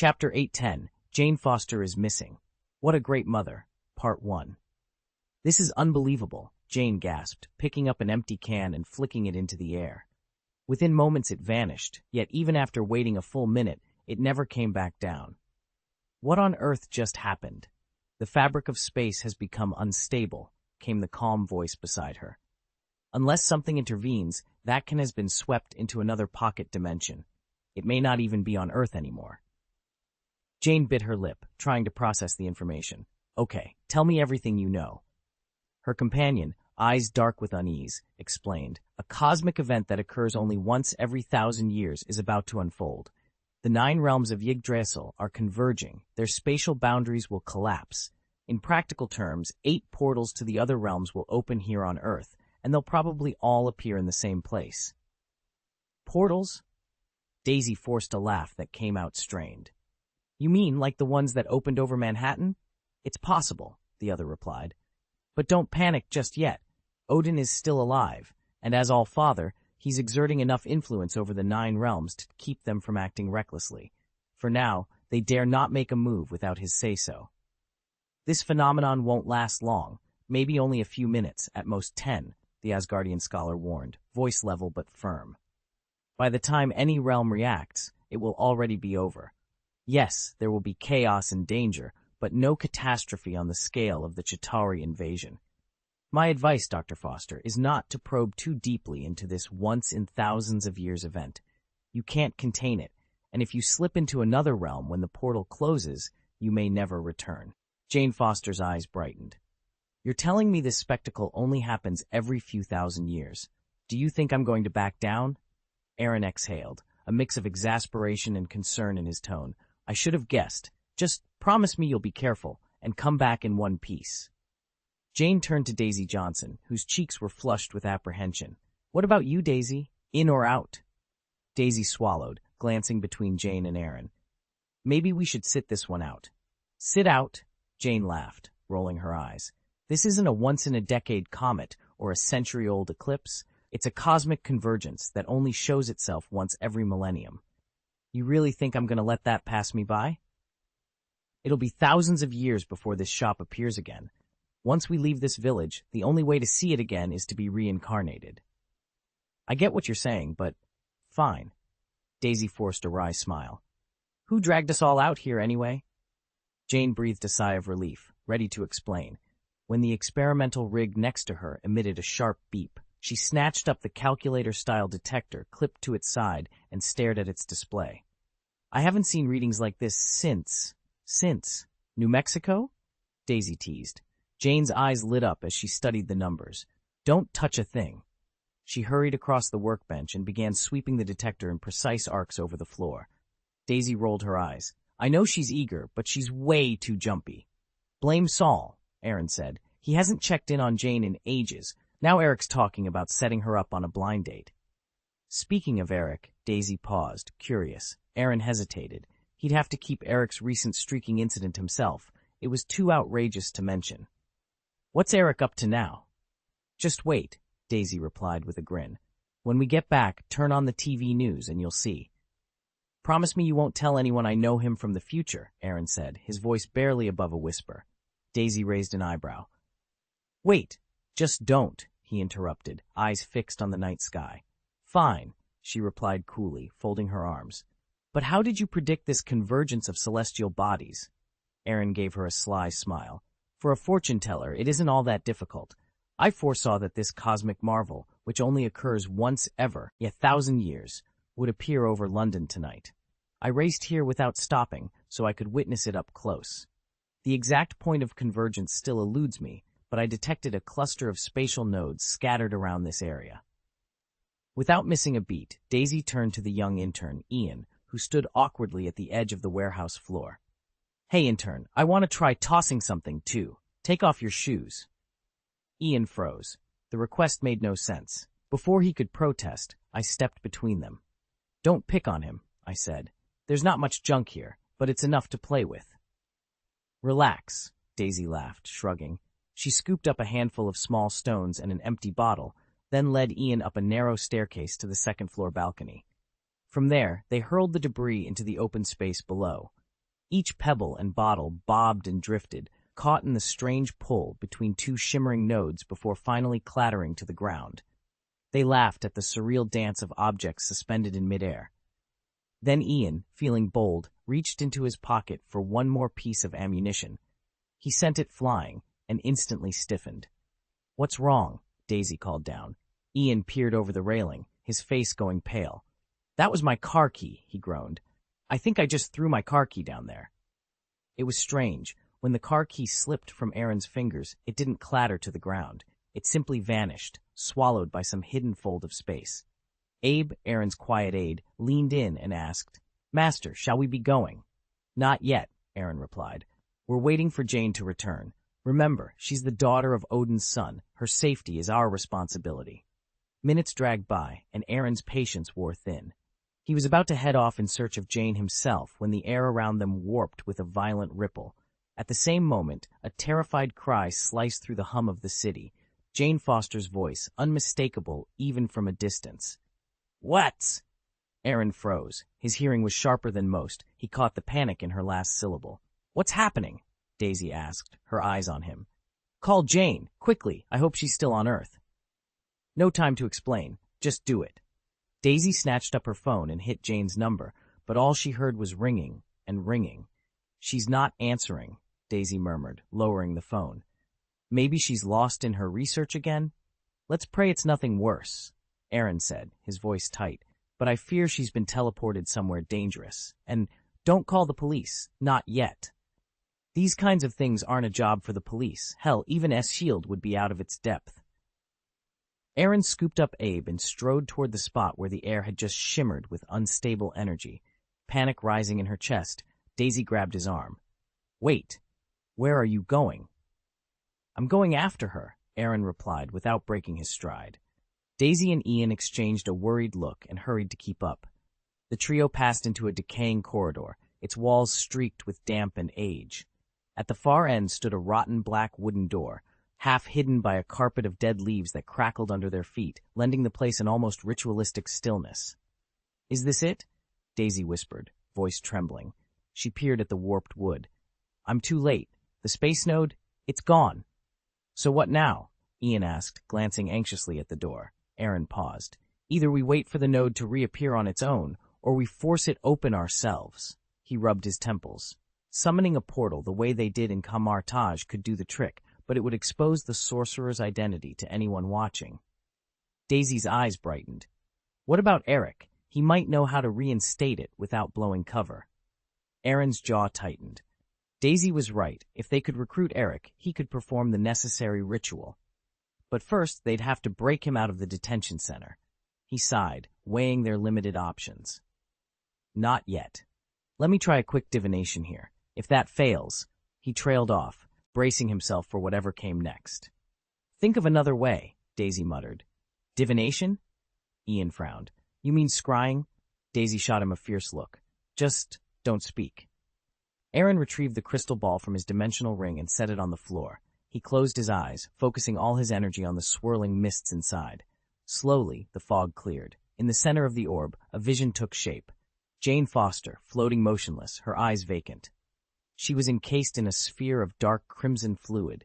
Chapter 810, Jane Foster is Missing. What a Great Mother, Part 1. This is unbelievable, Jane gasped, picking up an empty can and flicking it into the air. Within moments it vanished, yet even after waiting a full minute, it never came back down. What on earth just happened? The fabric of space has become unstable, came the calm voice beside her. Unless something intervenes, that can has been swept into another pocket dimension. It may not even be on Earth anymore. Jane bit her lip, trying to process the information. Okay, tell me everything you know. Her companion, eyes dark with unease, explained, a cosmic event that occurs only once every 1,000 years is about to unfold. The 9 realms of Yggdrasil are converging, their spatial boundaries will collapse. In practical terms, 8 portals to the other realms will open here on Earth, and they'll probably all appear in the same place. Portals? Daisy forced a laugh that came out strained. You mean like the ones that opened over Manhattan? It's possible, the other replied. But don't panic just yet. Odin is still alive, and as All-Father, he's exerting enough influence over the 9 realms to keep them from acting recklessly. For now, they dare not make a move without his say-so. This phenomenon won't last long, maybe only a few minutes, at most 10, the Asgardian scholar warned, voice level but firm. By the time any realm reacts, it will already be over. Yes, there will be chaos and danger, but no catastrophe on the scale of the Chitauri invasion. My advice, Dr. Foster, is not to probe too deeply into this once-in-thousands-of-years event. You can't contain it, and if you slip into another realm when the portal closes, you may never return. Jane Foster's eyes brightened. You're telling me this spectacle only happens every few thousand years. Do you think I'm going to back down? Aaron exhaled, a mix of exasperation and concern in his tone. I should have guessed. Just promise me you'll be careful and come back in one piece. Jane turned to Daisy Johnson, whose cheeks were flushed with apprehension. What about you, Daisy? In or out? Daisy swallowed, glancing between Jane and Aaron. Maybe we should sit this one out. Sit out? Jane laughed, rolling her eyes. This isn't a once-in-a-decade comet or a century-old eclipse. It's a cosmic convergence that only shows itself once every millennium. You really think I'm going to let that pass me by? It'll be thousands of years before this shop appears again. Once we leave this village, the only way to see it again is to be reincarnated. I get what you're saying, but fine. Daisy forced a wry smile. Who dragged us all out here anyway? Jane breathed a sigh of relief, ready to explain. When the experimental rig next to her emitted a sharp beep, she snatched up the calculator-style detector clipped to its side and stared at its display. I haven't seen readings like this since New Mexico? Daisy teased. Jane's eyes lit up as she studied the numbers. Don't touch a thing. She hurried across the workbench and began sweeping the detector in precise arcs over the floor. Daisy rolled her eyes. I know she's eager, but she's way too jumpy. Blame Saul, Aaron said. He hasn't checked in on Jane in ages. Now Eric's talking about setting her up on a blind date. Speaking of Eric, Daisy paused, curious. Aaron hesitated. He'd have to keep Eric's recent streaking incident himself. It was too outrageous to mention. What's Eric up to now? Just wait, Daisy replied with a grin. When we get back, turn on the TV news and you'll see. Promise me you won't tell anyone I know him from the future, Aaron said, his voice barely above a whisper. Daisy raised an eyebrow. Wait, just don't, he interrupted, eyes fixed on the night sky. Fine, she replied coolly, folding her arms. But how did you predict this convergence of celestial bodies? Aaron gave her a sly smile. For a fortune-teller, it isn't all that difficult. I foresaw that this cosmic marvel, which only occurs once ever, 1,000 years, would appear over London tonight. I raced here without stopping, so I could witness it up close. The exact point of convergence still eludes me, but I detected a cluster of spatial nodes scattered around this area. Without missing a beat, Daisy turned to the young intern, Ian, who stood awkwardly at the edge of the warehouse floor. Hey, intern, I want to try tossing something, too. Take off your shoes. Ian froze. The request made no sense. Before he could protest, I stepped between them. Don't pick on him, I said. There's not much junk here, but it's enough to play with. Relax, Daisy laughed, shrugging. She scooped up a handful of small stones and an empty bottle, then led Ian up a narrow staircase to the second-floor balcony. From there, they hurled the debris into the open space below. Each pebble and bottle bobbed and drifted, caught in the strange pull between two shimmering nodes before finally clattering to the ground. They laughed at the surreal dance of objects suspended in midair. Then Ian, feeling bold, reached into his pocket for one more piece of ammunition. He sent it flying and instantly stiffened. "What's wrong?" Daisy called down. Ian peered over the railing, his face going pale. "That was my car key," he groaned. "I think I just threw my car key down there." It was strange. When the car key slipped from Aaron's fingers, it didn't clatter to the ground. It simply vanished, swallowed by some hidden fold of space. Abe, Aaron's quiet aide, leaned in and asked, "Master, shall we be going?" "Not yet," Aaron replied. "We're waiting for Jane to return. Remember, she's the daughter of Odin's son. Her safety is our responsibility." Minutes dragged by, and Aaron's patience wore thin. He was about to head off in search of Jane himself when the air around them warped with a violent ripple. At the same moment, a terrified cry sliced through the hum of the city. Jane Foster's voice, unmistakable even from a distance. "What?" Aaron froze. His hearing was sharper than most. He caught the panic in her last syllable. "What's happening?" Daisy asked, her eyes on him. "Call Jane, quickly. I hope she's still on Earth." "No time to explain. Just do it." Daisy snatched up her phone and hit Jane's number, but all she heard was ringing and ringing. "She's not answering," Daisy murmured, lowering the phone. "Maybe she's lost in her research again? Let's pray it's nothing worse," Aaron said, his voice tight. "But I fear she's been teleported somewhere dangerous. And don't call the police. Not yet. These kinds of things aren't a job for the police. Hell, even S.H.I.E.L.D. would be out of its depth." Aaron scooped up Abe and strode toward the spot where the air had just shimmered with unstable energy. Panic rising in her chest, Daisy grabbed his arm. "Wait. Where are you going?" "I'm going after her," Aaron replied without breaking his stride. Daisy and Ian exchanged a worried look and hurried to keep up. The trio passed into a decaying corridor, its walls streaked with damp and age. At the far end stood a rotten black wooden door, half hidden by a carpet of dead leaves that crackled under their feet, lending the place an almost ritualistic stillness. "Is this it?" Daisy whispered, voice trembling. She peered at the warped wood. "I'm too late. The space node? It's gone." "So what now?" Ian asked, glancing anxiously at the door. Aaron paused. "Either we wait for the node to reappear on its own, or we force it open ourselves." He rubbed his temples. Summoning a portal the way they did in Kamar-Taj could do the trick, but it would expose the sorcerer's identity to anyone watching. Daisy's eyes brightened. "What about Eric? He might know how to reinstate it without blowing cover." Aaron's jaw tightened. Daisy was right. If they could recruit Eric, he could perform the necessary ritual. But first, they'd have to break him out of the detention center. He sighed, weighing their limited options. "Not yet. Let me try a quick divination here. If that fails..." He trailed off, bracing himself for whatever came next. "Think of another way," Daisy muttered. "Divination?" Ian frowned. "You mean scrying?" Daisy shot him a fierce look. "Just don't speak." Aaron retrieved the crystal ball from his dimensional ring and set it on the floor. He closed his eyes, focusing all his energy on the swirling mists inside. Slowly, the fog cleared. In the center of the orb, a vision took shape. Jane Foster, floating motionless, her eyes vacant. She was encased in a sphere of dark crimson fluid.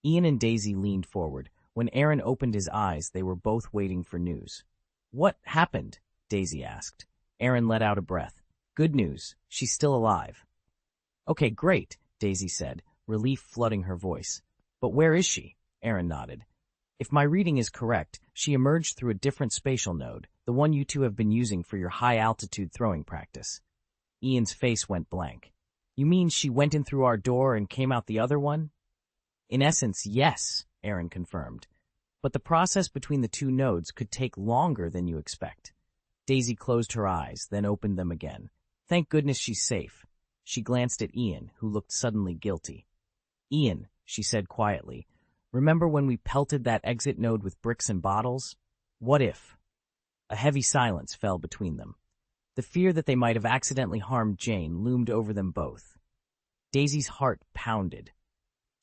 Ian and Daisy leaned forward. When Aaron opened his eyes, they were both waiting for news. "What happened?" Daisy asked. Aaron let out a breath. "Good news. She's still alive." "Okay, great," Daisy said, relief flooding her voice. "But where is she?" Aaron nodded. "If my reading is correct, she emerged through a different spatial node, the one you two have been using for your high-altitude throwing practice." Ian's face went blank. "You mean she went in through our door and came out the other one?" "In essence, yes," Aaron confirmed. "But the process between the two nodes could take longer than you expect." Daisy closed her eyes, then opened them again. "Thank goodness she's safe." She glanced at Ian, who looked suddenly guilty. "Ian," she said quietly, "remember when we pelted that exit node with bricks and bottles? What if?" A heavy silence fell between them. The fear that they might have accidentally harmed Jane loomed over them both. Daisy's heart pounded.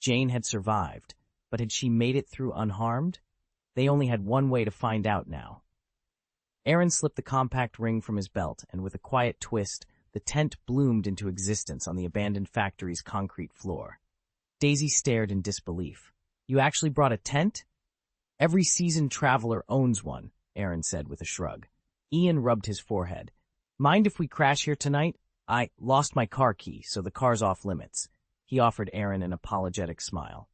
Jane had survived, but had she made it through unharmed? They only had one way to find out now. Aaron slipped the compact ring from his belt, and with a quiet twist, the tent bloomed into existence on the abandoned factory's concrete floor. Daisy stared in disbelief. "You actually brought a tent?" "Every seasoned traveler owns one," Aaron said with a shrug. Ian rubbed his forehead. "Mind if we crash here tonight? I lost my car key, so the car's off limits." He offered Aaron an apologetic smile.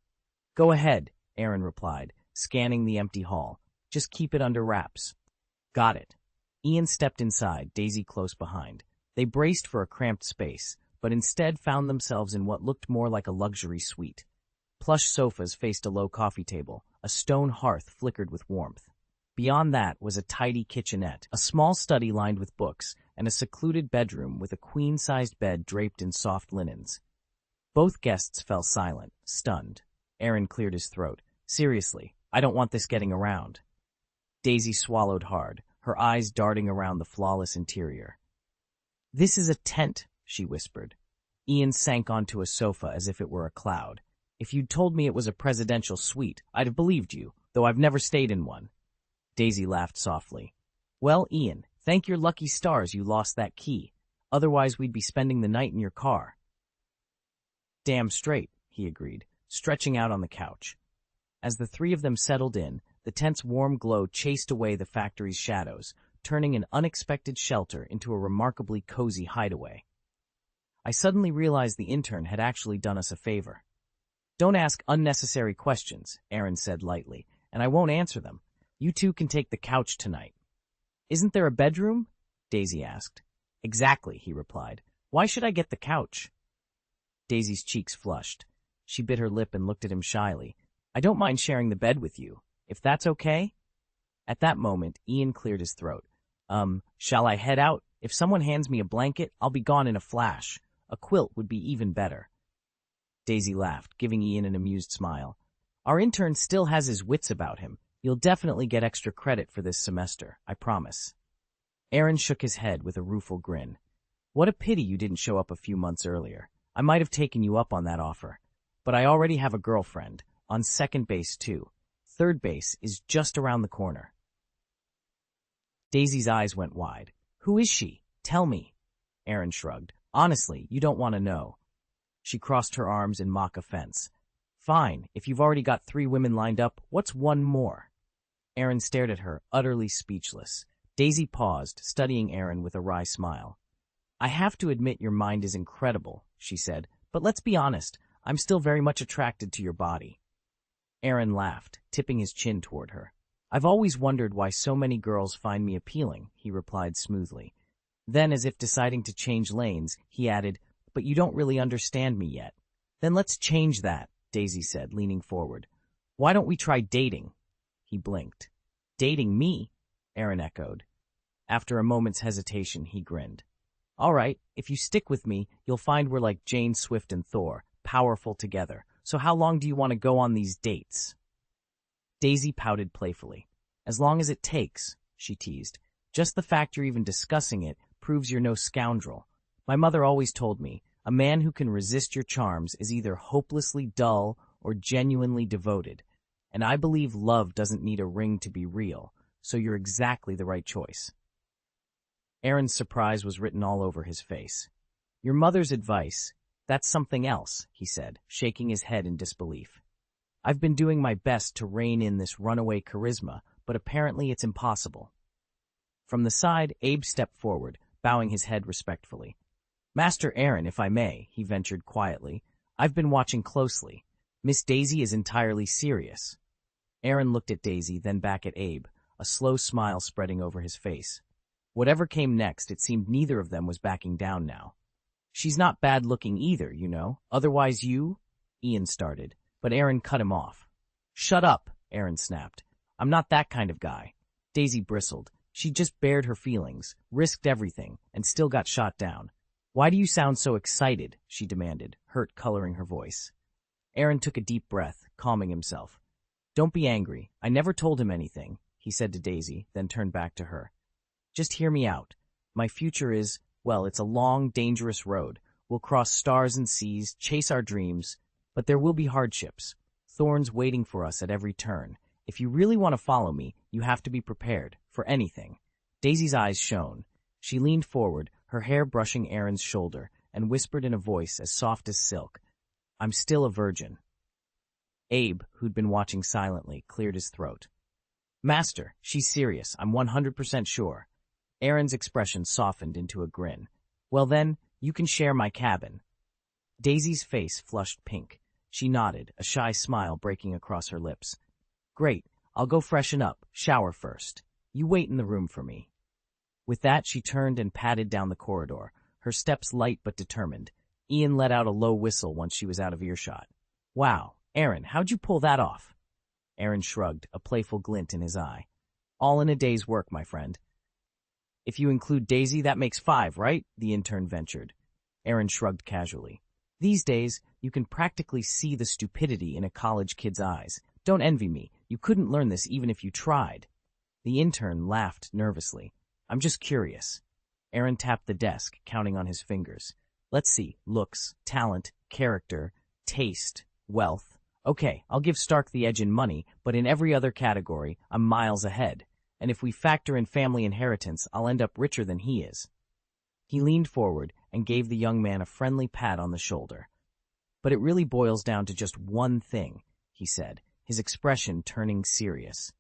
"Go ahead," Aaron replied, scanning the empty hall. "Just keep it under wraps." "Got it." Ian stepped inside, Daisy close behind. They braced for a cramped space, but instead found themselves in what looked more like a luxury suite. Plush sofas faced a low coffee table. A stone hearth flickered with warmth. Beyond that was a tidy kitchenette, a small study lined with books, and a secluded bedroom with a queen-sized bed draped in soft linens. Both guests fell silent, stunned. Aaron cleared his throat. "Seriously, I don't want this getting around." Daisy swallowed hard, her eyes darting around the flawless interior. "This is a tent," she whispered. Ian sank onto a sofa as if it were a cloud. "If you'd told me it was a presidential suite, I'd have believed you, though I've never stayed in one." Daisy laughed softly. "Well, Ian, thank your lucky stars you lost that key. Otherwise we'd be spending the night in your car." "Damn straight," he agreed, stretching out on the couch. As the three of them settled in, the tent's warm glow chased away the factory's shadows, turning an unexpected shelter into a remarkably cozy hideaway. "I suddenly realized the intern had actually done us a favor." "Don't ask unnecessary questions," Aaron said lightly, "and I won't answer them. You two can take the couch tonight." "Isn't there a bedroom?" Daisy asked. "Exactly," he replied. "Why should I get the couch?" Daisy's cheeks flushed. She bit her lip and looked at him shyly. "I don't mind sharing the bed with you, if that's okay?" At that moment, Ian cleared his throat. Shall I head out? If someone hands me a blanket, I'll be gone in a flash. A quilt would be even better." Daisy laughed, giving Ian an amused smile. "Our intern still has his wits about him. You'll definitely get extra credit for this semester, I promise." Aaron shook his head with a rueful grin. "What a pity you didn't show up a few months earlier. I might have taken you up on that offer. But I already have a girlfriend, on second base too. Third base is just around the corner." Daisy's eyes went wide. "Who is she? Tell me." Aaron shrugged. "Honestly, you don't want to know." She crossed her arms in mock offense. "Fine, if you've already got 3 women lined up, what's one more?" Aaron stared at her, utterly speechless. Daisy paused, studying Aaron with a wry smile. "I have to admit your mind is incredible," she said, "but let's be honest, I'm still very much attracted to your body." Aaron laughed, tipping his chin toward her. "I've always wondered why so many girls find me appealing," he replied smoothly. Then, as if deciding to change lanes, he added, "But you don't really understand me yet." "Then let's change that," Daisy said, leaning forward. "Why don't we try dating?" He blinked. "Dating me?" Aaron echoed. After a moment's hesitation, he grinned. "All right, if you stick with me, you'll find we're like Jane Swift and Thor, powerful together. So how long do you want to go on these dates?" Daisy pouted playfully. "As long as it takes," she teased. "Just the fact you're even discussing it proves you're no scoundrel. My mother always told me, a man who can resist your charms is either hopelessly dull or genuinely devoted. And I believe love doesn't need a ring to be real, so you're exactly the right choice." Aaron's surprise was written all over his face. "Your mother's advice, that's something else," he said, shaking his head in disbelief. "I've been doing my best to rein in this runaway charisma, but apparently it's impossible." From the side, Abe stepped forward, bowing his head respectfully. "Master Aaron, if I may," he ventured quietly, "I've been watching closely. Miss Daisy is entirely serious." Aaron looked at Daisy, then back at Abe, a slow smile spreading over his face. Whatever came next, it seemed neither of them was backing down now. "She's not bad-looking either, you know. Otherwise you—" Ian started, but Aaron cut him off. "Shut up," Aaron snapped. "I'm not that kind of guy." Daisy bristled. She just bared her feelings, risked everything, and still got shot down. "Why do you sound so excited?" she demanded, hurt coloring her voice. Aaron took a deep breath, calming himself. "Don't be angry. I never told him anything," he said to Daisy, then turned back to her. "Just hear me out. My future is, well, it's a long, dangerous road. We'll cross stars and seas, chase our dreams, but there will be hardships, thorns waiting for us at every turn. If you really want to follow me, you have to be prepared for anything." Daisy's eyes shone. She leaned forward, her hair brushing Aaron's shoulder, and whispered in a voice as soft as silk, "I'm still a virgin." Abe, who'd been watching silently, cleared his throat. "Master, she's serious, I'm 100% sure." Aaron's expression softened into a grin. "Well then, you can share my cabin." Daisy's face flushed pink. She nodded, a shy smile breaking across her lips. "Great, I'll go freshen up, shower first. You wait in the room for me." With that, she turned and padded down the corridor, her steps light but determined. Ian let out a low whistle once she was out of earshot. "Wow, Aaron, how'd you pull that off?" Aaron shrugged, a playful glint in his eye. "All in a day's work, my friend." "If you include Daisy, that makes 5, right?" the intern ventured. Aaron shrugged casually. "These days, you can practically see the stupidity in a college kid's eyes. Don't envy me. You couldn't learn this even if you tried." The intern laughed nervously. "I'm just curious." Aaron tapped the desk, counting on his fingers. "Let's see. Looks, talent, character, taste, wealth. Okay, I'll give Stark the edge in money, but in every other category, I'm miles ahead. And if we factor in family inheritance, I'll end up richer than he is." He leaned forward and gave the young man a friendly pat on the shoulder. "But it really boils down to just one thing," he said, his expression turning serious.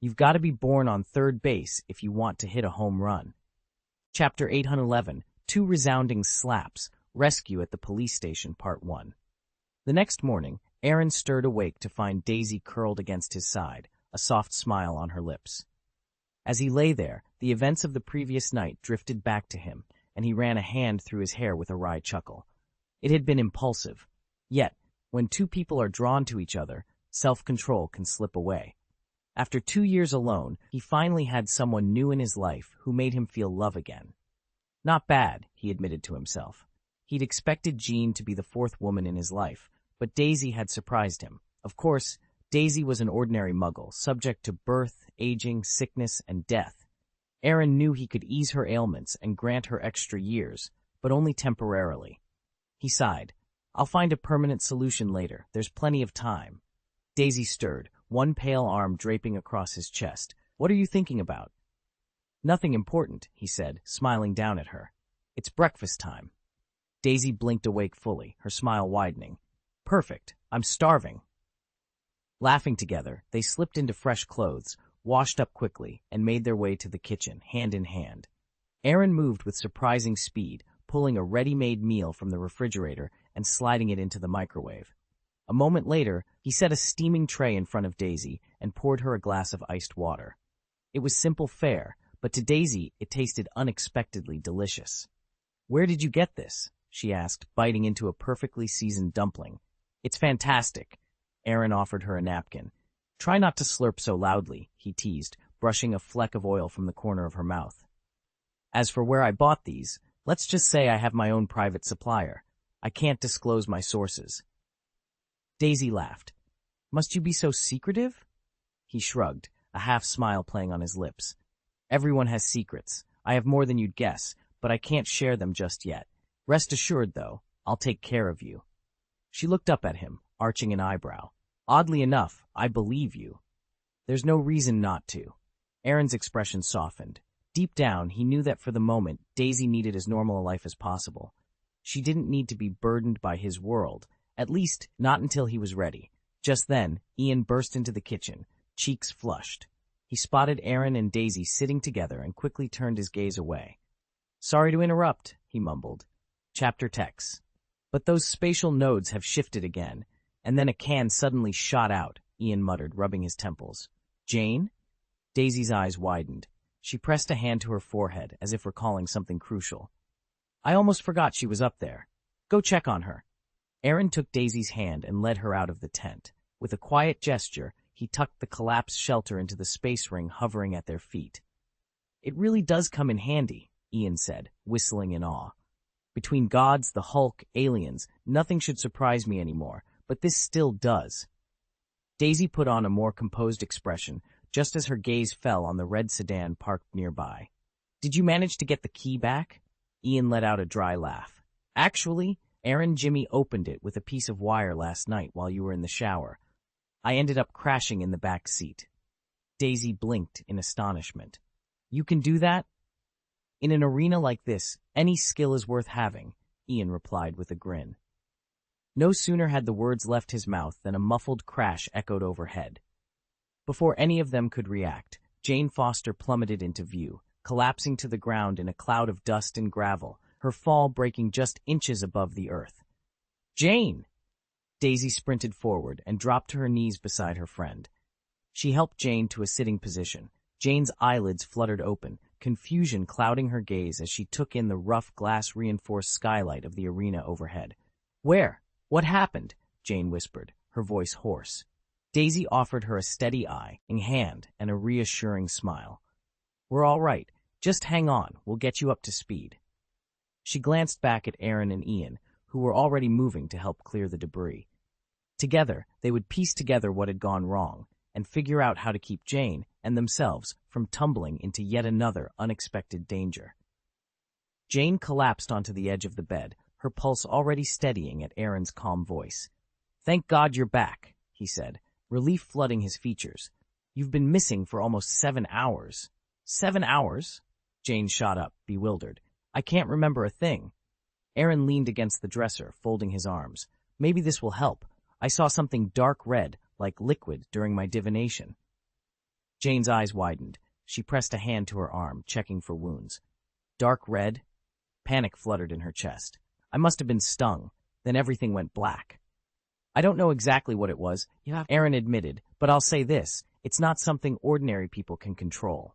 "You've got to be born on third base if you want to hit a home run." Chapter 811, 2 Resounding Slaps, Rescue at the Police Station, Part 1. The next morning, Aaron stirred awake to find Daisy curled against his side, a soft smile on her lips. As he lay there, the events of the previous night drifted back to him, and he ran a hand through his hair with a wry chuckle. It had been impulsive. Yet, when two people are drawn to each other, self-control can slip away. After 2 years alone, he finally had someone new in his life who made him feel love again. Not bad, he admitted to himself. He'd expected Jean to be the 4th woman in his life, but Daisy had surprised him. Of course, Daisy was an ordinary muggle, subject to birth, aging, sickness, and death. Aaron knew he could ease her ailments and grant her extra years, but only temporarily. He sighed. "I'll find a permanent solution later. There's plenty of time." Daisy stirred, one pale arm draping across his chest. "What are you thinking about?" "Nothing important," he said, smiling down at her. "It's breakfast time." Daisy blinked awake fully, her smile widening. "Perfect. I'm starving." Laughing together, they slipped into fresh clothes, washed up quickly, and made their way to the kitchen, hand in hand. Aaron moved with surprising speed, pulling a ready-made meal from the refrigerator and sliding it into the microwave. A moment later, he set a steaming tray in front of Daisy and poured her a glass of iced water. It was simple fare, but to Daisy it tasted unexpectedly delicious. "Where did you get this?" she asked, biting into a perfectly seasoned dumpling. "It's fantastic." Aaron offered her a napkin. "Try not to slurp so loudly," he teased, brushing a fleck of oil from the corner of her mouth. "As for where I bought these, let's just say I have my own private supplier. I can't disclose my sources." Daisy laughed. "Must you be so secretive?" He shrugged, a half-smile playing on his lips. "Everyone has secrets. I have more than you'd guess, but I can't share them just yet. Rest assured, though, I'll take care of you." She looked up at him, arching an eyebrow. "Oddly enough, I believe you." "There's no reason not to." Aaron's expression softened. Deep down, he knew that for the moment, Daisy needed as normal a life as possible. She didn't need to be burdened by his world, at least not until he was ready. Just then, Ian burst into the kitchen, cheeks flushed. He spotted Aaron and Daisy sitting together and quickly turned his gaze away. "Sorry to interrupt," he mumbled. Chapter text. "But those spatial nodes have shifted again." And then a can suddenly shot out, Ian muttered, rubbing his temples. "Jane?" Daisy's eyes widened. She pressed a hand to her forehead, as if recalling something crucial. "I almost forgot she was up there. Go check on her." Aaron took Daisy's hand and led her out of the tent. With a quiet gesture, he tucked the collapsed shelter into the space ring hovering at their feet. "It really does come in handy," Ian said, whistling in awe. "Between gods, the Hulk, aliens, nothing should surprise me anymore. But this still does." Daisy put on a more composed expression, just as her gaze fell on the red sedan parked nearby. "Did you manage to get the key back?" Ian let out a dry laugh. "Actually, Aaron Jimmy opened it with a piece of wire last night while you were in the shower. I ended up crashing in the back seat." Daisy blinked in astonishment. "You can do that?" In an arena like this, any skill is worth having, Ian replied with a grin. No sooner had the words left his mouth than a muffled crash echoed overhead. Before any of them could react, Jane Foster plummeted into view, collapsing to the ground in a cloud of dust and gravel, her fall breaking just inches above the earth. "Jane!" Daisy sprinted forward and dropped to her knees beside her friend. She helped Jane to a sitting position. Jane's eyelids fluttered open, confusion clouding her gaze as she took in the rough glass-reinforced skylight of the arena overhead. "Where? What happened?" Jane whispered, her voice hoarse. Daisy offered her a steady eye, in hand, and a reassuring smile. "We're all right. Just hang on. We'll get you up to speed." She glanced back at Aaron and Ian, who were already moving to help clear the debris. Together, they would piece together what had gone wrong and figure out how to keep Jane and themselves from tumbling into yet another unexpected danger. Jane collapsed onto the edge of the bed, her pulse already steadying at Aaron's calm voice. "Thank God you're back," he said, relief flooding his features. "You've been missing for almost 7 hours." 7 hours? Jane shot up, bewildered. "I can't remember a thing." Aaron leaned against the dresser, folding his arms. "Maybe this will help. I saw something dark red, like liquid, during my divination." Jane's eyes widened. She pressed a hand to her arm, checking for wounds. "Dark red?" Panic fluttered in her chest. "I must have been stung. Then everything went black." "I don't know exactly what it was," Aaron admitted, "but I'll say this. It's not something ordinary people can control."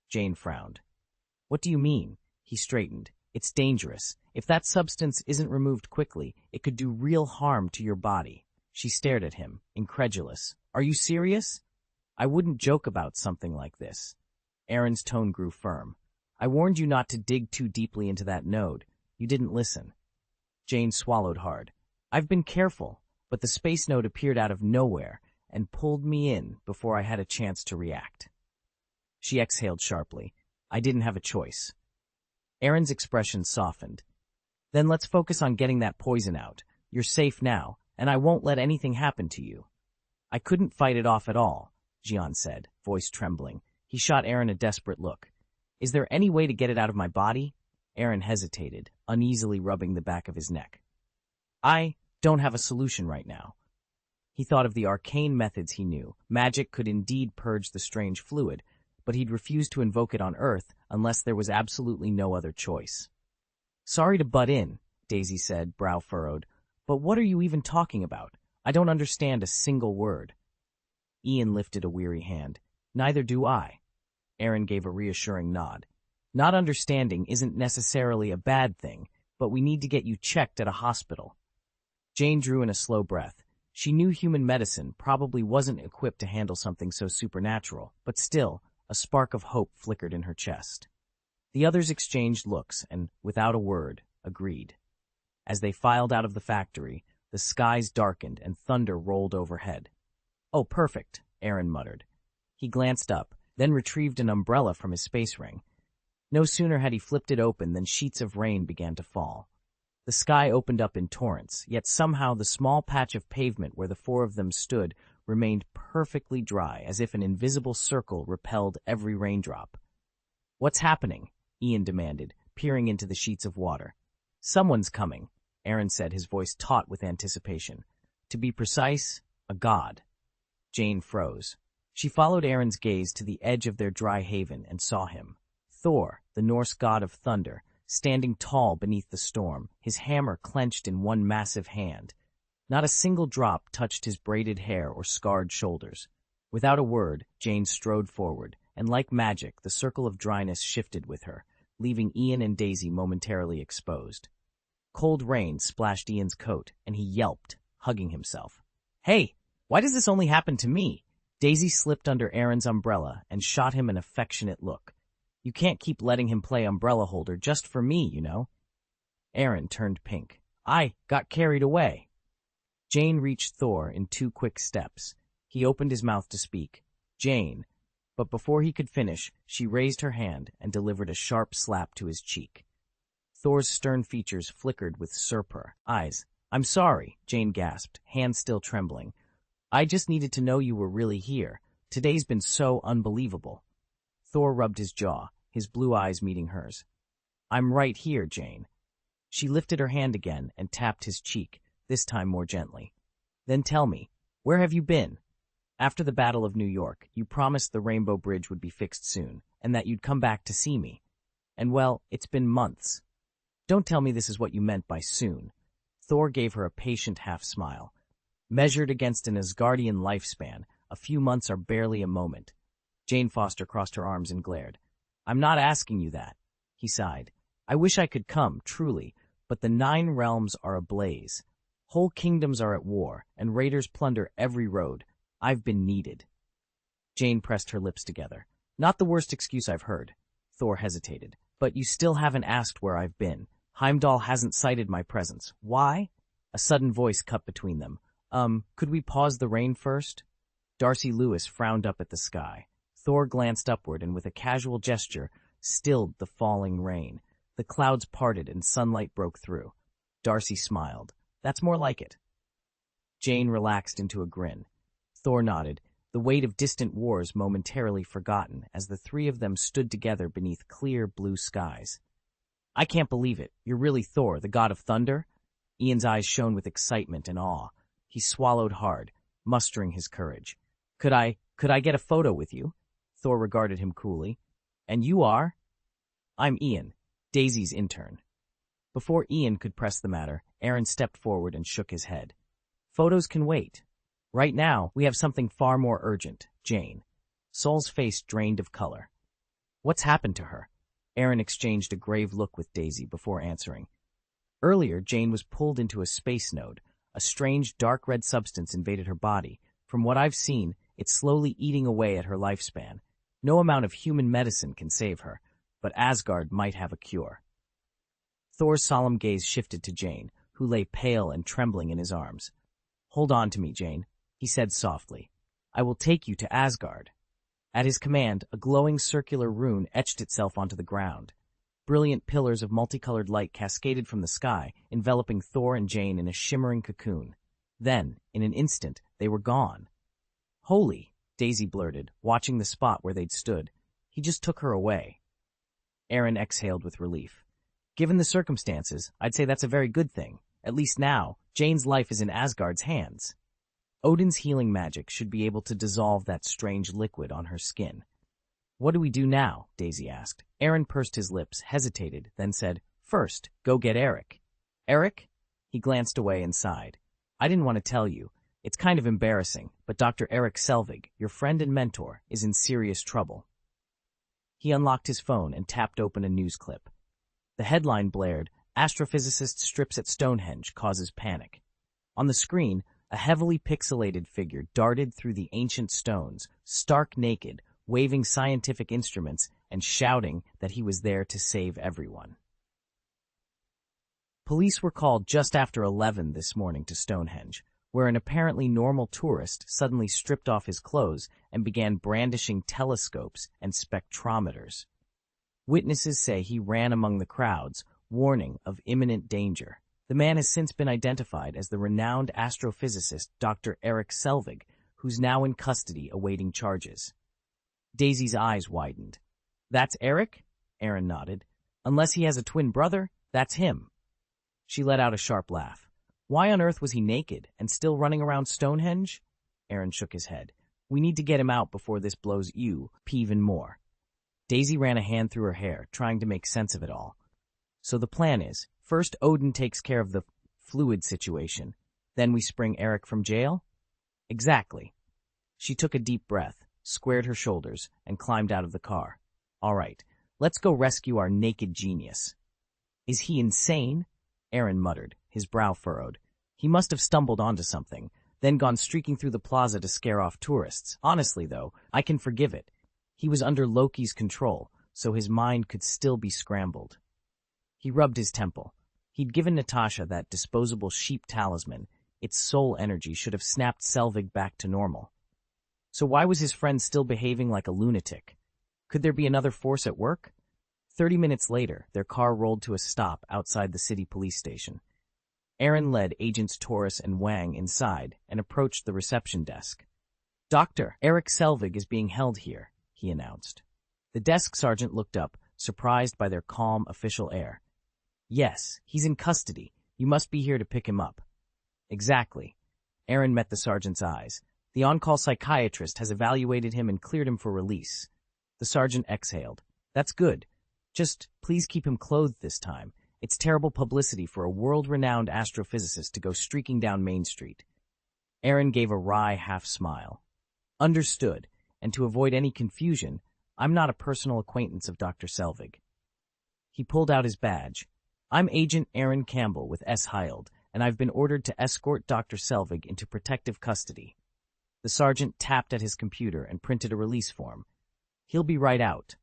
Jane frowned. "What do you mean?" He straightened. "It's dangerous. If that substance isn't removed quickly, it could do real harm to your body." She stared at him, incredulous. "Are you serious?" "I wouldn't joke about something like this." Aaron's tone grew firm. "I warned you not to dig too deeply into that node. You didn't listen." Jane swallowed hard. "I've been careful, but the space node appeared out of nowhere and pulled me in before I had a chance to react." She exhaled sharply. "I didn't have a choice." Aaron's expression softened. "Then let's focus on getting that poison out. You're safe now, and I won't let anything happen to you." "I couldn't fight it off at all," Gian said, voice trembling. He shot Aaron a desperate look. "Is there any way to get it out of my body?" Aaron hesitated, uneasily rubbing the back of his neck. "I don't have a solution right now." He thought of the arcane methods he knew. Magic could indeed purge the strange fluid, but he'd refuse to invoke it on Earth unless there was absolutely no other choice. "Sorry to butt in," Daisy said, brow furrowed, "but what are you even talking about? I don't understand a single word." Ian lifted a weary hand. "Neither do I." Aaron gave a reassuring nod. "Not understanding isn't necessarily a bad thing, but we need to get you checked at a hospital." Jane drew in a slow breath. She knew human medicine probably wasn't equipped to handle something so supernatural, but still, a spark of hope flickered in her chest. The others exchanged looks and, without a word, agreed. As they filed out of the factory, the skies darkened and thunder rolled overhead. "Oh, perfect," Aaron muttered. He glanced up, then retrieved an umbrella from his space ring. No sooner had he flipped it open than sheets of rain began to fall. The sky opened up in torrents, yet somehow the small patch of pavement where the four of them stood remained perfectly dry, as if an invisible circle repelled every raindrop. "What's happening?" Ian demanded, peering into the sheets of water. "Someone's coming," Aaron said, his voice taut with anticipation. "To be precise, a god." Jane froze. She followed Aaron's gaze to the edge of their dry haven and saw him. Thor, the Norse god of thunder, standing tall beneath the storm, his hammer clenched in one massive hand. Not a single drop touched his braided hair or scarred shoulders. Without a word, Jane strode forward, and like magic, the circle of dryness shifted with her, leaving Ian and Daisy momentarily exposed. Cold rain splashed Ian's coat, and he yelped, hugging himself. "Hey, why does this only happen to me?" Daisy slipped under Aaron's umbrella and shot him an affectionate look. "You can't keep letting him play umbrella holder just for me, you know." Aaron turned pink. "I got carried away." Jane reached Thor in 2 quick steps. He opened his mouth to speak. "Jane," but before he could finish, she raised her hand and delivered a sharp slap to his cheek. Thor's stern features flickered with surpur eyes. "I'm sorry," Jane gasped, hands still trembling. "I just needed to know you were really here. Today's been so unbelievable." Thor rubbed his jaw, his blue eyes meeting hers. I'm right here, Jane. She lifted her hand again and tapped his cheek, this time more gently. Then tell me, where have you been? After the Battle of New York, you promised the Rainbow Bridge would be fixed soon, and that you'd come back to see me. And well, it's been months. Don't tell me this is what you meant by soon. Thor gave her a patient half-smile. Measured against an Asgardian lifespan, a few months are barely a moment. Jane Foster crossed her arms and glared. I'm not asking you that. He sighed. I wish I could come, truly, but the 9 realms are ablaze. Whole kingdoms are at war, and raiders plunder every road. I've been needed. Jane pressed her lips together. Not the worst excuse I've heard. Thor hesitated. But you still haven't asked where I've been. Heimdall hasn't cited my presence. Why? A sudden voice cut between them. Could we pause the rain first? Darcy Lewis frowned up at the sky. Thor glanced upward and with a casual gesture stilled the falling rain. The clouds parted and sunlight broke through. Darcy smiled. That's more like it. Jane relaxed into a grin. Thor nodded, the weight of distant wars momentarily forgotten as the three of them stood together beneath clear blue skies. I can't believe it. You're really Thor, the god of thunder? Ian's eyes shone with excitement and awe. He swallowed hard, mustering his courage. Could I get a photo with you? Thor regarded him coolly. And you are? I'm Ian, Daisy's intern. Before Ian could press the matter, Aaron stepped forward and shook his head. Photos can wait. Right now, we have something far more urgent, Jane. Sol's face drained of color. What's happened to her? Aaron exchanged a grave look with Daisy before answering. Earlier, Jane was pulled into a space node. A strange, dark red substance invaded her body. From what I've seen, it's slowly eating away at her lifespan. No amount of human medicine can save her, but Asgard might have a cure. Thor's solemn gaze shifted to Jane, who lay pale and trembling in his arms. Hold on to me, Jane, he said softly. I will take you to Asgard. At his command, a glowing circular rune etched itself onto the ground. Brilliant pillars of multicolored light cascaded from the sky, enveloping Thor and Jane in a shimmering cocoon. Then, in an instant, they were gone. Holy, Daisy blurted, watching the spot where they'd stood. He just took her away. Aaron exhaled with relief. Given the circumstances, I'd say that's a very good thing. At least now, Jane's life is in Asgard's hands. Odin's healing magic should be able to dissolve that strange liquid on her skin. What do we do now? Daisy asked. Aaron pursed his lips, hesitated, then said, First, go get Eric. Eric? He glanced away and sighed. I didn't want to tell you. It's kind of embarrassing, but Dr. Eric Selvig, your friend and mentor, is in serious trouble. He unlocked his phone and tapped open a news clip. The headline blared, Astrophysicist strips at Stonehenge causes panic. On the screen, a heavily pixelated figure darted through the ancient stones, stark naked, waving scientific instruments and shouting that he was there to save everyone. Police were called just after 11 this morning to Stonehenge, where an apparently normal tourist suddenly stripped off his clothes and began brandishing telescopes and spectrometers. Witnesses say he ran among the crowds, warning of imminent danger. The man has since been identified as the renowned astrophysicist Dr. Eric Selvig, who's now in custody awaiting charges. Daisy's eyes widened. That's Eric? Aaron nodded. Unless he has a twin brother, that's him. She let out a sharp laugh. Why on earth was he naked and still running around Stonehenge? Aaron shook his head. We need to get him out before this blows you even more. Daisy ran a hand through her hair, trying to make sense of it all. So the plan is, first Odin takes care of the fluid situation, then we spring Eric from jail? Exactly. She took a deep breath, squared her shoulders, and climbed out of the car. All right, let's go rescue our naked genius. Is he insane? Aaron muttered, his brow furrowed. He must have stumbled onto something, then gone streaking through the plaza to scare off tourists. Honestly, though, I can forgive it. He was under Loki's control, so his mind could still be scrambled. He rubbed his temple. He'd given Natasha that disposable sheep talisman. Its soul energy should have snapped Selvig back to normal. So why was his friend still behaving like a lunatic? Could there be another force at work? 30 minutes later, their car rolled to a stop outside the city police station. Aaron led Agents Taurus and Wang inside and approached the reception desk. Dr. Eric Selvig is being held here, he announced. The desk sergeant looked up, surprised by their calm, official air. "Yes, he's in custody. You must be here to pick him up." "Exactly." Aaron met the sergeant's eyes. "The on-call psychiatrist has evaluated him and cleared him for release." The sergeant exhaled. "That's good. Just please keep him clothed this time. It's terrible publicity for a world-renowned astrophysicist to go streaking down Main Street." Aaron gave a wry half-smile. "Understood, and to avoid any confusion, I'm not a personal acquaintance of Dr. Selvig." He pulled out his badge. "I'm Agent Aaron Campbell with S. Hild, and I've been ordered to escort Dr. Selvig into protective custody." The sergeant tapped at his computer and printed a release form. "He'll be right out."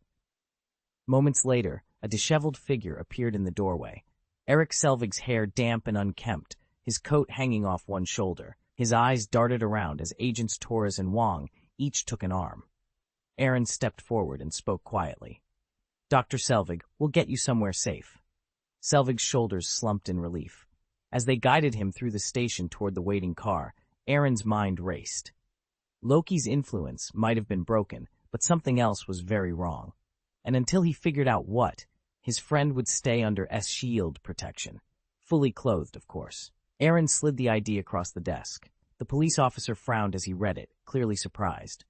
Moments later, a disheveled figure appeared in the doorway. Eric Selvig's hair damp and unkempt, his coat hanging off one shoulder. His eyes darted around as Agents Torres and Wong each took an arm. Aaron stepped forward and spoke quietly. "Dr. Selvig, we'll get you somewhere safe." Selvig's shoulders slumped in relief. As they guided him through the station toward the waiting car, Aaron's mind raced. Loki's influence might have been broken, but something else was very wrong. And until he figured out what, his friend would stay under S-Shield protection. Fully clothed, of course. Aaron slid the ID across the desk. The police officer frowned as he read it, clearly surprised.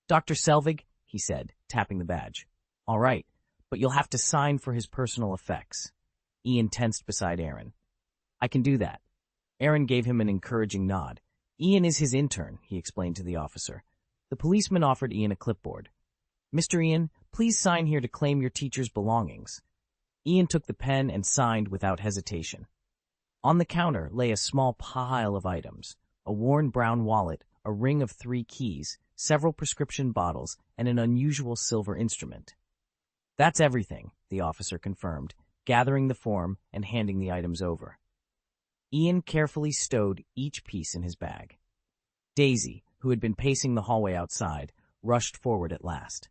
"Dr. Selvig," he said, tapping the badge. "All right, but you'll have to sign for his personal effects." Ian tensed beside Aaron. "I can do that." Aaron gave him an encouraging nod. "Ian is his intern," he explained to the officer. The policeman offered Ian a clipboard. "Mr. Ian, please sign here to claim your teacher's belongings." Ian took the pen and signed without hesitation. On the counter lay a small pile of items, a worn brown wallet, a ring of 3 keys, several prescription bottles, and an unusual silver instrument. "That's everything," the officer confirmed, gathering the form and handing the items over. Ian carefully stowed each piece in his bag. Daisy, who had been pacing the hallway outside, rushed forward at last.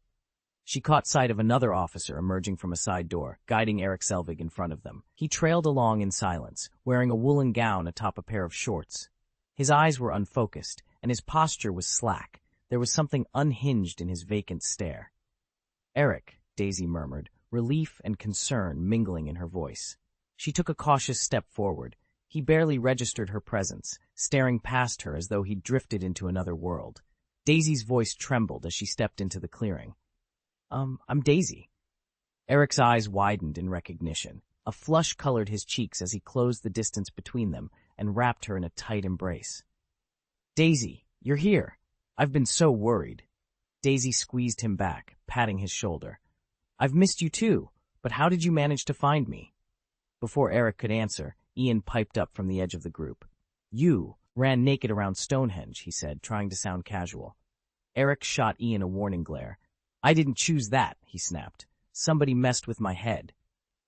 She caught sight of another officer emerging from a side door, guiding Eric Selvig in front of them. He trailed along in silence, wearing a woolen gown atop a pair of shorts. His eyes were unfocused, and his posture was slack. There was something unhinged in his vacant stare. "Eric," Daisy murmured, relief and concern mingling in her voice. She took a cautious step forward. He barely registered her presence, staring past her as though he'd drifted into another world. Daisy's voice trembled as she stepped into the clearing. I'm Daisy." Eric's eyes widened in recognition. A flush colored his cheeks as he closed the distance between them and wrapped her in a tight embrace. "Daisy, you're here. I've been so worried." Daisy squeezed him back, patting his shoulder. "I've missed you too, but how did you manage to find me?" Before Eric could answer, Ian piped up from the edge of the group. "You ran naked around Stonehenge," he said, trying to sound casual. Eric shot Ian a warning glare. "I didn't choose that," he snapped. "Somebody messed with my head."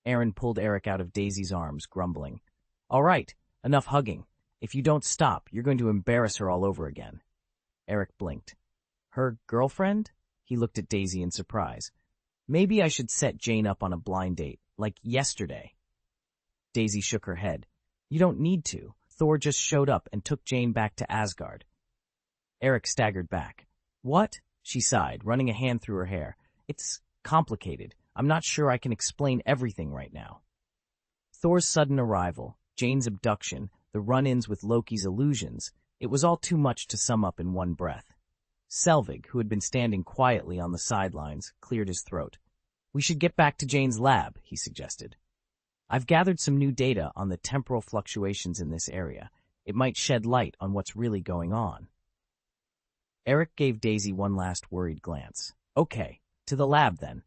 Aaron pulled Eric out of Daisy's arms, grumbling. "All right, enough hugging. If you don't stop, you're going to embarrass her all over again." Eric blinked. "Her girlfriend?" He looked at Daisy in surprise. "Maybe I should set Jane up on a blind date, like yesterday." Daisy shook her head. "You don't need to. Thor just showed up and took Jane back to Asgard." Eric staggered back. "What?" She sighed, running a hand through her hair. "It's complicated. I'm not sure I can explain everything right now." Thor's sudden arrival, Jane's abduction, the run-ins with Loki's illusions, it was all too much to sum up in one breath. Selvig, who had been standing quietly on the sidelines, cleared his throat. "We should get back to Jane's lab," he suggested. "I've gathered some new data on the temporal fluctuations in this area. It might shed light on what's really going on." Eric gave Daisy one last worried glance. "Okay, to the lab then."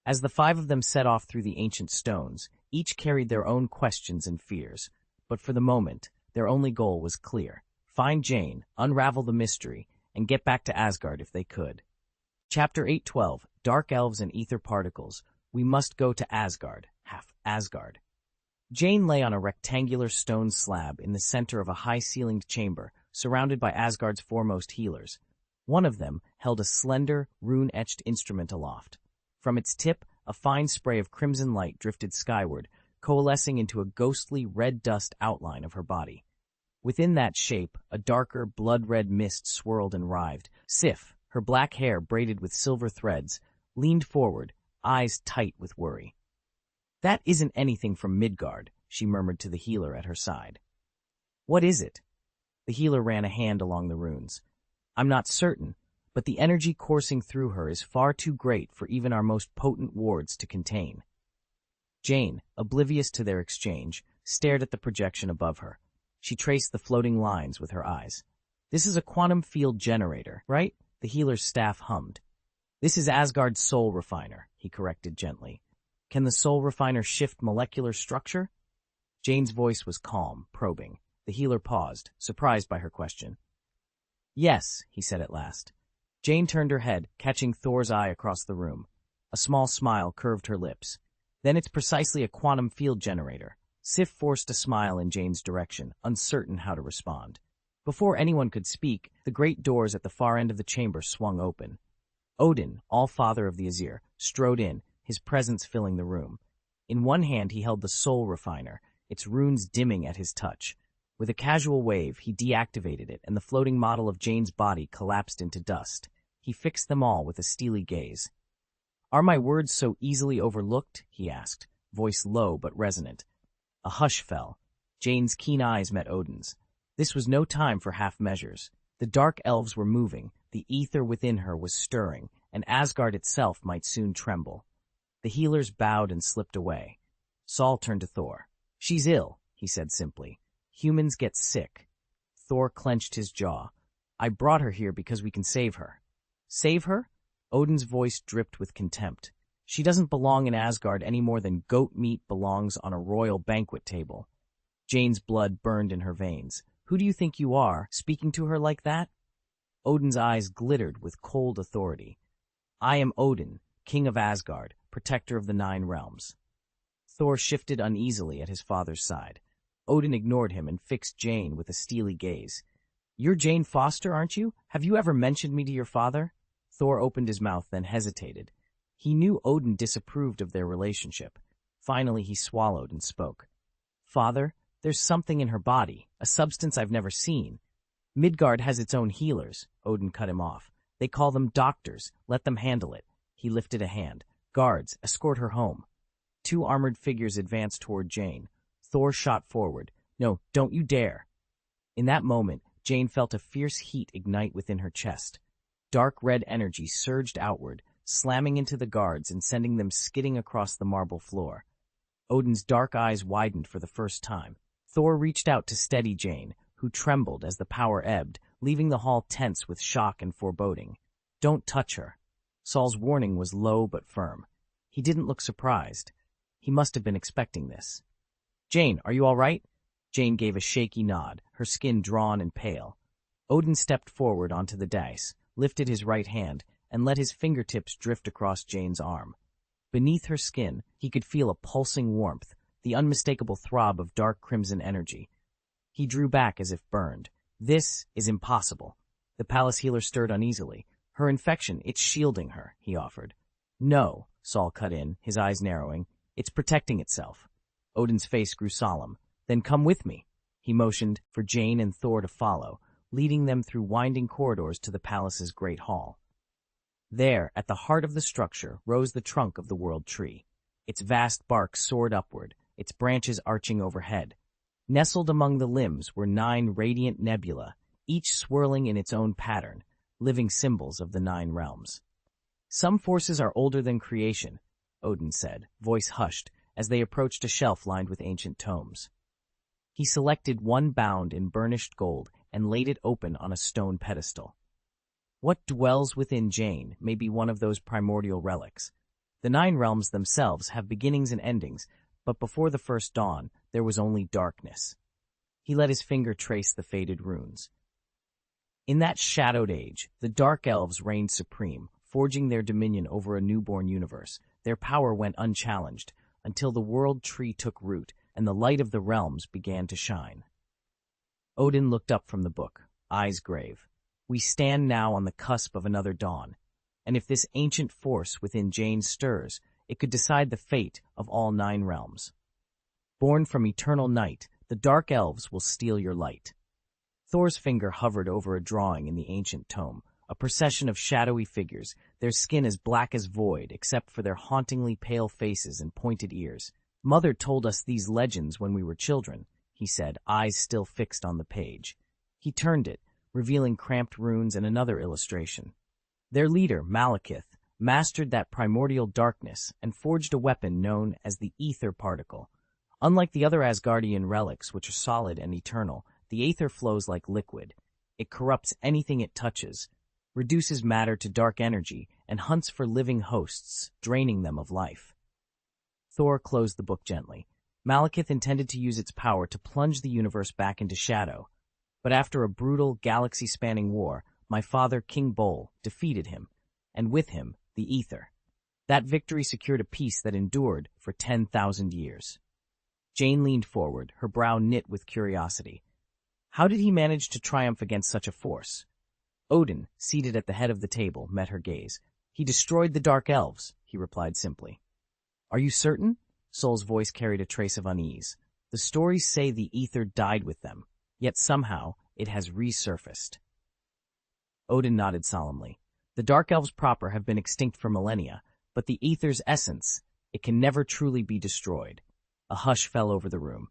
As the 5 of them set off through the ancient stones, each carried their own questions and fears. But for the moment, their only goal was clear. Find Jane, unravel the mystery, and get back to Asgard if they could. Chapter 812, Dark Elves and Ether Particles. We must go to Asgard. Asgard. Jane lay on a rectangular stone slab in the center of a high-ceilinged chamber, surrounded by Asgard's foremost healers. One of them held a slender, rune-etched instrument aloft. From its tip, a fine spray of crimson light drifted skyward, coalescing into a ghostly red dust outline of her body. Within that shape, a darker, blood-red mist swirled and writhed. Sif, her black hair braided with silver threads, leaned forward, eyes tight with worry. "That isn't anything from Midgard," she murmured to the healer at her side. "What is it?" The healer ran a hand along the runes. "I'm not certain, but the energy coursing through her is far too great for even our most potent wards to contain." Jane, oblivious to their exchange, stared at the projection above her. She traced the floating lines with her eyes. "This is a quantum field generator, right?" The healer's staff hummed. "This is Asgard's soul refiner," he corrected gently. "Can the soul refiner shift molecular structure?" Jane's voice was calm, probing. The healer paused, surprised by her question. "Yes," he said at last. Jane turned her head, catching Thor's eye across the room. A small smile curved her lips. "Then it's precisely a quantum field generator." Sif forced a smile in Jane's direction, uncertain how to respond. Before anyone could speak, the great doors at the far end of the chamber swung open. Odin, All-Father of the Aesir, strode in, his presence filling the room. In one hand he held the soul refiner, its runes dimming at his touch. With a casual wave, he deactivated it, and the floating model of Jane's body collapsed into dust. He fixed them all with a steely gaze. "Are my words so easily overlooked?" he asked, voice low but resonant. A hush fell. Jane's keen eyes met Odin's. This was no time for half measures. The dark elves were moving, the ether within her was stirring, and Asgard itself might soon tremble. The healers bowed and slipped away. Saul turned to Thor. "She's ill," he said simply. "Humans get sick." Thor clenched his jaw. "I brought her here because we can save her." "Save her?" Odin's voice dripped with contempt. "She doesn't belong in Asgard any more than goat meat belongs on a royal banquet table." Jane's blood burned in her veins. "Who do you think you are, speaking to her like that?" Odin's eyes glittered with cold authority. "I am Odin, king of Asgard, protector of the 9 realms." Thor shifted uneasily at his father's side. Odin ignored him and fixed Jane with a steely gaze. "You're Jane Foster, aren't you? Have you ever mentioned me to your father?" Thor opened his mouth, then hesitated. He knew Odin disapproved of their relationship. Finally he swallowed and spoke. "Father, there's something in her body, a substance I've never seen." "Midgard has its own healers," Odin cut him off. "They call them doctors. Let them handle it." He lifted a hand. "Guards, escort her home." 2 armored figures advanced toward Jane. Thor shot forward. "No, don't you dare." In that moment, Jane felt a fierce heat ignite within her chest. Dark red energy surged outward, slamming into the guards and sending them skidding across the marble floor. Odin's dark eyes widened for the first time. Thor reached out to steady Jane, who trembled as the power ebbed, leaving the hall tense with shock and foreboding. "Don't touch her." Saul's warning was low but firm. He didn't look surprised. He must have been expecting this. "Jane, are you all right?" Jane gave a shaky nod, her skin drawn and pale. Odin stepped forward onto the dais, lifted his right hand, and let his fingertips drift across Jane's arm. Beneath her skin, he could feel a pulsing warmth, the unmistakable throb of dark crimson energy. He drew back as if burned. "This is impossible." The palace healer stirred uneasily. "Her infection, it's shielding her," he offered. "No," Saul cut in, his eyes narrowing. "It's protecting itself." Odin's face grew solemn. "Then come with me." He motioned for Jane and Thor to follow, leading them through winding corridors to the palace's great hall. There, at the heart of the structure, rose the trunk of the world tree. Its vast bark soared upward, its branches arching overhead. Nestled among the limbs were 9 radiant nebula, each swirling in its own pattern, living symbols of the 9 realms. "Some forces are older than creation," Odin said, voice hushed, as they approached a shelf lined with ancient tomes. He selected one bound in burnished gold and laid it open on a stone pedestal. What dwells within Jane may be one of those primordial relics. The 9 realms themselves have beginnings and endings, but before the first dawn, there was only darkness. He let his finger trace the faded runes. In that shadowed age, the Dark Elves reigned supreme, forging their dominion over a newborn universe. Their power went unchallenged, until the world tree took root, and the light of the realms began to shine. Odin looked up from the book, eyes grave. "We stand now on the cusp of another dawn, and if this ancient force within Jane stirs, it could decide the fate of all 9 realms. Born from eternal night, the Dark Elves will steal your light." Thor's finger hovered over a drawing in the ancient tome, a procession of shadowy figures, their skin as black as void except for their hauntingly pale faces and pointed ears. "Mother told us these legends when we were children," he said, eyes still fixed on the page. He turned it, revealing cramped runes and another illustration. Their leader, Malekith, mastered that primordial darkness and forged a weapon known as the Aether Particle. Unlike the other Asgardian relics, which are solid and eternal, the Aether flows like liquid. It corrupts anything it touches, reduces matter to dark energy, and hunts for living hosts, draining them of life. Thor closed the book gently. Malekith intended to use its power to plunge the universe back into shadow. But after a brutal, galaxy-spanning war, my father, King Bol, defeated him, and with him, the Aether. That victory secured a peace that endured for 10,000 years. Jane leaned forward, her brow knit with curiosity. How did he manage to triumph against such a force? Odin, seated at the head of the table, met her gaze. He destroyed the Dark Elves, he replied simply. Are you certain? Sol's voice carried a trace of unease. The stories say the Aether died with them, yet somehow it has resurfaced. Odin nodded solemnly. The Dark Elves proper have been extinct for millennia, but the Aether's essence, it can never truly be destroyed. A hush fell over the room.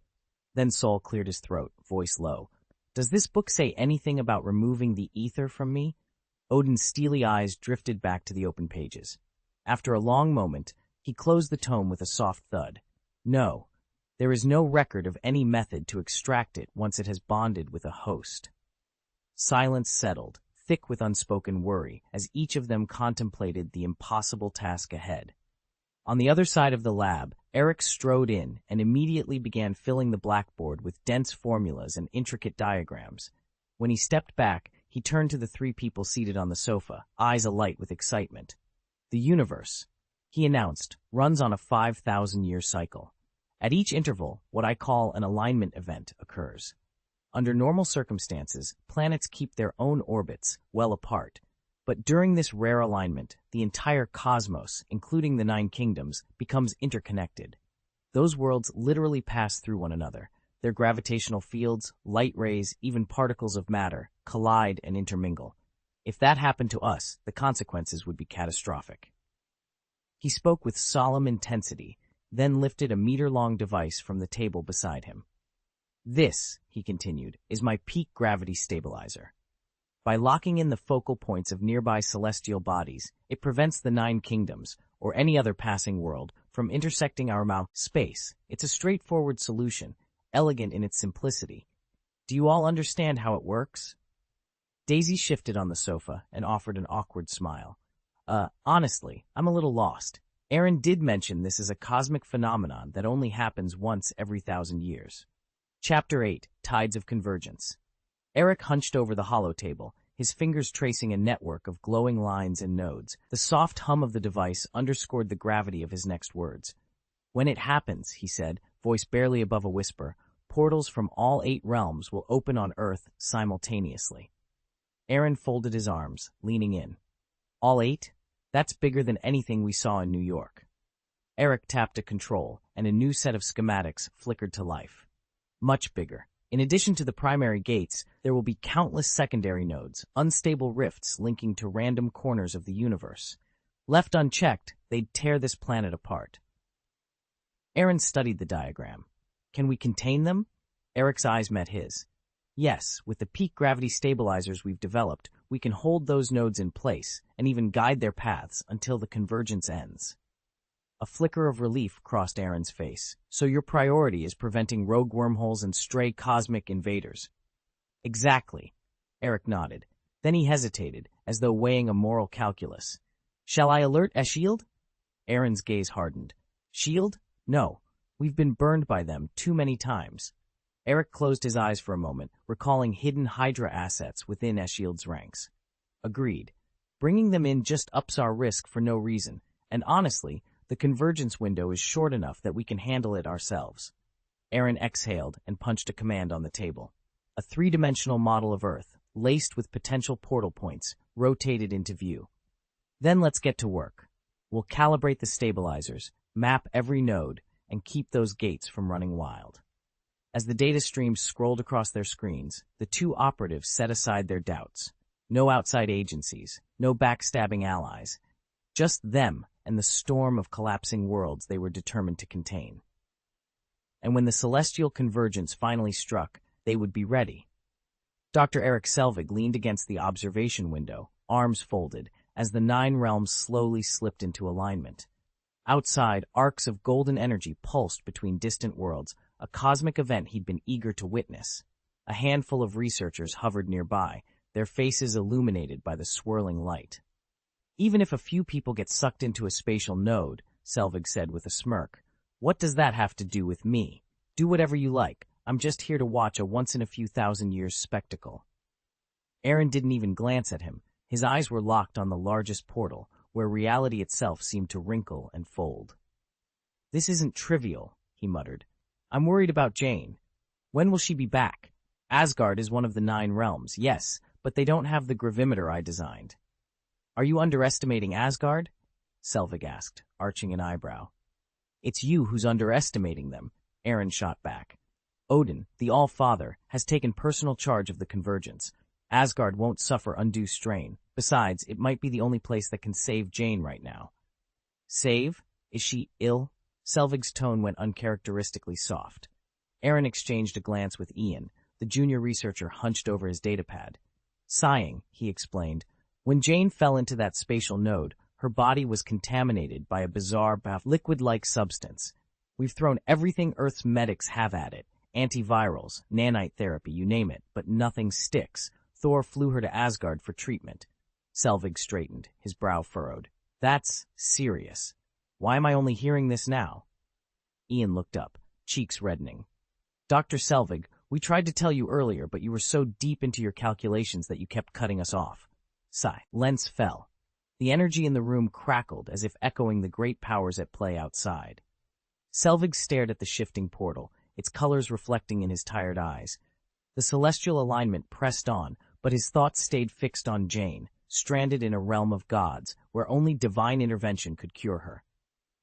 Then Sol cleared his throat, voice low. Does this book say anything about removing the Aether from me? Odin's steely eyes drifted back to the open pages. After a long moment, he closed the tome with a soft thud. No, there is no record of any method to extract it once it has bonded with a host. Silence settled, thick with unspoken worry, as each of them contemplated the impossible task ahead. On the other side of the lab, Eric strode in and immediately began filling the blackboard with dense formulas and intricate diagrams. When he stepped back, he turned to the three people seated on the sofa, eyes alight with excitement. The universe, he announced, runs on a 5,000-year cycle. At each interval, what I call an alignment event occurs. Under normal circumstances, planets keep their own orbits well apart. But during this rare alignment, the entire cosmos, including the 9 kingdoms, becomes interconnected. Those worlds literally pass through one another. Their gravitational fields, light rays, even particles of matter, collide and intermingle. If that happened to us, the consequences would be catastrophic. He spoke with solemn intensity, then lifted a meter-long device from the table beside him. This, he continued, is my peak gravity stabilizer. By locking in the focal points of nearby celestial bodies, it prevents the 9 kingdoms, or any other passing world, from intersecting our space. It's a straightforward solution, elegant in its simplicity. Do you all understand how it works? Daisy shifted on the sofa and offered an awkward smile. Honestly, I'm a little lost. Aaron did mention this is a cosmic phenomenon that only happens once every 1,000 years. Chapter 8, Tides of Convergence. Eric hunched over the hollow table, his fingers tracing a network of glowing lines and nodes. The soft hum of the device underscored the gravity of his next words. When it happens, he said, voice barely above a whisper, portals from all 8 realms will open on Earth simultaneously. Aaron folded his arms, leaning in. All 8? That's bigger than anything we saw in New York. Eric tapped a control, and a new set of schematics flickered to life. Much bigger. In addition to the primary gates, there will be countless secondary nodes, unstable rifts linking to random corners of the universe. Left unchecked, they'd tear this planet apart. Aaron studied the diagram. Can we contain them? Eric's eyes met his. Yes, with the peak gravity stabilizers we've developed, we can hold those nodes in place and even guide their paths until the convergence ends. A flicker of relief crossed Aaron's face. So your priority is preventing rogue wormholes and stray cosmic invaders. Exactly. Eric nodded. Then he hesitated, as though weighing a moral calculus. Shall I alert Eshield? Aaron's gaze hardened. Shield? No. We've been burned by them too many times. Eric closed his eyes for a moment, recalling hidden Hydra assets within Eshield's ranks. Agreed. Bringing them in just ups our risk for no reason, and honestly, the convergence window is short enough that we can handle it ourselves. Aaron exhaled and punched a command on the table. A 3-dimensional model of Earth, laced with potential portal points, rotated into view. Then let's get to work. We'll calibrate the stabilizers, map every node, and keep those gates from running wild. As the data streams scrolled across their screens, the 2 operatives set aside their doubts. No outside agencies, no backstabbing allies. Just them and the storm of collapsing worlds they were determined to contain. And when the celestial convergence finally struck, they would be ready. Dr. Eric Selvig leaned against the observation window, arms folded, as the 9 realms slowly slipped into alignment. Outside, arcs of golden energy pulsed between distant worlds, a cosmic event he'd been eager to witness. A handful of researchers hovered nearby, their faces illuminated by the swirling light. Even if a few people get sucked into a spatial node, Selvig said with a smirk, what does that have to do with me? Do whatever you like. I'm just here to watch a once-in-a-few-thousand-years spectacle. Aaron didn't even glance at him. His eyes were locked on the largest portal, where reality itself seemed to wrinkle and fold. This isn't trivial, he muttered. I'm worried about Jane. When will she be back? Asgard is one of the 9 realms, yes, but they don't have the gravimeter I designed. Are you underestimating Asgard? Selvig asked, arching an eyebrow. It's you who's underestimating them, Aaron shot back. Odin, the All-Father, has taken personal charge of the convergence. Asgard won't suffer undue strain. Besides, it might be the only place that can save Jane right now. Save? Is she ill? Selvig's tone went uncharacteristically soft. Aaron exchanged a glance with Ian. The junior researcher hunched over his datapad. Sighing, he explained, when Jane fell into that spatial node, her body was contaminated by a bizarre, liquid-like substance. We've thrown everything Earth's medics have at it. Antivirals, nanite therapy, you name it, but nothing sticks. Thor flew her to Asgard for treatment. Selvig straightened, his brow furrowed. That's serious. Why am I only hearing this now? Ian looked up, cheeks reddening. Dr. Selvig, we tried to tell you earlier, but you were so deep into your calculations that you kept cutting us off. Sigh. Lens fell. The energy in the room crackled as if echoing the great powers at play outside. Selvig stared at the shifting portal, its colors reflecting in his tired eyes. The celestial alignment pressed on, but his thoughts stayed fixed on Jane, stranded in a realm of gods, where only divine intervention could cure her.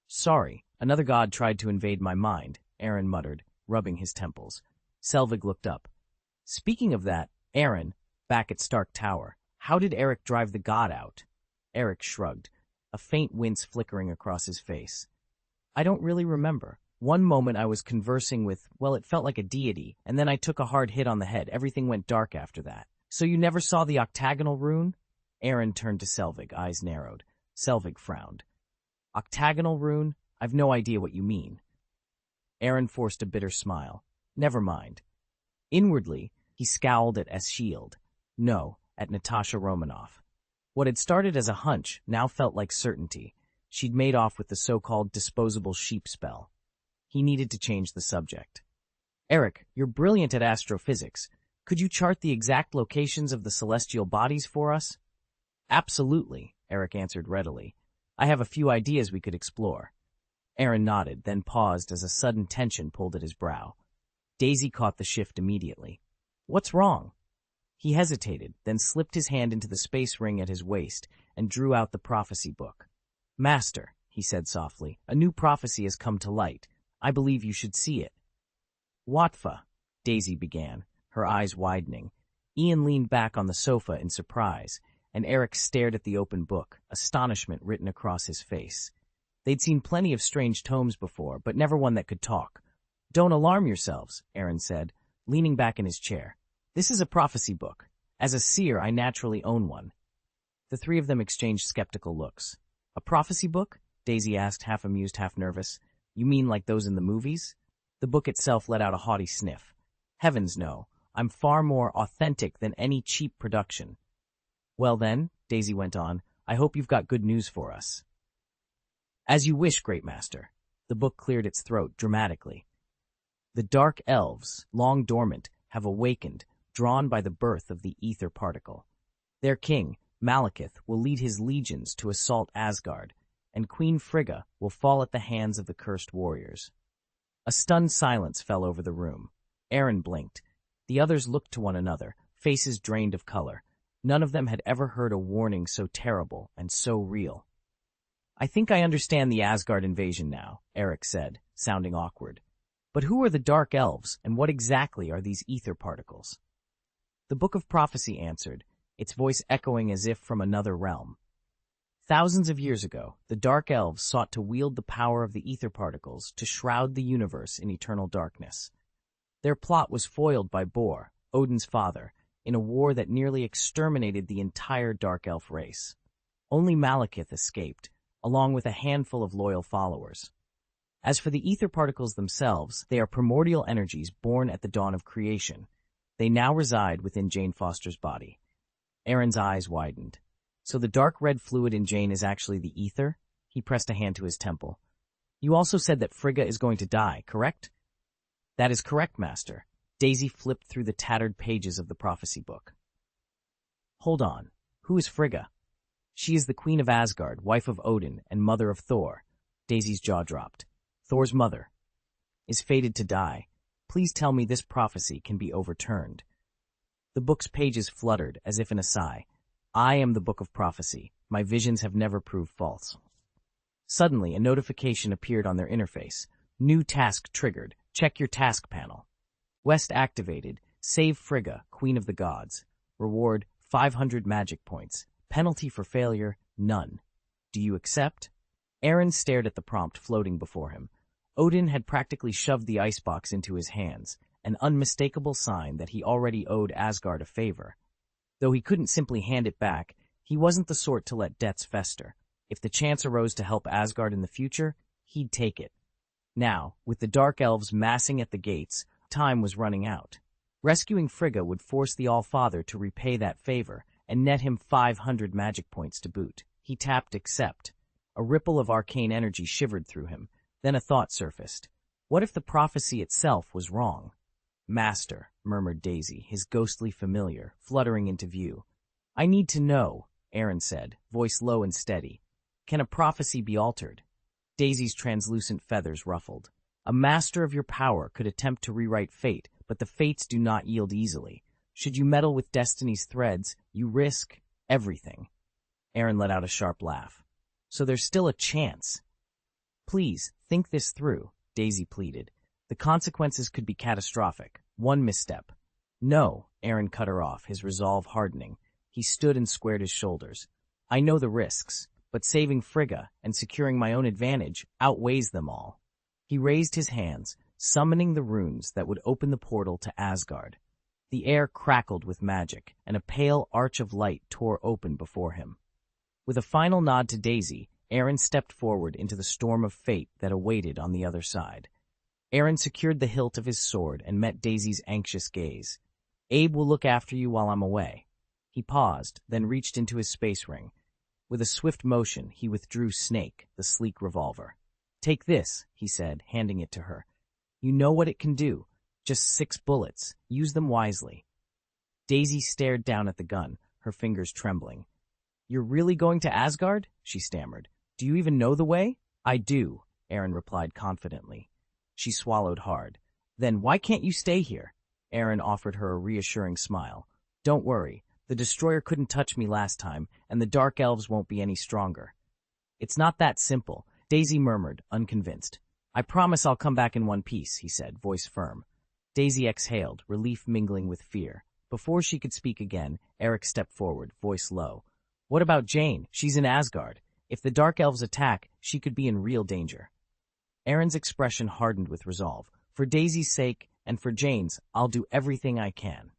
Sorry, another god tried to invade my mind, Aaron muttered, rubbing his temples. Selvig looked up. Speaking of that, Aaron, back at Stark Tower, how did Eric drive the god out? Eric shrugged, a faint wince flickering across his face. I don't really remember. One moment I was conversing with, well, it felt like a deity, and then I took a hard hit on the head. Everything went dark after that. So you never saw the octagonal rune? Aaron turned to Selvig, eyes narrowed. Selvig frowned. Octagonal rune? I've no idea what you mean. Aaron forced a bitter smile. Never mind. Inwardly, he scowled at Eschhild. No, at Natasha Romanoff. What had started as a hunch now felt like certainty. She'd made off with the so-called disposable sheep spell. He needed to change the subject. Eric, you're brilliant at astrophysics. Could you chart the exact locations of the celestial bodies for us? Absolutely, Eric answered readily. I have a few ideas we could explore. Aaron nodded, then paused as a sudden tension pulled at his brow. Daisy caught the shift immediately. What's wrong? He hesitated, then slipped his hand into the space ring at his waist and drew out the prophecy book. Master, he said softly, a new prophecy has come to light. I believe you should see it. Watfa, Daisy began, her eyes widening. Ian leaned back on the sofa in surprise, and Eric stared at the open book, astonishment written across his face. They'd seen plenty of strange tomes before, but never one that could talk. Don't alarm yourselves, Aaron said, leaning back in his chair. This is a prophecy book. As a seer, I naturally own one. The three of them exchanged skeptical looks. A prophecy book? Daisy asked, half amused, half nervous. You mean like those in the movies? The book itself let out a haughty sniff. Heavens no, I'm far more authentic than any cheap production. Well then, Daisy went on, I hope you've got good news for us. As you wish, Great Master. The book cleared its throat dramatically. The dark elves, long dormant, have awakened, drawn by the birth of the ether particle. Their king, Malekith, will lead his legions to assault Asgard, and Queen Frigga will fall at the hands of the cursed warriors. A stunned silence fell over the room. Aaron blinked. The others looked to one another, faces drained of color. None of them had ever heard a warning so terrible and so real. I think I understand the Asgard invasion now, Eric said, sounding awkward. But who are the Dark Elves, and what exactly are these ether particles? The Book of Prophecy answered, its voice echoing as if from another realm. Thousands of years ago, the Dark Elves sought to wield the power of the ether particles to shroud the universe in eternal darkness. Their plot was foiled by Bor, Odin's father, in a war that nearly exterminated the entire Dark Elf race. Only Malekith escaped, along with a handful of loyal followers. As for the ether particles themselves, they are primordial energies born at the dawn of creation. They now reside within Jane Foster's body. Aaron's eyes widened. So the dark red fluid in Jane is actually the ether? He pressed a hand to his temple. You also said that Frigga is going to die, correct? That is correct, Master. Daisy flipped through the tattered pages of the prophecy book. Hold on. Who is Frigga? She is the Queen of Asgard, wife of Odin, and mother of Thor. Daisy's jaw dropped. Thor's mother is fated to die. Please tell me this prophecy can be overturned. The book's pages fluttered, as if in a sigh. I am the book of prophecy. My visions have never proved false. Suddenly, a notification appeared on their interface. New task triggered. Check your task panel. West activated. Save Frigga, Queen of the Gods. Reward, 500 magic points. Penalty for failure, none. Do you accept? Aaron stared at the prompt floating before him. Odin had practically shoved the icebox into his hands, an unmistakable sign that he already owed Asgard a favor. Though he couldn't simply hand it back, he wasn't the sort to let debts fester. If the chance arose to help Asgard in the future, he'd take it. Now, with the Dark Elves massing at the gates, time was running out. Rescuing Frigga would force the All-Father to repay that favor and net him 500 magic points to boot. He tapped accept. A ripple of arcane energy shivered through him. Then a thought surfaced. What if the prophecy itself was wrong? Master, murmured Daisy, his ghostly familiar, fluttering into view. I need to know, Aaron said, voice low and steady. Can a prophecy be altered? Daisy's translucent feathers ruffled. A master of your power could attempt to rewrite fate, but the fates do not yield easily. Should you meddle with destiny's threads, you risk everything. Aaron let out a sharp laugh. So there's still a chance. Please, think this through, Daisy pleaded. The consequences could be catastrophic. One misstep. No, Aaron cut her off, his resolve hardening. He stood and squared his shoulders. I know the risks, but saving Frigga and securing my own advantage outweighs them all. He raised his hands, summoning the runes that would open the portal to Asgard. The air crackled with magic, and a pale arch of light tore open before him. With a final nod to Daisy, Aaron stepped forward into the storm of fate that awaited on the other side. Aaron secured the hilt of his sword and met Daisy's anxious gaze. Abe will look after you while I'm away. He paused, then reached into his space ring. With a swift motion, he withdrew Snake, the sleek revolver. Take this, he said, handing it to her. You know what it can do. Just 6 bullets. Use them wisely. Daisy stared down at the gun, her fingers trembling. You're really going to Asgard? She stammered. Do you even know the way? I do, Aaron replied confidently. She swallowed hard. Then why can't you stay here? Aaron offered her a reassuring smile. Don't worry. The destroyer couldn't touch me last time, and the Dark Elves won't be any stronger. It's not that simple, Daisy murmured, unconvinced. I promise I'll come back in one piece, he said, voice firm. Daisy exhaled, relief mingling with fear. Before she could speak again, Eric stepped forward, voice low. What about Jane? She's in Asgard. If the Dark Elves attack, she could be in real danger. Aaron's expression hardened with resolve. For Daisy's sake, and for Jane's, I'll do everything I can.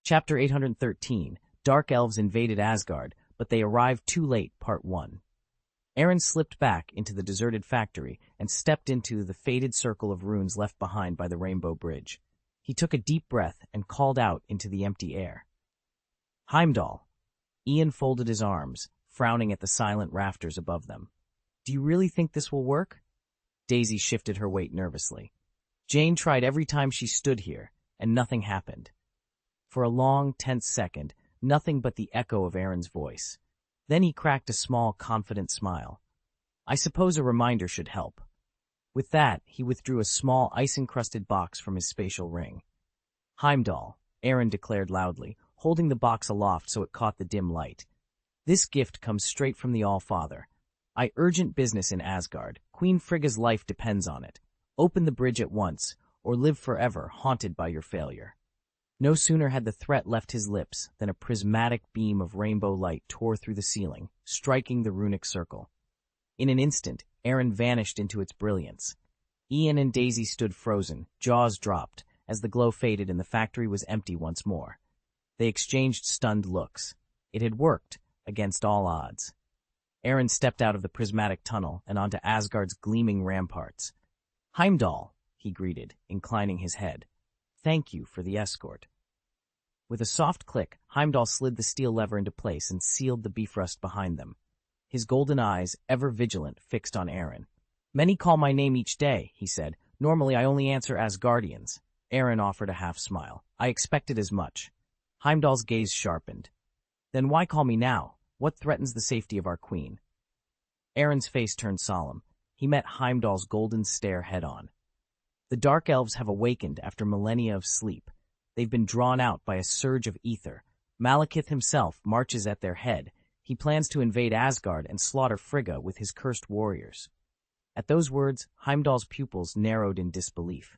Chapter 813, Dark Elves invaded Asgard, but they arrived too late, Part 1. Aaron slipped back into the deserted factory and stepped into the faded circle of runes left behind by the Rainbow Bridge. He took a deep breath and called out into the empty air. Heimdall. Ian folded his arms, frowning at the silent rafters above them. Do you really think this will work? Daisy shifted her weight nervously. Jane tried every time she stood here, and nothing happened. For a long, tense second, nothing but the echo of Aaron's voice. Then he cracked a small, confident smile. I suppose a reminder should help. With that, he withdrew a small, ice-encrusted box from his spatial ring. Heimdall, Aaron declared loudly, holding the box aloft so it caught the dim light. This gift comes straight from the All-Father. Urgent business in Asgard. Queen Frigga's life depends on it. Open the bridge at once, or live forever haunted by your failure. No sooner had the threat left his lips than a prismatic beam of rainbow light tore through the ceiling, striking the runic circle. In an instant, Aaron vanished into its brilliance. Ian and Daisy stood frozen, jaws dropped, as the glow faded and the factory was empty once more. They exchanged stunned looks. It had worked, against all odds. Aaron stepped out of the prismatic tunnel and onto Asgard's gleaming ramparts. "Heimdall," he greeted, inclining his head. "Thank you for the escort." With a soft click, Heimdall slid the steel lever into place and sealed the Bifrost behind them. His golden eyes, ever vigilant, fixed on Aaron. "Many call my name each day," he said. "Normally I only answer Asgardians." Aaron offered a half-smile. "I expected as much." Heimdall's gaze sharpened. "Then why call me now? What threatens the safety of our queen?" Aaron's face turned solemn. He met Heimdall's golden stare head-on. "The Dark Elves have awakened after millennia of sleep. They've been drawn out by a surge of ether. Malekith himself marches at their head. He plans to invade Asgard and slaughter Frigga with his cursed warriors." At those words, Heimdall's pupils narrowed in disbelief.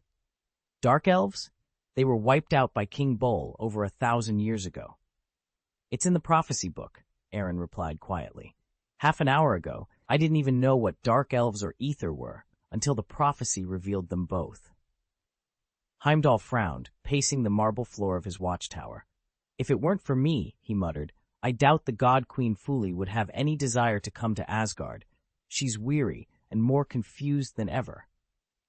"Dark Elves? They were wiped out by King Bol over 1,000 years ago." "It's in the prophecy book," Aaron replied quietly. "Half an hour ago, I didn't even know what Dark Elves or ether were, until the prophecy revealed them both." Heimdall frowned, pacing the marble floor of his watchtower. "If it weren't for me," he muttered, "I doubt the God Queen Fuli would have any desire to come to Asgard. She's weary and more confused than ever."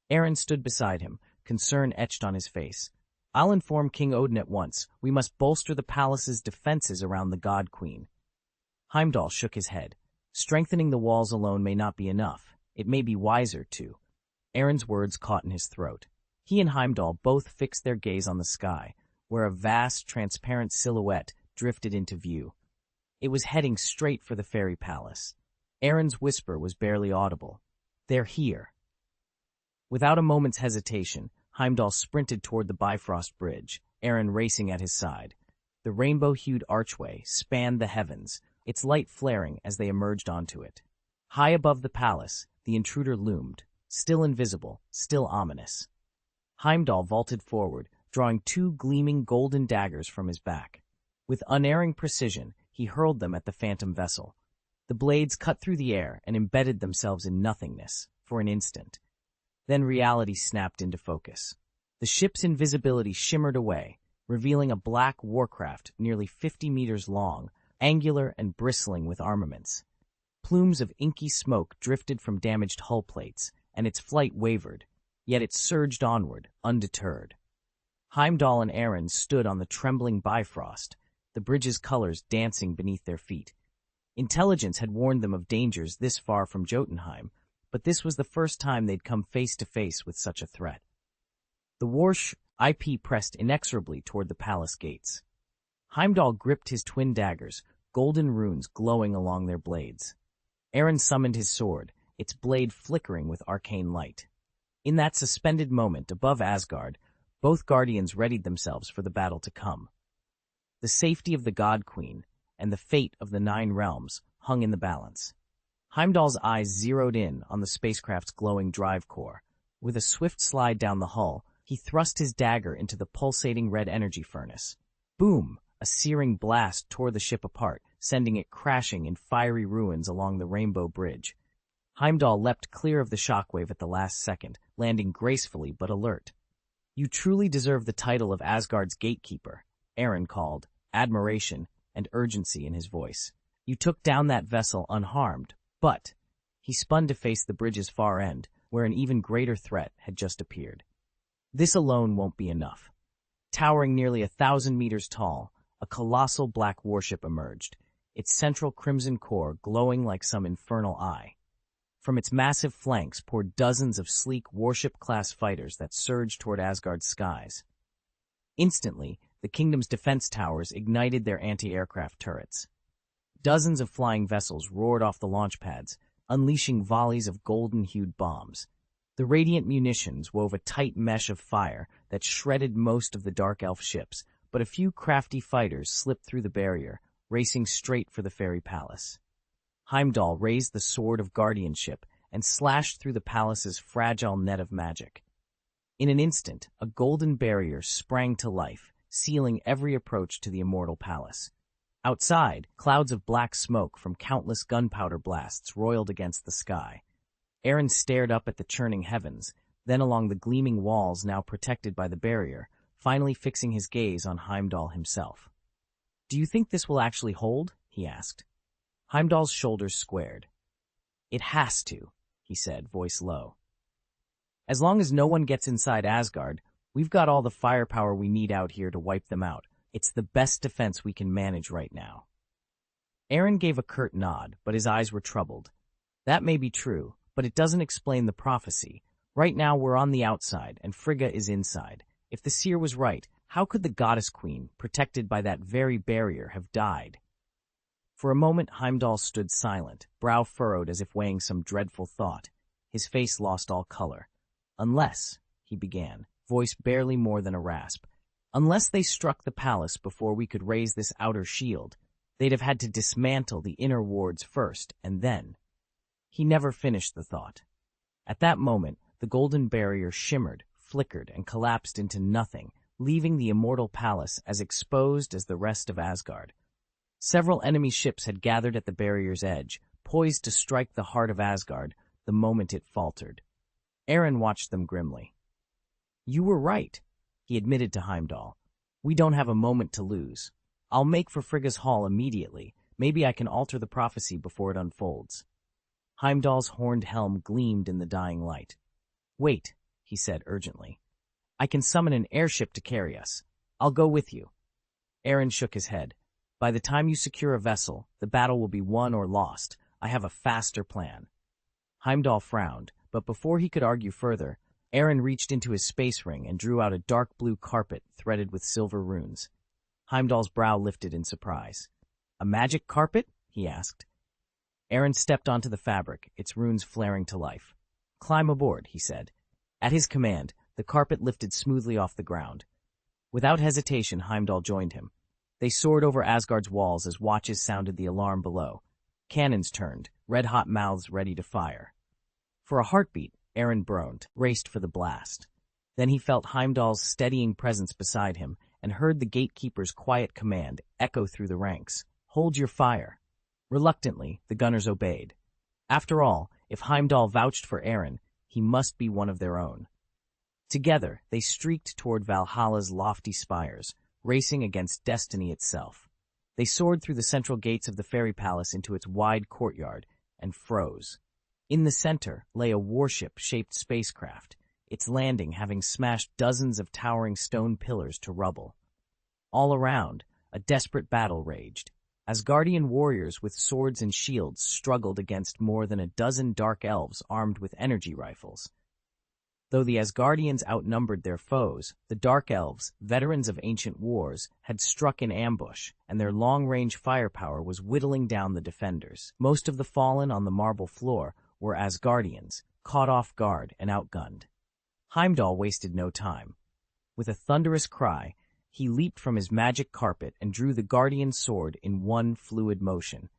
Aaron stood beside him, concern etched on his face. "I'll inform King Odin at once. We must bolster the palace's defenses around the God Queen." Heimdall shook his head. "Strengthening the walls alone may not be enough. It may be wiser to." Aaron's words caught in his throat. He and Heimdall both fixed their gaze on the sky, where a vast, transparent silhouette drifted into view. It was heading straight for the fairy palace. Aaron's whisper was barely audible. "They're here." Without a moment's hesitation, Heimdall sprinted toward the Bifrost Bridge, Aaron racing at his side. The rainbow-hued archway spanned the heavens, its light flaring as they emerged onto it. High above the palace, the intruder loomed, still invisible, still ominous. Heimdall vaulted forward, drawing 2 gleaming golden daggers from his back. With unerring precision, he hurled them at the phantom vessel. The blades cut through the air and embedded themselves in nothingness, for an instant. Then reality snapped into focus. The ship's invisibility shimmered away, revealing a black warcraft nearly 50 meters long, angular and bristling with armaments. Plumes of inky smoke drifted from damaged hull plates, and its flight wavered, yet it surged onward, undeterred. Heimdall and Aaron stood on the trembling Bifrost, the bridge's colors dancing beneath their feet. Intelligence had warned them of dangers this far from Jotunheim, but this was the first time they'd come face to face with such a threat. The Warsh IP pressed inexorably toward the palace gates. Heimdall gripped his twin daggers, golden runes glowing along their blades. Aaron summoned his sword, its blade flickering with arcane light. In that suspended moment above Asgard, both guardians readied themselves for the battle to come. The safety of the God Queen and the fate of the 9 realms hung in the balance. Heimdall's eyes zeroed in on the spacecraft's glowing drive core. With a swift slide down the hull, he thrust his dagger into the pulsating red energy furnace. Boom! A searing blast tore the ship apart, sending it crashing in fiery ruins along the Rainbow Bridge. Heimdall leapt clear of the shockwave at the last second, landing gracefully but alert. "You truly deserve the title of Asgard's gatekeeper," Aaron called, admiration and urgency in his voice. "You took down that vessel unharmed, but—" He spun to face the bridge's far end, where an even greater threat had just appeared. This alone won't be enough. Towering nearly 1,000 meters tall, a colossal black warship emerged, its central crimson core glowing like some infernal eye. From its massive flanks poured dozens of sleek warship-class fighters that surged toward Asgard's skies. Instantly, the kingdom's defense towers ignited their anti-aircraft turrets. Dozens of flying vessels roared off the launch pads, unleashing volleys of golden-hued bombs. The radiant munitions wove a tight mesh of fire that shredded most of the Dark Elf ships, but a few crafty fighters slipped through the barrier, racing straight for the fairy palace. Heimdall raised the sword of guardianship and slashed through the palace's fragile net of magic. In an instant, a golden barrier sprang to life, sealing every approach to the immortal palace. Outside, clouds of black smoke from countless gunpowder blasts roiled against the sky. Aaron stared up at the churning heavens, then along the gleaming walls now protected by the barrier, finally fixing his gaze on Heimdall himself. "Do you think this will actually hold?" he asked. Heimdall's shoulders squared. "It has to," he said, voice low. "As long as no one gets inside Asgard, we've got all the firepower we need out here to wipe them out. It's the best defense we can manage right now." Aaron gave a curt nod, but his eyes were troubled. "That may be true, but it doesn't explain the prophecy. Right now we're on the outside, and Frigga is inside. If the seer was right, how could the goddess queen, protected by that very barrier, have died?" For a moment Heimdall stood silent, brow furrowed as if weighing some dreadful thought. His face lost all color. "Unless," he began, voice barely more than a rasp, "unless they struck the palace before we could raise this outer shield, they'd have had to dismantle the inner wards first, and then—" He never finished the thought. At that moment, the golden barrier shimmered, flickered, and collapsed into nothing, leaving the immortal palace as exposed as the rest of Asgard. Several enemy ships had gathered at the barrier's edge, poised to strike the heart of Asgard the moment it faltered. Aaron watched them grimly. "You were right," he admitted to Heimdall. "We don't have a moment to lose. I'll make for Frigga's hall immediately. Maybe I can alter the prophecy before it unfolds." Heimdall's horned helm gleamed in the dying light. "Wait," he said urgently. "I can summon an airship to carry us. I'll go with you." Aaron shook his head. "By the time you secure a vessel, the battle will be won or lost. I have a faster plan." Heimdall frowned, but before he could argue further, Aaron reached into his space ring and drew out a dark blue carpet threaded with silver runes. Heimdall's brow lifted in surprise. "A magic carpet?" he asked. Aaron stepped onto the fabric, its runes flaring to life. "Climb aboard," he said. At his command, the carpet lifted smoothly off the ground. Without hesitation, Heimdall joined him. They soared over Asgard's walls as watches sounded the alarm below. Cannons turned, red-hot mouths ready to fire. For a heartbeat, Aaron groaned, raced for the blast. Then he felt Heimdall's steadying presence beside him and heard the gatekeeper's quiet command echo through the ranks. "Hold your fire." Reluctantly, the gunners obeyed. After all, if Heimdall vouched for Aaron, he must be one of their own. Together, they streaked toward Valhalla's lofty spires, racing against destiny itself. They soared through the central gates of the fairy palace into its wide courtyard and froze. In the center lay a warship-shaped spacecraft, its landing having smashed dozens of towering stone pillars to rubble. All around, a desperate battle raged. Asgardian warriors with swords and shields struggled against more than a dozen dark elves armed with energy rifles. Though the Asgardians outnumbered their foes, the Dark Elves, veterans of ancient wars, had struck in ambush, and their long-range firepower was whittling down the defenders. Most of the fallen on the marble floor were Asgardians, caught off guard and outgunned. Heimdall wasted no time. With a thunderous cry, he leaped from his magic carpet and drew the guardian sword in one fluid motion.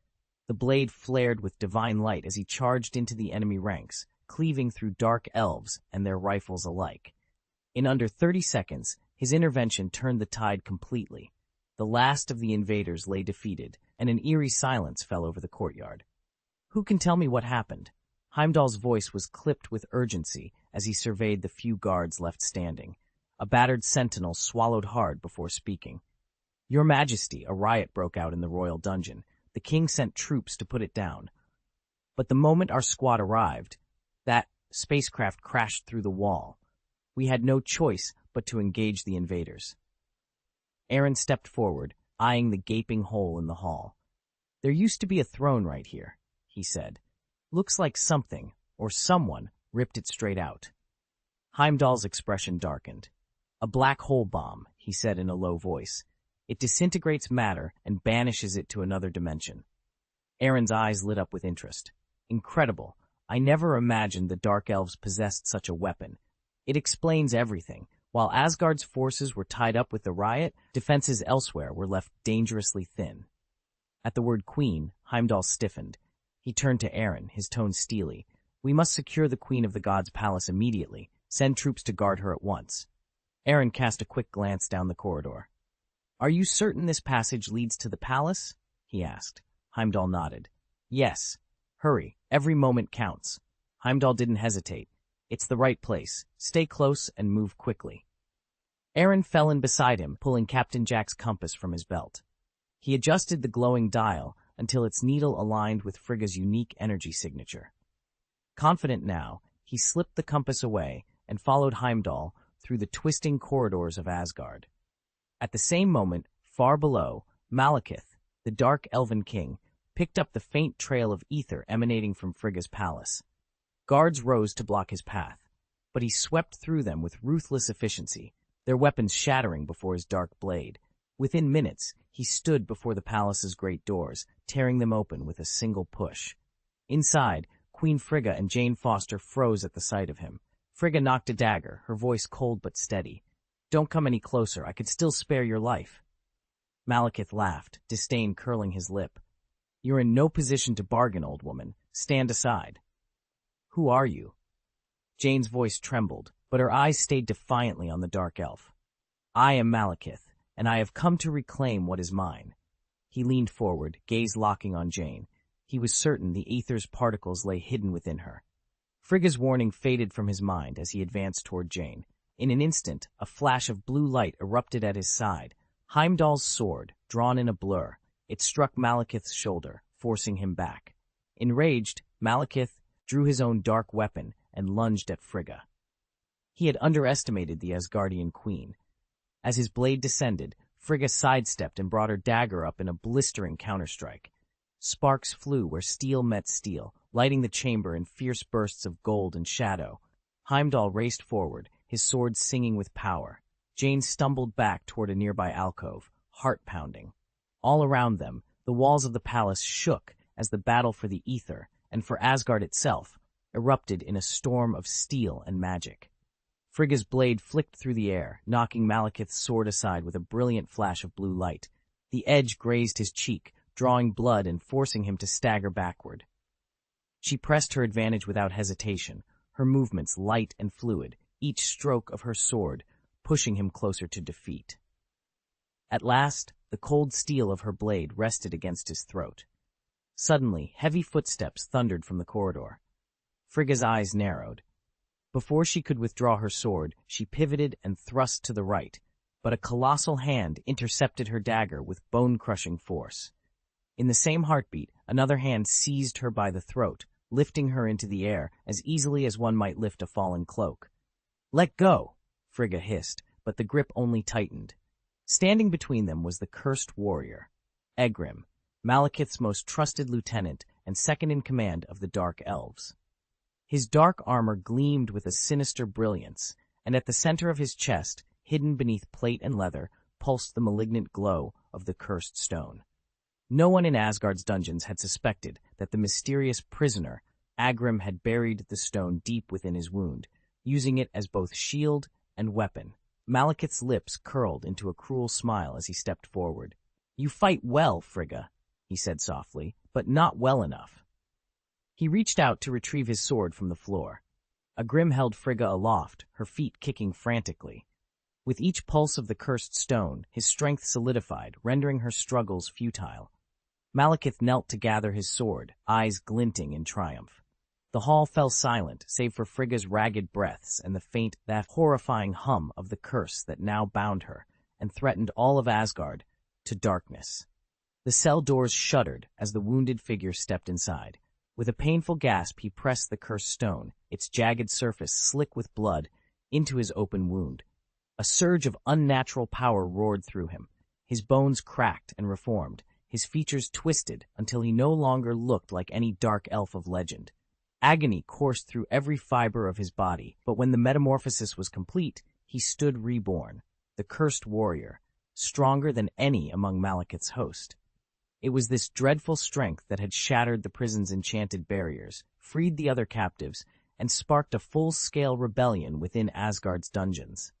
The blade flared with divine light as he charged into the enemy ranks, cleaving through dark elves and their rifles alike. In under 30 seconds, his intervention turned the tide completely. The last of the invaders lay defeated, and an eerie silence fell over the courtyard. "Who can tell me what happened?" Heimdall's voice was clipped with urgency as he surveyed the few guards left standing. A battered sentinel swallowed hard before speaking. "Your Majesty, a riot broke out in the royal dungeon. The king sent troops to put it down. But the moment our squad arrived, that spacecraft crashed through the wall. We had no choice but to engage the invaders." Aaron stepped forward, eyeing the gaping hole in the hall. "There used to be a throne right here," he said. "Looks like something, or someone, ripped it straight out." Heimdall's expression darkened. "A black hole bomb," he said in a low voice. "It disintegrates matter and banishes it to another dimension." Aaron's eyes lit up with interest. "Incredible. I never imagined the Dark Elves possessed such a weapon. It explains everything. While Asgard's forces were tied up with the riot, defenses elsewhere were left dangerously thin." At the word queen, Heimdall stiffened. He turned to Aaron, his tone steely. "We must secure the queen of the gods' palace immediately. Send troops to guard her at once." Aaron cast a quick glance down the corridor. "Are you certain this passage leads to the palace?" he asked. Heimdall nodded. "Yes. Hurry, every moment counts." Heimdall didn't hesitate. "It's the right place. Stay close and move quickly." Aaron fell in beside him, pulling Captain Jack's compass from his belt. He adjusted the glowing dial until its needle aligned with Frigga's unique energy signature. Confident now, he slipped the compass away and followed Heimdall through the twisting corridors of Asgard. At the same moment, far below, Malekith, the dark elven king, picked up the faint trail of ether emanating from Frigga's palace. Guards rose to block his path, but he swept through them with ruthless efficiency, their weapons shattering before his dark blade. Within minutes, he stood before the palace's great doors, tearing them open with a single push. Inside, Queen Frigga and Jane Foster froze at the sight of him. Frigga knocked a dagger, her voice cold but steady. "Don't come any closer, I could still spare your life." Malekith laughed, disdain curling his lip. "You're in no position to bargain, old woman. Stand aside." "Who are you?" Jane's voice trembled, but her eyes stayed defiantly on the dark elf. "I am Malekith, and I have come to reclaim what is mine." He leaned forward, gaze locking on Jane. He was certain the ether's particles lay hidden within her. Frigga's warning faded from his mind as he advanced toward Jane. In an instant, a flash of blue light erupted at his side. Heimdall's sword, drawn in a blur. It struck Malekith's shoulder, forcing him back. Enraged, Malekith drew his own dark weapon and lunged at Frigga. He had underestimated the Asgardian queen. As his blade descended, Frigga sidestepped and brought her dagger up in a blistering counterstrike. Sparks flew where steel met steel, lighting the chamber in fierce bursts of gold and shadow. Heimdall raced forward, his sword singing with power. Jane stumbled back toward a nearby alcove, heart pounding. All around them, the walls of the palace shook as the battle for the ether, and for Asgard itself, erupted in a storm of steel and magic. Frigga's blade flicked through the air, knocking Malekith's sword aside with a brilliant flash of blue light. The edge grazed his cheek, drawing blood and forcing him to stagger backward. She pressed her advantage without hesitation, her movements light and fluid, each stroke of her sword pushing him closer to defeat. At last, the cold steel of her blade rested against his throat. Suddenly, heavy footsteps thundered from the corridor. Frigga's eyes narrowed. Before she could withdraw her sword, she pivoted and thrust to the right, but a colossal hand intercepted her dagger with bone-crushing force. In the same heartbeat, another hand seized her by the throat, lifting her into the air as easily as one might lift a falling cloak. "Let go!" Frigga hissed, but the grip only tightened. Standing between them was the cursed warrior, Egrim, Malekith's most trusted lieutenant and second in command of the Dark Elves. His dark armor gleamed with a sinister brilliance, and at the center of his chest, hidden beneath plate and leather, pulsed the malignant glow of the cursed stone. No one in Asgard's dungeons had suspected that the mysterious prisoner, Agrim, had buried the stone deep within his wound, using it as both shield and weapon. Malekith's lips curled into a cruel smile as he stepped forward. "You fight well, Frigga," he said softly, "but not well enough." He reached out to retrieve his sword from the floor. Agrim held Frigga aloft, her feet kicking frantically. With each pulse of the cursed stone, his strength solidified, rendering her struggles futile. Malekith knelt to gather his sword, eyes glinting in triumph. The hall fell silent, save for Frigga's ragged breaths and the faint, that horrifying hum of the curse that now bound her and threatened all of Asgard to darkness. The cell doors shuddered as the wounded figure stepped inside. With a painful gasp, he pressed the cursed stone, its jagged surface slick with blood, into his open wound. A surge of unnatural power roared through him. His bones cracked and reformed, his features twisted until he no longer looked like any dark elf of legend. Agony coursed through every fiber of his body, but when the metamorphosis was complete, he stood reborn, the cursed warrior, stronger than any among Malekith's host. It was this dreadful strength that had shattered the prison's enchanted barriers, freed the other captives, and sparked a full-scale rebellion within Asgard's dungeons.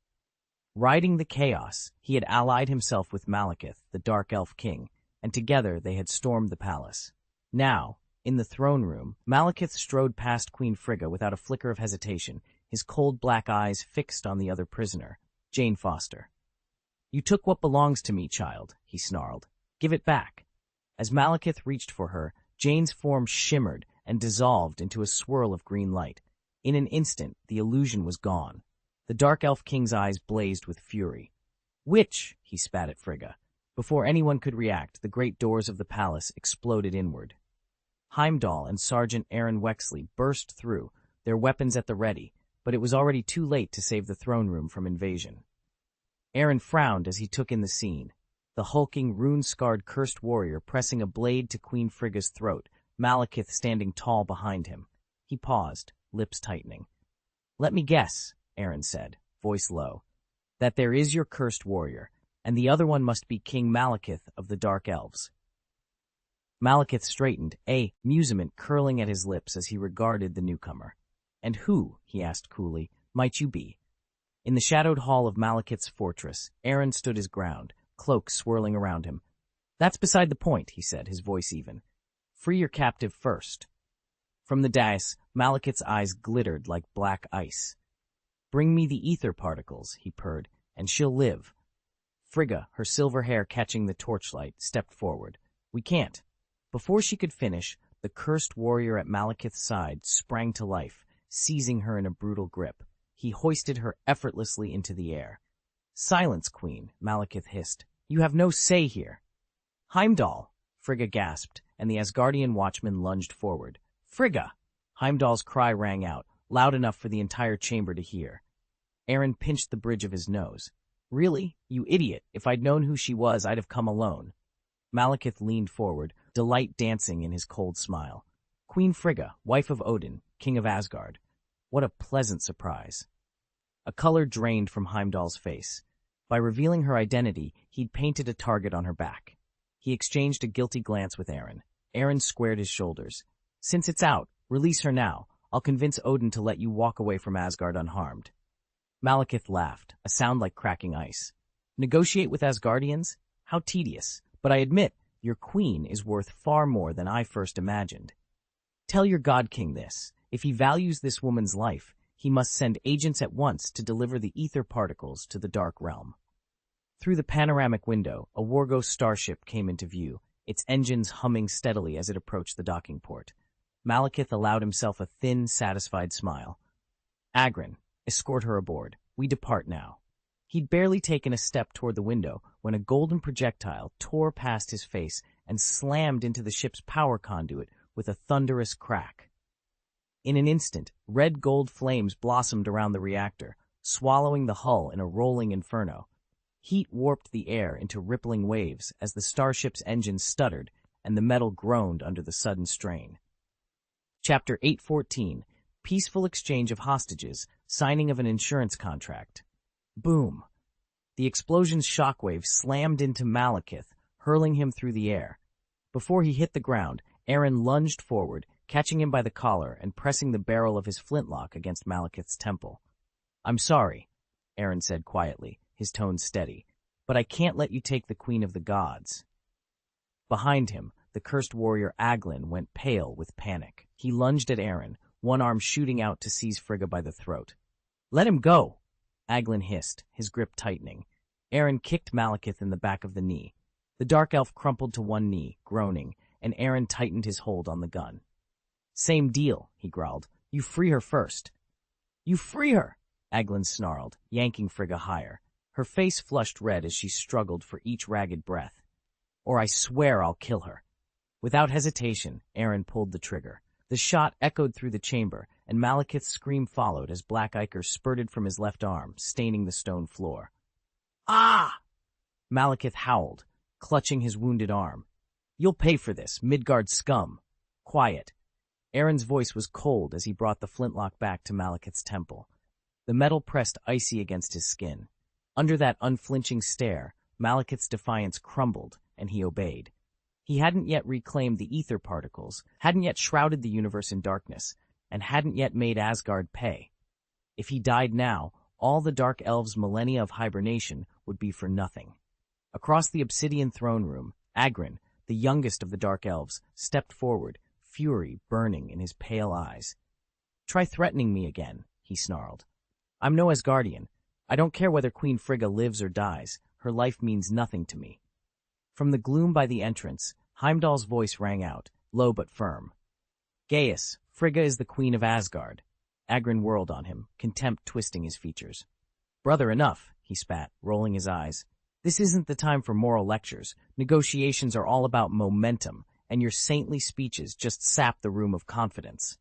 Riding the chaos, he had allied himself with Malekith, the Dark Elf King, and together they had stormed the palace. Now, in the throne room, Malekith strode past Queen Frigga without a flicker of hesitation, his cold black eyes fixed on the other prisoner, Jane Foster. You took what belongs to me, child, he snarled. Give it back. As Malekith reached for her, Jane's form shimmered and dissolved into a swirl of green light. In an instant, the illusion was gone. The Dark Elf King's eyes blazed with fury. Witch, he spat at Frigga. Before anyone could react, the great doors of the palace exploded inward. Heimdall and Sergeant Aaron Wexley burst through, their weapons at the ready, but it was already too late to save the throne room from invasion. Aaron frowned as he took in the scene. The hulking, rune-scarred cursed warrior pressing a blade to Queen Frigga's throat, Malekith standing tall behind him. He paused, lips tightening. Let me guess, Aaron said, voice low, that there is your cursed warrior, and the other one must be King Malekith of the Dark Elves. Malekith straightened, amusement curling at his lips as he regarded the newcomer. And who, he asked coolly, might you be? In the shadowed hall of Malekith's fortress, Aaron stood his ground, cloak swirling around him. That's beside the point, he said, his voice even. Free your captive first. From the dais, Malekith's eyes glittered like black ice. Bring me the ether particles, he purred, and she'll live. Frigga, her silver hair catching the torchlight, stepped forward. We can't. Before she could finish, the cursed warrior at Malekith's side sprang to life, seizing her in a brutal grip. He hoisted her effortlessly into the air. Silence, Queen, Malekith hissed. You have no say here. Heimdall, Frigga gasped, and the Asgardian watchman lunged forward. Frigga! Heimdall's cry rang out, loud enough for the entire chamber to hear. Aaron pinched the bridge of his nose. Really? You idiot. If I'd known who she was, I'd have come alone. Malekith leaned forward, delight dancing in his cold smile. Queen Frigga, wife of Odin, king of Asgard. What a pleasant surprise. A color drained from Heimdall's face. By revealing her identity, he'd painted a target on her back. He exchanged a guilty glance with Aaron. Aaron squared his shoulders. Since it's out, release her now. I'll convince Odin to let you walk away from Asgard unharmed. Malekith laughed, a sound like cracking ice. Negotiate with Asgardians? How tedious. But I admit, your queen is worth far more than I first imagined. Tell your god king this. If he values this woman's life, he must send agents at once to deliver the ether particles to the Dark Realm. Through the panoramic window, a Wargos starship came into view, its engines humming steadily as it approached the docking port. Malekith allowed himself a thin, satisfied smile. Agrin, escort her aboard. We depart now. He'd barely taken a step toward the window when a golden projectile tore past his face and slammed into the ship's power conduit with a thunderous crack. In an instant, red-gold flames blossomed around the reactor, swallowing the hull in a rolling inferno. Heat warped the air into rippling waves as the starship's engines stuttered and the metal groaned under the sudden strain. Chapter 814, Peaceful Exchange of Hostages, Signing of an Insurance Contract. Boom! The explosion's shockwave slammed into Malekith, hurling him through the air. Before he hit the ground, Aaron lunged forward, catching him by the collar and pressing the barrel of his flintlock against Malekith's temple. I'm sorry, Aaron said quietly, his tone steady, but I can't let you take the Queen of the Gods. Behind him, the cursed warrior Aglin went pale with panic. He lunged at Aaron, one arm shooting out to seize Frigga by the throat. Let him go! Aglin hissed, his grip tightening. Aaron kicked Malekith in the back of the knee. The dark elf crumpled to one knee, groaning, and Aaron tightened his hold on the gun. Same deal, he growled. You free her first. You free her! Aglin snarled, yanking Frigga higher. Her face flushed red as she struggled for each ragged breath. Or I swear I'll kill her. Without hesitation, Aaron pulled the trigger. The shot echoed through the chamber, and Malekith's scream followed as black ichor spurted from his left arm, staining the stone floor. Ah! Malekith howled, clutching his wounded arm. You'll pay for this, Midgard scum. Quiet. Aaron's voice was cold as he brought the flintlock back to Malekith's temple. The metal pressed icy against his skin. Under that unflinching stare, Malekith's defiance crumbled, and he obeyed. He hadn't yet reclaimed the ether particles, hadn't yet shrouded the universe in darkness, and hadn't yet made Asgard pay. If he died now, all the Dark Elves' millennia of hibernation would be for nothing. Across the obsidian throne room, Agrin, the youngest of the Dark Elves, stepped forward, fury burning in his pale eyes. Try threatening me again, he snarled. I'm no Asgardian. I don't care whether Queen Frigga lives or dies. her life means nothing to me. From the gloom by the entrance, Heimdall's voice rang out, low but firm. Gaius, Frigga is the queen of Asgard. Agrin whirled on him, contempt twisting his features. Brother, enough, he spat, rolling his eyes. This isn't the time for moral lectures. Negotiations are all about momentum, and your saintly speeches just sap the room of confidence.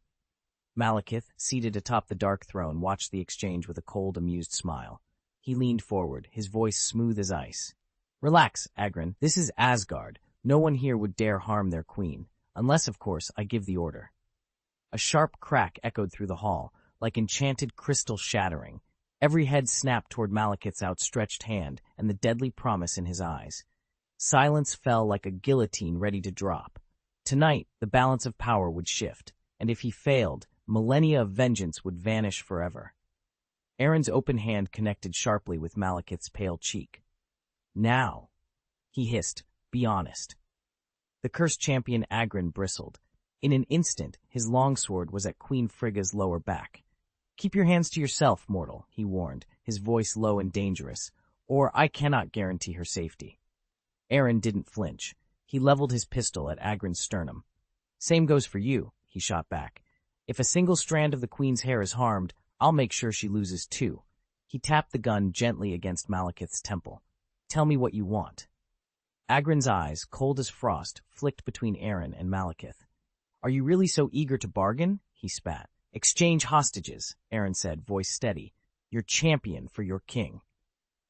Malekith, seated atop the dark throne, watched the exchange with a cold, amused smile. He leaned forward, his voice smooth as ice. Relax, Agrin. This is Asgard. No one here would dare harm their queen, unless, of course, I give the order. A sharp crack echoed through the hall, like enchanted crystal shattering. Every head snapped toward Malekith's outstretched hand and the deadly promise in his eyes. Silence fell like a guillotine ready to drop. Tonight, the balance of power would shift, and if he failed, millennia of vengeance would vanish forever. Aaron's open hand connected sharply with Malekith's pale cheek. Now, he hissed, be honest. The cursed champion Agrin bristled. In an instant, his longsword was at Queen Frigga's lower back. Keep your hands to yourself, mortal, he warned, his voice low and dangerous, or I cannot guarantee her safety. Aaron didn't flinch. He leveled his pistol at Agrin's sternum. Same goes for you, he shot back. If a single strand of the queen's hair is harmed, I'll make sure she loses too. He tapped the gun gently against Malekith's temple. Tell me what you want. Agrin's eyes, cold as frost, flicked between Aaron and Malekith. Are you really so eager to bargain? He spat. Exchange hostages, Aaron said, voice steady. Your champion for your king.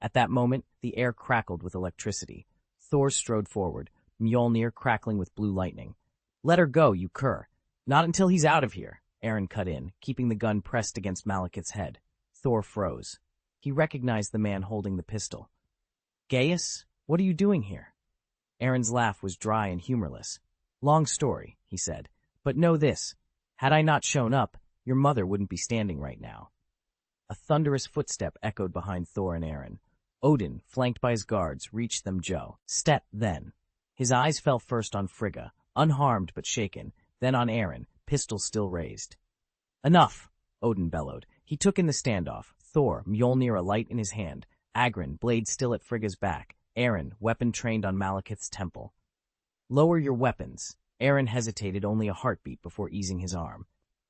At that moment, the air crackled with electricity. Thor strode forward, Mjolnir crackling with blue lightning. Let her go, you cur. Not until he's out of here, Aaron cut in, keeping the gun pressed against Malekith's head. Thor froze. He recognized the man holding the pistol. Gaius, what are you doing here? Aaron's laugh was dry and humorless. Long story, he said, but know this. Had I not shown up, your mother wouldn't be standing right now. A thunderous footstep echoed behind Thor and Aaron. Odin, flanked by his guards, reached them Joe. Step, then. His eyes fell first on Frigga, unharmed but shaken, then on Aaron, pistol still raised. Enough, Odin bellowed. He took in the standoff. Thor, Mjolnir alight in his hand. Agrin, blade still at Frigga's back. Aaron, weapon trained on Malekith's temple. Lower your weapons. Aaron hesitated only a heartbeat before easing his arm.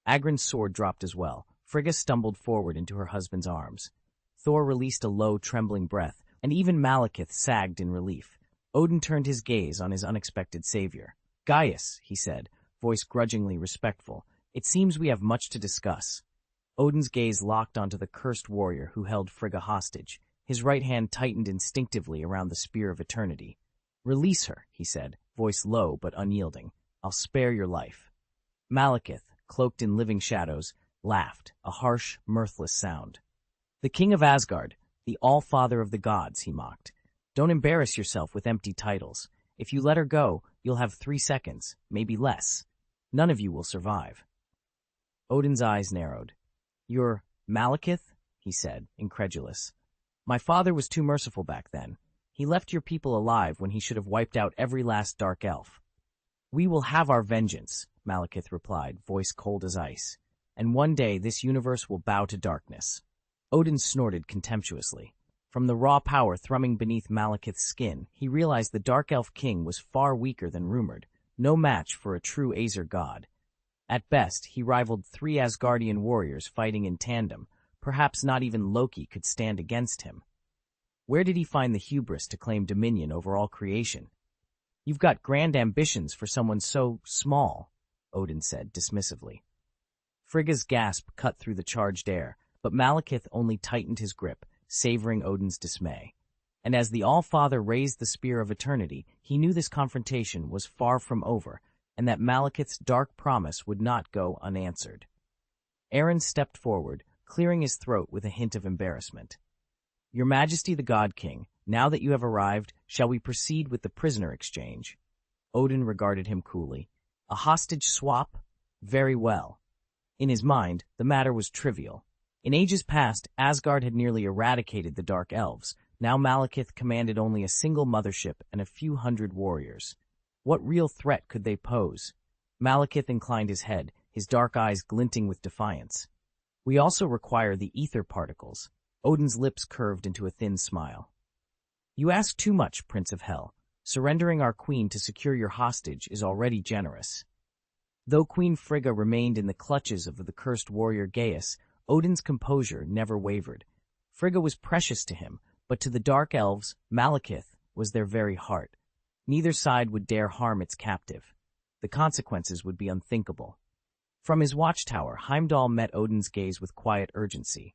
Agrin's sword dropped as well. Frigga stumbled forward into her husband's arms. Thor released a low, trembling breath, and even Malekith sagged in relief. Odin turned his gaze on his unexpected savior. Gaius, he said, voice grudgingly respectful, it seems we have much to discuss. Odin's gaze locked onto the cursed warrior who held Frigga hostage. His right hand tightened instinctively around the spear of eternity. Release her, he said, voice low but unyielding. I'll spare your life. Malekith, cloaked in living shadows, laughed, a harsh, mirthless sound. The king of Asgard, the all-father of the gods, he mocked. Don't embarrass yourself with empty titles. If you let her go, you'll have 3 seconds, maybe less. None of you will survive. Odin's eyes narrowed. You're Malekith? He said, incredulous. My father was too merciful back then. He left your people alive when he should have wiped out every last dark elf. We will have our vengeance, Malekith replied, voice cold as ice. And one day this universe will bow to darkness. Odin snorted contemptuously. From the raw power thrumming beneath Malekith's skin, he realized the Dark Elf King was far weaker than rumored, no match for a true Aesir god. At best, he rivaled 3 Asgardian warriors fighting in tandem. Perhaps not even Loki could stand against him. Where did he find the hubris to claim dominion over all creation? You've got grand ambitions for someone so small, Odin said dismissively. Frigga's gasp cut through the charged air, but Malekith only tightened his grip, savoring Odin's dismay. And as the All-Father raised the Spear of Eternity, he knew this confrontation was far from over, and that Malekith's dark promise would not go unanswered. Aaron stepped forward, clearing his throat with a hint of embarrassment. Your Majesty the God King, now that you have arrived, shall we proceed with the prisoner exchange? Odin regarded him coolly. A hostage swap? Very well. In his mind, the matter was trivial. In ages past, Asgard had nearly eradicated the Dark Elves. Now Malekith commanded only a single mothership and a few hundred warriors. What real threat could they pose? Malekith inclined his head, his dark eyes glinting with defiance. We also require the ether particles. Odin's lips curved into a thin smile. You ask too much, Prince of Hell. Surrendering our queen to secure your hostage is already generous. Though Queen Frigga remained in the clutches of the cursed warrior Gaius, Odin's composure never wavered. Frigga was precious to him, but to the Dark Elves, Malekith was their very heart. Neither side would dare harm its captive. The consequences would be unthinkable. From his watchtower, Heimdall met Odin's gaze with quiet urgency.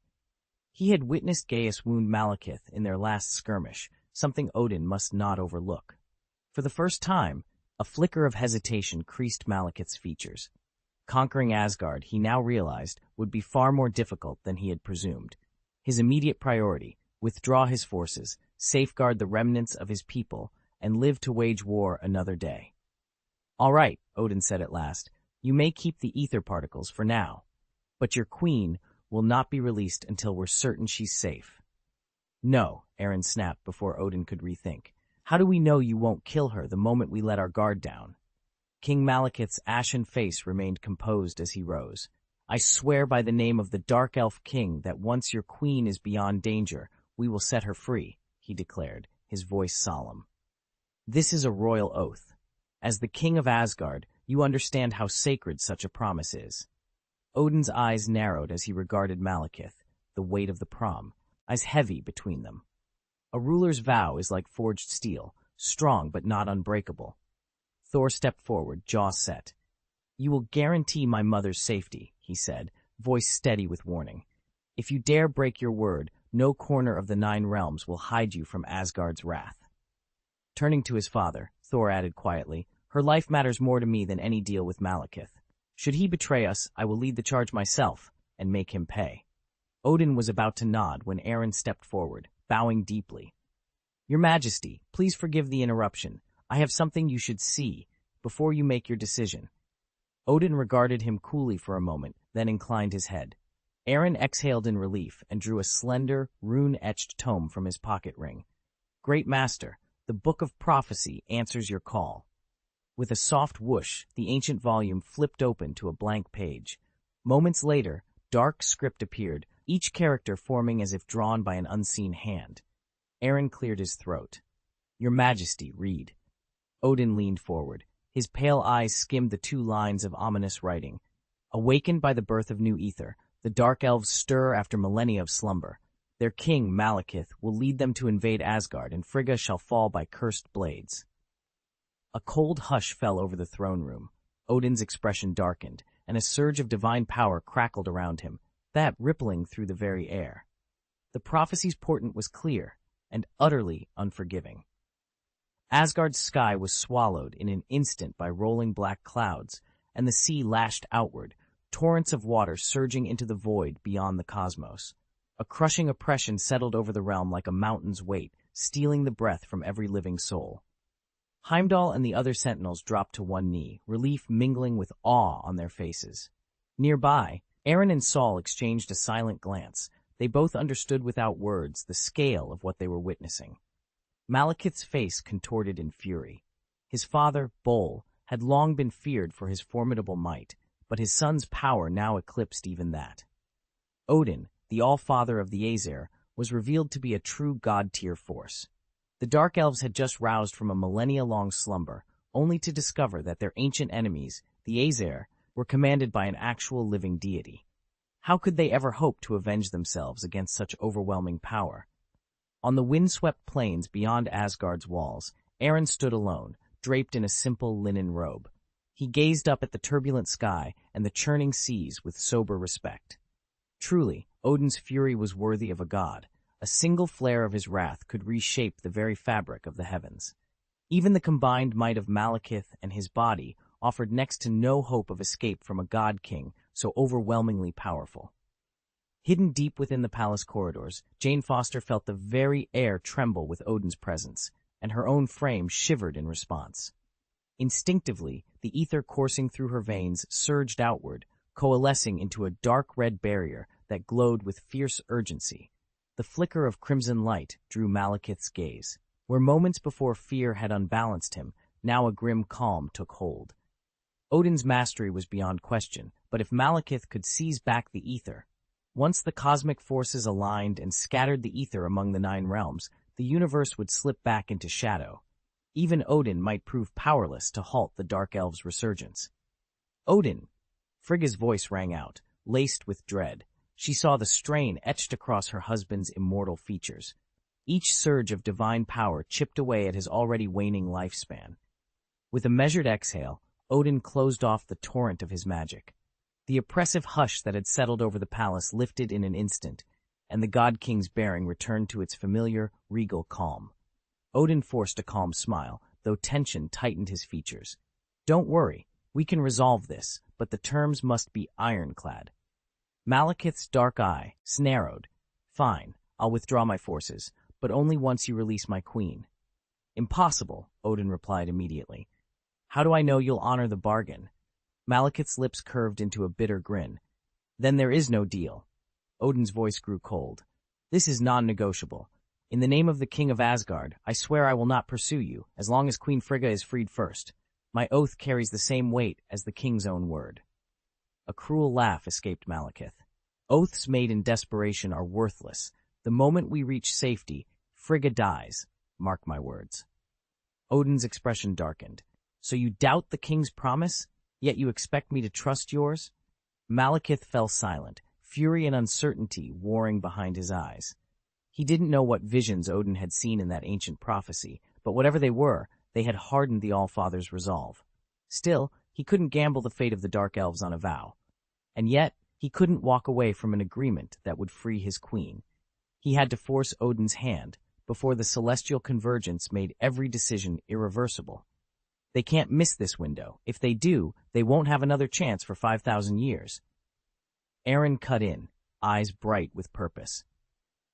He had witnessed Gaius wound Malekith in their last skirmish, something Odin must not overlook. For the first time, a flicker of hesitation creased Malekith's features. Conquering Asgard, he now realized, would be far more difficult than he had presumed. His immediate priority, withdraw his forces, safeguard the remnants of his people, and live to wage war another day. All right, Odin said at last, you may keep the ether particles for now, but your queen will not be released until we're certain she's safe. No, Aaron snapped before Odin could rethink. How do we know you won't kill her the moment we let our guard down? King Malekith's ashen face remained composed as he rose. I swear by the name of the Dark Elf King that once your queen is beyond danger, we will set her free, he declared, his voice solemn. This is a royal oath. As the king of Asgard, you understand how sacred such a promise is. Odin's eyes narrowed as he regarded Malekith, the weight of the prom, eyes heavy between them. A ruler's vow is like forged steel, strong but not unbreakable. Thor stepped forward, jaw set. You will guarantee my mother's safety, he said, voice steady with warning. If you dare break your word, no corner of the 9 realms will hide you from Asgard's wrath. Turning to his father, Thor added quietly, her life matters more to me than any deal with Malekith. Should he betray us, I will lead the charge myself and make him pay. Odin was about to nod when Aaron stepped forward, bowing deeply. Your Majesty, please forgive the interruption. I have something you should see before you make your decision. Odin regarded him coolly for a moment, then inclined his head. Aaron exhaled in relief and drew a slender, rune-etched tome from his pocket ring. Great Master, the Book of Prophecy answers your call. With a soft whoosh, the ancient volume flipped open to a blank page. Moments later, dark script appeared, each character forming as if drawn by an unseen hand. Aaron cleared his throat. Your Majesty, read. Odin leaned forward. His pale eyes skimmed the 2 lines of ominous writing. Awakened by the birth of new ether, the Dark Elves stir after millennia of slumber. Their king, Malekith, will lead them to invade Asgard, and Frigga shall fall by cursed blades. A cold hush fell over the throne room. Odin's expression darkened, and a surge of divine power crackled around him, that rippling through the very air. The prophecy's portent was clear and utterly unforgiving. Asgard's sky was swallowed in an instant by rolling black clouds, and the sea lashed outward, torrents of water surging into the void beyond the cosmos. A crushing oppression settled over the realm like a mountain's weight, stealing the breath from every living soul. Heimdall and the other sentinels dropped to one knee, relief mingling with awe on their faces. Nearby, Aaron and Saul exchanged a silent glance. They both understood without words the scale of what they were witnessing. Malekith's face contorted in fury. His father, Bol, had long been feared for his formidable might, but his son's power now eclipsed even that. Odin, the All-Father of the Aesir, was revealed to be a true god-tier force. The Dark Elves had just roused from a millennia-long slumber, only to discover that their ancient enemies, the Aesir, were commanded by an actual living deity. How could they ever hope to avenge themselves against such overwhelming power? On the windswept plains beyond Asgard's walls, Aaron stood alone, draped in a simple linen robe. He gazed up at the turbulent sky and the churning seas with sober respect. Truly, Odin's fury was worthy of a god. A single flare of his wrath could reshape the very fabric of the heavens. Even the combined might of Malekith and his body offered next to no hope of escape from a god-king so overwhelmingly powerful. Hidden deep within the palace corridors, Jane Foster felt the very air tremble with Odin's presence, and her own frame shivered in response. Instinctively, the ether coursing through her veins surged outward, coalescing into a dark red barrier that glowed with fierce urgency. The flicker of crimson light drew Malekith's gaze. Where moments before fear had unbalanced him, now a grim calm took hold. Odin's mastery was beyond question, but if Malekith could seize back the ether, once the cosmic forces aligned and scattered the ether among the 9 realms, the universe would slip back into shadow. Even Odin might prove powerless to halt the Dark Elves' resurgence. Odin! Frigga's voice rang out, laced with dread. She saw the strain etched across her husband's immortal features. Each surge of divine power chipped away at his already waning lifespan. With a measured exhale, Odin closed off the torrent of his magic. The oppressive hush that had settled over the palace lifted in an instant, and the God King's bearing returned to its familiar, regal calm. Odin forced a calm smile, though tension tightened his features. "Don't worry, we can resolve this, but the terms must be ironclad." Malekith's dark eye narrowed. "Fine, I'll withdraw my forces, but only once you release my queen." "Impossible," Odin replied immediately. "How do I know you'll honor the bargain?" Malekith's lips curved into a bitter grin. "Then there is no deal." Odin's voice grew cold. "This is non-negotiable. In the name of the King of Asgard, I swear I will not pursue you, as long as Queen Frigga is freed first. My oath carries the same weight as the king's own word." A cruel laugh escaped Malekith. "Oaths made in desperation are worthless. The moment we reach safety, Frigga dies. Mark my words." Odin's expression darkened. "So you doubt the king's promise, yet you expect me to trust yours?" Malekith fell silent, fury and uncertainty warring behind his eyes. He didn't know what visions Odin had seen in that ancient prophecy, but whatever they were, they had hardened the Allfather's resolve. Still, he couldn't gamble the fate of the Dark Elves on a vow. And yet, he couldn't walk away from an agreement that would free his queen. He had to force Odin's hand before the celestial convergence made every decision irreversible. They can't miss this window. If they do, they won't have another chance for 5,000 years. Aaron cut in, eyes bright with purpose.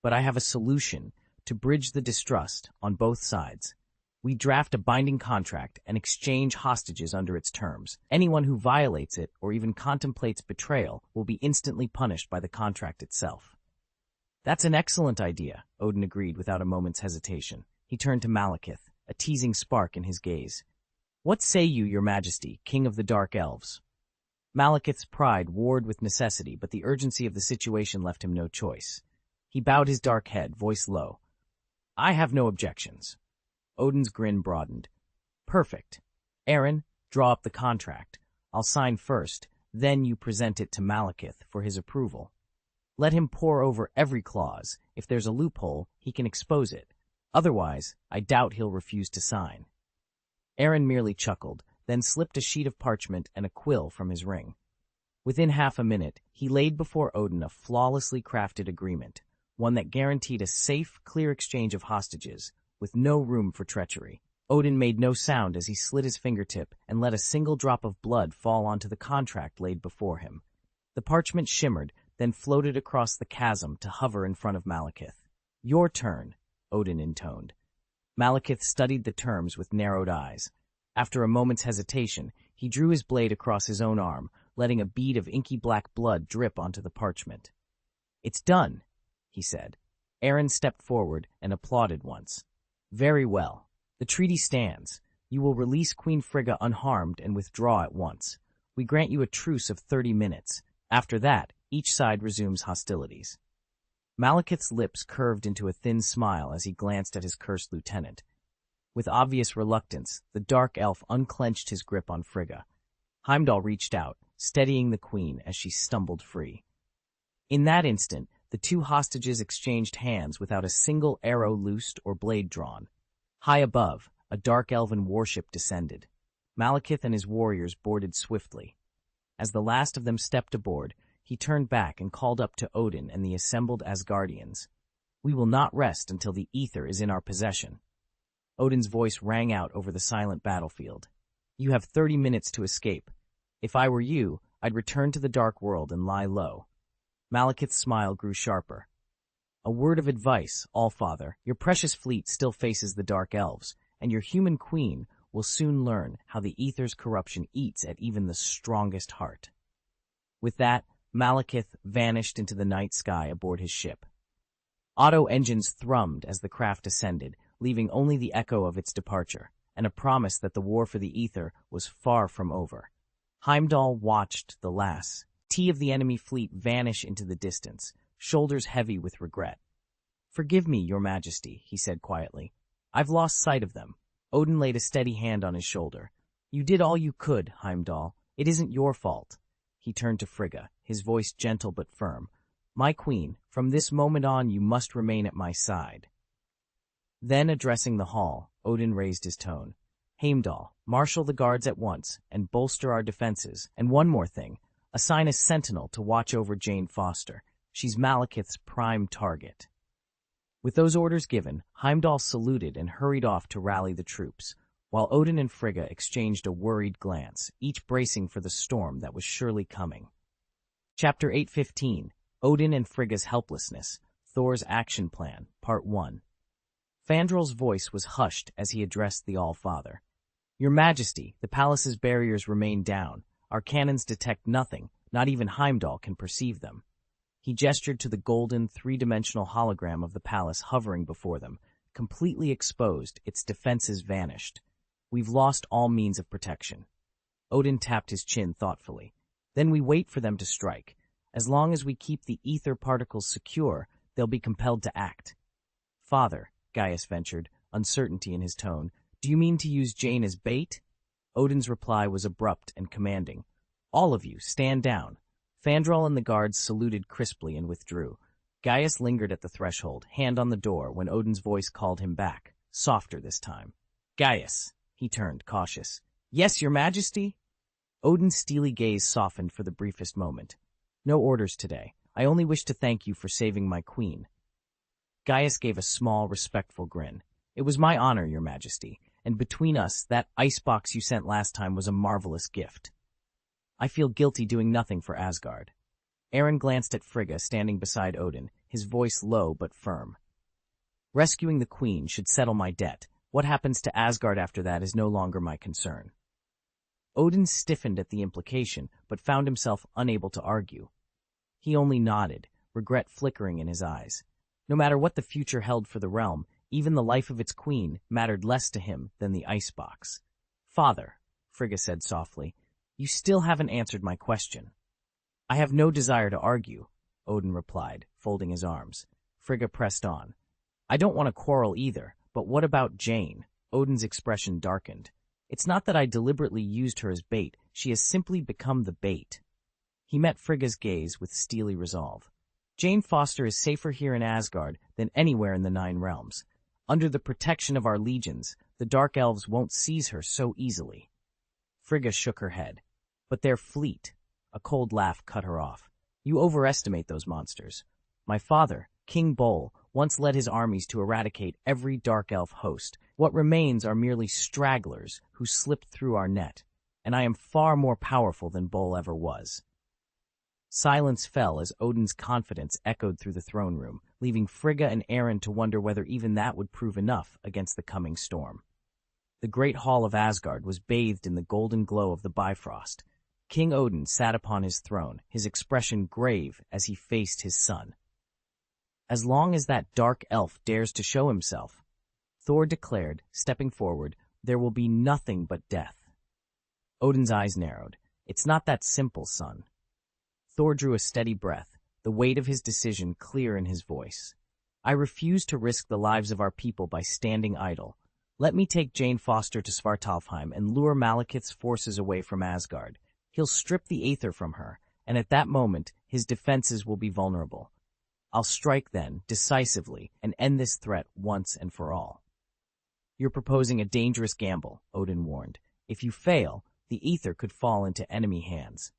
"But I have a solution to bridge the distrust on both sides. We draft a binding contract and exchange hostages under its terms. Anyone who violates it or even contemplates betrayal will be instantly punished by the contract itself." "That's an excellent idea," Odin agreed without a moment's hesitation. He turned to Malekith, a teasing spark in his gaze. "What say you, your majesty, king of the Dark Elves?" Malekith's pride warred with necessity, but the urgency of the situation left him no choice. He bowed his dark head, voice low. "I have no objections." Odin's grin broadened. "Perfect. Aaron, draw up the contract. I'll sign first, then you present it to Malekith for his approval. Let him pore over every clause. If there's a loophole, he can expose it. Otherwise, I doubt he'll refuse to sign." Aaron merely chuckled, then slipped a sheet of parchment and a quill from his ring. Within half a minute, he laid before Odin a flawlessly crafted agreement, one that guaranteed a safe, clear exchange of hostages, with no room for treachery. Odin made no sound as he slit his fingertip and let a single drop of blood fall onto the contract laid before him. The parchment shimmered, then floated across the chasm to hover in front of Malekith. "Your turn," Odin intoned. Malekith studied the terms with narrowed eyes. After a moment's hesitation, he drew his blade across his own arm, letting a bead of inky black blood drip onto the parchment. "It's done," he said. Aaron stepped forward and applauded once. "Very well. The treaty stands. You will release Queen Frigga unharmed and withdraw at once. We grant you a truce of 30 minutes. After that, each side resumes hostilities." Malekith's lips curved into a thin smile as he glanced at his cursed lieutenant. With obvious reluctance, the dark elf unclenched his grip on Frigga. Heimdall reached out, steadying the queen as she stumbled free. In that instant, the two hostages exchanged hands without a single arrow loosed or blade drawn. High above, a dark elven warship descended. Malekith and his warriors boarded swiftly. As the last of them stepped aboard, he turned back and called up to Odin and the assembled Asgardians. "We will not rest until the ether is in our possession." Odin's voice rang out over the silent battlefield. "You have 30 minutes to escape. If I were you, I'd return to the dark world and lie low." Malekith's smile grew sharper. "A word of advice, Allfather. Your precious fleet still faces the Dark Elves, and your human queen will soon learn how the ether's corruption eats at even the strongest heart." With that, Malekith vanished into the night sky aboard his ship. Auto engines thrummed as the craft ascended, leaving only the echo of its departure, and a promise that the war for the ether was far from over. Heimdall watched the last T of the enemy fleet vanish into the distance, shoulders heavy with regret. "Forgive me, your majesty," he said quietly. "I've lost sight of them." Odin laid a steady hand on his shoulder. "You did all you could, Heimdall. It isn't your fault." He turned to Frigga, his voice gentle but firm. "My queen, from this moment on you must remain at my side." Then, addressing the hall, Odin raised his tone. "Heimdall, marshal the guards at once, and bolster our defenses. And one more thing, assign a sentinel to watch over Jane Foster. She's Malekith's prime target." With those orders given, Heimdall saluted and hurried off to rally the troops, while Odin and Frigga exchanged a worried glance, each bracing for the storm that was surely coming. Chapter 8:15, Odin and Frigga's Helplessness, Thor's Action Plan, Part 1. Fandrel's voice was hushed as he addressed the All-Father. "Your Majesty, the palace's barriers remain down. Our cannons detect nothing, not even Heimdall can perceive them." He gestured to the golden, three-dimensional hologram of the palace hovering before them. Completely exposed, its defenses vanished. "We've lost all means of protection." Odin tapped his chin thoughtfully. "Then we wait for them to strike. As long as we keep the ether particles secure, they'll be compelled to act." "Father," Gaius ventured, uncertainty in his tone, "do you mean to use Jane as bait?" Odin's reply was abrupt and commanding. "All of you, stand down." Fandral and the guards saluted crisply and withdrew. Gaius lingered at the threshold, hand on the door, when Odin's voice called him back, softer this time. "Gaius," he turned, cautious. "Yes, your majesty?" Odin's steely gaze softened for the briefest moment. "No orders today. I only wish to thank you for saving my queen." Gaius gave a small, respectful grin. "It was my honor, your majesty, and between us, that icebox you sent last time was a marvelous gift. I feel guilty doing nothing for Asgard." Aaron glanced at Frigga standing beside Odin, his voice low but firm. "Rescuing the queen should settle my debt. What happens to Asgard after that is no longer my concern." Odin stiffened at the implication, but found himself unable to argue. He only nodded, regret flickering in his eyes. No matter what the future held for the realm, even the life of its queen mattered less to him than the icebox. "Father," Frigga said softly, "you still haven't answered my question." "I have no desire to argue," Odin replied, folding his arms. Frigga pressed on. "I don't want to quarrel either, but what about Jane?" Odin's expression darkened. "It's not that I deliberately used her as bait, she has simply become the bait." He met Frigga's gaze with steely resolve. "Jane Foster is safer here in Asgard than anywhere in the Nine Realms. Under the protection of our legions, the Dark Elves won't seize her so easily." Frigga shook her head. "But they're fleet." A cold laugh cut her off. "You overestimate those monsters. My father, King Bol, once led his armies to eradicate every Dark Elf host. What remains are merely stragglers who slipped through our net, and I am far more powerful than Bol ever was." Silence fell as Odin's confidence echoed through the throne room, leaving Frigga and Aaron to wonder whether even that would prove enough against the coming storm. The great hall of Asgard was bathed in the golden glow of the Bifrost. King Odin sat upon his throne, his expression grave as he faced his son. "As long as that dark elf dares to show himself," Thor declared, stepping forward, "there will be nothing but death." Odin's eyes narrowed. "It's not that simple, son." Thor drew a steady breath, the weight of his decision clear in his voice. "I refuse to risk the lives of our people by standing idle. Let me take Jane Foster to Svartalfheim and lure Malekith's forces away from Asgard. He'll strip the Aether from her, and at that moment, his defenses will be vulnerable. I'll strike then, decisively, and end this threat once and for all." "You're proposing a dangerous gamble," Odin warned. "If you fail, the Aether could fall into enemy hands."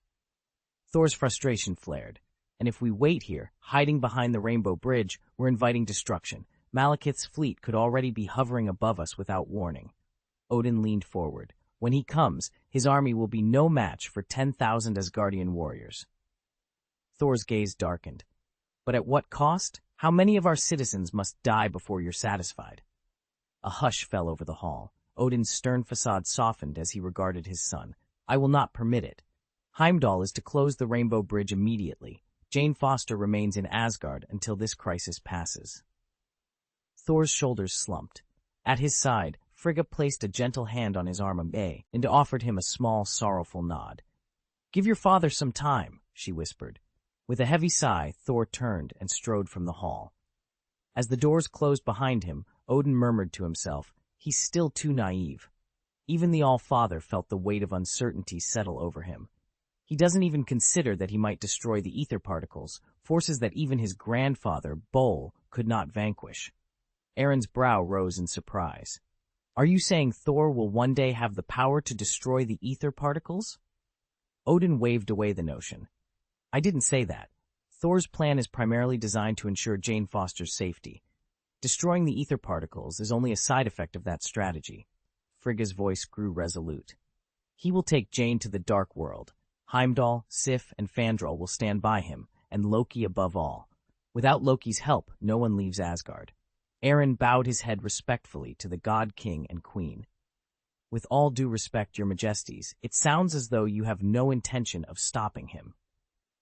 Thor's frustration flared. "And if we wait here, hiding behind the Rainbow Bridge, we're inviting destruction. Malekith's fleet could already be hovering above us without warning." Odin leaned forward. "When he comes, his army will be no match for 10,000 Asgardian warriors." Thor's gaze darkened. "But at what cost? How many of our citizens must die before you're satisfied?" A hush fell over the hall. Odin's stern facade softened as he regarded his son. "I will not permit it. Heimdall is to close the Rainbow Bridge immediately. Jane Foster remains in Asgard until this crisis passes." Thor's shoulders slumped. At his side, Frigga placed a gentle hand on his arm and offered him a small, sorrowful nod. "Give your father some time," she whispered. With a heavy sigh, Thor turned and strode from the hall. As the doors closed behind him, Odin murmured to himself, "He's still too naive." Even the All-Father felt the weight of uncertainty settle over him. He doesn't even consider that he might destroy the ether particles, forces that even his grandfather, Bol, could not vanquish. Aaron's brow rose in surprise. "Are you saying Thor will one day have the power to destroy the ether particles?" Odin waved away the notion. "I didn't say that. Thor's plan is primarily designed to ensure Jane Foster's safety. Destroying the ether particles is only a side effect of that strategy." Frigga's voice grew resolute. "He will take Jane to the Dark World. Heimdall, Sif, and Fandral will stand by him, and Loki above all. Without Loki's help, no one leaves Asgard." Aaron bowed his head respectfully to the God King and Queen. "With all due respect, your majesties, it sounds as though you have no intention of stopping him."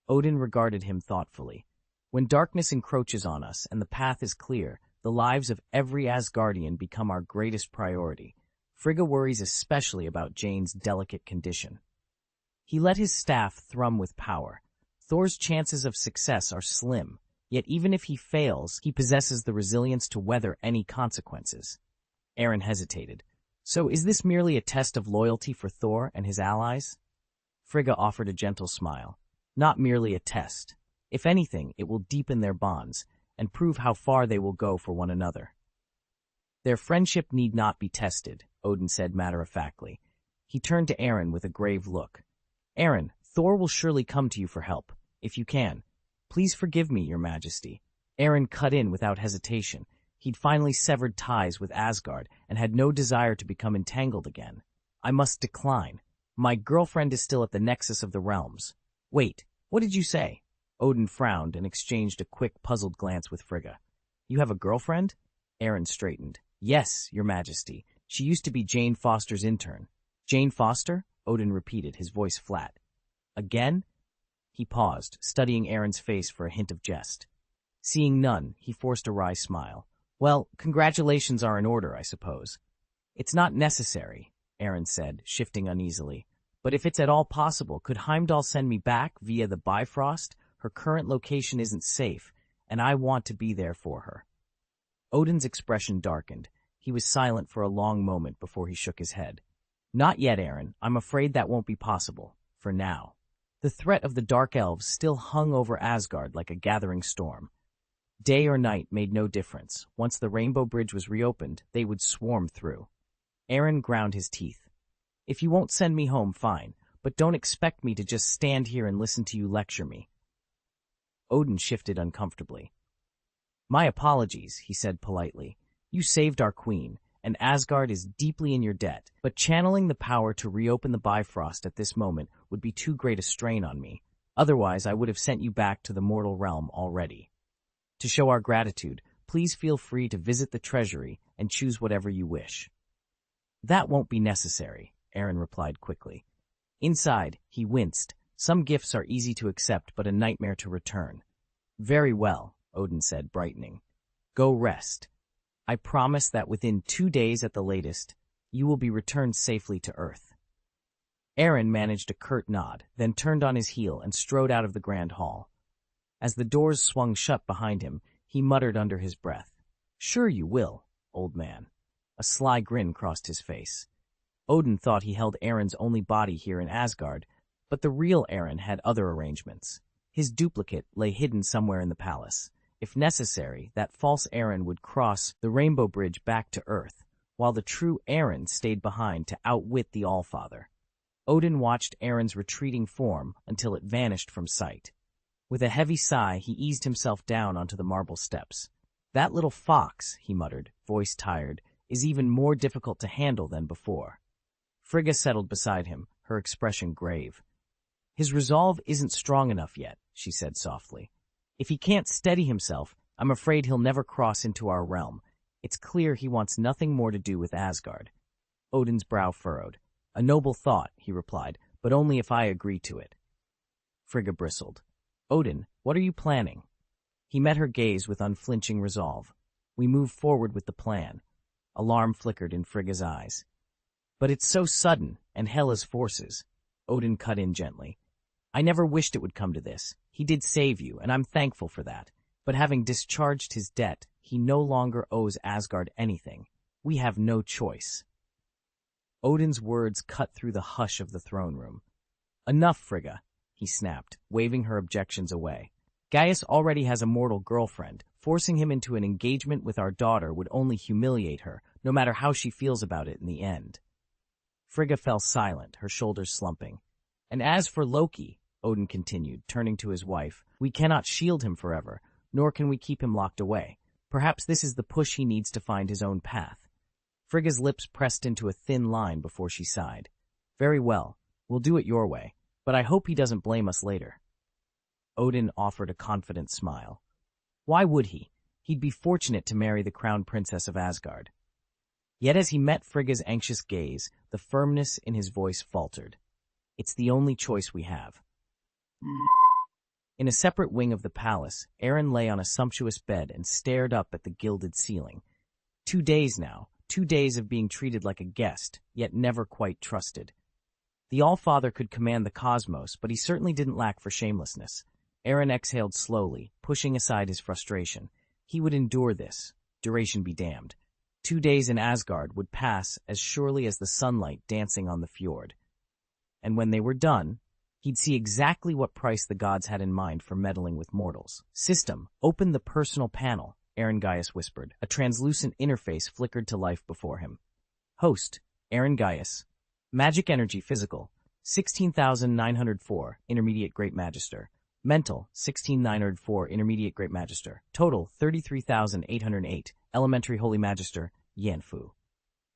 Odin regarded him thoughtfully. "When darkness encroaches on us and the path is clear, the lives of every Asgardian become our greatest priority. Frigga worries especially about Jane's delicate condition." He let his staff thrum with power. Thor's chances of success are slim, yet even if he fails, he possesses the resilience to weather any consequences. Aaron hesitated. "So is this merely a test of loyalty for Thor and his allies?" Frigga offered a gentle smile. "Not merely a test. If anything, it will deepen their bonds and prove how far they will go for one another." "Their friendship need not be tested," Odin said matter-of-factly. He turned to Aaron with a grave look. "Aaron, Thor will surely come to you for help, if you can. Please forgive me, your majesty." Aaron cut in without hesitation. He'd finally severed ties with Asgard and had no desire to become entangled again. "I must decline. My girlfriend is still at the nexus of the realms." "Wait, what did you say?" Odin frowned and exchanged a quick, puzzled glance with Frigga. "You have a girlfriend?" Aaron straightened. "Yes, your majesty. She used to be Jane Foster's intern." "Jane Foster?" Odin repeated, his voice flat. "Again?" He paused, studying Aaron's face for a hint of jest. Seeing none, he forced a wry smile. "Well, congratulations are in order, I suppose." "It's not necessary," Aaron said, shifting uneasily. "But if it's at all possible, could Heimdall send me back via the Bifrost? Her current location isn't safe, and I want to be there for her." Odin's expression darkened. He was silent for a long moment before he shook his head. "Not yet, Aaron. I'm afraid that won't be possible. For now." The threat of the Dark Elves still hung over Asgard like a gathering storm. Day or night made no difference. Once the Rainbow Bridge was reopened, they would swarm through. Aaron ground his teeth. "If you won't send me home, fine, but don't expect me to just stand here and listen to you lecture me." Odin shifted uncomfortably. "My apologies," he said politely. "You saved our queen, and Asgard is deeply in your debt, but channeling the power to reopen the Bifrost at this moment would be too great a strain on me. Otherwise, I would have sent you back to the mortal realm already. To show our gratitude, please feel free to visit the treasury and choose whatever you wish." "That won't be necessary," Aaron replied quickly. Inside, he winced. Some gifts are easy to accept, but a nightmare to return. "Very well," Odin said, brightening. "Go rest. I promise that within 2 days at the latest, you will be returned safely to Earth." Aaron managed a curt nod, then turned on his heel and strode out of the grand hall. As the doors swung shut behind him, he muttered under his breath, "Sure you will, old man." A sly grin crossed his face. Odin thought he held Aaron's only body here in Asgard, but the real Aaron had other arrangements. His duplicate lay hidden somewhere in the palace. If necessary, that false Aaron would cross the Rainbow Bridge back to Earth, while the true Aaron stayed behind to outwit the Allfather. Odin watched Aaron's retreating form until it vanished from sight. With a heavy sigh, he eased himself down onto the marble steps. "That little fox," he muttered, voice tired, "is even more difficult to handle than before." Frigga settled beside him, her expression grave. "His resolve isn't strong enough yet," she said softly. "If he can't steady himself, I'm afraid he'll never cross into our realm. It's clear he wants nothing more to do with Asgard." Odin's brow furrowed. "A noble thought," he replied, "but only if I agree to it." Frigga bristled. "Odin, what are you planning?" He met her gaze with unflinching resolve. "We move forward with the plan." Alarm flickered in Frigga's eyes. "But it's so sudden, and Hela's forces." Odin cut in gently. "I never wished it would come to this. He did save you, and I'm thankful for that. But having discharged his debt, He no longer owes Asgard anything. We have no choice. Odin's words cut through the hush of the throne room. Enough, Frigga, he snapped, waving her objections away. Gaius already has a mortal girlfriend. Forcing him into an engagement with our daughter would only humiliate her, no matter how she feels about it in the end. Frigga fell silent, her shoulders slumping. And as for Loki, Odin continued, turning to his wife, we cannot shield him forever, nor can we keep him locked away. Perhaps this is the push he needs to find his own path. Frigga's lips pressed into a thin line before she sighed. Very well, we'll do it your way, but I hope he doesn't blame us later. Odin offered a confident smile. Why would he? He'd be fortunate to marry the crown princess of Asgard. Yet as he met Frigga's anxious gaze, the firmness in his voice faltered. It's the only choice we have. In a separate wing of the palace, Aaron lay on a sumptuous bed and stared up at the gilded ceiling. 2 days now, 2 days of being treated like a guest, yet never quite trusted. The All-Father could command the cosmos, but he certainly didn't lack for shamelessness. Aaron exhaled slowly, pushing aside his frustration. He would endure this, duration be damned. 2 days in Asgard would pass as surely as the sunlight dancing on the fjord. And when they were done, he'd see exactly what price the gods had in mind for meddling with mortals. System, open the personal panel, Aaron Gaius whispered. A translucent interface flickered to life before him. Host, Aaron Gaius. Magic energy physical, 16,904, intermediate great magister. Mental, 16,904, intermediate great magister. Total, 33,808, elementary holy magister, Yanfu.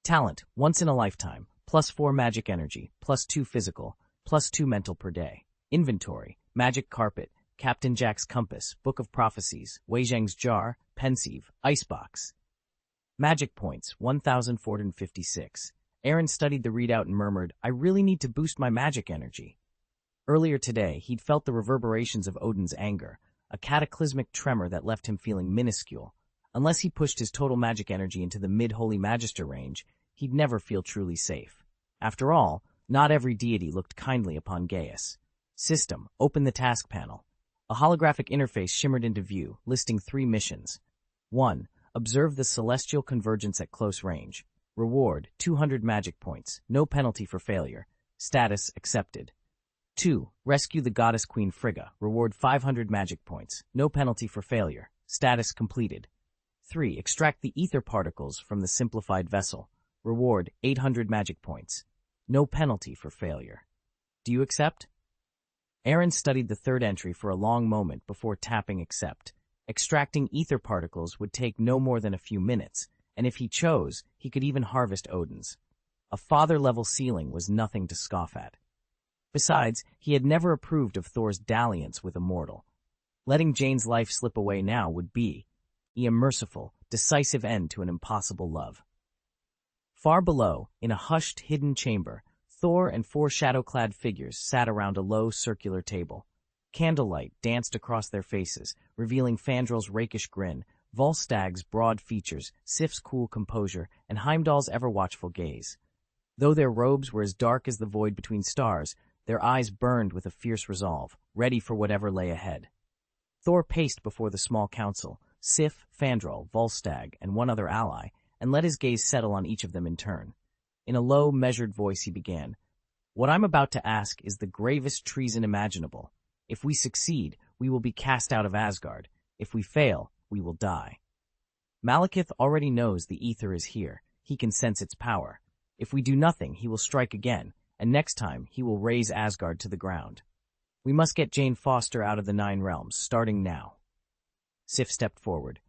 Talent, once in a lifetime, +4 magic energy, +2 physical, +2 mental per day. Inventory, magic carpet, Captain Jack's compass, book of prophecies, Wei Zheng's jar, pensieve, icebox. Magic points, 1,456. Aaron studied the readout and murmured, I really need to boost my magic energy. Earlier today, he'd felt the reverberations of Odin's anger, a cataclysmic tremor that left him feeling minuscule. Unless he pushed his total magic energy into the mid-holy magister range, he'd never feel truly safe. After all, not every deity looked kindly upon Gaius. System, open the task panel. A holographic interface shimmered into view, listing 3 missions. 1. Observe the celestial convergence at close range. Reward, 200 magic points, no penalty for failure. Status, accepted. 2. Rescue the goddess queen Frigga. Reward 500 magic points, no penalty for failure. Status, completed. 3. Extract the ether particles from the simplified vessel. Reward 800 magic points, no penalty for failure. Do you accept? Aaron studied the third entry for a long moment before tapping accept. Extracting ether particles would take no more than a few minutes, and if he chose, he could even harvest Odin's. A father-level ceiling was nothing to scoff at. Besides, he had never approved of Thor's dalliance with a mortal. Letting Jane's life slip away now would be a merciful, decisive end to an impossible love. Far below, in a hushed, hidden chamber, Thor and 4 shadow-clad figures sat around a low, circular table. Candlelight danced across their faces, revealing Fandrel's rakish grin, Volstag's broad features, Sif's cool composure, and Heimdall's ever-watchful gaze. Though their robes were as dark as the void between stars, their eyes burned with a fierce resolve, ready for whatever lay ahead. Thor paced before the small council, Sif, Fandral, Volstagg, and one other ally, and let his gaze settle on each of them in turn. In a low, measured voice he began, What I'm about to ask is the gravest treason imaginable. If we succeed, we will be cast out of Asgard. If we fail, we will die. Malekith already knows the ether is here. He can sense its power. If we do nothing, he will strike again, and next time he will raze Asgard to the ground. We must get Jane Foster out of the 9 realms, starting now. Sif stepped forward.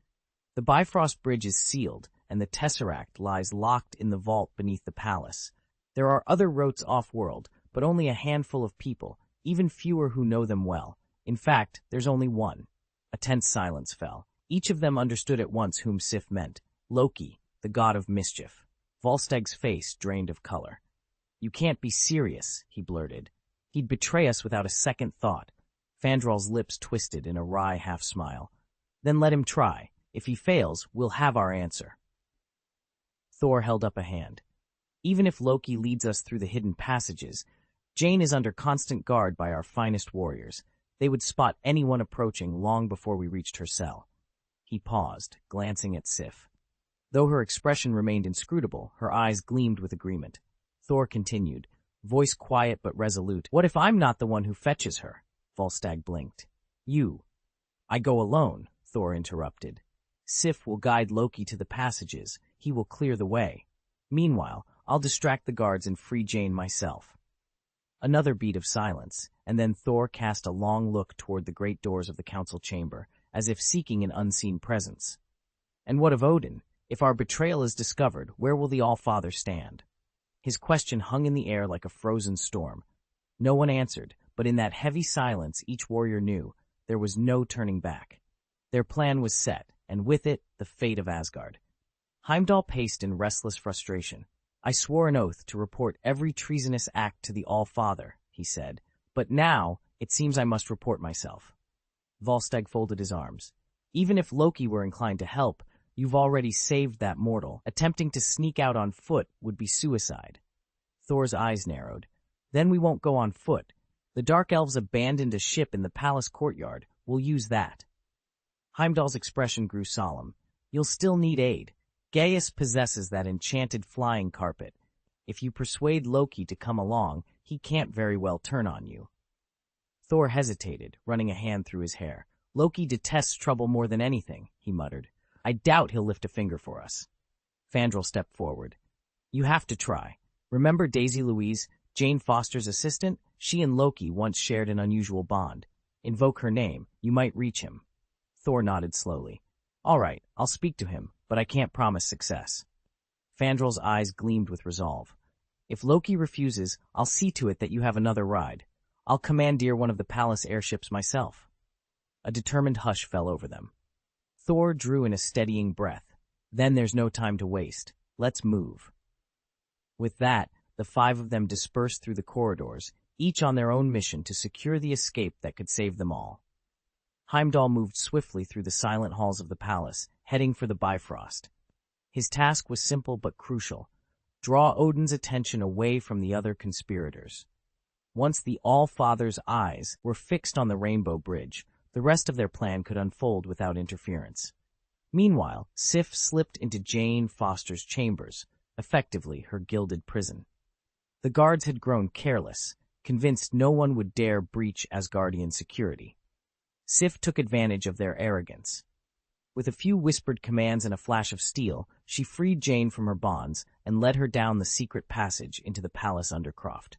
The Bifrost Bridge is sealed, and the Tesseract lies locked in the vault beneath the palace. There are other routes off-world, but only a handful of people, even fewer who know them well. In fact, there's only one. A tense silence fell. Each of them understood at once whom Sif meant. Loki, the god of mischief. Volstagg's face drained of color. You can't be serious, he blurted. He'd betray us without a second thought. Fandral's lips twisted in a wry half-smile. Then let him try. If he fails, we'll have our answer. Thor held up a hand. Even if Loki leads us through the hidden passages, Jane is under constant guard by our finest warriors. They would spot anyone approaching long before we reached her cell. He paused, glancing at Sif. Though her expression remained inscrutable, her eyes gleamed with agreement. Thor continued, voice quiet but resolute. What if I'm not the one who fetches her? Volstagg blinked. You. I go alone, Thor interrupted. Sif will guide Loki to the passages. He will clear the way. Meanwhile, I'll distract the guards and free Jane myself. Another beat of silence, and then Thor cast a long look toward the great doors of the council chamber, as if seeking an unseen presence. And what of Odin? If our betrayal is discovered, where will the All-Father stand? His question hung in the air like a frozen storm. No one answered, but in that heavy silence each warrior knew there was no turning back. Their plan was set, and with it, the fate of Asgard. Heimdall paced in restless frustration. I swore an oath to report every treasonous act to the All-Father, he said, but now it seems I must report myself. Volstagg folded his arms. Even if Loki were inclined to help, you've already saved that mortal. Attempting to sneak out on foot would be suicide. Thor's eyes narrowed. Then we won't go on foot. The Dark Elves abandoned a ship in the palace courtyard. We'll use that. Heimdall's expression grew solemn. You'll still need aid. Gaius possesses that enchanted flying carpet. If you persuade Loki to come along, he can't very well turn on you. Thor hesitated, running a hand through his hair. Loki detests trouble more than anything, he muttered. I doubt he'll lift a finger for us. Fandral stepped forward. You have to try. Remember Daisy Louise, Jane Foster's assistant? She and Loki once shared an unusual bond. Invoke her name. You might reach him. Thor nodded slowly. All right, I'll speak to him, but I can't promise success. Fandral's eyes gleamed with resolve. If Loki refuses, I'll see to it that you have another ride. I'll commandeer one of the palace airships myself. A determined hush fell over them. Thor drew in a steadying breath. Then there's no time to waste. Let's move. With that, the five of them dispersed through the corridors, each on their own mission to secure the escape that could save them all. Heimdall moved swiftly through the silent halls of the palace, heading for the Bifrost. His task was simple but crucial. Draw Odin's attention away from the other conspirators. Once the All-Father's eyes were fixed on the Rainbow Bridge, the rest of their plan could unfold without interference. Meanwhile, Sif slipped into Jane Foster's chambers, effectively her gilded prison. The guards had grown careless, convinced no one would dare breach Asgardian security. Sif took advantage of their arrogance. With a few whispered commands and a flash of steel, she freed Jane from her bonds and led her down the secret passage into the palace undercroft.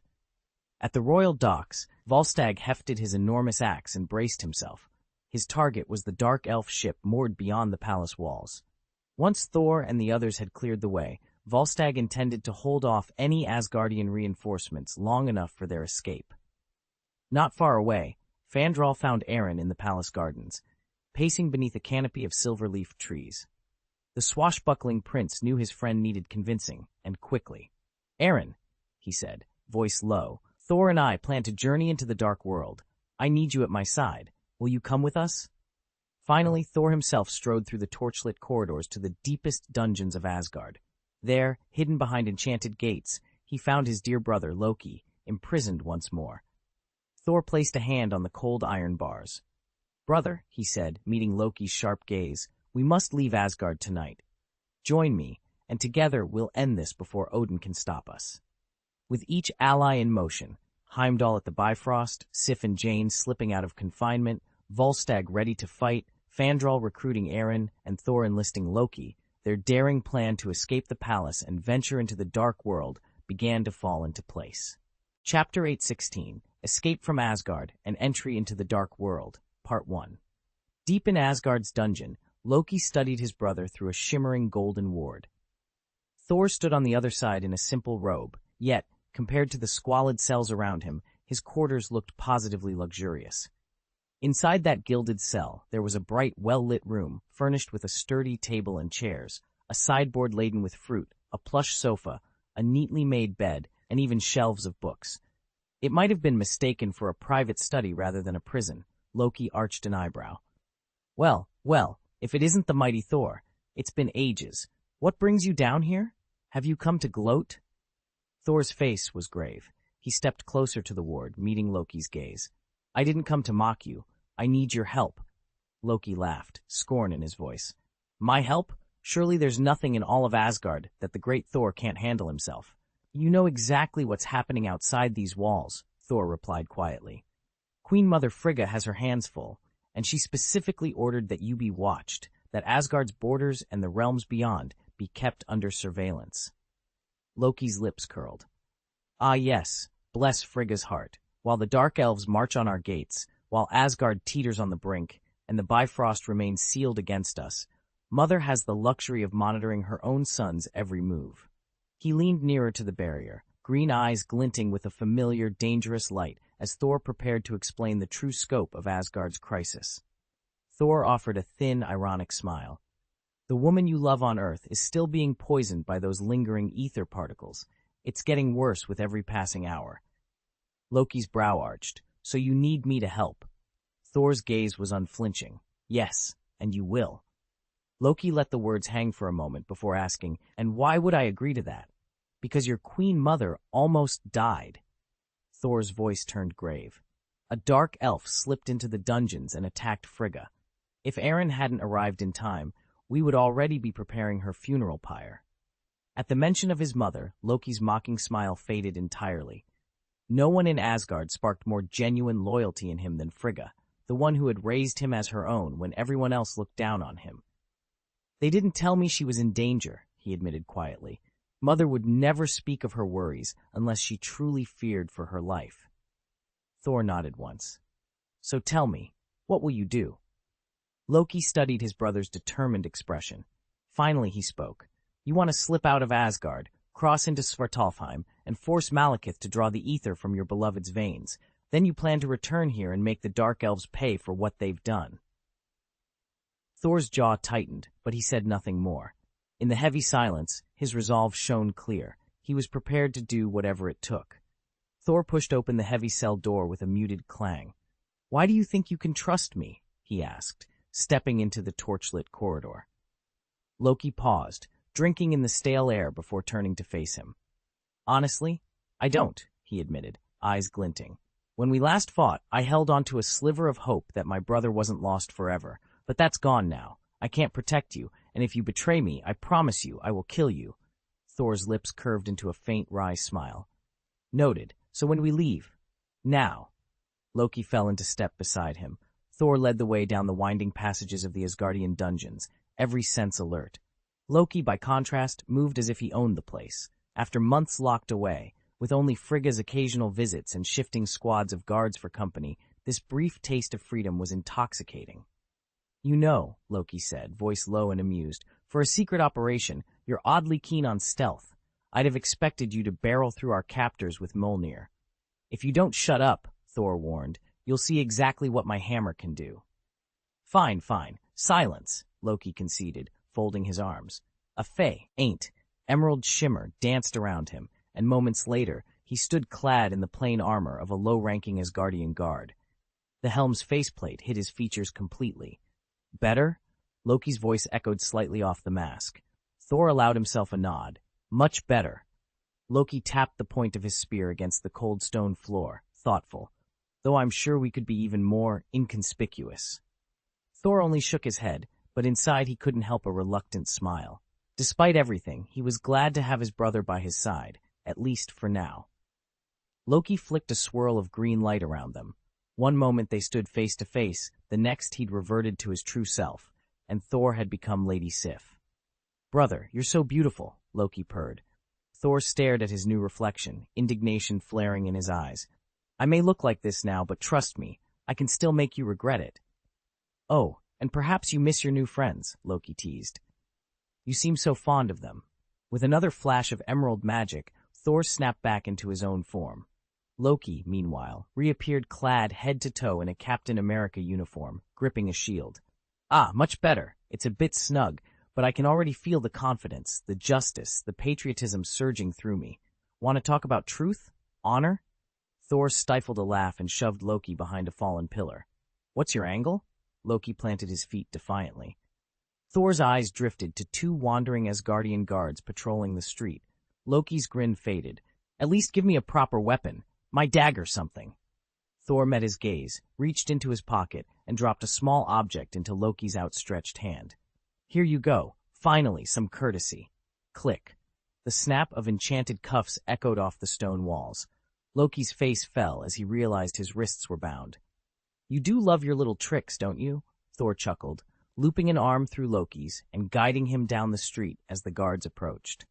At the royal docks, Volstagg hefted his enormous axe and braced himself. His target was the dark elf ship moored beyond the palace walls. Once Thor and the others had cleared the way, Volstagg intended to hold off any Asgardian reinforcements long enough for their escape. Not far away, Fandral found Aaron in the palace gardens, pacing beneath a canopy of silver-leaf trees. The swashbuckling prince knew his friend needed convincing, and quickly. Aaron, he said, voice low, Thor and I plan to journey into the dark world. I need you at my side. Will you come with us? Finally, Thor himself strode through the torchlit corridors to the deepest dungeons of Asgard. There, hidden behind enchanted gates, he found his dear brother Loki, imprisoned once more. Thor placed a hand on the cold iron bars. Brother, he said, meeting Loki's sharp gaze, we must leave Asgard tonight. Join me, and together we'll end this before Odin can stop us. With each ally in motion, Heimdall at the Bifrost, Sif and Jane slipping out of confinement, Volstagg ready to fight, Fandral recruiting Aaron, and Thor enlisting Loki, their daring plan to escape the palace and venture into the dark world began to fall into place. Chapter 816, Escape from Asgard and Entry into the Dark World, Part 1. Deep in Asgard's dungeon, Loki studied his brother through a shimmering golden ward. Thor stood on the other side in a simple robe, yet, compared to the squalid cells around him, his quarters looked positively luxurious. Inside that gilded cell, there was a bright, well-lit room, furnished with a sturdy table and chairs, a sideboard laden with fruit, a plush sofa, a neatly made bed, and even shelves of books. It might have been mistaken for a private study rather than a prison. Loki arched an eyebrow. Well, if it isn't the mighty Thor. It's been ages. What brings you down here? Have you come to gloat? Thor's face was grave. He stepped closer to the ward, meeting Loki's gaze. I didn't come to mock you. I need your help. Loki laughed, scorn in his voice. My help? Surely there's nothing in all of Asgard that the great Thor can't handle himself. You know exactly what's happening outside these walls, Thor replied quietly. Queen Mother Frigga has her hands full, and she specifically ordered that you be watched, that Asgard's borders and the realms beyond be kept under surveillance. Loki's lips curled. Ah yes, bless Frigga's heart. While the Dark Elves march on our gates, while Asgard teeters on the brink, and the Bifrost remains sealed against us, Mother has the luxury of monitoring her own son's every move. He leaned nearer to the barrier, green eyes glinting with a familiar, dangerous light as Thor prepared to explain the true scope of Asgard's crisis. Thor offered a thin, ironic smile. The woman you love on Earth is still being poisoned by those lingering ether particles. It's getting worse with every passing hour. Loki's brow arched. So you need me to help. Thor's gaze was unflinching. Yes, and you will. Loki let the words hang for a moment before asking, and why would I agree to that? Because your queen mother almost died. Thor's voice turned grave. A dark elf slipped into the dungeons and attacked Frigga. If Aaron hadn't arrived in time, we would already be preparing her funeral pyre. At the mention of his mother, Loki's mocking smile faded entirely. No one in Asgard sparked more genuine loyalty in him than Frigga, the one who had raised him as her own when everyone else looked down on him. They didn't tell me she was in danger, he admitted quietly. Mother would never speak of her worries unless she truly feared for her life. Thor nodded once. So tell me, what will you do? Loki studied his brother's determined expression. Finally he spoke. You want to slip out of Asgard, cross into Svartalfheim, and force Malekith to draw the ether from your beloved's veins. Then you plan to return here and make the Dark Elves pay for what they've done. Thor's jaw tightened, but he said nothing more. In the heavy silence, his resolve shone clear. He was prepared to do whatever it took. Thor pushed open the heavy cell door with a muted clang. Why do you think you can trust me? He asked, stepping into the torchlit corridor. Loki paused, drinking in the stale air before turning to face him. Honestly, I don't, he admitted, eyes glinting. When we last fought, I held on to a sliver of hope that my brother wasn't lost forever, but that's gone now. I can't protect you, and if you betray me, I promise you I will kill you. Thor's lips curved into a faint wry smile. Noted. So when we leave? Now. Loki fell into step beside him. Thor led the way down the winding passages of the Asgardian dungeons, every sense alert. Loki, by contrast, moved as if he owned the place. After months locked away, with only Frigga's occasional visits and shifting squads of guards for company, this brief taste of freedom was intoxicating. You know, Loki said, voice low and amused, for a secret operation, you're oddly keen on stealth. I'd have expected you to barrel through our captors with Mjolnir. If you don't shut up, Thor warned, you'll see exactly what my hammer can do. Fine, fine. Silence, Loki conceded, folding his arms. A Fae, ain't. Emerald shimmer danced around him, and moments later, he stood clad in the plain armor of a low-ranking Asgardian guard. The helm's faceplate hid his features completely. Better? Loki's voice echoed slightly off the mask. Thor allowed himself a nod. Much better. Loki tapped the point of his spear against the cold stone floor, thoughtful. Though I'm sure we could be even more inconspicuous. Thor only shook his head, but inside he couldn't help a reluctant smile. Despite everything, he was glad to have his brother by his side, at least for now. Loki flicked a swirl of green light around them. One moment they stood face to face, the next he'd reverted to his true self, and Thor had become Lady Sif. Brother, you're so beautiful, Loki purred. Thor stared at his new reflection, indignation flaring in his eyes. I may look like this now, but trust me, I can still make you regret it. Oh, and perhaps you miss your new friends, Loki teased. You seem so fond of them. With another flash of emerald magic, Thor snapped back into his own form. Loki, meanwhile, reappeared clad head to toe in a Captain America uniform, gripping a shield. Ah, much better. It's a bit snug, but I can already feel the confidence, the justice, the patriotism surging through me. Want to talk about truth? Honor? Thor stifled a laugh and shoved Loki behind a fallen pillar. What's your angle? Loki planted his feet defiantly. Thor's eyes drifted to two wandering Asgardian guards patrolling the street. Loki's grin faded. At least give me a proper weapon. My dagger something. Thor met his gaze, reached into his pocket, and dropped a small object into Loki's outstretched hand. Here you go. Finally, some courtesy. Click. The snap of enchanted cuffs echoed off the stone walls. Loki's face fell as he realized his wrists were bound. You do love your little tricks, don't you? Thor chuckled, looping an arm through Loki's and guiding him down the street as the guards approached.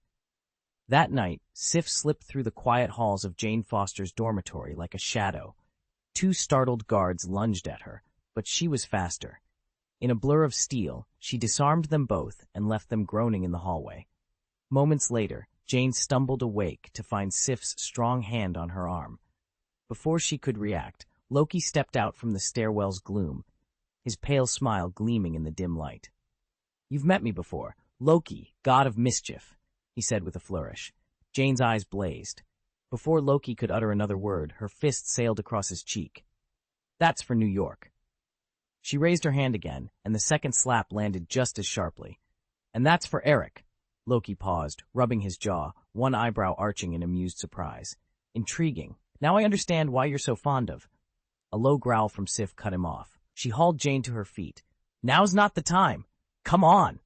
That night, Sif slipped through the quiet halls of Jane Foster's dormitory like a shadow. 2 startled guards lunged at her, but she was faster. In a blur of steel, she disarmed them both and left them groaning in the hallway. Moments later, Jane stumbled awake to find Sif's strong hand on her arm. Before she could react, Loki stepped out from the stairwell's gloom, his pale smile gleaming in the dim light. You've met me before, Loki, god of mischief, he said with a flourish. Jane's eyes blazed. Before Loki could utter another word, her fist sailed across his cheek. That's for New York. She raised her hand again, and the second slap landed just as sharply. And that's for Eric. Loki paused, rubbing his jaw, one eyebrow arching in amused surprise. Intriguing. Now I understand why you're so fond of. A low growl from Sif cut him off. She hauled Jane to her feet. Now's not the time. Come on.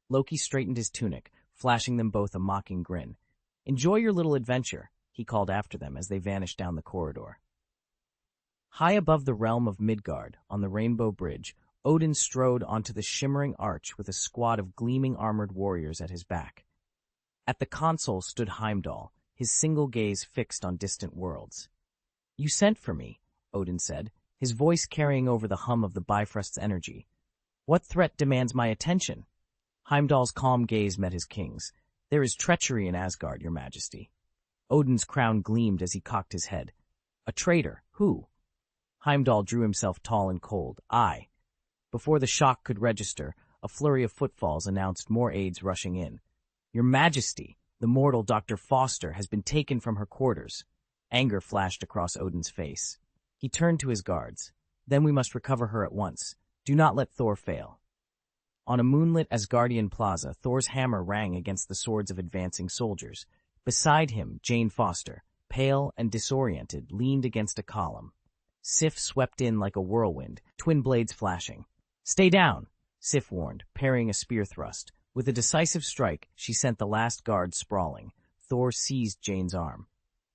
Loki straightened his tunic, flashing them both a mocking grin. Enjoy your little adventure, he called after them as they vanished down the corridor. High above the realm of Midgard, on the Rainbow Bridge, Odin strode onto the shimmering arch with a squad of gleaming armored warriors at his back. At the console stood Heimdall, his single gaze fixed on distant worlds. You sent for me, Odin said, his voice carrying over the hum of the Bifrost's energy. What threat demands my attention? Heimdall's calm gaze met his king's. There is treachery in Asgard, your majesty. Odin's crown gleamed as he cocked his head. A traitor, who? Heimdall drew himself tall and cold. I. Before the shock could register, a flurry of footfalls announced more aides rushing in. Your Majesty, the mortal Dr. Foster has been taken from her quarters. Anger flashed across Odin's face. He turned to his guards. Then we must recover her at once. Do not let Thor fail. On a moonlit Asgardian plaza, Thor's hammer rang against the swords of advancing soldiers. Beside him, Jane Foster, pale and disoriented, leaned against a column. Sif swept in like a whirlwind, twin blades flashing. Stay down, Sif warned, parrying a spear thrust. With a decisive strike, she sent the last guard sprawling. Thor seized Jane's arm.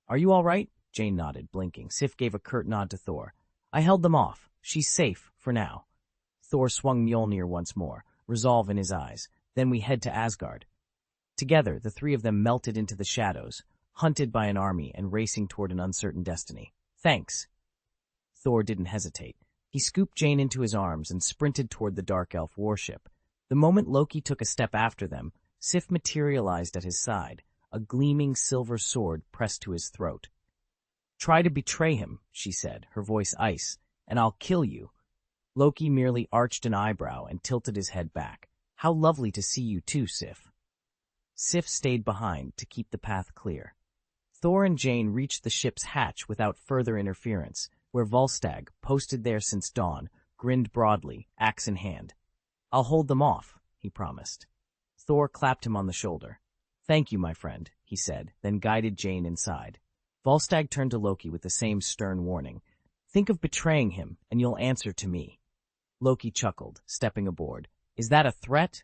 Are you all right? Jane nodded, blinking. Sif gave a curt nod to Thor. I held them off. She's safe, for now. Thor swung Mjolnir once more, resolve in his eyes. Then we head to Asgard. Together, the three of them melted into the shadows, hunted by an army and racing toward an uncertain destiny. Thanks. Thor didn't hesitate. He scooped Jane into his arms and sprinted toward the Dark Elf warship. The moment Loki took a step after them, Sif materialized at his side, a gleaming silver sword pressed to his throat. Try to betray him, she said, her voice ice, and I'll kill you. Loki merely arched an eyebrow and tilted his head back. How lovely to see you too, Sif. Sif stayed behind to keep the path clear. Thor and Jane reached the ship's hatch without further interference, where Volstagg, posted there since dawn, grinned broadly, axe in hand. I'll hold them off, he promised. Thor clapped him on the shoulder. Thank you, my friend, he said, then guided Jane inside. Volstagg turned to Loki with the same stern warning. Think of betraying him, and you'll answer to me. Loki chuckled, stepping aboard. Is that a threat?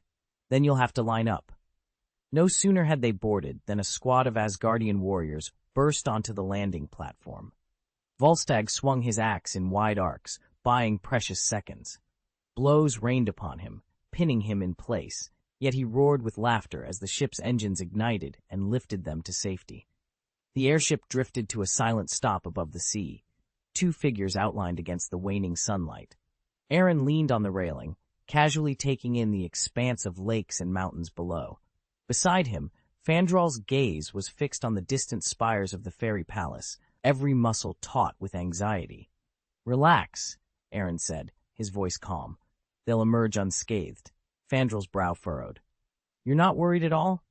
Then you'll have to line up. No sooner had they boarded than a squad of Asgardian warriors burst onto the landing platform. Volstagg swung his axe in wide arcs, buying precious seconds. Blows rained upon him, pinning him in place, yet he roared with laughter as the ship's engines ignited and lifted them to safety. The airship drifted to a silent stop above the sea, 2 figures outlined against the waning sunlight. Aaron leaned on the railing, casually taking in the expanse of lakes and mountains below. Beside him, Fandral's gaze was fixed on the distant spires of the fairy palace, every muscle taut with anxiety. Relax, Aaron said, his voice calm. They'll emerge unscathed. Fandral's brow furrowed. You're not worried at all?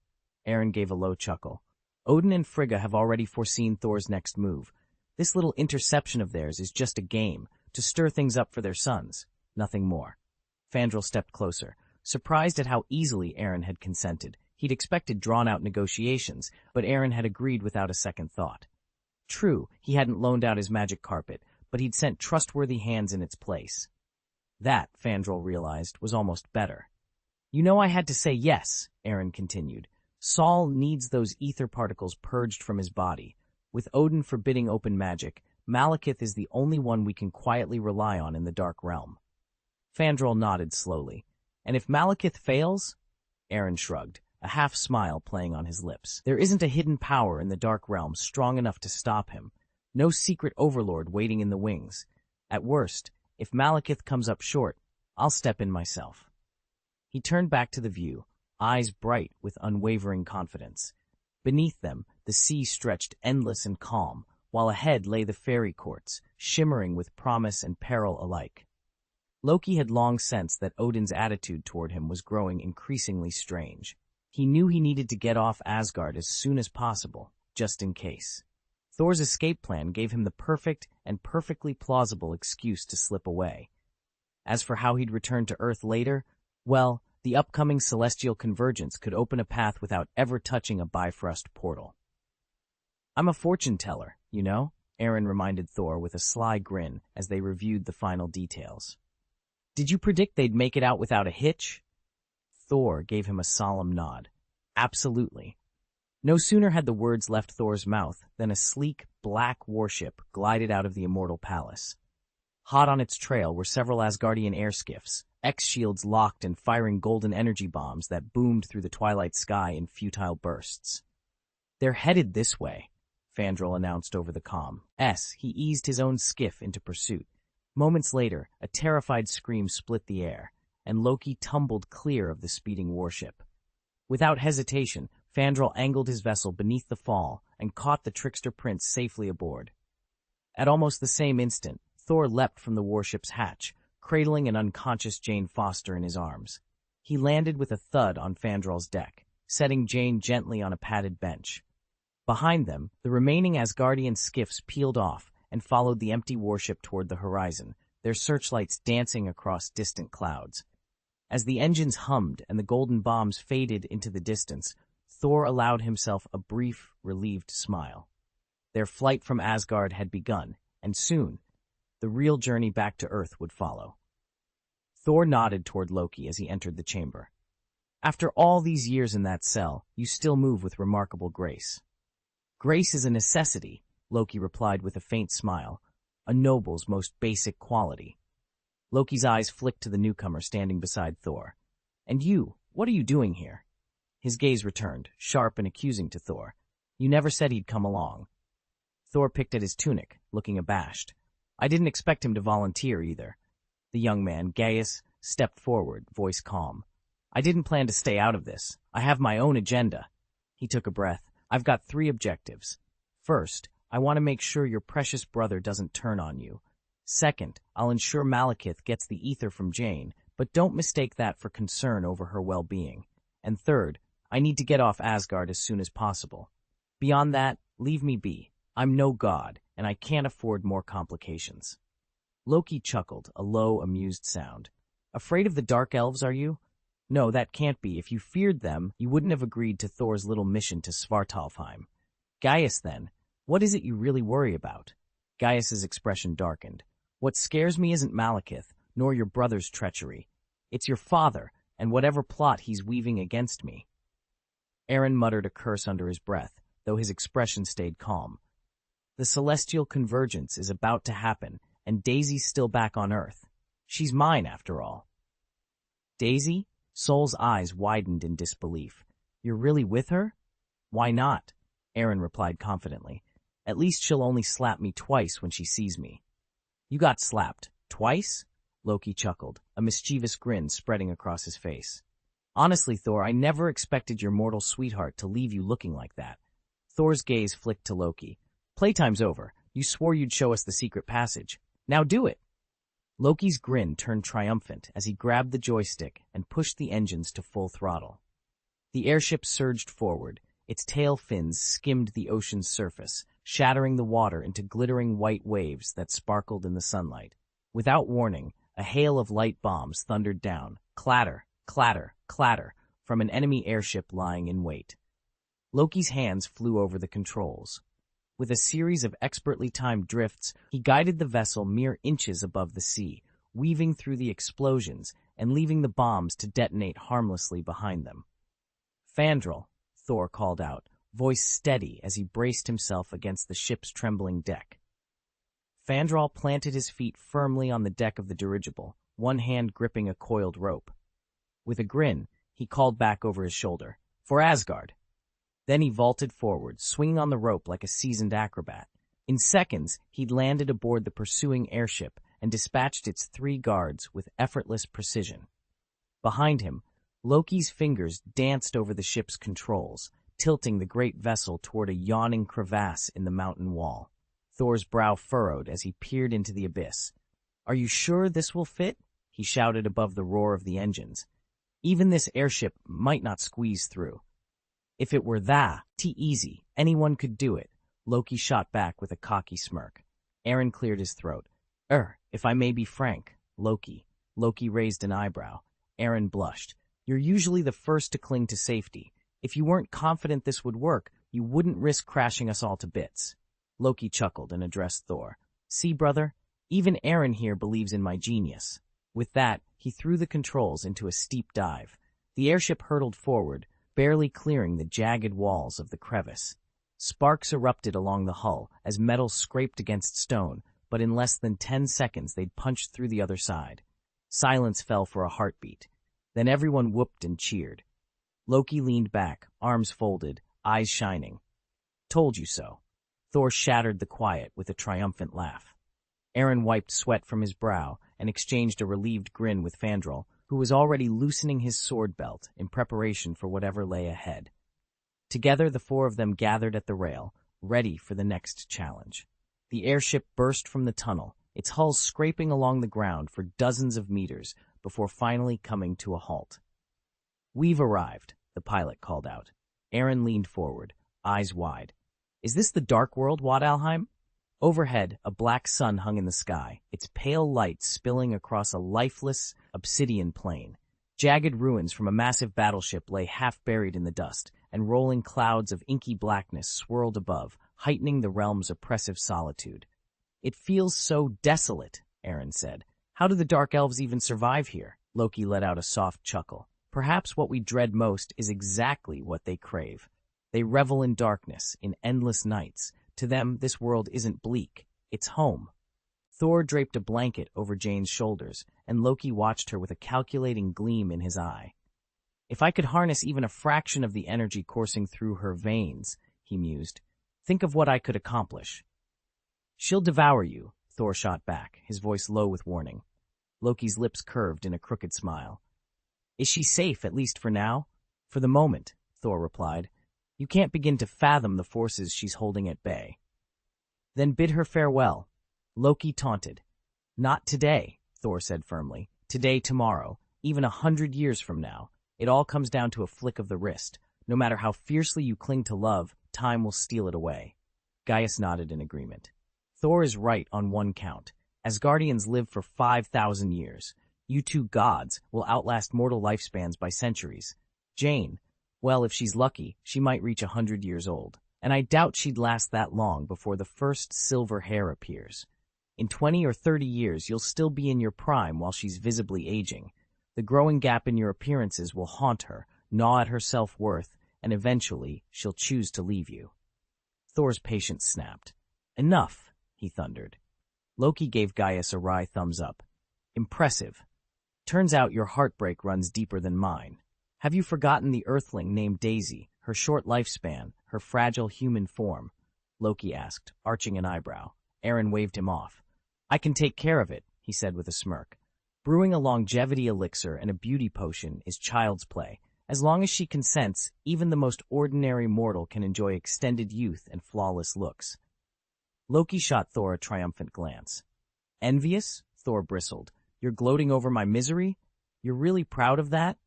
Aaron gave a low chuckle. Odin and Frigga have already foreseen Thor's next move. This little interception of theirs is just a game, to stir things up for their sons, nothing more. Fandral stepped closer, surprised at how easily Aaron had consented. He'd expected drawn-out negotiations, but Aaron had agreed without a second thought. True, he hadn't loaned out his magic carpet, but he'd sent trustworthy hands in its place. That, Fandral realized, was almost better. You know I had to say yes, Aaron continued. Saul needs those ether particles purged from his body. With Odin forbidding open magic, Malekith is the only one we can quietly rely on in the Dark Realm. Fandral nodded slowly. And if Malekith fails? Aaron shrugged, a half-smile playing on his lips. There isn't a hidden power in the Dark Realm strong enough to stop him. No secret overlord waiting in the wings. At worst, if Malekith comes up short, I'll step in myself. He turned back to the view, eyes bright with unwavering confidence. Beneath them, the sea stretched endless and calm, while ahead lay the fairy courts, shimmering with promise and peril alike. Loki had long sensed that Odin's attitude toward him was growing increasingly strange. He knew he needed to get off Asgard as soon as possible, just in case. Thor's escape plan gave him the perfect and perfectly plausible excuse to slip away. As for how he'd return to Earth later, well, the upcoming celestial convergence could open a path without ever touching a Bifrost portal. I'm a fortune teller, you know, Aaron reminded Thor with a sly grin as they reviewed the final details. Did you predict they'd make it out without a hitch? Thor gave him a solemn nod. Absolutely. No sooner had the words left Thor's mouth than a sleek, black warship glided out of the immortal palace. Hot on its trail were several Asgardian airskiffs, X-shields locked and firing golden energy bombs that boomed through the twilight sky in futile bursts. They're headed this way, Fandral announced over the comm. He eased his own skiff into pursuit. Moments later, a terrified scream split the air, and Loki tumbled clear of the speeding warship. Without hesitation, Fandral angled his vessel beneath the fall and caught the trickster prince safely aboard. At almost the same instant, Thor leapt from the warship's hatch, cradling an unconscious Jane Foster in his arms. He landed with a thud on Fandral's deck, setting Jane gently on a padded bench. Behind them, the remaining Asgardian skiffs peeled off and followed the empty warship toward the horizon, their searchlights dancing across distant clouds. As the engines hummed and the golden bombs faded into the distance, Thor allowed himself a brief, relieved smile. Their flight from Asgard had begun, and soon, the real journey back to Earth would follow. Thor nodded toward Loki as he entered the chamber. After all these years in that cell, you still move with remarkable grace. Grace is a necessity, Loki replied with a faint smile, a noble's most basic quality. Loki's eyes flicked to the newcomer standing beside Thor. And you, what are you doing here? His gaze returned, sharp and accusing to Thor. You never said he'd come along. Thor picked at his tunic, looking abashed. I didn't expect him to volunteer either. The young man, Gaius, stepped forward, voice calm. I didn't plan to stay out of this. I have my own agenda. He took a breath. I've got 3 objectives. First, I want to make sure your precious brother doesn't turn on you. Second, I'll ensure Malekith gets the ether from Jane, but don't mistake that for concern over her well-being. And third, I need to get off Asgard as soon as possible. Beyond that, leave me be. I'm no god, and I can't afford more complications. Loki chuckled, a low, amused sound. Afraid of the Dark Elves, are you? No, that can't be. If you feared them, you wouldn't have agreed to Thor's little mission to Svartalfheim. Gaius, then, what is it you really worry about? Gaius's expression darkened. What scares me isn't Malekith, nor your brother's treachery. It's your father, and whatever plot he's weaving against me. Aaron muttered a curse under his breath, though his expression stayed calm. The celestial convergence is about to happen, and Daisy's still back on Earth. She's mine, after all. Daisy? Soul's eyes widened in disbelief. You're really with her? Why not? Aaron replied confidently. At least she'll only slap me twice when she sees me. You got slapped. Twice? Loki chuckled, a mischievous grin spreading across his face. Honestly, Thor, I never expected your mortal sweetheart to leave you looking like that. Thor's gaze flicked to Loki. Playtime's over. You swore you'd show us the secret passage. Now do it. Loki's grin turned triumphant as he grabbed the joystick and pushed the engines to full throttle. The airship surged forward. Its tail fins skimmed the ocean's surface, shattering the water into glittering white waves that sparkled in the sunlight. Without warning, a hail of light bombs thundered down, clatter, clatter, clatter, from an enemy airship lying in wait. Loki's hands flew over the controls. With a series of expertly timed drifts, he guided the vessel mere inches above the sea, weaving through the explosions and leaving the bombs to detonate harmlessly behind them. "Fandral," Thor called out, voice steady as he braced himself against the ship's trembling deck. Fandral planted his feet firmly on the deck of the dirigible, one hand gripping a coiled rope. With a grin, he called back over his shoulder, "For Asgard!" Then he vaulted forward, swinging on the rope like a seasoned acrobat. In seconds, he'd landed aboard the pursuing airship and dispatched its 3 guards with effortless precision. Behind him, Loki's fingers danced over the ship's controls, tilting the great vessel toward a yawning crevasse in the mountain wall. Thor's brow furrowed as he peered into the abyss. "Are you sure this will fit?" he shouted above the roar of the engines. "Even this airship might not squeeze through." "If it were easy, anyone could do it," Loki shot back with a cocky smirk. Aaron cleared his throat. If I may be frank, Loki." Loki raised an eyebrow. Aaron blushed. "You're usually the first to cling to safety. If you weren't confident this would work, you wouldn't risk crashing us all to bits." Loki chuckled and addressed Thor. "See, brother, even Aaron here believes in my genius." With that, he threw the controls into a steep dive. The airship hurtled forward, barely clearing the jagged walls of the crevice. Sparks erupted along the hull as metal scraped against stone, but in less than 10 seconds they'd punched through the other side. Silence fell for a heartbeat. Then everyone whooped and cheered. Loki leaned back, arms folded, eyes shining. "Told you so." Thor shattered the quiet with a triumphant laugh. Aaron wiped sweat from his brow and exchanged a relieved grin with Fandral, who was already loosening his sword belt in preparation for whatever lay ahead. Together, the 4 of them gathered at the rail, ready for the next challenge. The airship burst from the tunnel, its hull scraping along the ground for dozens of meters before finally coming to a halt. "We've arrived," the pilot called out. Aaron leaned forward, eyes wide. "Is this the Dark World, Wadalheim?" Overhead, a black sun hung in the sky, its pale light spilling across a lifeless, obsidian plain. Jagged ruins from a massive battleship lay half buried in the dust, and rolling clouds of inky blackness swirled above, heightening the realm's oppressive solitude. "It feels so desolate," Aaron said. "How do the Dark Elves even survive here?" Loki let out a soft chuckle. "Perhaps what we dread most is exactly what they crave. They revel in darkness, in endless nights. To them, this world isn't bleak. It's home." Thor draped a blanket over Jane's shoulders, and Loki watched her with a calculating gleam in his eye. "If I could harness even a fraction of the energy coursing through her veins," he mused, "think of what I could accomplish." "She'll devour you," Thor shot back, his voice low with warning. Loki's lips curved in a crooked smile. "Is she safe, at least for now?" "For the moment," Thor replied. "You can't begin to fathom the forces she's holding at bay." "Then bid her farewell." Loki taunted. "Not today," Thor said firmly. "Today, tomorrow, even 100 years from now. It all comes down to a flick of the wrist. No matter how fiercely you cling to love, time will steal it away." Gaius nodded in agreement. "Thor is right on one count. Asgardians live for 5,000 years. You 2 gods will outlast mortal lifespans by centuries. Jane, well, if she's lucky, she might reach 100 years old. And I doubt she'd last that long before the first silver hair appears. In 20 or 30 years, you'll still be in your prime while she's visibly aging. The growing gap in your appearances will haunt her, gnaw at her self-worth, and eventually she'll choose to leave you." Thor's patience snapped. "Enough," he thundered. Loki gave Gaius a wry thumbs up. "Impressive. Turns out your heartbreak runs deeper than mine. Have you forgotten the Earthling named Daisy, her short lifespan, her fragile human form?" Loki asked, arching an eyebrow. Aaron waved him off. "I can take care of it," he said with a smirk. "Brewing a longevity elixir and a beauty potion is child's play. As long as she consents, even the most ordinary mortal can enjoy extended youth and flawless looks." Loki shot Thor a triumphant glance. "Envious?" Thor bristled. "You're gloating over my misery? You're really proud of that?"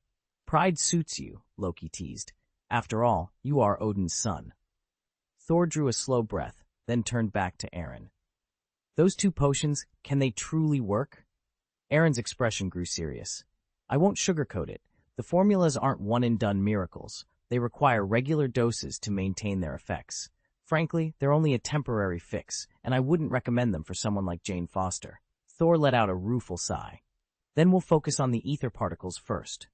"Pride suits you," Loki teased. "After all, you are Odin's son." Thor drew a slow breath, then turned back to Aaron. "Those 2 potions, can they truly work?" Aaron's expression grew serious. "I won't sugarcoat it. The formulas aren't one-and-done miracles. They require regular doses to maintain their effects. Frankly, they're only a temporary fix, and I wouldn't recommend them for someone like Jane Foster." Thor let out a rueful sigh. Then we'll focus on the ether particles first.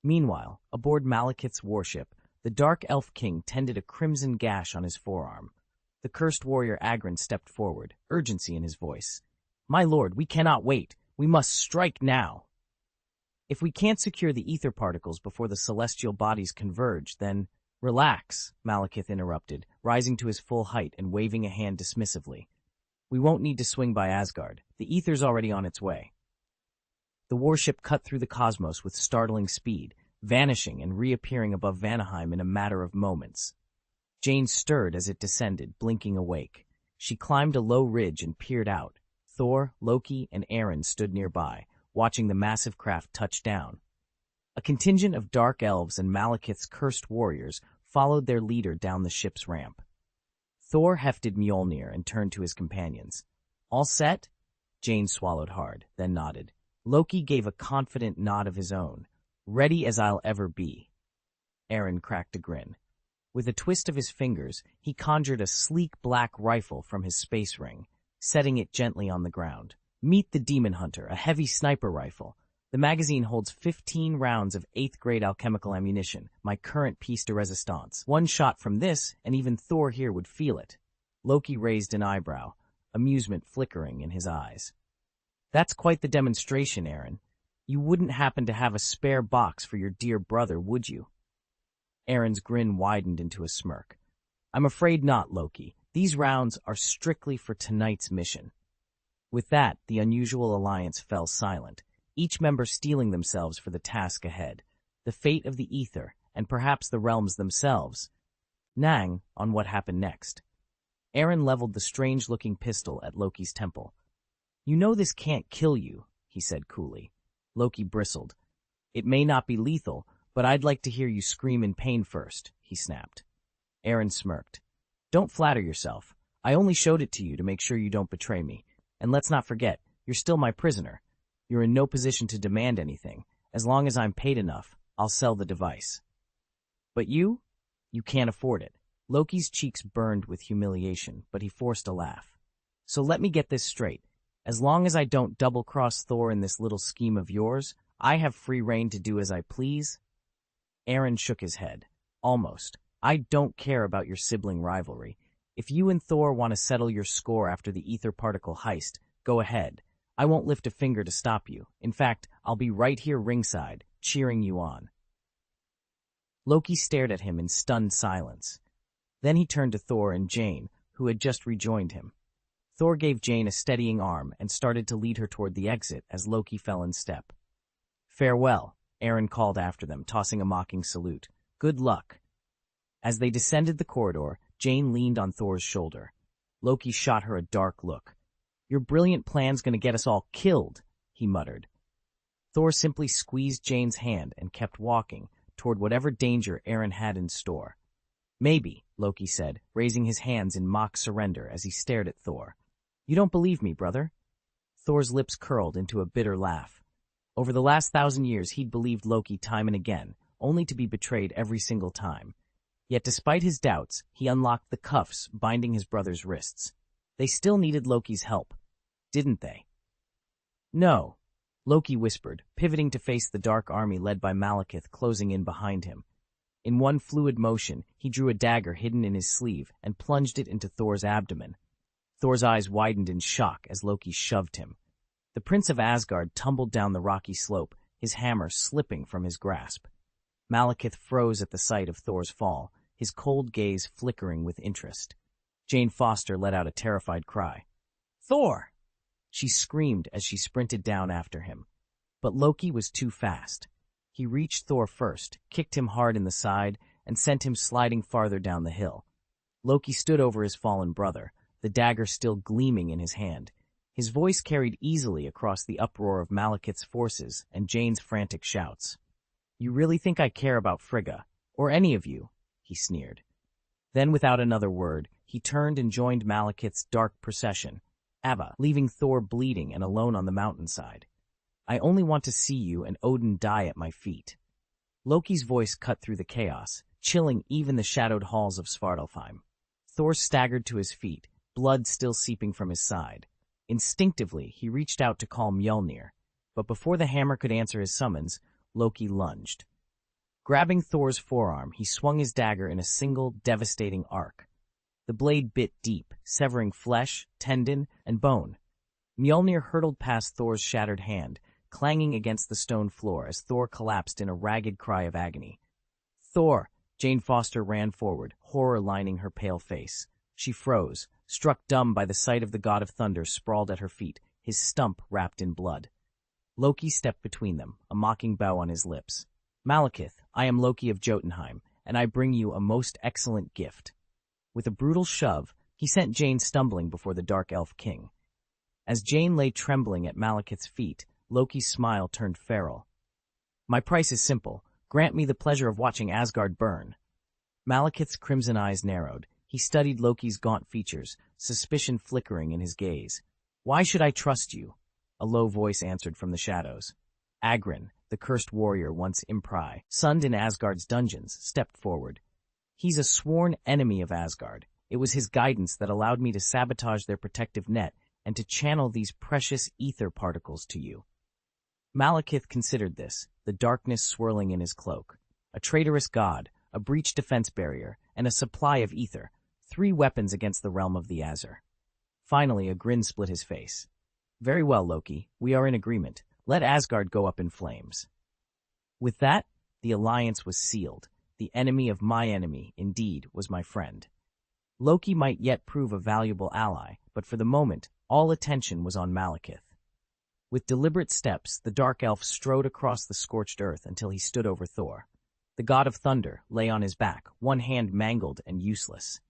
Meanwhile, aboard Malekith's warship, the Dark Elf King tended a crimson gash on his forearm. The cursed warrior Agrin stepped forward, urgency in his voice. My lord, we cannot wait. We must strike now. If we can't secure the ether particles before the celestial bodies converge, then— Relax, Malekith interrupted, rising to his full height and waving a hand dismissively. We won't need to swing by Asgard. The ether's already on its way. The warship cut through the cosmos with startling speed, vanishing and reappearing above Vanaheim in a matter of moments. Jane stirred as it descended, blinking awake. She climbed a low ridge and peered out. Thor, Loki, and Aaron stood nearby, watching the massive craft touch down. A contingent of dark elves and Malekith's cursed warriors followed their leader down the ship's ramp. Thor hefted Mjolnir and turned to his companions. All set? Jane swallowed hard, then nodded. Loki gave a confident nod of his own. Ready as I'll ever be. Aaron cracked a grin. With a twist of his fingers, he conjured a sleek black rifle from his space ring, setting it gently on the ground. Meet the Demon Hunter, a heavy sniper rifle. The magazine holds 15 rounds of 8th-grade alchemical ammunition, my current piece de resistance. One shot from this, and even Thor here would feel it. Loki raised an eyebrow, amusement flickering in his eyes. That's quite the demonstration, Aaron. You wouldn't happen to have a spare box for your dear brother, would you? Aaron's grin widened into a smirk. I'm afraid not, Loki. These rounds are strictly for tonight's mission. With that, the unusual alliance fell silent, each member steeling themselves for the task ahead, the fate of the ether, and perhaps the realms themselves. Nang on what happened next. Aaron leveled the strange-looking pistol at Loki's temple. You know this can't kill you, he said coolly. Loki bristled. It may not be lethal, but I'd like to hear you scream in pain first, he snapped. Aaron smirked. Don't flatter yourself. I only showed it to you to make sure you don't betray me. And let's not forget, you're still my prisoner. You're in no position to demand anything. As long as I'm paid enough, I'll sell the device. But you? You can't afford it. Loki's cheeks burned with humiliation, but he forced a laugh. So let me get this straight. As long as I don't double-cross Thor in this little scheme of yours, I have free rein to do as I please? Aaron shook his head. Almost. I don't care about your sibling rivalry. If you and Thor want to settle your score after the ether particle heist, go ahead. I won't lift a finger to stop you. In fact, I'll be right here ringside, cheering you on. Loki stared at him in stunned silence. Then he turned to Thor and Jane, who had just rejoined him. Thor gave Jane a steadying arm and started to lead her toward the exit as Loki fell in step. Farewell, Aaron called after them, tossing a mocking salute. Good luck. As they descended the corridor, Jane leaned on Thor's shoulder. Loki shot her a dark look. Your brilliant plan's gonna get us all killed, he muttered. Thor simply squeezed Jane's hand and kept walking toward whatever danger Aaron had in store. Maybe, Loki said, raising his hands in mock surrender as he stared at Thor. You don't believe me, brother? Thor's lips curled into a bitter laugh. Over the last 1,000 years, he'd believed Loki time and again, only to be betrayed every single time. Yet despite his doubts, he unlocked the cuffs binding his brother's wrists. They still needed Loki's help, didn't they? No, Loki whispered, pivoting to face the dark army led by Malekith closing in behind him. In one fluid motion, he drew a dagger hidden in his sleeve and plunged it into Thor's abdomen. Thor's eyes widened in shock as Loki shoved him. The Prince of Asgard tumbled down the rocky slope, his hammer slipping from his grasp. Malekith froze at the sight of Thor's fall, his cold gaze flickering with interest. Jane Foster let out a terrified cry. Thor! She screamed as she sprinted down after him. But Loki was too fast. He reached Thor first, kicked him hard in the side, and sent him sliding farther down the hill. Loki stood over his fallen brother, the dagger still gleaming in his hand. His voice carried easily across the uproar of Malekith's forces and Jane's frantic shouts. You really think I care about Frigga, or any of you? He sneered. Then, without another word, he turned and joined Malekith's dark procession, Ava, leaving Thor bleeding and alone on the mountainside. I only want to see you and Odin die at my feet. Loki's voice cut through the chaos, chilling even the shadowed halls of Svartalfheim. Thor staggered to his feet, blood still seeping from his side. Instinctively, he reached out to call Mjolnir, but before the hammer could answer his summons, Loki lunged. Grabbing Thor's forearm, he swung his dagger in a single, devastating arc. The blade bit deep, severing flesh, tendon, and bone. Mjolnir hurtled past Thor's shattered hand, clanging against the stone floor as Thor collapsed in a ragged cry of agony. "Thor!" Jane Foster ran forward, horror lining her pale face. She froze, struck dumb by the sight of the god of thunder sprawled at her feet, his stump wrapped in blood. Loki stepped between them, a mocking bow on his lips. "Malekith, I am Loki of Jotunheim, and I bring you a most excellent gift." With a brutal shove, he sent Jane stumbling before the Dark Elf King. As Jane lay trembling at Malekith's feet, Loki's smile turned feral. "My price is simple. Grant me the pleasure of watching Asgard burn." Malekith's crimson eyes narrowed. He studied Loki's gaunt features, suspicion flickering in his gaze. "Why should I trust you?" A low voice answered from the shadows. Agrin, the cursed warrior once Impri, sunned in Asgard's dungeons, stepped forward. "He's a sworn enemy of Asgard. It was his guidance that allowed me to sabotage their protective net and to channel these precious ether particles to you." Malekith considered this, the darkness swirling in his cloak. A traitorous god, a breached defense barrier, and a supply of ether, 3 weapons against the realm of the Azure. Finally, a grin split his face. "Very well, Loki, we are in agreement. Let Asgard go up in flames." With that, the alliance was sealed. The enemy of my enemy, indeed, was my friend. Loki might yet prove a valuable ally, but for the moment, all attention was on Malekith. With deliberate steps, the Dark Elf strode across the scorched earth until he stood over Thor. The god of thunder lay on his back, one hand mangled and useless.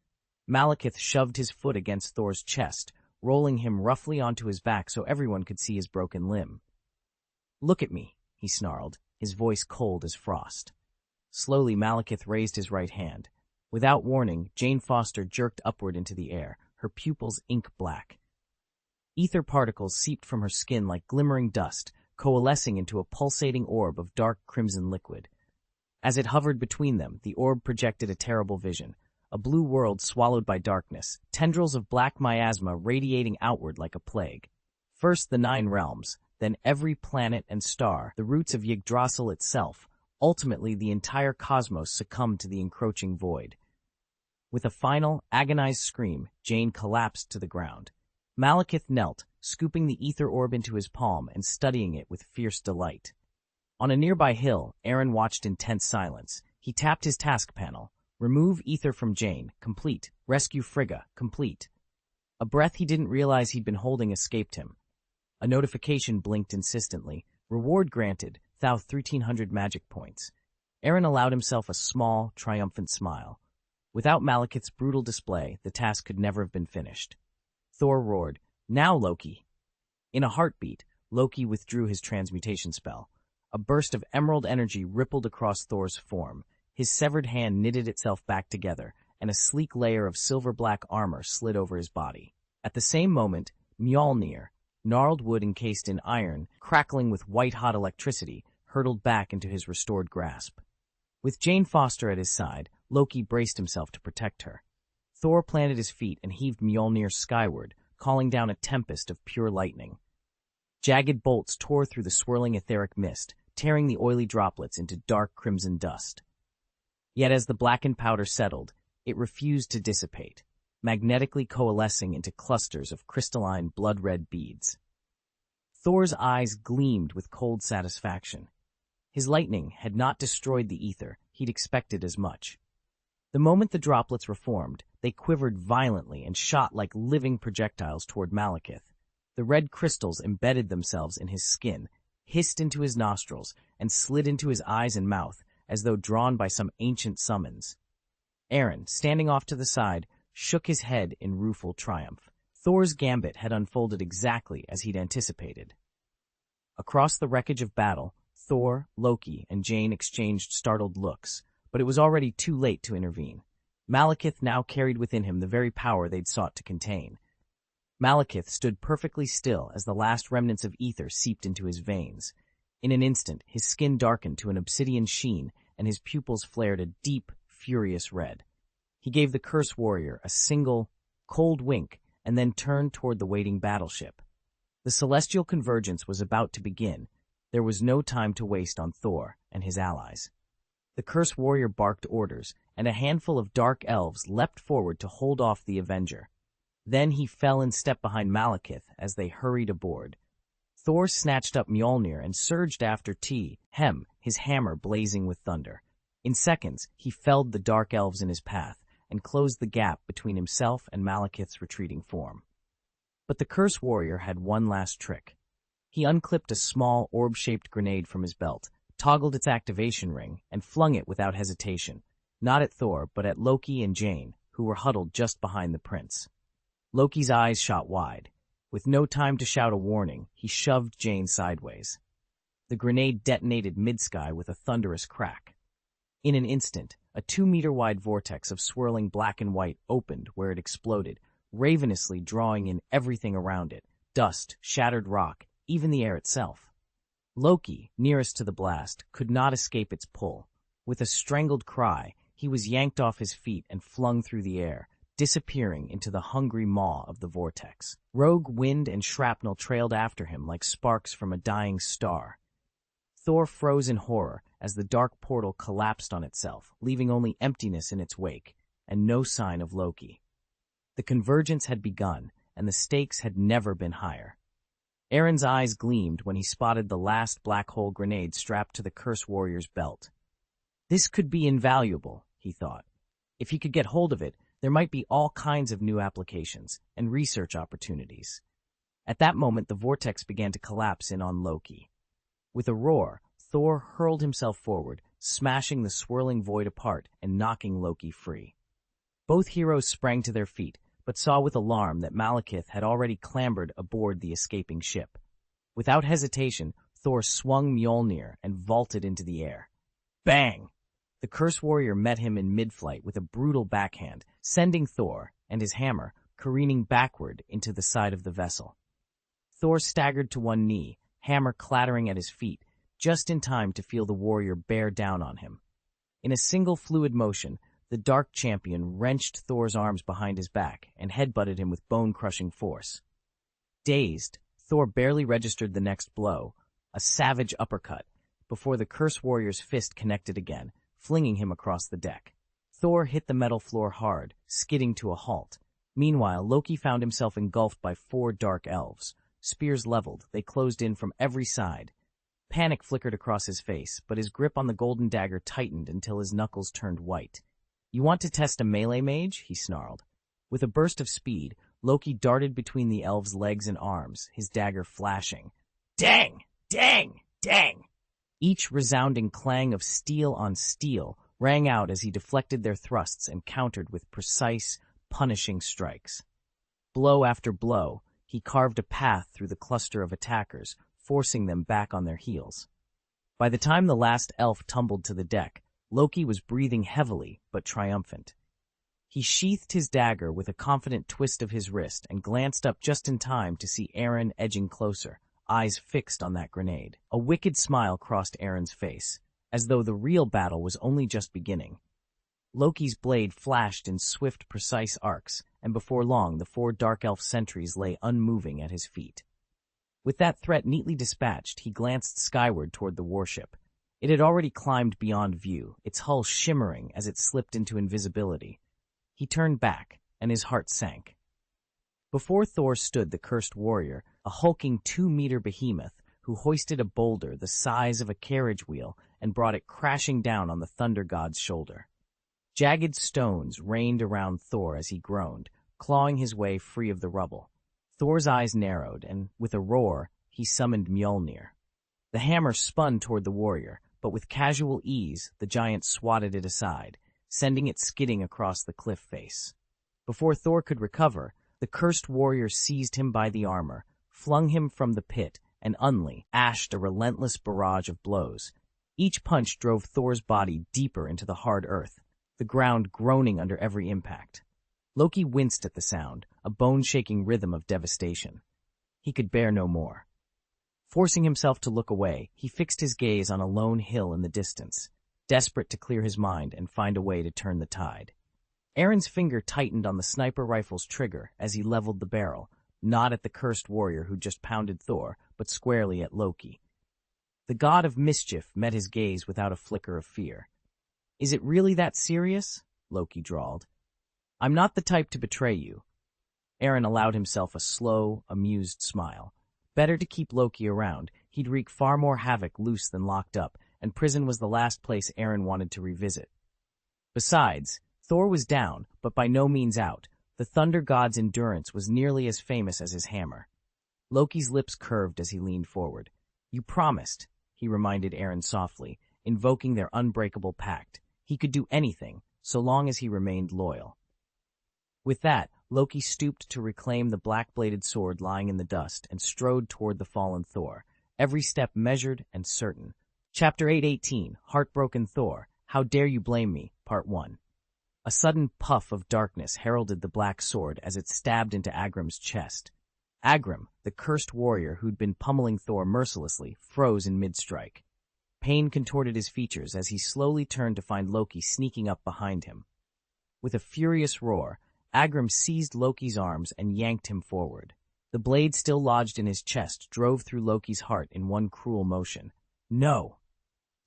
Malekith shoved his foot against Thor's chest, rolling him roughly onto his back so everyone could see his broken limb. "Look at me," he snarled, his voice cold as frost. Slowly, Malekith raised his right hand. Without warning, Jane Foster jerked upward into the air, her pupils ink black. Ether particles seeped from her skin like glimmering dust, coalescing into a pulsating orb of dark crimson liquid. As it hovered between them, the orb projected a terrible vision. A blue world swallowed by darkness, tendrils of black miasma radiating outward like a plague. First the 9 realms, then every planet and star, the roots of Yggdrasil itself. Ultimately, the entire cosmos succumbed to the encroaching void. With a final, agonized scream, Jane collapsed to the ground. Malekith knelt, scooping the ether orb into his palm and studying it with fierce delight. On a nearby hill, Aaron watched in tense silence. He tapped his task panel. Remove ether from Jane, complete. Rescue Frigga, complete. A breath he didn't realize he'd been holding escaped him. A notification blinked insistently. Reward granted, 1,300 magic points. Aaron allowed himself a small, triumphant smile. Without Malekith's brutal display, the task could never have been finished. Thor roared, "Now, Loki!" In a heartbeat, Loki withdrew his transmutation spell. A burst of emerald energy rippled across Thor's form. His severed hand knitted itself back together, and a sleek layer of silver-black armor slid over his body. At the same moment, Mjolnir, gnarled wood encased in iron, crackling with white-hot electricity, hurtled back into his restored grasp. With Jane Foster at his side, Loki braced himself to protect her. Thor planted his feet and heaved Mjolnir skyward, calling down a tempest of pure lightning. Jagged bolts tore through the swirling etheric mist, tearing the oily droplets into dark crimson dust. Yet as the blackened powder settled, it refused to dissipate, magnetically coalescing into clusters of crystalline blood-red beads. Thor's eyes gleamed with cold satisfaction. His lightning had not destroyed the ether, he'd expected as much. The moment the droplets reformed, they quivered violently and shot like living projectiles toward Malekith. The red crystals embedded themselves in his skin, hissed into his nostrils, and slid into his eyes and mouth, as though drawn by some ancient summons. Aaron, standing off to the side, shook his head in rueful triumph. Thor's gambit had unfolded exactly as he'd anticipated. Across the wreckage of battle, Thor, Loki, and Jane exchanged startled looks, but it was already too late to intervene. Malekith now carried within him the very power they'd sought to contain. Malekith stood perfectly still as the last remnants of ether seeped into his veins. In an instant, his skin darkened to an obsidian sheen, and his pupils flared a deep, furious red. He gave the curse warrior a single, cold wink, and then turned toward the waiting battleship. The celestial convergence was about to begin. There was no time to waste on Thor and his allies. The Curse Warrior barked orders, and a handful of dark elves leapt forward to hold off the Avenger. Then he fell in step behind Malekith as they hurried aboard. Thor snatched up Mjolnir and surged after Hem, his hammer blazing with thunder. In seconds, he felled the dark elves in his path and closed the gap between himself and Malekith's retreating form. But the Curse Warrior had one last trick. He unclipped a small, orb-shaped grenade from his belt, toggled its activation ring, and flung it without hesitation, not at Thor, but at Loki and Jane, who were huddled just behind the prince. Loki's eyes shot wide. With no time to shout a warning, he shoved Jane sideways. The grenade detonated mid-sky with a thunderous crack. In an instant, a 2-meter-wide vortex of swirling black and white opened where it exploded, ravenously drawing in everything around it, dust, shattered rock, even the air itself. Loki, nearest to the blast, could not escape its pull. With a strangled cry, he was yanked off his feet and flung through the air, disappearing into the hungry maw of the vortex. Rogue wind and shrapnel trailed after him like sparks from a dying star. Thor froze in horror as the dark portal collapsed on itself, leaving only emptiness in its wake, and no sign of Loki. The convergence had begun, and the stakes had never been higher. Aaron's eyes gleamed when he spotted the last black hole grenade strapped to the Curse Warrior's belt. This could be invaluable, he thought. If he could get hold of it, there might be all kinds of new applications and research opportunities. At that moment, the vortex began to collapse in on Loki. With a roar, Thor hurled himself forward, smashing the swirling void apart and knocking Loki free. Both heroes sprang to their feet, but saw with alarm that Malekith had already clambered aboard the escaping ship. Without hesitation, Thor swung Mjolnir and vaulted into the air. Bang! The Curse Warrior met him in mid-flight with a brutal backhand, sending Thor and his hammer careening backward into the side of the vessel. Thor staggered to one knee, hammer clattering at his feet, just in time to feel the warrior bear down on him. In a single fluid motion, the Dark Champion wrenched Thor's arms behind his back and headbutted him with bone-crushing force. Dazed, Thor barely registered the next blow, a savage uppercut, before the Curse Warrior's fist connected again, flinging him across the deck. Thor hit the metal floor hard, skidding to a halt. Meanwhile, Loki found himself engulfed by 4 dark elves. Spears leveled, they closed in from every side. Panic flickered across his face, but his grip on the golden dagger tightened until his knuckles turned white. "You want to test a melee mage?" he snarled. With a burst of speed, Loki darted between the elves' legs and arms, his dagger flashing. Dang! Dang! Dang! Each resounding clang of steel on steel rang out as he deflected their thrusts and countered with precise, punishing strikes. Blow after blow, he carved a path through the cluster of attackers, forcing them back on their heels. By the time the last elf tumbled to the deck, Loki was breathing heavily but triumphant. He sheathed his dagger with a confident twist of his wrist and glanced up just in time to see Aaron edging closer, eyes fixed on that grenade. A wicked smile crossed Aaron's face, as though the real battle was only just beginning. Loki's blade flashed in swift, precise arcs, and before long the 4 dark elf sentries lay unmoving at his feet. With that threat neatly dispatched, he glanced skyward toward the warship. It had already climbed beyond view, its hull shimmering as it slipped into invisibility. He turned back, and his heart sank. Before Thor stood the Cursed Warrior, a hulking 2-meter behemoth who hoisted a boulder the size of a carriage wheel and brought it crashing down on the Thunder God's shoulder. Jagged stones rained around Thor as he groaned, clawing his way free of the rubble. Thor's eyes narrowed, and, with a roar, he summoned Mjolnir. The hammer spun toward the warrior, but with casual ease the giant swatted it aside, sending it skidding across the cliff face. Before Thor could recover, the Cursed Warrior seized him by the armor, flung him from the pit, and ashed a relentless barrage of blows. Each punch drove Thor's body deeper into the hard earth, the ground groaning under every impact. Loki winced at the sound, a bone-shaking rhythm of devastation. He could bear no more. Forcing himself to look away, he fixed his gaze on a lone hill in the distance, desperate to clear his mind and find a way to turn the tide. Aaron's finger tightened on the sniper rifle's trigger as he leveled the barrel, not at the cursed warrior who just pounded Thor, but squarely at Loki. The god of mischief met his gaze without a flicker of fear. "Is it really that serious?" Loki drawled. "I'm not the type to betray you." Aaron allowed himself a slow, amused smile. Better to keep Loki around. He'd wreak far more havoc loose than locked up, and prison was the last place Aaron wanted to revisit. Besides, Thor was down, but by no means out. The thunder god's endurance was nearly as famous as his hammer. Loki's lips curved as he leaned forward. "You promised," he reminded Aaron softly, invoking their unbreakable pact. He could do anything, so long as he remained loyal. With that, Loki stooped to reclaim the black-bladed sword lying in the dust and strode toward the fallen Thor, every step measured and certain. Chapter 818, Heartbroken Thor, How Dare You Blame Me, Part 1. A sudden puff of darkness heralded the black sword as it stabbed into Agrim's chest. Agrim, the cursed warrior who'd been pummeling Thor mercilessly, froze in mid-strike. Pain contorted his features as he slowly turned to find Loki sneaking up behind him. With a furious roar, Agrim seized Loki's arms and yanked him forward. The blade still lodged in his chest drove through Loki's heart in one cruel motion. "No!"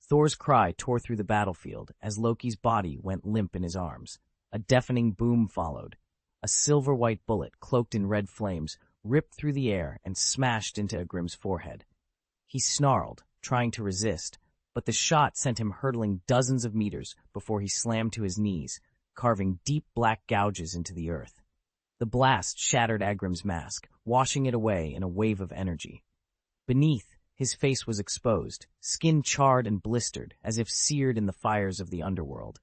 Thor's cry tore through the battlefield as Loki's body went limp in his arms. A deafening boom followed. A silver-white bullet, cloaked in red flames, ripped through the air and smashed into Agrim's forehead. He snarled, trying to resist, but the shot sent him hurtling dozens of meters before he slammed to his knees, carving deep black gouges into the earth. The blast shattered Agrim's mask, washing it away in a wave of energy. Beneath, his face was exposed, skin charred and blistered, as if seared in the fires of the underworld.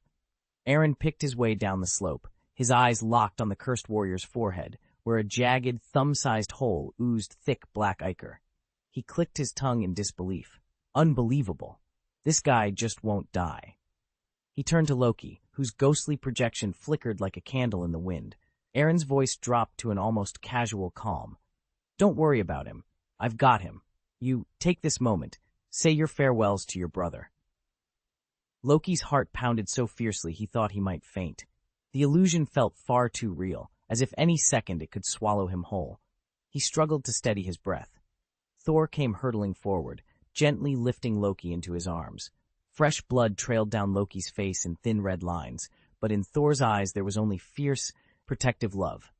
Aaron picked his way down the slope, his eyes locked on the cursed warrior's forehead, where a jagged, thumb-sized hole oozed thick black ichor. He clicked his tongue in disbelief. Unbelievable. This guy just won't die. He turned to Loki, whose ghostly projection flickered like a candle in the wind. Aaron's voice dropped to an almost casual calm. "Don't worry about him. I've got him. You, take this moment. Say your farewells to your brother." Loki's heart pounded so fiercely he thought he might faint. The illusion felt far too real, as if any second it could swallow him whole. He struggled to steady his breath. Thor came hurtling forward, gently lifting Loki into his arms. Fresh blood trailed down Loki's face in thin red lines, but in Thor's eyes there was only fierce, protective love.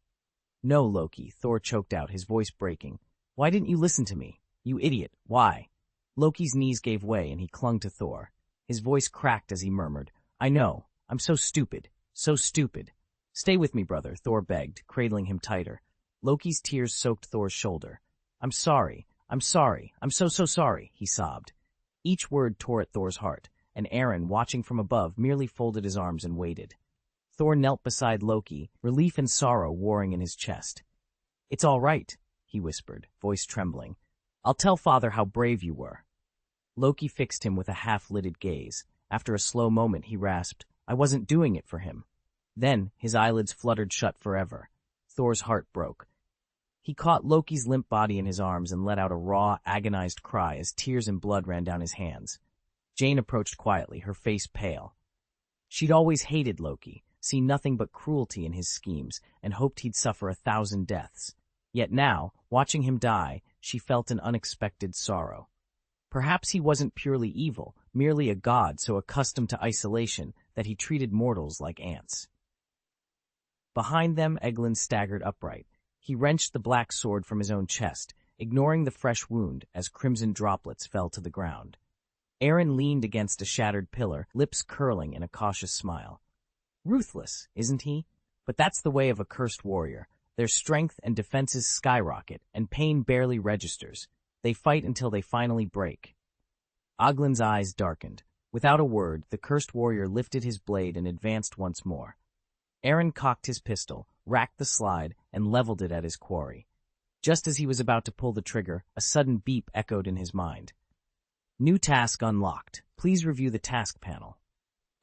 "No, Loki," Thor choked out, his voice breaking. "Why didn't you listen to me? You idiot, why?" Loki's knees gave way and he clung to Thor. His voice cracked as he murmured, "I know, I'm so stupid, so stupid." "Stay with me, brother," Thor begged, cradling him tighter. Loki's tears soaked Thor's shoulder. I'm sorry, I'm so sorry," he sobbed. Each word tore at Thor's heart, and Aaron, watching from above, merely folded his arms and waited. Thor knelt beside Loki, relief and sorrow warring in his chest. "It's all right," he whispered, voice trembling. "I'll tell father how brave you were." Loki fixed him with a half-lidded gaze. After a slow moment, he rasped, "I wasn't doing it for him." Then, his eyelids fluttered shut forever. Thor's heart broke. He caught Loki's limp body in his arms and let out a raw, agonized cry as tears and blood ran down his hands. Jane approached quietly, her face pale. She'd always hated Loki, seen nothing but cruelty in his schemes, and hoped he'd suffer 1,000 deaths. Yet now, watching him die, she felt an unexpected sorrow. Perhaps he wasn't purely evil, merely a god so accustomed to isolation that he treated mortals like ants. Behind them, Eglin staggered upright. He wrenched the black sword from his own chest, ignoring the fresh wound as crimson droplets fell to the ground. Aaron leaned against a shattered pillar, lips curling in a cautious smile. "Ruthless, isn't he? But that's the way of a cursed warrior. Their strength and defenses skyrocket, and pain barely registers. They fight until they finally break." Oglin's eyes darkened. Without a word, the cursed warrior lifted his blade and advanced once more. Aaron cocked his pistol, racked the slide, and leveled it at his quarry. Just as he was about to pull the trigger, a sudden beep echoed in his mind. "New task unlocked. Please review the task panel."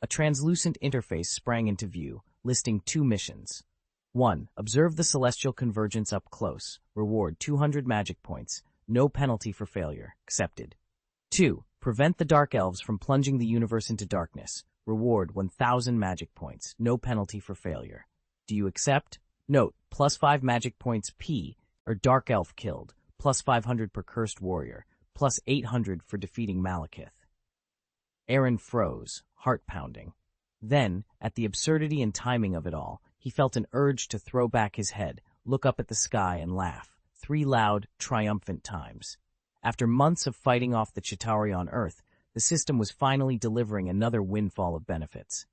A translucent interface sprang into view, listing 2 missions. 1. Observe the celestial convergence up close. Reward 200 magic points. No penalty for failure. Accepted. 2. Prevent the Dark Elves from plunging the universe into darkness. Reward 1,000 magic points. No penalty for failure. Do you accept? Note, +5 magic points P or Dark Elf killed, plus 500 per cursed warrior, plus 800 for defeating Malekith. Aaron froze, heart pounding. Then, at the absurdity and timing of it all, he felt an urge to throw back his head, look up at the sky, and laugh, 3 loud, triumphant times. After months of fighting off the Chitauri on Earth, the system was finally delivering another windfall of benefits.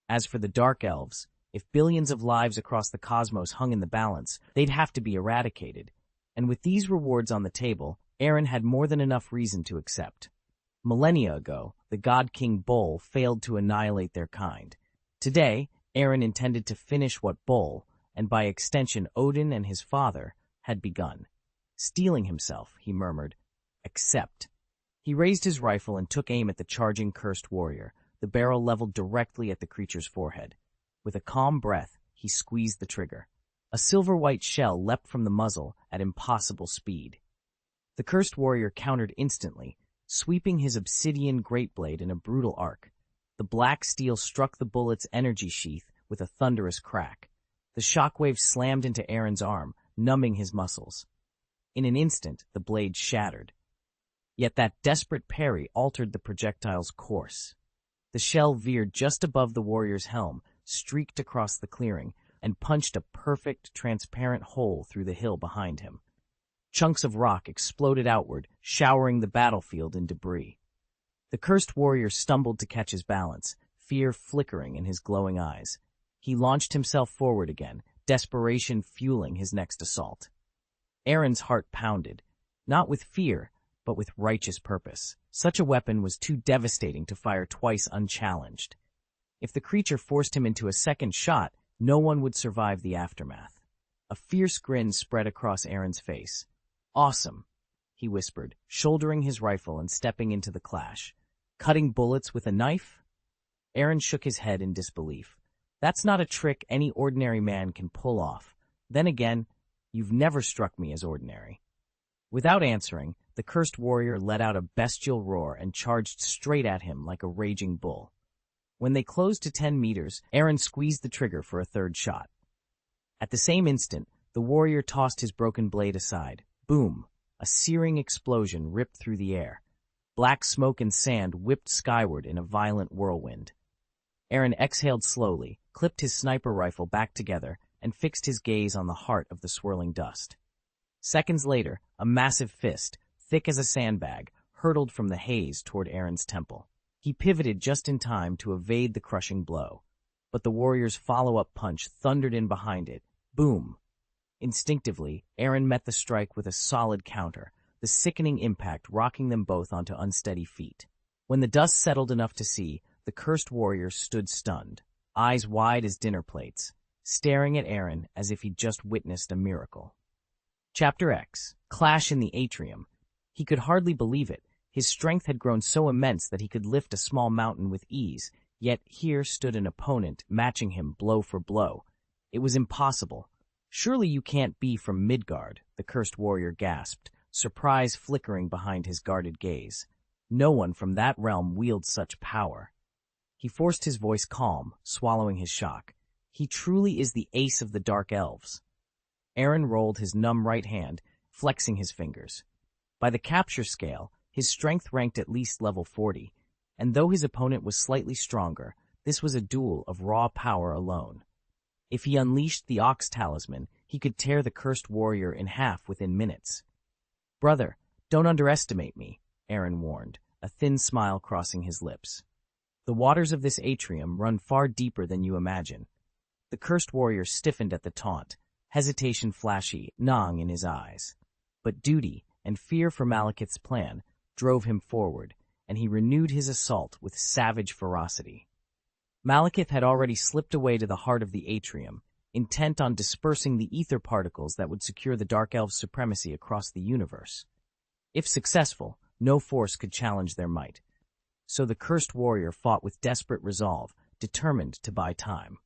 As for the Dark Elves, if billions of lives across the cosmos hung in the balance, they'd have to be eradicated. And with these rewards on the table, Aaron had more than enough reason to accept. Millennia ago, the God King Bol failed to annihilate their kind. Today, Aaron intended to finish what Bol, and by extension Odin and his father, had begun. Stealing himself, he murmured. Accept. He raised his rifle and took aim at the charging cursed warrior, the barrel leveled directly at the creature's forehead. With a calm breath, he squeezed the trigger. A silver-white shell leapt from the muzzle at impossible speed. The cursed warrior countered instantly, sweeping his obsidian greatblade in a brutal arc. The black steel struck the bullet's energy sheath with a thunderous crack. The shockwave slammed into Aaron's arm, numbing his muscles. In an instant, the blade shattered. Yet that desperate parry altered the projectile's course. The shell veered just above the warrior's helm, streaked across the clearing, and punched a perfect, transparent hole through the hill behind him. Chunks of rock exploded outward, showering the battlefield in debris. The cursed warrior stumbled to catch his balance, fear flickering in his glowing eyes. He launched himself forward again, desperation fueling his next assault. Aaron's heart pounded, not with fear, but with righteous purpose. Such a weapon was too devastating to fire twice unchallenged. If the creature forced him into a second shot, no one would survive the aftermath. A fierce grin spread across Aaron's face. Awesome, he whispered, shouldering his rifle and stepping into the clash. Cutting bullets with a knife? Aaron shook his head in disbelief. That's not a trick any ordinary man can pull off. Then again, you've never struck me as ordinary. Without answering, the cursed warrior let out a bestial roar and charged straight at him like a raging bull. When they closed to 10 meters, Aaron squeezed the trigger for a third shot. At the same instant, the warrior tossed his broken blade aside. Boom! A searing explosion ripped through the air. Black smoke and sand whipped skyward in a violent whirlwind. Aaron exhaled slowly, clipped his sniper rifle back together, and fixed his gaze on the heart of the swirling dust. Seconds later, a massive fist, thick as a sandbag, hurtled from the haze toward Aaron's temple. He pivoted just in time to evade the crushing blow. But the warrior's follow-up punch thundered in behind it. Boom! Instinctively, Aaron met the strike with a solid counter, the sickening impact rocking them both onto unsteady feet. When the dust settled enough to see, the cursed warrior stood stunned, eyes wide as dinner plates, staring at Aaron as if he'd just witnessed a miracle. Chapter X. Clash in the Atrium. He could hardly believe it. His strength had grown so immense that he could lift a small mountain with ease, yet here stood an opponent matching him blow for blow. It was impossible. Surely you can't be from Midgard, the cursed warrior gasped, surprise flickering behind his guarded gaze. No one from that realm wields such power. He forced his voice calm, swallowing his shock. He truly is the ace of the Dark Elves. Aaron rolled his numb right hand, flexing his fingers. By the capture scale, his strength ranked at least level 40, and though his opponent was slightly stronger, this was a duel of raw power alone. If he unleashed the Ox Talisman, he could tear the cursed warrior in half within minutes. "Brother, don't underestimate me," Aaron warned, a thin smile crossing his lips. "The waters of this atrium run far deeper than you imagine." The cursed warrior stiffened at the taunt, hesitation flashy, gnawing in his eyes. But duty and fear for Malekith's plan drove him forward, and he renewed his assault with savage ferocity. Malekith had already slipped away to the heart of the atrium, intent on dispersing the ether particles that would secure the Dark Elves' supremacy across the universe. If successful, no force could challenge their might. So the cursed warrior fought with desperate resolve, determined to buy time.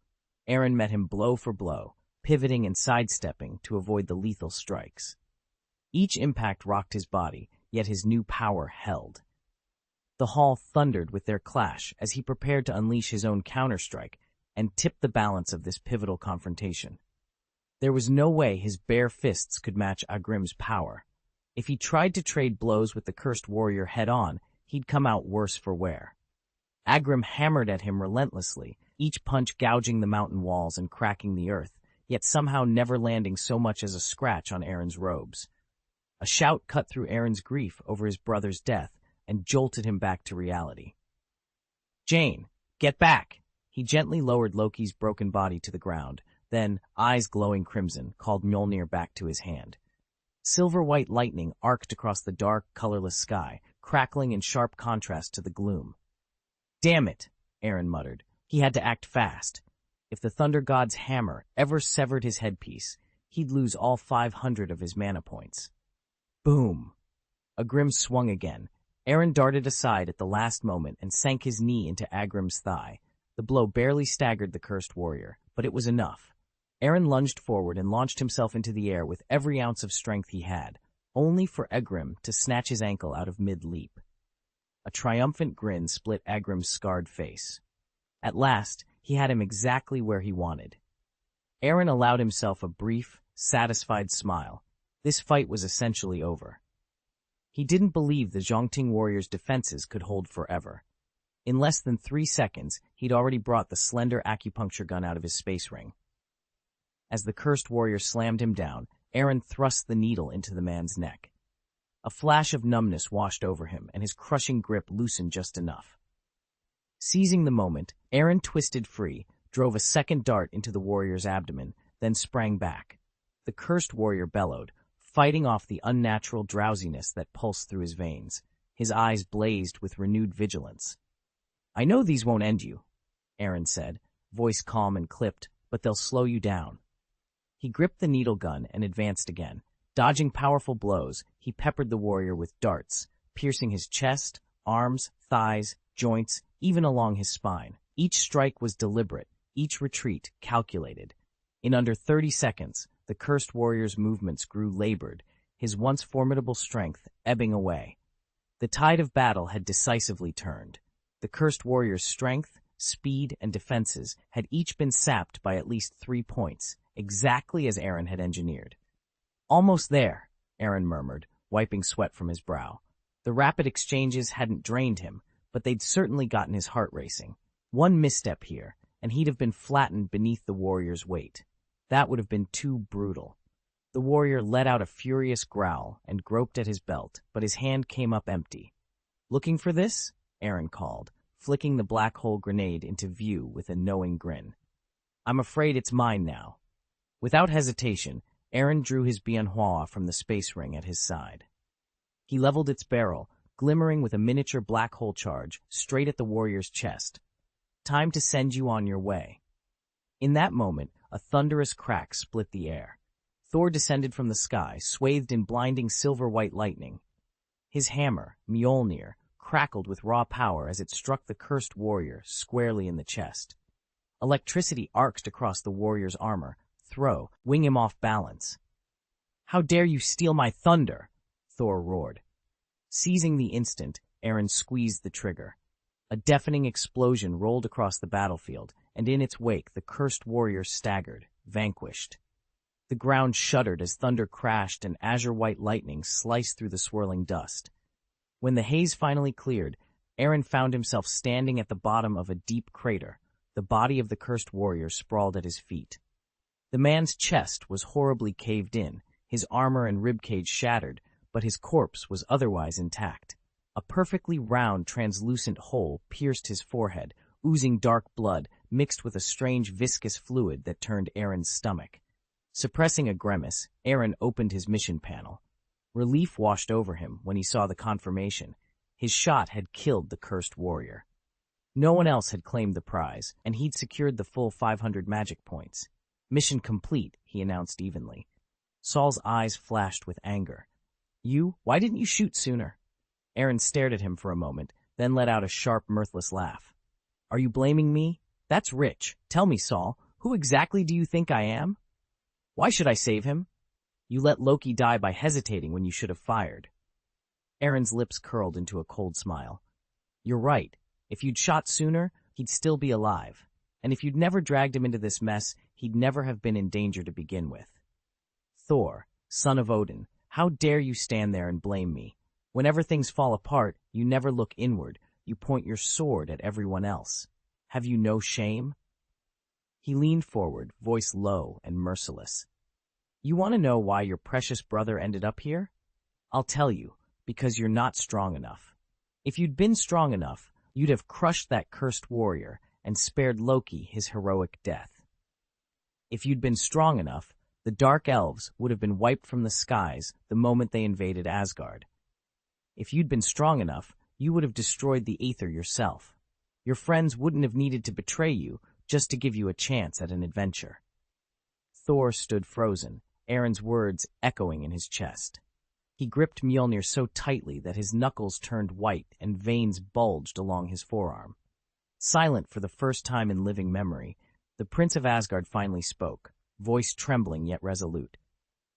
Aaron met him blow for blow, pivoting and sidestepping to avoid the lethal strikes. Each impact rocked his body, yet his new power held. The hall thundered with their clash as he prepared to unleash his own counterstrike and tip the balance of this pivotal confrontation. There was no way his bare fists could match Agrim's power. If he tried to trade blows with the cursed warrior head-on, he'd come out worse for wear. Agrim hammered at him relentlessly, each punch gouging the mountain walls and cracking the earth, yet somehow never landing so much as a scratch on Aaron's robes. A shout cut through Aaron's grief over his brother's death and jolted him back to reality. "Jane, get back!" He gently lowered Loki's broken body to the ground, then, eyes glowing crimson, called Mjolnir back to his hand. Silver-white lightning arced across the dark, colorless sky, crackling in sharp contrast to the gloom. "Damn it," Aaron muttered. He had to act fast. If the Thunder God's hammer ever severed his headpiece, he'd lose all 500 of his mana points. Boom! Agrim swung again. Aaron darted aside at the last moment and sank his knee into Agrim's thigh. The blow barely staggered the cursed warrior, but it was enough. Aaron lunged forward and launched himself into the air with every ounce of strength he had, only for Agrim to snatch his ankle out of mid-leap. A triumphant grin split Agrim's scarred face. At last, he had him exactly where he wanted. Aaron allowed himself a brief, satisfied smile. This fight was essentially over. He didn't believe the Zhongting warrior's defenses could hold forever. In less than 3 seconds, he'd already brought the slender acupuncture gun out of his space ring. As the cursed warrior slammed him down, Aaron thrust the needle into the man's neck. A flash of numbness washed over him, and his crushing grip loosened just enough. Seizing the moment, Aaron twisted free, drove a second dart into the warrior's abdomen, then sprang back. The cursed warrior bellowed, fighting off the unnatural drowsiness that pulsed through his veins. His eyes blazed with renewed vigilance. "I know these won't end you," Aaron said, voice calm and clipped, "but they'll slow you down." He gripped the needle gun and advanced again. Dodging powerful blows, he peppered the warrior with darts, piercing his chest, arms, thighs, joints, even along his spine. Each strike was deliberate, each retreat calculated. In under 30 seconds, the cursed warrior's movements grew labored, his once formidable strength ebbing away. The tide of battle had decisively turned. The cursed warrior's strength, speed, and defenses had each been sapped by at least 3 points, exactly as Aaron had engineered. "Almost there," Aaron murmured, wiping sweat from his brow. The rapid exchanges hadn't drained him, but they'd certainly gotten his heart racing. One misstep here, and he'd have been flattened beneath the warrior's weight. That would have been too brutal. The warrior let out a furious growl and groped at his belt, but his hand came up empty. "Looking for this?" Aaron called, flicking the black hole grenade into view with a knowing grin. "I'm afraid it's mine now." Without hesitation, Aaron drew his bienhua from the space ring at his side. He leveled its barrel, glimmering with a miniature black hole charge, straight at the warrior's chest. "Time to send you on your way." In that moment, a thunderous crack split the air. Thor descended from the sky, swathed in blinding silver-white lightning. His hammer, Mjolnir, crackled with raw power as it struck the cursed warrior squarely in the chest. Electricity arced across the warrior's armor, wing him off balance. "How dare you steal my thunder!" Thor roared. Seizing the instant, Aaron squeezed the trigger. A deafening explosion rolled across the battlefield, and in its wake the cursed warrior staggered, vanquished. The ground shuddered as thunder crashed and azure-white lightning sliced through the swirling dust. When the haze finally cleared, Aaron found himself standing at the bottom of a deep crater, the body of the cursed warrior sprawled at his feet. The man's chest was horribly caved in, his armor and ribcage shattered, but his corpse was otherwise intact. A perfectly round, translucent hole pierced his forehead, oozing dark blood mixed with a strange viscous fluid that turned Aaron's stomach. Suppressing a grimace, Aaron opened his mission panel. Relief washed over him when he saw the confirmation. His shot had killed the cursed warrior. No one else had claimed the prize, and he'd secured the full 500 magic points. "Mission complete," he announced evenly. Saul's eyes flashed with anger. Why didn't you shoot sooner?" Aaron stared at him for a moment, then let out a sharp, mirthless laugh. "Are you blaming me? That's rich. Tell me, Saul, who exactly do you think I am? Why should I save him? You let Loki die by hesitating when you should have fired." Aaron's lips curled into a cold smile. "You're right. If you'd shot sooner, he'd still be alive. And if you'd never dragged him into this mess, he'd never have been in danger to begin with. Thor, son of Odin, how dare you stand there and blame me? Whenever things fall apart, you never look inward, you point your sword at everyone else. Have you no shame? He leaned forward, voice low and merciless. You want to know why your precious brother ended up here? I'll tell you, because you're not strong enough. If you'd been strong enough, you'd have crushed that cursed warrior and spared Loki his heroic death. If you'd been strong enough, the Dark Elves would have been wiped from the skies the moment they invaded Asgard. If you'd been strong enough, you would have destroyed the Aether yourself. Your friends wouldn't have needed to betray you just to give you a chance at an adventure. Thor stood frozen, Aaron's words echoing in his chest. He gripped Mjolnir so tightly that his knuckles turned white and veins bulged along his forearm. Silent for the first time in living memory, the Prince of Asgard finally spoke, voice trembling yet resolute.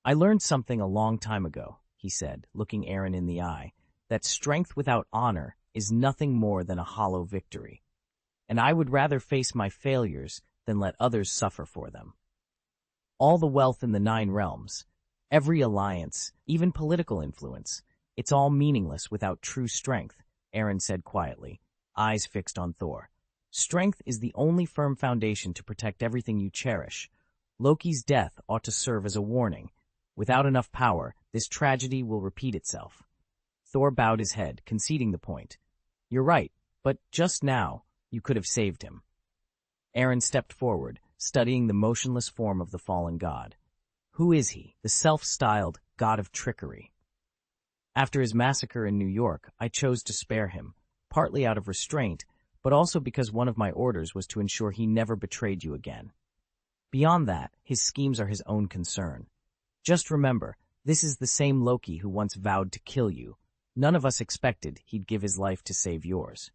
I learned something a long time ago, he said, looking Aaron in the eye, that strength without honor is nothing more than a hollow victory. And I would rather face my failures than let others suffer for them. All the wealth in the 9 realms, every alliance, even political influence, it's all meaningless without true strength, Aaron said quietly, eyes fixed on Thor. Strength is the only firm foundation to protect everything you cherish. Loki's death ought to serve as a warning. Without enough power, this tragedy will repeat itself. Thor bowed his head, conceding the point. You're right, but just now, you could have saved him. Aaron stepped forward, studying the motionless form of the fallen god. Who is he, the self-styled god of trickery? After his massacre in New York, I chose to spare him, partly out of restraint, but also because one of my orders was to ensure he never betrayed you again. Beyond that, his schemes are his own concern. Just remember, this is the same Loki who once vowed to kill you. None of us expected he'd give his life to save yours.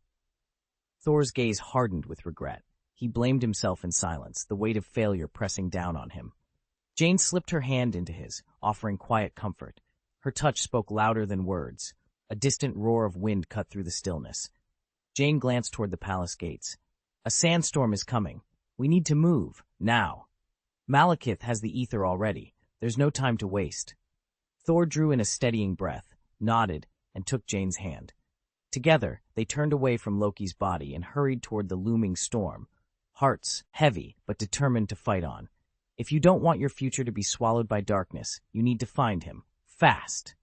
Thor's gaze hardened with regret. He blamed himself in silence, the weight of failure pressing down on him. Jane slipped her hand into his, offering quiet comfort. Her touch spoke louder than words. A distant roar of wind cut through the stillness. Jane glanced toward the palace gates. A sandstorm is coming. We need to move, now. Malekith has the ether already. There's no time to waste. Thor drew in a steadying breath, nodded, and took Jane's hand. Together, they turned away from Loki's body and hurried toward the looming storm, hearts heavy but determined to fight on. If you don't want your future to be swallowed by darkness, you need to find him. Fast.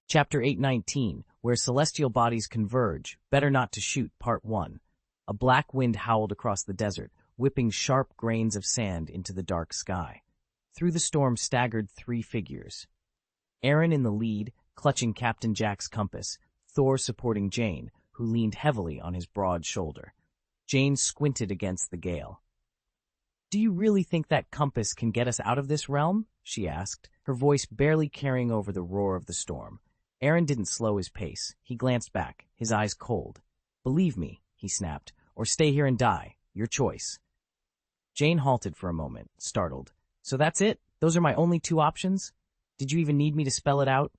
Chapter 819, Where Celestial Bodies Converge, Better Not to Shoot, Part 1. A black wind howled across the desert, whipping sharp grains of sand into the dark sky. Through the storm staggered 3 figures. Aaron in the lead, clutching Captain Jack's compass, Thor supporting Jane, who leaned heavily on his broad shoulder. Jane squinted against the gale. Do you really think that compass can get us out of this realm? She asked, her voice barely carrying over the roar of the storm. Aaron didn't slow his pace. He glanced back, his eyes cold. Believe me, he snapped, or stay here and die. Your choice. Jane halted for a moment, startled. So that's it? Those are my only 2 options? Did you even need me to spell it out?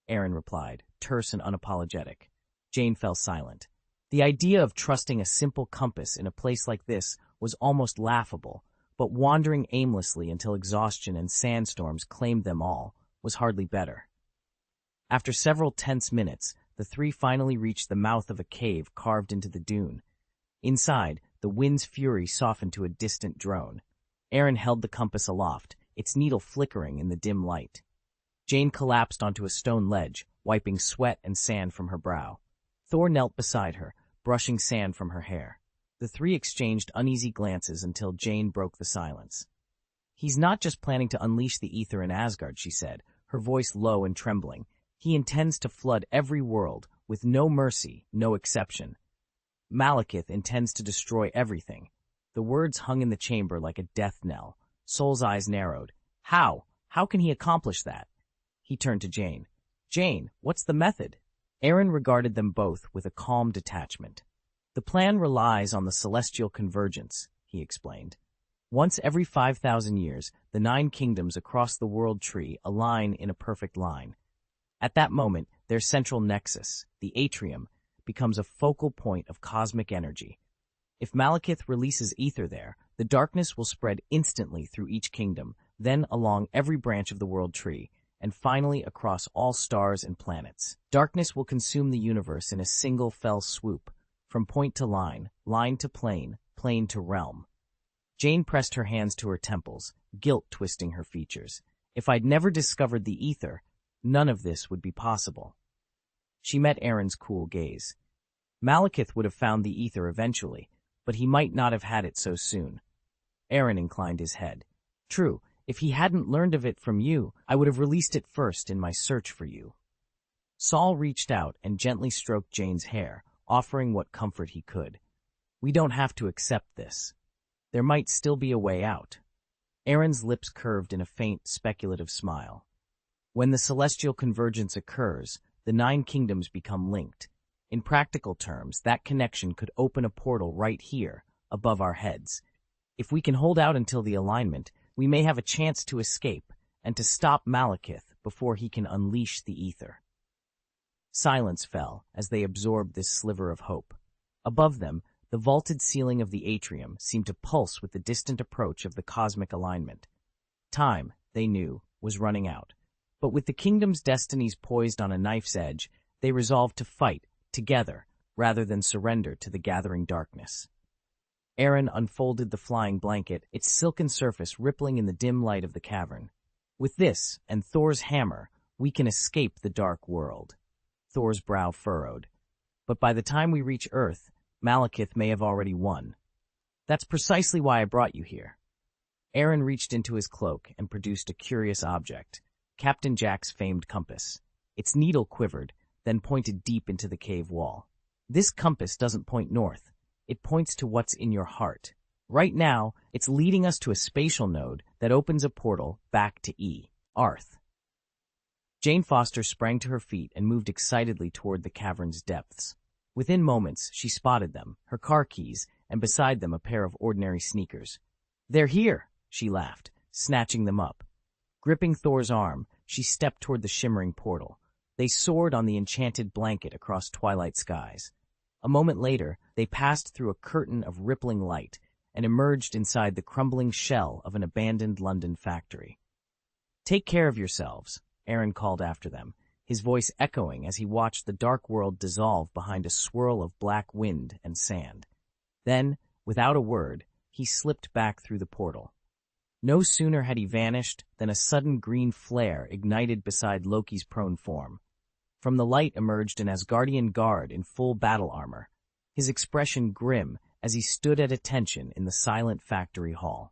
Aaron replied, terse and unapologetic. Jane fell silent. The idea of trusting a simple compass in a place like this was almost laughable, but wandering aimlessly until exhaustion and sandstorms claimed them all was hardly better. After several tense minutes, the 3 finally reached the mouth of a cave carved into the dune. Inside, the wind's fury softened to a distant drone. Aaron held the compass aloft, its needle flickering in the dim light. Jane collapsed onto a stone ledge, wiping sweat and sand from her brow. Thor knelt beside her, brushing sand from her hair. The 3 exchanged uneasy glances until Jane broke the silence. He's not just planning to unleash the ether in Asgard, she said, her voice low and trembling. He intends to flood every world, with no mercy, no exception. Malekith intends to destroy everything. The words hung in the chamber like a death knell. Soul's eyes narrowed. How? How can he accomplish that? He turned to Jane. Jane, what's the method? Aaron regarded them both with a calm detachment. The plan relies on the celestial convergence, he explained. Once every 5,000 years, the 9 kingdoms across the world tree align in a perfect line. At that moment, their central nexus, the atrium, becomes a focal point of cosmic energy. If Malekith releases ether there, The darkness will spread instantly through each kingdom, then along every branch of the world tree, and finally across all stars and planets. Darkness will consume the universe in a single fell swoop, from point to line, line to plane, plane to realm. Jane pressed her hands to her temples, guilt twisting her features. If I'd never discovered the ether, none of this would be possible. She met Aaron's cool gaze. Malekith would have found the ether eventually, but he might not have had it so soon. Aaron inclined his head. True, if he hadn't learned of it from you, I would have released it first in my search for you. Saul reached out and gently stroked Jane's hair, offering what comfort he could. We don't have to accept this. There might still be a way out. Aaron's lips curved in a faint, speculative smile. When the celestial convergence occurs, the 9 kingdoms become linked. In practical terms, that connection could open a portal right here, above our heads. If we can hold out until the alignment, we may have a chance to escape and to stop Malekith before he can unleash the ether. Silence fell as they absorbed this sliver of hope. Above them, the vaulted ceiling of the atrium seemed to pulse with the distant approach of the cosmic alignment. Time, they knew, was running out. But with the kingdom's destinies poised on a knife's edge, they resolved to fight, together, rather than surrender to the gathering darkness. Aaron unfolded the flying blanket, its silken surface rippling in the dim light of the cavern. With this, and Thor's hammer, we can escape the dark world. Thor's brow furrowed. But by the time we reach Earth, Malekith may have already won. That's precisely why I brought you here. Aaron reached into his cloak and produced a curious object, Captain Jack's famed compass. Its needle quivered, then pointed deep into the cave wall. This compass doesn't point north. It points to what's in your heart. Right now, it's leading us to a spatial node that opens a portal back to Earth. Jane Foster sprang to her feet and moved excitedly toward the cavern's depths. Within moments, she spotted them, her car keys, and beside them a pair of ordinary sneakers. They're here, she laughed, snatching them up. Gripping Thor's arm, she stepped toward the shimmering portal. They soared on the enchanted blanket across twilight skies. A moment later, they passed through a curtain of rippling light and emerged inside the crumbling shell of an abandoned London factory. Take care of yourselves, Aaron called after them, his voice echoing as he watched the dark world dissolve behind a swirl of black wind and sand. Then, without a word, he slipped back through the portal. No sooner had he vanished than a sudden green flare ignited beside Loki's prone form. From the light emerged an Asgardian guard in full battle armor, his expression grim as he stood at attention in the silent factory hall.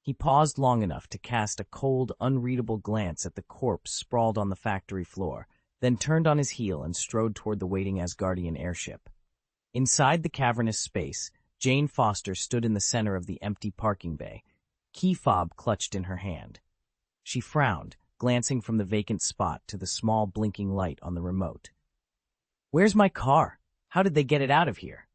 He paused long enough to cast a cold, unreadable glance at the corpse sprawled on the factory floor, then turned on his heel and strode toward the waiting Asgardian airship. Inside the cavernous space, Jane Foster stood in the center of the empty parking bay, key fob clutched in her hand. She frowned, glancing from the vacant spot to the small blinking light on the remote. "Where's my car? How did they get it out of here?"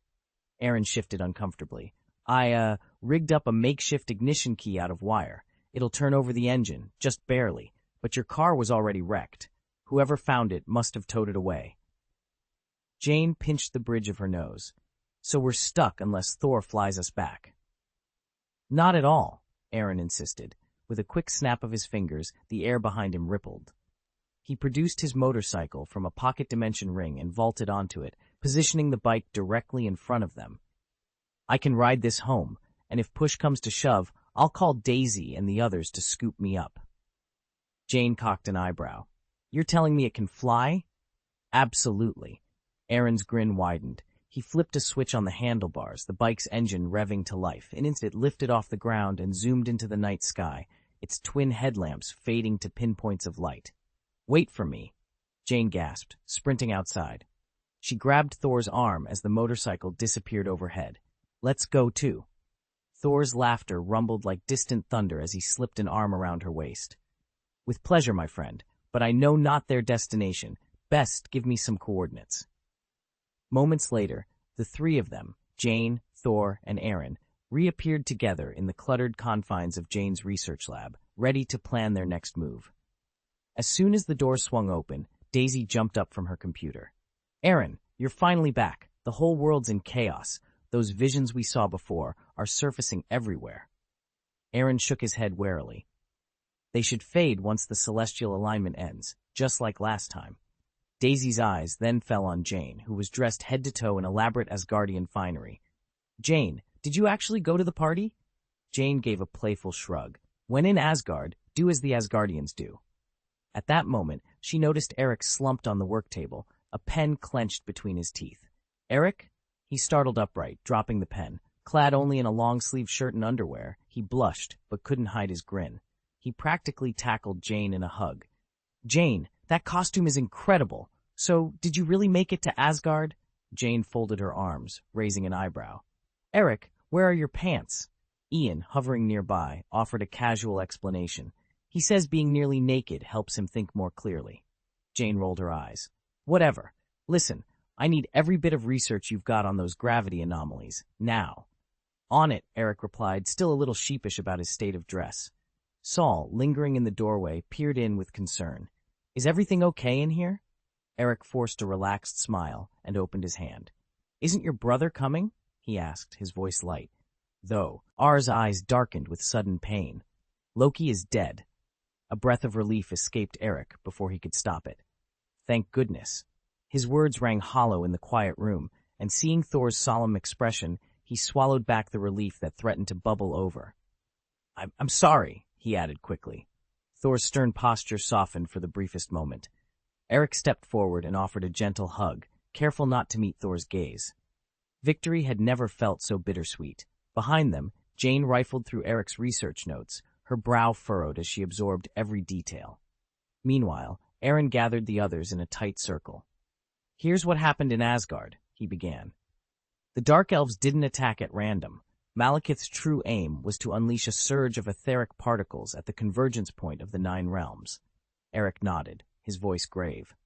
Aaron shifted uncomfortably. I rigged up a makeshift ignition key out of wire. It'll turn over the engine, just barely, but your car was already wrecked. Whoever found it must have towed it away." Jane pinched the bridge of her nose. "So we're stuck unless Thor flies us back." "Not at all," Aaron insisted. With a quick snap of his fingers, the air behind him rippled. He produced his motorcycle from a pocket dimension ring and vaulted onto it, positioning the bike directly in front of them. "I can ride this home, and if push comes to shove, I'll call Daisy and the others to scoop me up." Jane cocked an eyebrow. "You're telling me it can fly?" "Absolutely." Aaron's grin widened. He flipped a switch on the handlebars, the bike's engine revving to life. In an instant, it lifted off the ground and zoomed into the night sky, its twin headlamps fading to pinpoints of light. "Wait for me," Jane gasped, sprinting outside. She grabbed Thor's arm as the motorcycle disappeared overhead. "Let's go, too." Thor's laughter rumbled like distant thunder as he slipped an arm around her waist. "With pleasure, my friend, but I know not their destination. Best give me some coordinates." Moments later, the three of them, Jane, Thor, and Aaron, reappeared together in the cluttered confines of Jane's research lab, ready to plan their next move. As soon as the door swung open, Daisy jumped up from her computer. "Aaron, you're finally back. The whole world's in chaos. Those visions we saw before are surfacing everywhere. Aaron shook his head warily. They should fade once the celestial alignment ends, just like last time. Daisy's eyes then fell on Jane, who was dressed head to toe in elaborate Asgardian finery. Jane, did you actually go to the party? Jane gave a playful shrug. When in Asgard, do as the Asgardians do. At that moment, she noticed Eric slumped on the work table, a pen clenched between his teeth. Eric? He startled upright, dropping the pen. Clad only in a long-sleeved shirt and underwear, he blushed, but couldn't hide his grin. He practically tackled Jane in a hug. Jane, that costume is incredible. So, did you really make it to Asgard? Jane folded her arms, raising an eyebrow. Eric, where are your pants? Ian, hovering nearby, offered a casual explanation. He says being nearly naked helps him think more clearly. Jane rolled her eyes. Whatever. Listen, I need every bit of research you've got on those gravity anomalies, now. On it, Eric replied, still a little sheepish about his state of dress. Saul, lingering in the doorway, peered in with concern. Is everything okay in here? Eric forced a relaxed smile and opened his hand. Isn't your brother coming? He asked, his voice light. Though, R's eyes darkened with sudden pain. Loki is dead. A breath of relief escaped Eric before he could stop it. Thank goodness. His words rang hollow in the quiet room, and seeing Thor's solemn expression, he swallowed back the relief that threatened to bubble over. I'm sorry, he added quickly. Thor's stern posture softened for the briefest moment. Eric stepped forward and offered a gentle hug, careful not to meet Thor's gaze. Victory had never felt so bittersweet. Behind them, Jane rifled through Eric's research notes, her brow furrowed as she absorbed every detail. Meanwhile, Aaron gathered the others in a tight circle. Here's what happened in Asgard, he began. The Dark Elves didn't attack at random. Malekith's true aim was to unleash a surge of etheric particles at the convergence point of the 9 realms. Eric nodded, his voice grave.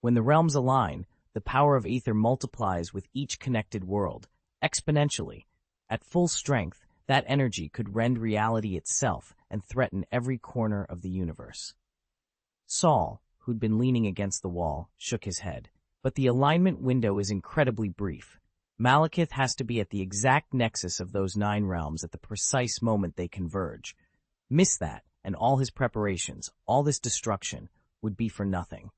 When the realms align, the power of ether multiplies with each connected world, exponentially. At full strength, that energy could rend reality itself and threaten every corner of the universe. Saul, who'd been leaning against the wall, shook his head. But the alignment window is incredibly brief. Malekith has to be at the exact nexus of those 9 realms at the precise moment they converge. Miss that, and all his preparations, all this destruction, would be for nothing.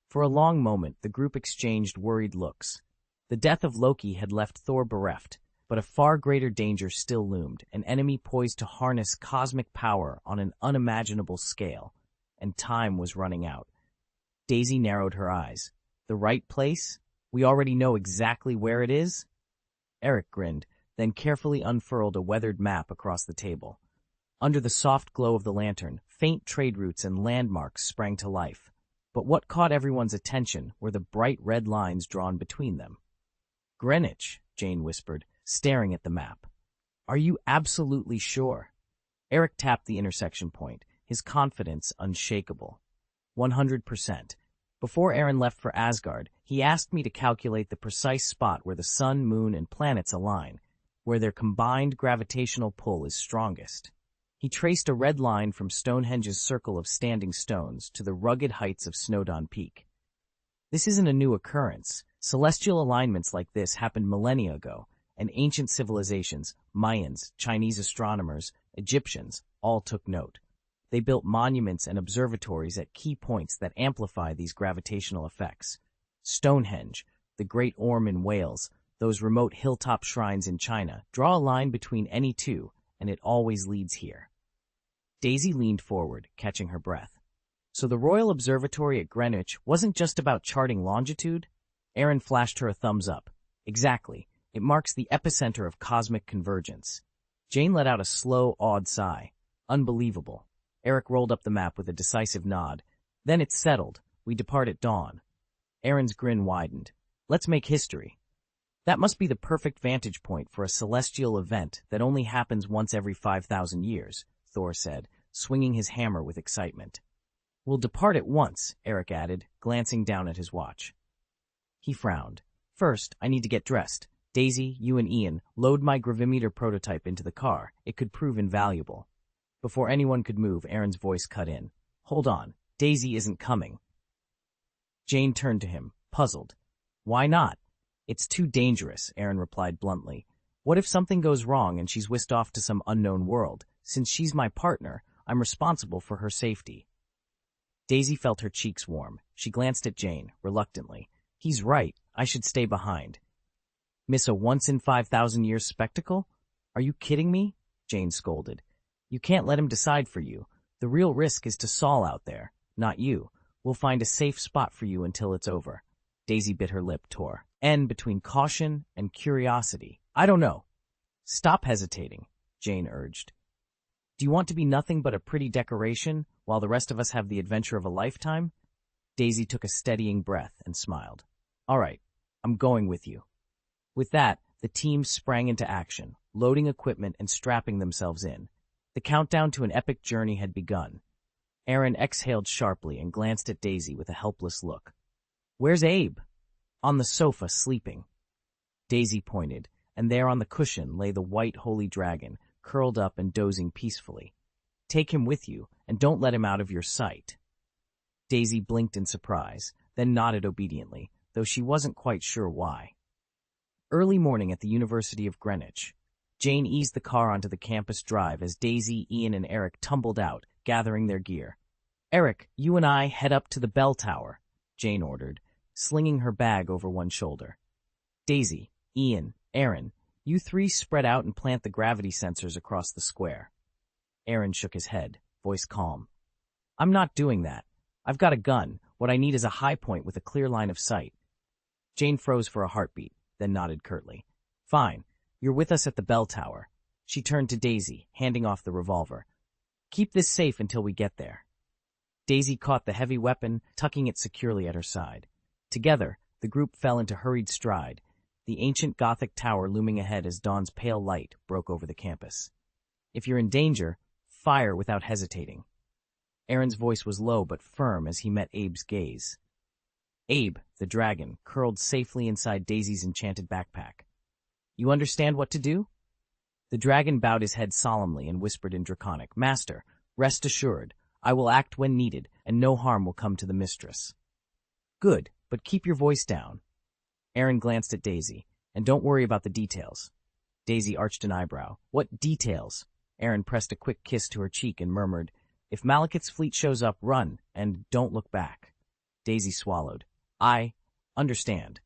For a long moment, the group exchanged worried looks. The death of Loki had left Thor bereft, but a far greater danger still loomed, an enemy poised to harness cosmic power on an unimaginable scale, and time was running out. Daisy narrowed her eyes. The right place? We already know exactly where it is? Eric grinned, then carefully unfurled a weathered map across the table. Under the soft glow of the lantern, faint trade routes and landmarks sprang to life. But what caught everyone's attention were the bright red lines drawn between them. Greenwich, Jane whispered, staring at the map. Are you absolutely sure? Eric tapped the intersection point, his confidence unshakable. 100%. Before Aaron left for Asgard, he asked me to calculate the precise spot where the sun, moon, and planets align, where their combined gravitational pull is strongest. He traced a red line from Stonehenge's circle of standing stones to the rugged heights of Snowdon Peak. This isn't a new occurrence. Celestial alignments like this happened millennia ago, and ancient civilizations, Mayans, Chinese astronomers, Egyptians, all took note. They built monuments and observatories at key points that amplify these gravitational effects. Stonehenge, the Great Orme in Wales, those remote hilltop shrines in China, draw a line between any two, and it always leads here. Daisy leaned forward, catching her breath. So the Royal Observatory at Greenwich wasn't just about charting longitude? Aaron flashed her a thumbs up. Exactly. It marks the epicenter of cosmic convergence. Jane let out a slow, awed sigh. Unbelievable. Eric rolled up the map with a decisive nod. Then it's settled. We depart at dawn. Aaron's grin widened. Let's make history. That must be the perfect vantage point for a celestial event that only happens once every 5,000 years, Thor said, swinging his hammer with excitement. We'll depart at once, Eric added, glancing down at his watch. He frowned. First, I need to get dressed. Daisy, you and Ian, load my gravimeter prototype into the car. It could prove invaluable. Before anyone could move, Aaron's voice cut in. Hold on. Daisy isn't coming. Jane turned to him, puzzled. Why not? It's too dangerous, Aaron replied bluntly. What if something goes wrong and she's whisked off to some unknown world? Since she's my partner, I'm responsible for her safety. Daisy felt her cheeks warm. She glanced at Jane, reluctantly. He's right. I should stay behind. Miss a once-in-5,000-years spectacle? Are you kidding me? Jane scolded. You can't let him decide for you. The real risk is to Saul out there, not you. We'll find a safe spot for you until it's over. Daisy bit her lip, tore. N between caution and curiosity. I don't know. Stop hesitating, Jane urged. Do you want to be nothing but a pretty decoration, while the rest of us have the adventure of a lifetime? Daisy took a steadying breath and smiled. All right, I'm going with you. With that, the team sprang into action, loading equipment and strapping themselves in. The countdown to an epic journey had begun. Aaron exhaled sharply and glanced at Daisy with a helpless look. Where's Abe? On the sofa, sleeping. Daisy pointed, and there on the cushion lay the white holy dragon, curled up and dozing peacefully. Take him with you, and don't let him out of your sight. Daisy blinked in surprise, then nodded obediently, though she wasn't quite sure why. Early morning at the University of Greenwich. Jane eased the car onto the campus drive as Daisy, Ian, and Eric tumbled out, gathering their gear. Eric, you and I head up to the bell tower, Jane ordered, slinging her bag over one shoulder. Daisy, Ian, Aaron, you three spread out and plant the gravity sensors across the square. Aaron shook his head, voice calm. I'm not doing that. I've got a gun. What I need is a high point with a clear line of sight. Jane froze for a heartbeat, then nodded curtly. Fine. You're with us at the bell tower. She turned to Daisy, handing off the revolver. Keep this safe until we get there. Daisy caught the heavy weapon, tucking it securely at her side. Together, the group fell into hurried stride, the ancient Gothic tower looming ahead as dawn's pale light broke over the campus. If you're in danger, fire without hesitating. Aaron's voice was low but firm as he met Abe's gaze. Abe, the dragon, curled safely inside Daisy's enchanted backpack. You understand what to do? The dragon bowed his head solemnly and whispered in Draconic, Master, rest assured, I will act when needed, and no harm will come to the mistress. Good, but keep your voice down. Aaron glanced at Daisy, and don't worry about the details. Daisy arched an eyebrow. What details? Aaron pressed a quick kiss to her cheek and murmured, If Malekith's fleet shows up, run, and don't look back. Daisy swallowed. I understand.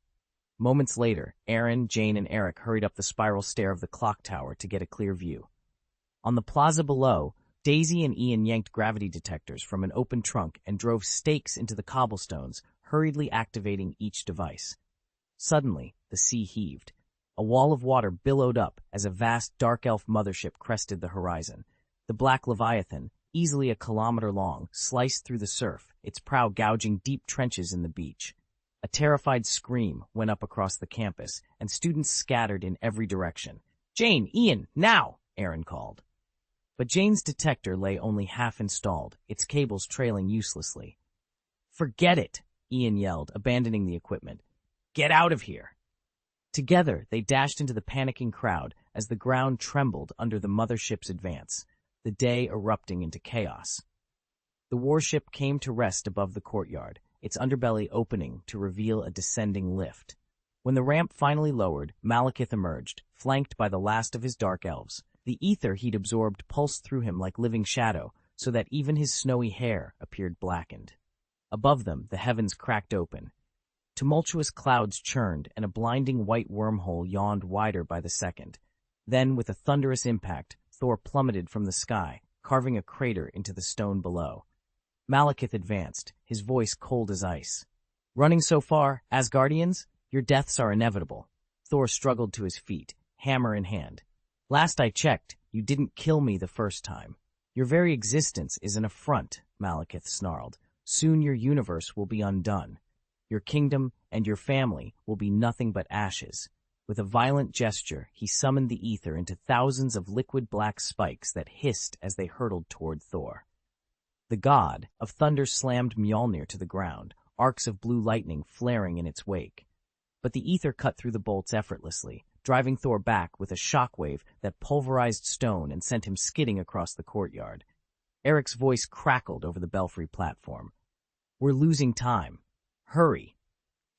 Moments later, Aaron, Jane, and Eric hurried up the spiral stair of the clock tower to get a clear view. On the plaza below, Daisy and Ian yanked gravity detectors from an open trunk and drove stakes into the cobblestones, hurriedly activating each device. Suddenly, the sea heaved. A wall of water billowed up as a vast dark elf mothership crested the horizon. The black Leviathan, easily a kilometer long, sliced through the surf, its prow gouging deep trenches in the beach. A terrified scream went up across the campus, and students scattered in every direction. Jane, Ian, now! Aaron called. But Jane's detector lay only half installed, its cables trailing uselessly. Forget it, Ian yelled, abandoning the equipment. Get out of here! Together, they dashed into the panicking crowd as the ground trembled under the mothership's advance, the day erupting into chaos. The warship came to rest above the courtyard, its underbelly opening to reveal a descending lift. When the ramp finally lowered, Malekith emerged, flanked by the last of his dark elves. The ether he'd absorbed pulsed through him like living shadow, so that even his snowy hair appeared blackened. Above them, the heavens cracked open. Tumultuous clouds churned, and a blinding white wormhole yawned wider by the second. Then, with a thunderous impact, Thor plummeted from the sky, carving a crater into the stone below. Malekith advanced, his voice cold as ice. Running so far, Asgardians, your deaths are inevitable. Thor struggled to his feet, hammer in hand. Last I checked, you didn't kill me the first time. Your very existence is an affront, Malekith snarled. Soon your universe will be undone. Your kingdom and your family will be nothing but ashes. With a violent gesture, he summoned the ether into thousands of liquid black spikes that hissed as they hurtled toward Thor. The god of thunder slammed Mjolnir to the ground, arcs of blue lightning flaring in its wake. But the ether cut through the bolts effortlessly, driving Thor back with a shockwave that pulverized stone and sent him skidding across the courtyard. Eric's voice crackled over the belfry platform. We're losing time. Hurry.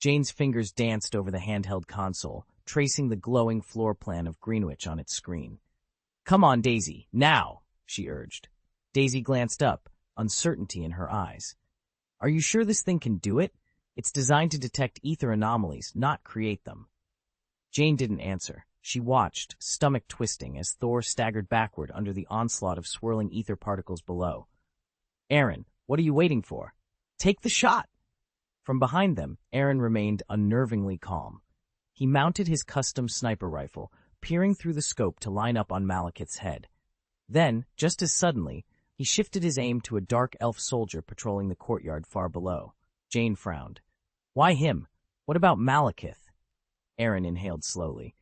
Jane's fingers danced over the handheld console, tracing the glowing floor plan of Greenwich on its screen. "Come on, Daisy, now," she urged. Daisy glanced up, uncertainty in her eyes. "Are you sure this thing can do it? It's designed to detect ether anomalies, not create them." Jane didn't answer. She watched, stomach twisting, as Thor staggered backward under the onslaught of swirling ether particles below. "Aaron, what are you waiting for? Take the shot!" From behind them, Aaron remained unnervingly calm. He mounted his custom sniper rifle, peering through the scope to line up on Malekith's head. Then, just as suddenly, he shifted his aim to a dark elf soldier patrolling the courtyard far below. Jane frowned. "Why him? What about Malekith?" Aaron inhaled slowly.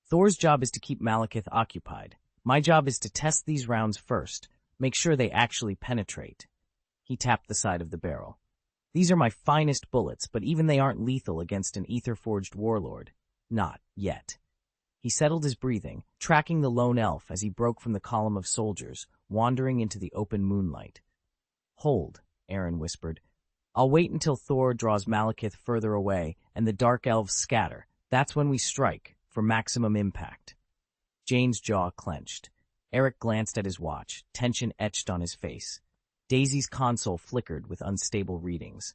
"Thor's job is to keep Malekith occupied. My job is to test these rounds first, make sure they actually penetrate." He tapped the side of the barrel. "These are my finest bullets, but even they aren't lethal against an ether-forged warlord. Not yet." He settled his breathing, tracking the lone elf as he broke from the column of soldiers, wandering into the open moonlight. "Hold," Aaron whispered. "I'll wait until Thor draws Malekith further away and the dark elves scatter. That's when we strike, for maximum impact." Jane's jaw clenched. Eric glanced at his watch, tension etched on his face. Daisy's console flickered with unstable readings.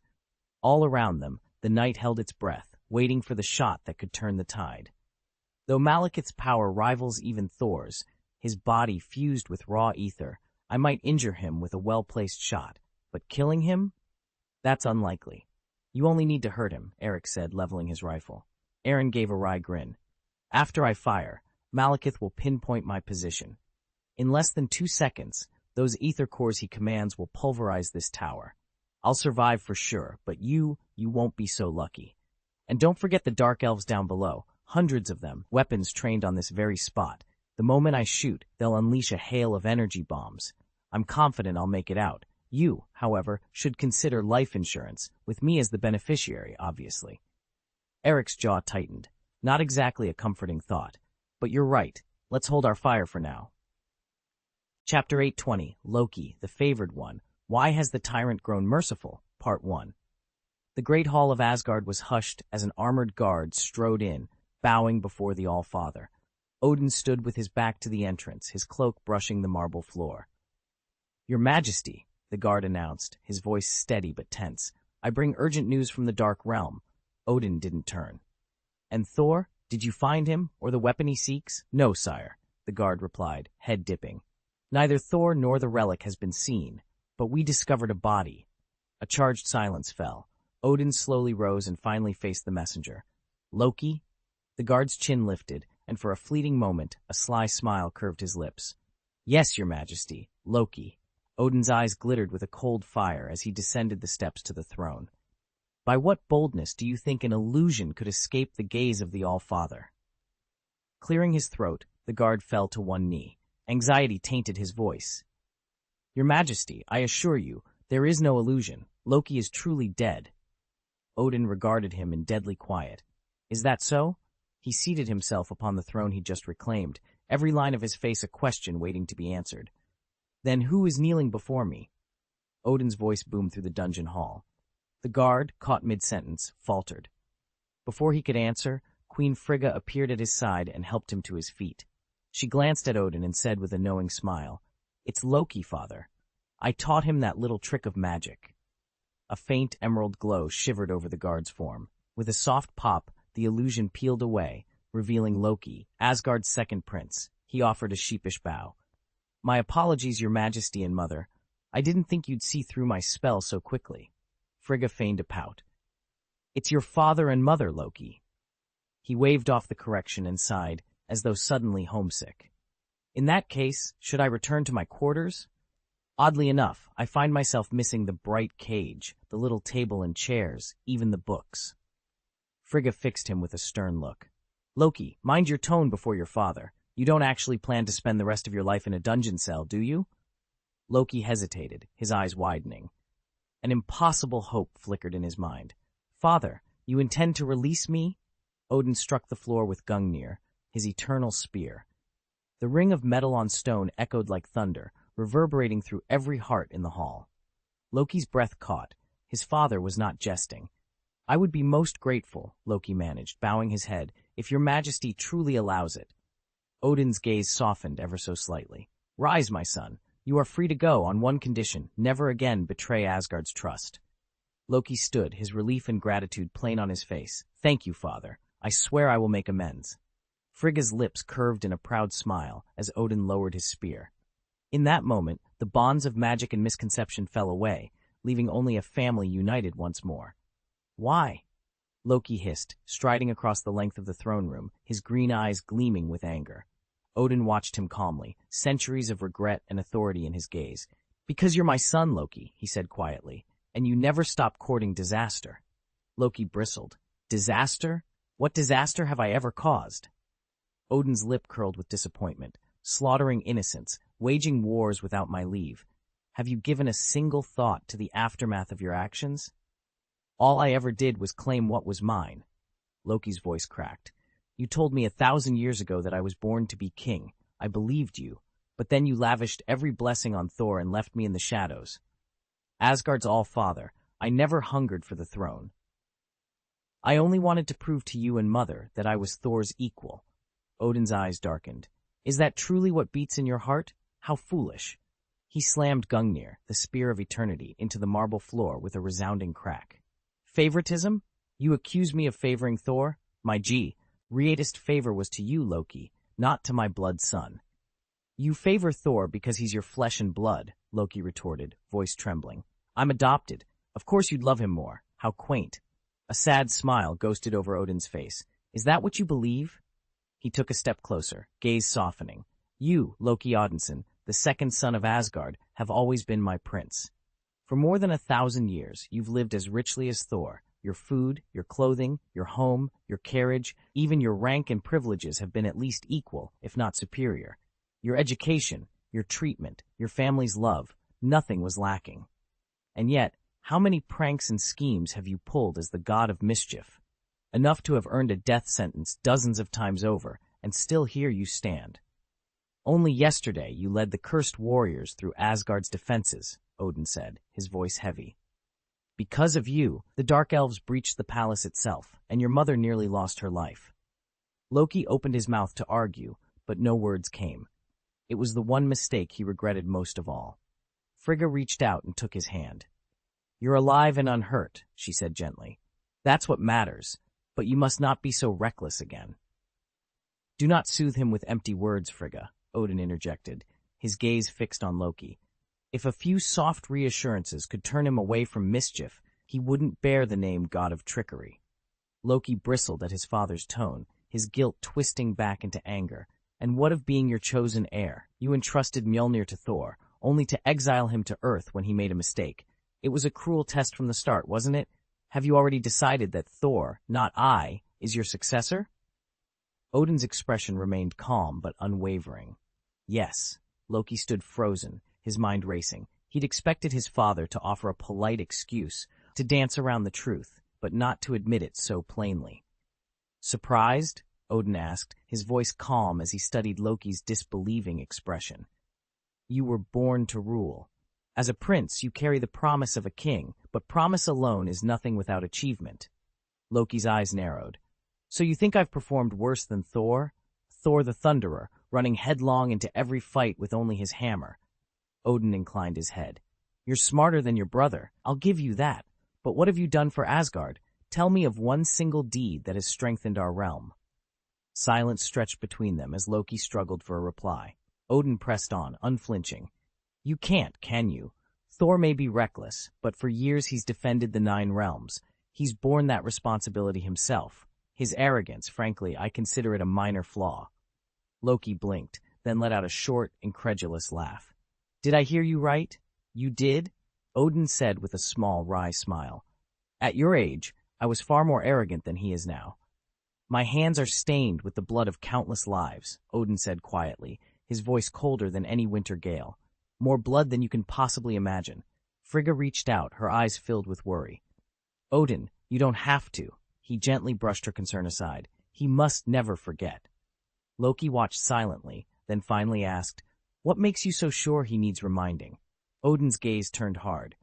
All around them, the night held its breath, waiting for the shot that could turn the tide. Though Malekith's power rivals even Thor's, his body fused with raw ether, I might injure him with a well-placed shot, but killing him? That's unlikely. "You only need to hurt him," Eric said, leveling his rifle. Aaron gave a wry grin. "After I fire, Malekith will pinpoint my position. In less than 2 seconds, those ether cores he commands will pulverize this tower. I'll survive for sure, but you won't be so lucky. And don't forget the dark elves down below. Hundreds of them, weapons trained on this very spot. The moment I shoot, they'll unleash a hail of energy bombs. I'm confident I'll make it out. You, however, should consider life insurance, with me as the beneficiary, obviously." Eric's jaw tightened. Not exactly a comforting thought. But you're right. Let's hold our fire for now. Chapter 820, Loki, the Favored One. Why has the tyrant grown merciful? Part 1. The great hall of Asgard was hushed as an armored guard strode in, bowing before the All-Father. Odin stood with his back to the entrance, his cloak brushing the marble floor. "Your Majesty," the guard announced, his voice steady but tense, "I bring urgent news from the Dark Realm." Odin didn't turn. "And Thor? Did you find him, or the weapon he seeks?" "No, sire," the guard replied, head dipping. "Neither Thor nor the relic has been seen, but we discovered a body." A charged silence fell. Odin slowly rose and finally faced the messenger. "Loki?" The guard's chin lifted, and for a fleeting moment, a sly smile curved his lips. "Yes, your Majesty, Loki." Odin's eyes glittered with a cold fire as he descended the steps to the throne. "By what boldness do you think an illusion could escape the gaze of the All-Father?" Clearing his throat, the guard fell to one knee. Anxiety tainted his voice. "Your Majesty, I assure you, there is no illusion. Loki is truly dead." Odin regarded him in deadly quiet. "Is that so?" He seated himself upon the throne he'd just reclaimed, every line of his face a question waiting to be answered. "Then who is kneeling before me?" Odin's voice boomed through the dungeon hall. The guard, caught mid-sentence, faltered. Before he could answer, Queen Frigga appeared at his side and helped him to his feet. She glanced at Odin and said with a knowing smile, "It's Loki, father. I taught him that little trick of magic." A faint emerald glow shivered over the guard's form. With a soft pop, the illusion peeled away, revealing Loki, Asgard's second prince. He offered a sheepish bow. "My apologies, your Majesty and Mother. I didn't think you'd see through my spell so quickly." Frigga feigned a pout. "It's your father and mother, Loki." He waved off the correction and sighed, as though suddenly homesick. "In that case, should I return to my quarters?" "Oddly enough, I find myself missing the bright cage, the little table and chairs, even the books." Frigga fixed him with a stern look. "Loki, mind your tone before your father. You don't actually plan to spend the rest of your life in a dungeon cell, do you?" Loki hesitated, his eyes widening. An impossible hope flickered in his mind. "Father, you intend to release me?" Odin struck the floor with Gungnir, his eternal spear. The ring of metal on stone echoed like thunder, reverberating through every heart in the hall. Loki's breath caught. His father was not jesting. I would be most grateful, Loki managed, bowing his head, if your majesty truly allows it. Odin's gaze softened ever so slightly. Rise, my son. You are free to go on one condition: never again betray Asgard's trust. Loki stood, his relief and gratitude plain on his face. Thank you, father. I swear I will make amends. Frigga's lips curved in a proud smile as Odin lowered his spear. In that moment, the bonds of magic and misconception fell away, leaving only a family united once more. Why? Loki hissed, striding across the length of the throne room, his green eyes gleaming with anger. Odin watched him calmly, centuries of regret and authority in his gaze. Because you're my son, Loki, he said quietly, and you never stop courting disaster. Loki bristled. Disaster? What disaster have I ever caused? Odin's lip curled with disappointment. Slaughtering innocents, waging wars without my leave. Have you given a single thought to the aftermath of your actions? All I ever did was claim what was mine. Loki's voice cracked. You told me 1,000 years ago that I was born to be king. I believed you, but then you lavished every blessing on Thor and left me in the shadows. Asgard's all-father, I never hungered for the throne. I only wanted to prove to you and Mother that I was Thor's equal. Odin's eyes darkened. Is that truly what beats in your heart? How foolish. He slammed Gungnir, the spear of eternity, into the marble floor with a resounding crack. Favoritism? You accuse me of favoring Thor? My greatest favor was to you, Loki, not to my blood son. You favor Thor because he's your flesh and blood, Loki retorted, voice trembling. I'm adopted. Of course you'd love him more. How quaint. A sad smile ghosted over Odin's face. Is that what you believe? He took a step closer, gaze softening. You, Loki Odinson, the second son of Asgard, have always been my prince. For more than 1,000 years, you've lived as richly as Thor. Your food, your clothing, your home, your carriage, even your rank and privileges have been at least equal, if not superior. Your education, your treatment, your family's love, nothing was lacking. And yet, how many pranks and schemes have you pulled as the god of mischief? Enough to have earned a death sentence dozens of times over, and still here you stand. Only yesterday you led the cursed warriors through Asgard's defenses, Odin said, his voice heavy. Because of you, the Dark Elves breached the palace itself, and your mother nearly lost her life. Loki opened his mouth to argue, but no words came. It was the one mistake he regretted most of all. Frigga reached out and took his hand. You're alive and unhurt, she said gently. That's what matters, but you must not be so reckless again. Do not soothe him with empty words, Frigga, Odin interjected, his gaze fixed on Loki. If a few soft reassurances could turn him away from mischief, he wouldn't bear the name God of Trickery. Loki bristled at his father's tone, his guilt twisting back into anger. And what of being your chosen heir? You entrusted Mjolnir to Thor, only to exile him to Earth when he made a mistake. It was a cruel test from the start, wasn't it? Have you already decided that Thor, not I, is your successor? Odin's expression remained calm but unwavering. Yes. Loki stood frozen, his mind racing. He'd expected his father to offer a polite excuse, to dance around the truth, but not to admit it so plainly. Surprised? Odin asked, his voice calm as he studied Loki's disbelieving expression. You were born to rule. As a prince, you carry the promise of a king, but promise alone is nothing without achievement. Loki's eyes narrowed. So you think I've performed worse than Thor? Thor the Thunderer, running headlong into every fight with only his hammer. Odin inclined his head. You're smarter than your brother, I'll give you that. But what have you done for Asgard? Tell me of one single deed that has strengthened our realm. Silence stretched between them as Loki struggled for a reply. Odin pressed on, unflinching. You can't, can you? Thor may be reckless, but for years he's defended the 9 realms. He's borne that responsibility himself. His arrogance, frankly, I consider it a minor flaw. Loki blinked, then let out a short, incredulous laugh. Did I hear you right? You did? Odin said with a small, wry smile. At your age, I was far more arrogant than he is now. My hands are stained with the blood of countless lives, Odin said quietly, his voice colder than any winter gale. More blood than you can possibly imagine. Frigga reached out, her eyes filled with worry. Odin, you don't have to. He gently brushed her concern aside. He must never forget. Loki watched silently, then finally asked, What makes you so sure he needs reminding? Odin's gaze turned hard.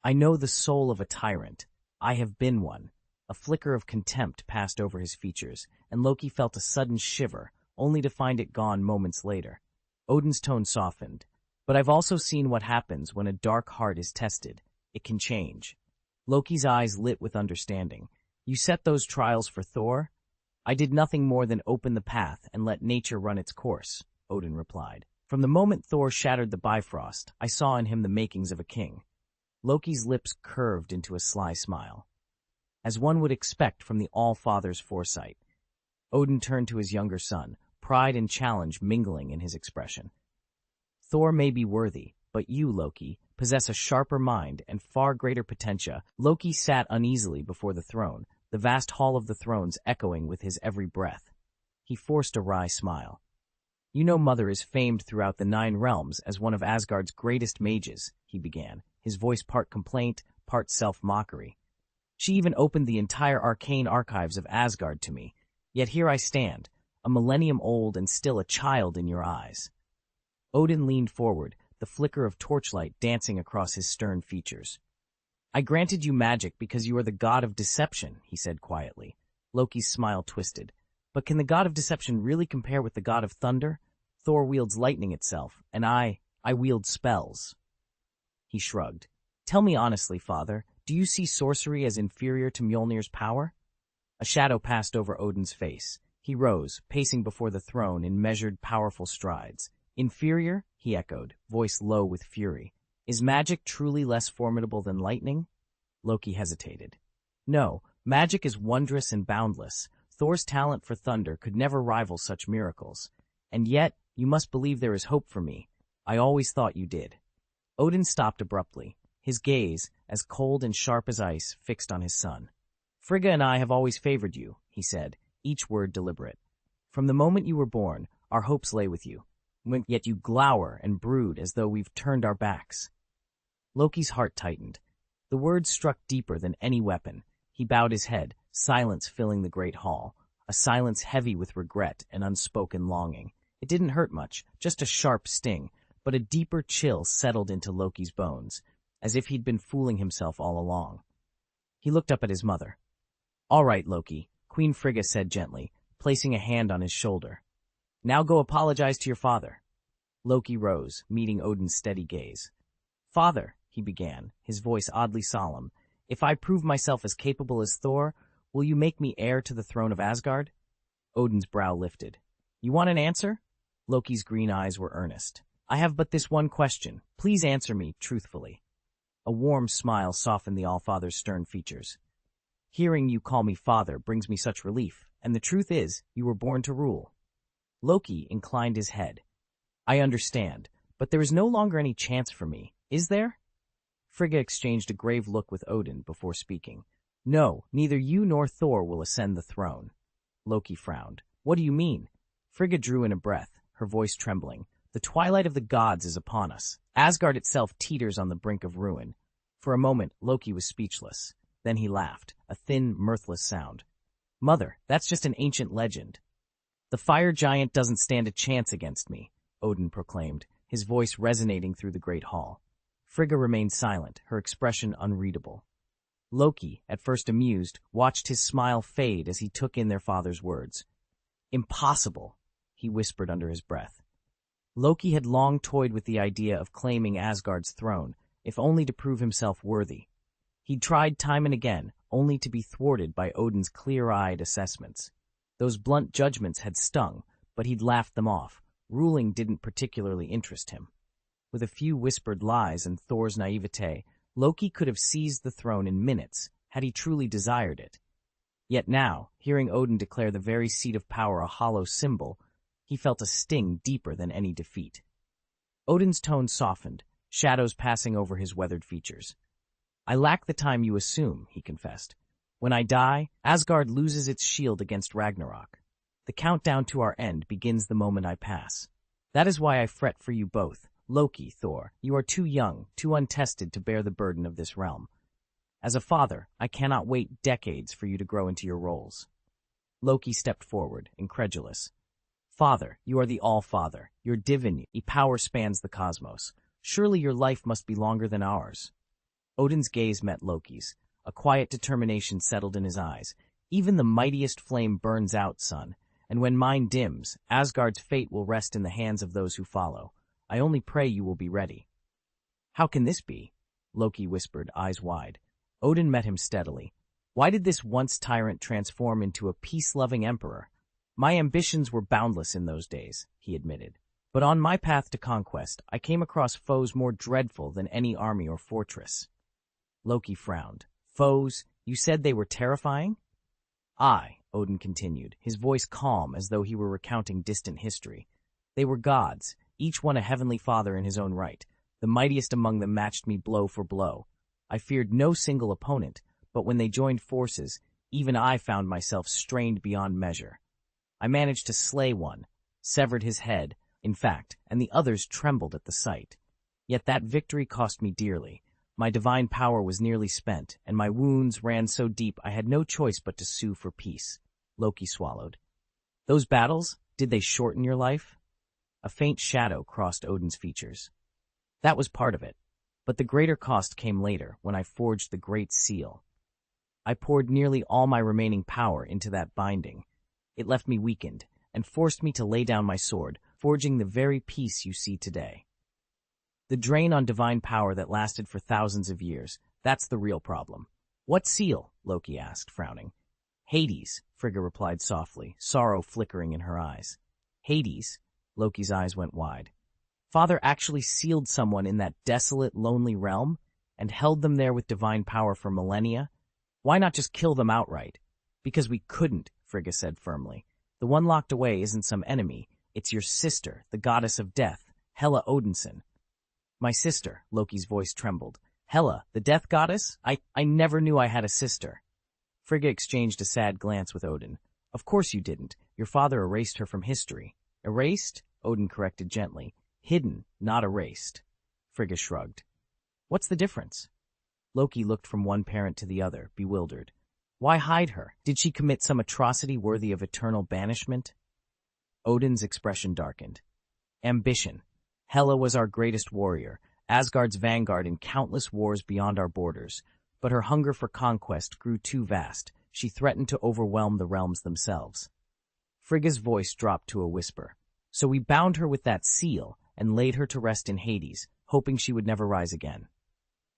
I know the soul of a tyrant. I have been one. A flicker of contempt passed over his features, and Loki felt a sudden shiver, only to find it gone moments later. Odin's tone softened. But I've also seen what happens when a dark heart is tested. It can change. Loki's eyes lit with understanding. You set those trials for Thor? I did nothing more than open the path and let nature run its course, Odin replied. From the moment Thor shattered the Bifrost, I saw in him the makings of a king. Loki's lips curved into a sly smile. As one would expect from the All-Father's foresight. Odin turned to his younger son, pride and challenge mingling in his expression. Thor may be worthy, but you, Loki, possess a sharper mind and far greater potential. Loki sat uneasily before the throne, the vast hall of the thrones echoing with his every breath. He forced a wry smile. You know Mother is famed throughout the 9 realms as one of Asgard's greatest mages, he began, his voice part complaint, part self-mockery. She even opened the entire arcane archives of Asgard to me, yet here I stand, a millennium old and still a child in your eyes. Odin leaned forward, the flicker of torchlight dancing across his stern features. I granted you magic because you are the god of deception, he said quietly. Loki's smile twisted. But can the god of deception really compare with the god of thunder? Thor wields lightning itself, and I wield spells. He shrugged. Tell me honestly, father, do you see sorcery as inferior to Mjolnir's power? A shadow passed over Odin's face. He rose, pacing before the throne in measured, powerful strides. Inferior? He echoed, voice low with fury. Is magic truly less formidable than lightning? Loki hesitated. No, magic is wondrous and boundless. Thor's talent for thunder could never rival such miracles. And yet, you must believe there is hope for me. I always thought you did. Odin stopped abruptly, his gaze, as cold and sharp as ice, fixed on his son. Frigga and I have always favored you, he said, each word deliberate. From the moment you were born, our hopes lay with you. Yet you glower and brood as though we've turned our backs. Loki's heart tightened. The words struck deeper than any weapon. He bowed his head, silence filling the great hall, a silence heavy with regret and unspoken longing. It didn't hurt much, just a sharp sting, but a deeper chill settled into Loki's bones, as if he'd been fooling himself all along. He looked up at his mother. All right, Loki, Queen Frigga said gently, placing a hand on his shoulder. Now go apologize to your father. Loki rose, meeting Odin's steady gaze. Father, he began, his voice oddly solemn, if I prove myself as capable as Thor, will you make me heir to the throne of Asgard? Odin's brow lifted. You want an answer? Loki's green eyes were earnest. I have but this one question. Please answer me truthfully. A warm smile softened the All-Father's stern features. Hearing you call me father brings me such relief, and the truth is, you were born to rule. Loki inclined his head. I understand, but there is no longer any chance for me, is there? Frigga exchanged a grave look with Odin before speaking. No, neither you nor Thor will ascend the throne. Loki frowned. What do you mean? Frigga drew in a breath, her voice trembling. The twilight of the gods is upon us. Asgard itself teeters on the brink of ruin. For a moment, Loki was speechless. Then he laughed, a thin, mirthless sound. Mother, that's just an ancient legend. The fire giant doesn't stand a chance against me, Odin proclaimed, his voice resonating through the great hall. Frigga remained silent, her expression unreadable. Loki, at first amused, watched his smile fade as he took in their father's words. Impossible, he whispered under his breath. Loki had long toyed with the idea of claiming Asgard's throne, if only to prove himself worthy. He'd tried time and again, only to be thwarted by Odin's clear-eyed assessments. Those blunt judgments had stung, but he'd laughed them off. Ruling didn't particularly interest him. With a few whispered lies and Thor's naivete, Loki could have seized the throne in minutes, had he truly desired it. Yet now, hearing Odin declare the very seat of power a hollow symbol, he felt a sting deeper than any defeat. Odin's tone softened, shadows passing over his weathered features. I lack the time you assume, he confessed. When I die, Asgard loses its shield against Ragnarok. The countdown to our end begins the moment I pass. That is why I fret for you both. Loki, Thor, you are too young, too untested to bear the burden of this realm. As a father, I cannot wait decades for you to grow into your roles. Loki stepped forward, incredulous. Father, you are the All-Father. Your divinity power spans the cosmos. Surely your life must be longer than ours. Odin's gaze met Loki's, A quiet determination settled in his eyes. Even the mightiest flame burns out, son, and when mine dims, Asgard's fate will rest in the hands of those who follow. I only pray you will be ready. How can this be? Loki whispered, eyes wide. Odin met him steadily. Why did this once tyrant transform into a peace-loving emperor? My ambitions were boundless in those days, he admitted. But on my path to conquest, I came across foes more dreadful than any army or fortress. Loki frowned. Foes? You said they were terrifying? Aye, Odin continued, his voice calm as though he were recounting distant history. They were gods, each one a heavenly father in his own right. The mightiest among them matched me blow for blow. I feared no single opponent, but when they joined forces, even I found myself strained beyond measure. I managed to slay one, severed his head, in fact, and the others trembled at the sight. Yet that victory cost me dearly. My divine power was nearly spent, and my wounds ran so deep I had no choice but to sue for peace. Loki swallowed. Those battles, did they shorten your life? A faint shadow crossed Odin's features. That was part of it, but the greater cost came later, when I forged the Great Seal. I poured nearly all my remaining power into that binding. It left me weakened, and forced me to lay down my sword, forging the very peace you see today. The drain on divine power that lasted for thousands of years, that's the real problem. What seal? Loki asked, frowning. Hades, Frigga replied softly, sorrow flickering in her eyes. Hades? Loki's eyes went wide. Father actually sealed someone in that desolate, lonely realm, and held them there with divine power for millennia? Why not just kill them outright? Because we couldn't, Frigga said firmly. The one locked away isn't some enemy. It's your sister, the goddess of death, Hela Odinson. My sister, Loki's voice trembled. Hela, the death goddess? I never knew I had a sister. Frigga exchanged a sad glance with Odin. Of course you didn't. Your father erased her from history. Erased? Odin corrected gently. Hidden, not erased. Frigga shrugged. What's the difference? Loki looked from one parent to the other, bewildered. Why hide her? Did she commit some atrocity worthy of eternal banishment? Odin's expression darkened. Ambition. Hela was our greatest warrior, Asgard's vanguard in countless wars beyond our borders. But her hunger for conquest grew too vast. She threatened to overwhelm the realms themselves. Frigga's voice dropped to a whisper. So we bound her with that seal and laid her to rest in Hades, hoping she would never rise again.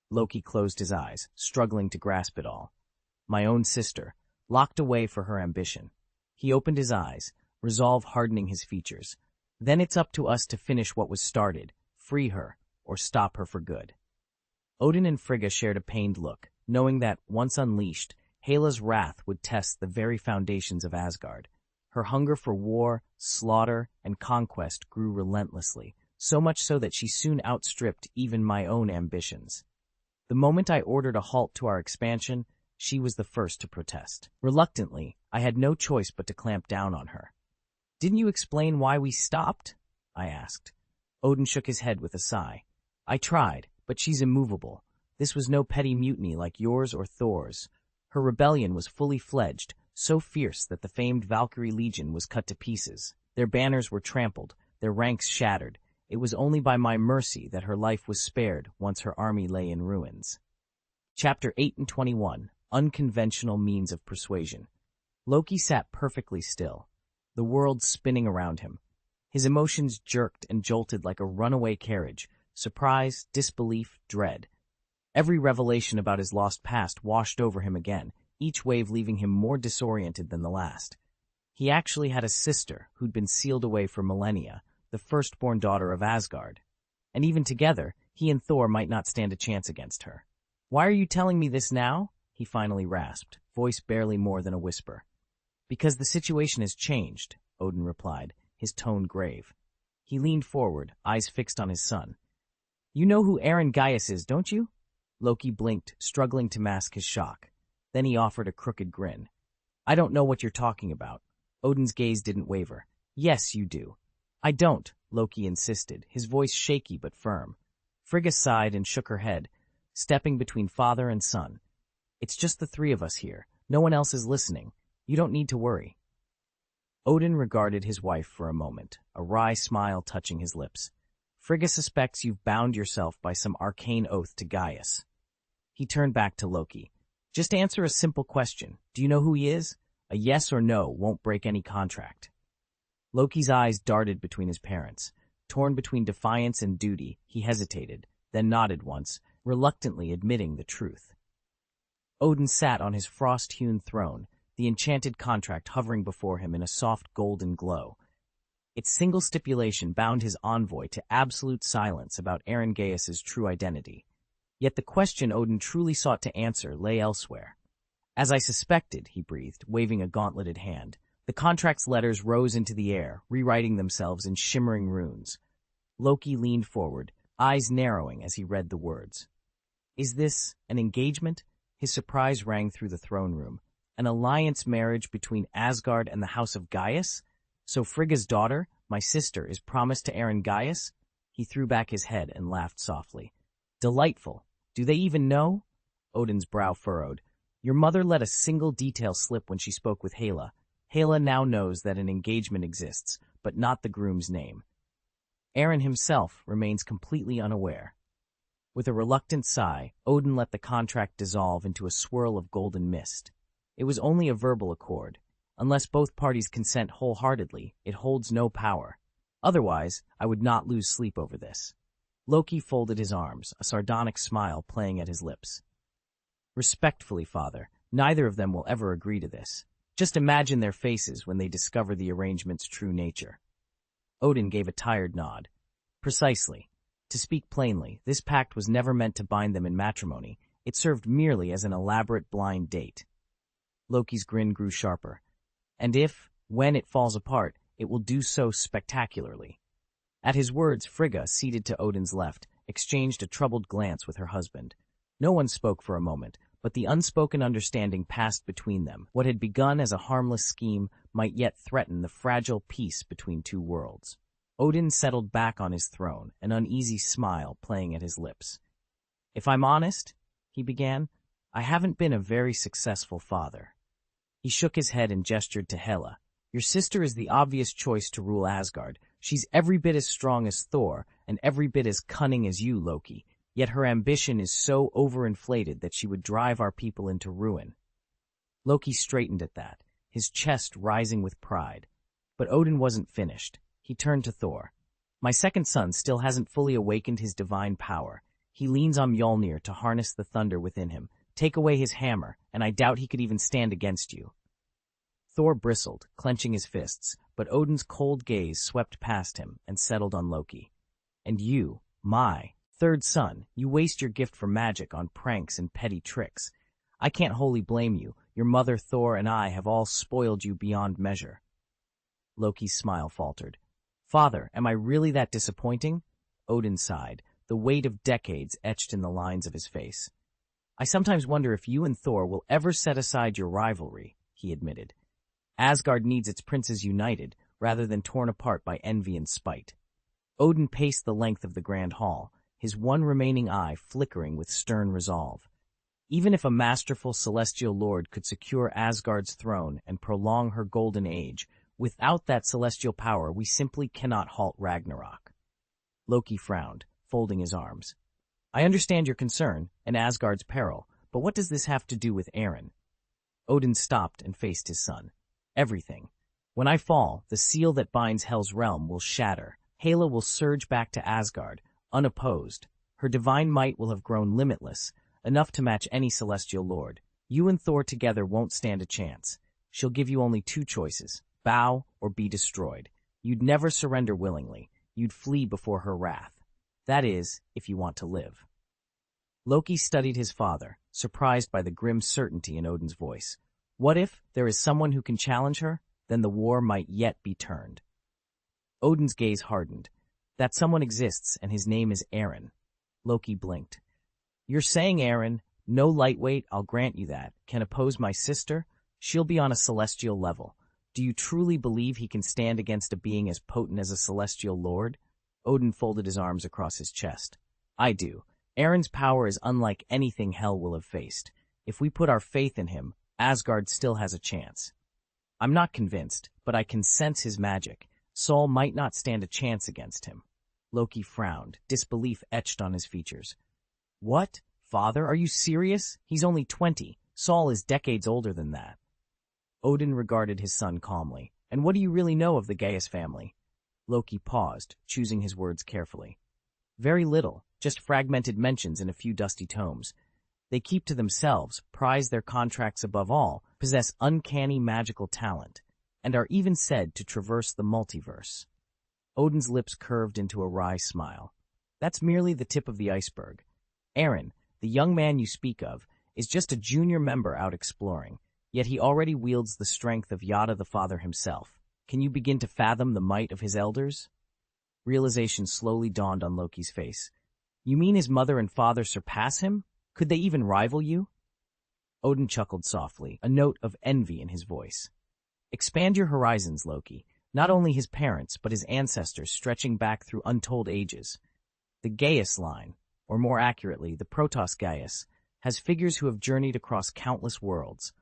Loki closed his eyes, struggling to grasp it all. My own sister, locked away for her ambition. He opened his eyes, resolve hardening his features. Then it's up to us to finish what was started, free her, or stop her for good. Odin and Frigga shared a pained look, knowing that, once unleashed, Hela's wrath would test the very foundations of Asgard. Her hunger for war, slaughter, and conquest grew relentlessly, so much so that she soon outstripped even my own ambitions. The moment I ordered a halt to our expansion, she was the first to protest. Reluctantly, I had no choice but to clamp down on her. Didn't you explain why we stopped? I asked. Odin shook his head with a sigh. I tried, but she's immovable. This was no petty mutiny like yours or Thor's. Her rebellion was fully fledged, so fierce that the famed Valkyrie Legion was cut to pieces. Their banners were trampled, their ranks shattered. It was only by my mercy that her life was spared once her army lay in ruins. Chapter 8 and 21, Unconventional Means of Persuasion. Loki sat perfectly still, the world spinning around him. His emotions jerked and jolted like a runaway carriage, surprise, disbelief, dread. Every revelation about his lost past washed over him again, each wave leaving him more disoriented than the last. He actually had a sister who'd been sealed away for millennia, the firstborn daughter of Asgard. And even together, he and Thor might not stand a chance against her. Why are you telling me this now? He finally rasped, voice barely more than a whisper. Because the situation has changed, Odin replied, his tone grave. He leaned forward, eyes fixed on his son. You know who Aaron Gaius is, don't you? Loki blinked, struggling to mask his shock. Then he offered a crooked grin. I don't know what you're talking about. Odin's gaze didn't waver. Yes, you do. I don't, Loki insisted, his voice shaky but firm. Frigga sighed and shook her head, stepping between father and son. It's just the three of us here. No one else is listening. You don't need to worry. Odin regarded his wife for a moment, a wry smile touching his lips. Frigga suspects you've bound yourself by some arcane oath to Gaius. He turned back to Loki. Just answer a simple question. Do you know who he is? A yes or no won't break any contract. Loki's eyes darted between his parents. Torn between defiance and duty, he hesitated, then nodded once, reluctantly admitting the truth. Odin sat on his frost-hewn throne, the enchanted contract hovering before him in a soft golden glow. Its single stipulation bound his envoy to absolute silence about Aaron Gaius's true identity. Yet the question Odin truly sought to answer lay elsewhere. As I suspected, he breathed, waving a gauntleted hand. The contract's letters rose into the air, rewriting themselves in shimmering runes. Loki leaned forward, eyes narrowing as he read the words. Is this an engagement? His surprise rang through the throne room. An alliance marriage between Asgard and the House of Gaius? So Frigga's daughter, my sister, is promised to Aaron Gaius? He threw back his head and laughed softly. Delightful. Do they even know? Odin's brow furrowed. Your mother let a single detail slip when she spoke with Hela. Hela now knows that an engagement exists, but not the groom's name. Aaron himself remains completely unaware. With a reluctant sigh, Odin let the contract dissolve into a swirl of golden mist. It was only a verbal accord. Unless both parties consent wholeheartedly, it holds no power. Otherwise, I would not lose sleep over this. Loki folded his arms, a sardonic smile playing at his lips. Respectfully, father, neither of them will ever agree to this. Just imagine their faces when they discover the arrangement's true nature. Odin gave a tired nod. Precisely. To speak plainly, this pact was never meant to bind them in matrimony. It served merely as an elaborate blind date. Loki's grin grew sharper. And if, when it falls apart, it will do so spectacularly. At his words, Frigga, seated to Odin's left, exchanged a troubled glance with her husband. No one spoke for a moment, but the unspoken understanding passed between them. What had begun as a harmless scheme might yet threaten the fragile peace between two worlds. Odin settled back on his throne, an uneasy smile playing at his lips. If I'm honest, he began, I haven't been a very successful father. He shook his head and gestured to Hela. Your sister is the obvious choice to rule Asgard. She's every bit as strong as Thor, and every bit as cunning as you, Loki. Yet her ambition is so overinflated that she would drive our people into ruin. Loki straightened at that, his chest rising with pride. But Odin wasn't finished. He turned to Thor. My second son still hasn't fully awakened his divine power. He leans on Mjolnir to harness the thunder within him. Take away his hammer, and I doubt he could even stand against you. Thor bristled, clenching his fists, but Odin's cold gaze swept past him and settled on Loki. And you, my third son, you waste your gift for magic on pranks and petty tricks. I can't wholly blame you. Your mother, Thor, and I have all spoiled you beyond measure. Loki's smile faltered. Father, am I really that disappointing? Odin sighed, the weight of decades etched in the lines of his face. I sometimes wonder if you and Thor will ever set aside your rivalry, he admitted. Asgard needs its princes united, rather than torn apart by envy and spite. Odin paced the length of the grand hall, his one remaining eye flickering with stern resolve. Even if a masterful celestial lord could secure Asgard's throne and prolong her golden age, without that celestial power we simply cannot halt Ragnarok. Loki frowned, folding his arms. I understand your concern, and Asgard's peril, but what does this have to do with Aaron? Odin stopped and faced his son. Everything. When I fall, the seal that binds Hel's realm will shatter. Hela will surge back to Asgard, unopposed. Her divine might will have grown limitless, enough to match any celestial lord. You and Thor together won't stand a chance. She'll give you only two choices, bow or be destroyed. You'd never surrender willingly. You'd flee before her wrath. That is, if you want to live. Loki studied his father, surprised by the grim certainty in Odin's voice. What if there is someone who can challenge her? Then the war might yet be turned. Odin's gaze hardened. That someone exists, and his name is Aaron. Loki blinked. You're saying Aaron, no lightweight, I'll grant you that, can oppose my sister? She'll be on a celestial level. Do you truly believe he can stand against a being as potent as a celestial lord? Odin folded his arms across his chest. I do. Aaron's power is unlike anything Hel will have faced. If we put our faith in him, Asgard still has a chance. I'm not convinced, but I can sense his magic. Sol might not stand a chance against him. Loki frowned, disbelief etched on his features. What? Father, are you serious? He's only 20. Saul is decades older than that. Odin regarded his son calmly. And what do you really know of the Gaius family? Loki paused, choosing his words carefully. Very little, just fragmented mentions in a few dusty tomes. They keep to themselves, prize their contracts above all, possess uncanny magical talent, and are even said to traverse the multiverse. Odin's lips curved into a wry smile. That's merely the tip of the iceberg. Aaron, the young man you speak of, is just a junior member out exploring, yet he already wields the strength of Yada the Father himself. Can you begin to fathom the might of his elders? Realization slowly dawned on Loki's face. You mean his mother and father surpass him? Could they even rival you? Odin chuckled softly, a note of envy in his voice. Expand your horizons, Loki. Not only his parents, but his ancestors stretching back through untold ages. The Gaius line, or more accurately, the Protos Gaius, has figures who have journeyed across countless worlds.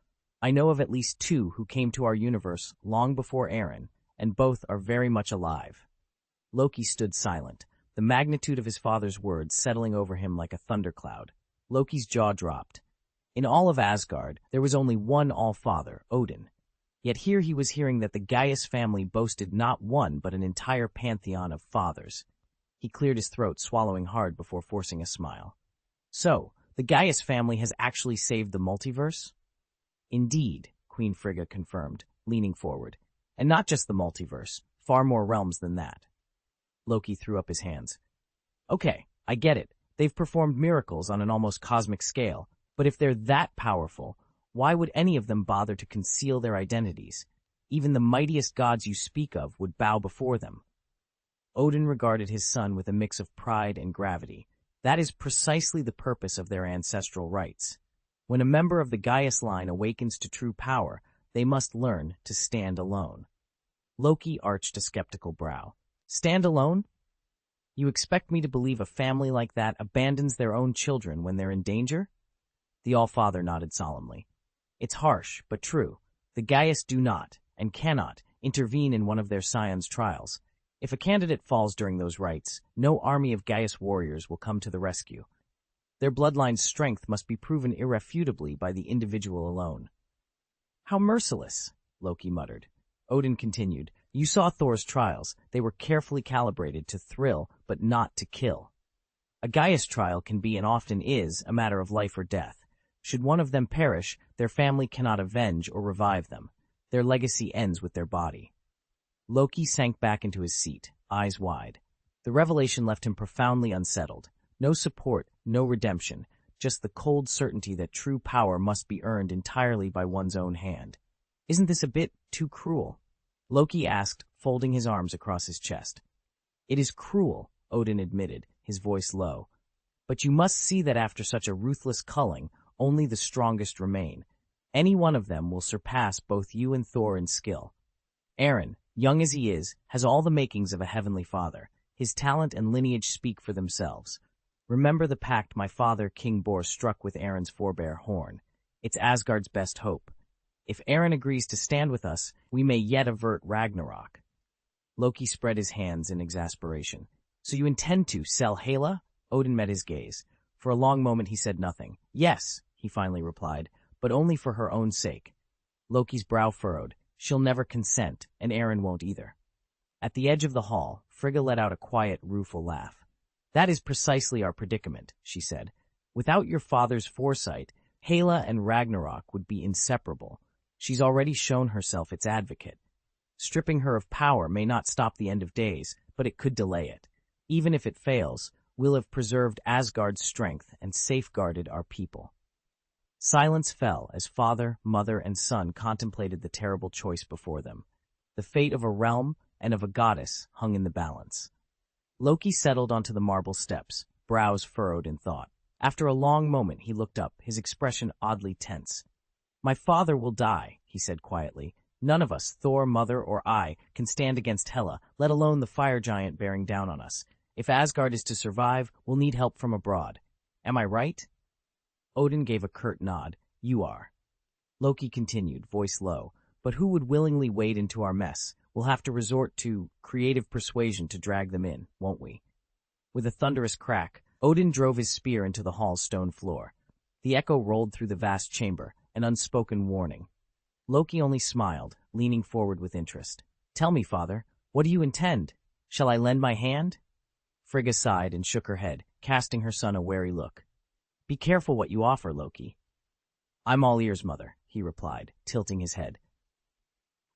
I know of at least 2 who came to our universe long before Aaron, and both are very much alive. Loki stood silent, the magnitude of his father's words settling over him like a thundercloud. Loki's jaw dropped. In all of Asgard, there was only one All-Father, Odin. Yet here he was hearing that the Gaius family boasted not one but an entire pantheon of fathers. He cleared his throat, swallowing hard before forcing a smile. So, the Gaius family has actually saved the multiverse? Indeed, Queen Frigga confirmed, leaning forward. And not just the multiverse, far more realms than that. Loki threw up his hands. Okay, I get it. They've performed miracles on an almost cosmic scale, but if they're that powerful, why would any of them bother to conceal their identities? Even the mightiest gods you speak of would bow before them. Odin regarded his son with a mix of pride and gravity. That is precisely the purpose of their ancestral rites. When a member of the Gaius line awakens to true power, they must learn to stand alone. Loki arched a skeptical brow. Stand alone? You expect me to believe a family like that abandons their own children when they're in danger? The All-Father nodded solemnly. It's harsh, but true. The Gaius do not, and cannot, intervene in one of their scion's trials. If a candidate falls during those rites, no army of Gaius warriors will come to the rescue. Their bloodline's strength must be proven irrefutably by the individual alone. How merciless, Loki muttered. Odin continued, You saw Thor's trials. They were carefully calibrated to thrill, but not to kill. A Gaius trial can be, and often is, a matter of life or death. Should one of them perish, their family cannot avenge or revive them. Their legacy ends with their body. Loki sank back into his seat, eyes wide. The revelation left him profoundly unsettled. No support, no redemption, just the cold certainty that true power must be earned entirely by one's own hand. Isn't this a bit too cruel? Loki asked, folding his arms across his chest. It is cruel, Odin admitted, his voice low. But you must see that after such a ruthless culling, only the strongest remain. Any one of them will surpass both you and Thor in skill. Aaron, young as he is, has all the makings of a heavenly father. His talent and lineage speak for themselves. Remember the pact my father, King Bor, struck with Aaron's forebear Horn. It's Asgard's best hope. If Aaron agrees to stand with us, we may yet avert Ragnarok. Loki spread his hands in exasperation. So you intend to sell Hela? Odin met his gaze. For a long moment he said nothing. Yes, he finally replied, but only for her own sake. Loki's brow furrowed. She'll never consent, and Aaron won't either. At the edge of the hall, Frigga let out a quiet, rueful laugh. That is precisely our predicament, she said. Without your father's foresight, Hela and Ragnarok would be inseparable. She's already shown herself its advocate. Stripping her of power may not stop the end of days, but it could delay it. Even if it fails, we'll have preserved Asgard's strength and safeguarded our people. Silence fell as father, mother, and son contemplated the terrible choice before them. The fate of a realm and of a goddess hung in the balance. Loki settled onto the marble steps, brows furrowed in thought. After a long moment, he looked up, his expression oddly tense. My father will die, he said quietly. None of us, Thor, Mother, or I, can stand against Hela, let alone the fire giant bearing down on us. If Asgard is to survive, we'll need help from abroad. Am I right? Odin gave a curt nod. You are. Loki continued, voice low. But who would willingly wade into our mess? We'll have to resort to creative persuasion to drag them in, won't we? With a thunderous crack, Odin drove his spear into the hall's stone floor. The echo rolled through the vast chamber, an unspoken warning. Loki only smiled, leaning forward with interest. "Tell me, father, what do you intend? Shall I lend my hand?" Frigga sighed and shook her head, casting her son a wary look. "Be careful what you offer, Loki." "I'm all ears, mother," he replied, tilting his head.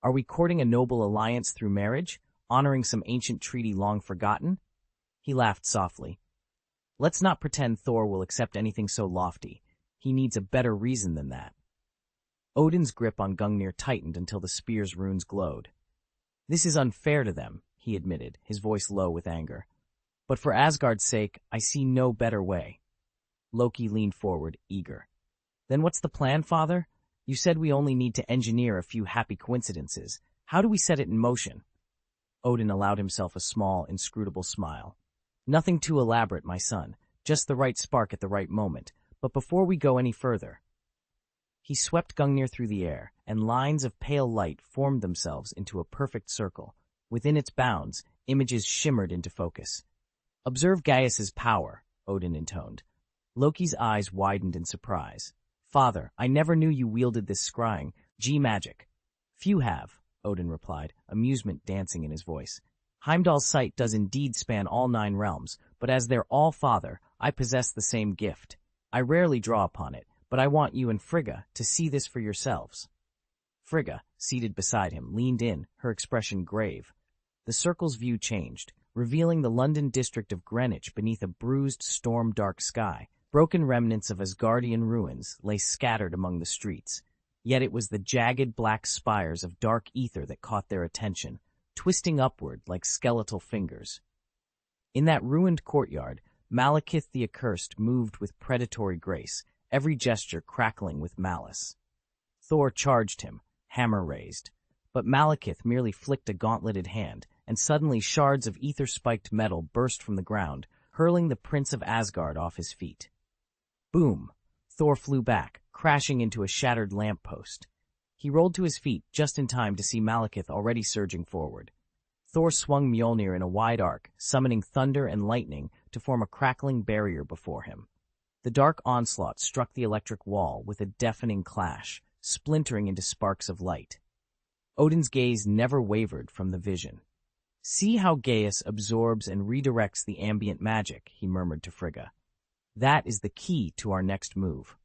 "Are we courting a noble alliance through marriage, honoring some ancient treaty long forgotten?" He laughed softly. "Let's not pretend Thor will accept anything so lofty. He needs a better reason than that." Odin's grip on Gungnir tightened until the spear's runes glowed. "This is unfair to them," he admitted, his voice low with anger. "But for Asgard's sake, I see no better way." Loki leaned forward, eager. "Then what's the plan, father? You said we only need to engineer a few happy coincidences. How do we set it in motion?" Odin allowed himself a small, inscrutable smile. "Nothing too elaborate, my son. Just the right spark at the right moment. But before we go any further..." He swept Gungnir through the air, and lines of pale light formed themselves into a perfect circle. Within its bounds, images shimmered into focus. "Observe Gaius's power," Odin intoned. Loki's eyes widened in surprise. "Father, I never knew you wielded this scrying G-magic." "Few have," Odin replied, amusement dancing in his voice. "Heimdall's sight does indeed span all 9 realms, but as their all-father, I possess the same gift. I rarely draw upon it, but I want you and Frigga to see this for yourselves." Frigga, seated beside him, leaned in, her expression grave. The circle's view changed, revealing the London district of Greenwich beneath a bruised, storm-dark sky. Broken remnants of Asgardian ruins lay scattered among the streets. Yet it was the jagged black spires of dark ether that caught their attention, twisting upward like skeletal fingers. In that ruined courtyard, Malekith the Accursed moved with predatory grace, every gesture crackling with malice. Thor charged him, hammer raised. But Malekith merely flicked a gauntleted hand, and suddenly shards of ether-spiked metal burst from the ground, hurling the Prince of Asgard off his feet. Boom! Thor flew back, crashing into a shattered lamppost. He rolled to his feet just in time to see Malekith already surging forward. Thor swung Mjolnir in a wide arc, summoning thunder and lightning to form a crackling barrier before him. The dark onslaught struck the electric wall with a deafening clash, splintering into sparks of light. Odin's gaze never wavered from the vision. "See how Gaius absorbs and redirects the ambient magic," he murmured to Frigga. "That is the key to our next move.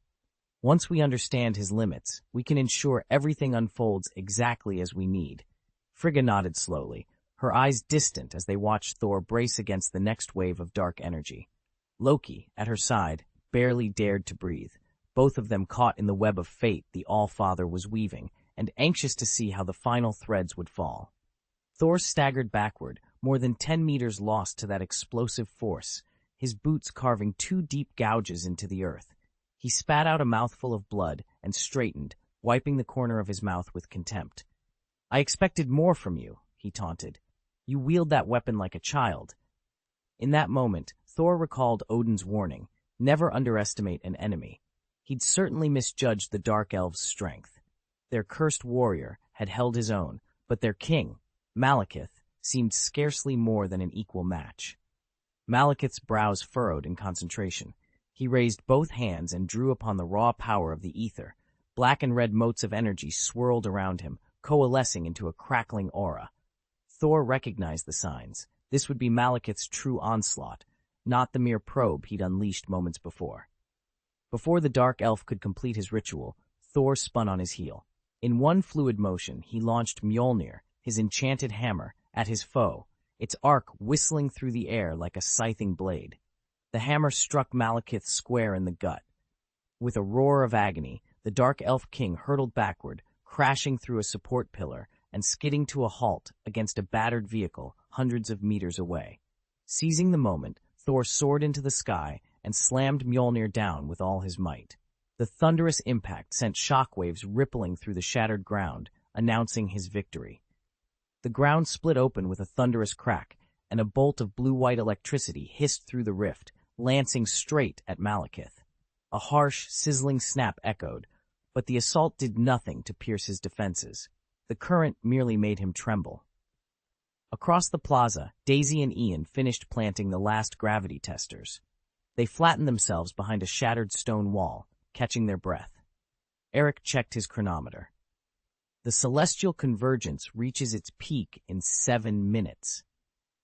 Once we understand his limits, we can ensure everything unfolds exactly as we need." Frigga nodded slowly, her eyes distant as they watched Thor brace against the next wave of dark energy. Loki, at her side, barely dared to breathe, both of them caught in the web of fate the All-Father was weaving, and anxious to see how the final threads would fall. Thor staggered backward, more than 10 meters lost to that explosive force, his boots carving 2 deep gouges into the earth. He spat out a mouthful of blood and straightened, wiping the corner of his mouth with contempt. "I expected more from you," he taunted. "You wield that weapon like a child." In that moment, Thor recalled Odin's warning, never underestimate an enemy. He'd certainly misjudged the Dark Elves' strength. Their cursed warrior had held his own, but their king, Malekith, seemed scarcely more than an equal match. Malekith's brows furrowed in concentration. He raised both hands and drew upon the raw power of the ether. Black and red motes of energy swirled around him, coalescing into a crackling aura. Thor recognized the signs. This would be Malekith's true onslaught, not the mere probe he'd unleashed moments before. Before the Dark Elf could complete his ritual, Thor spun on his heel. In one fluid motion, he launched Mjolnir, his enchanted hammer, at his foe, its arc whistling through the air like a scything blade. The hammer struck Malekith square in the gut. With a roar of agony, the Dark Elf King hurtled backward, crashing through a support pillar and skidding to a halt against a battered vehicle hundreds of meters away. Seizing the moment, Thor soared into the sky and slammed Mjolnir down with all his might. The thunderous impact sent shockwaves rippling through the shattered ground, announcing his victory. The ground split open with a thunderous crack, and a bolt of blue-white electricity hissed through the rift, lancing straight at Malekith. A harsh, sizzling snap echoed, but the assault did nothing to pierce his defenses. The current merely made him tremble. Across the plaza, Daisy and Ian finished planting the last gravity testers. They flattened themselves behind a shattered stone wall, catching their breath. Eric checked his chronometer. The celestial convergence reaches its peak in 7 minutes.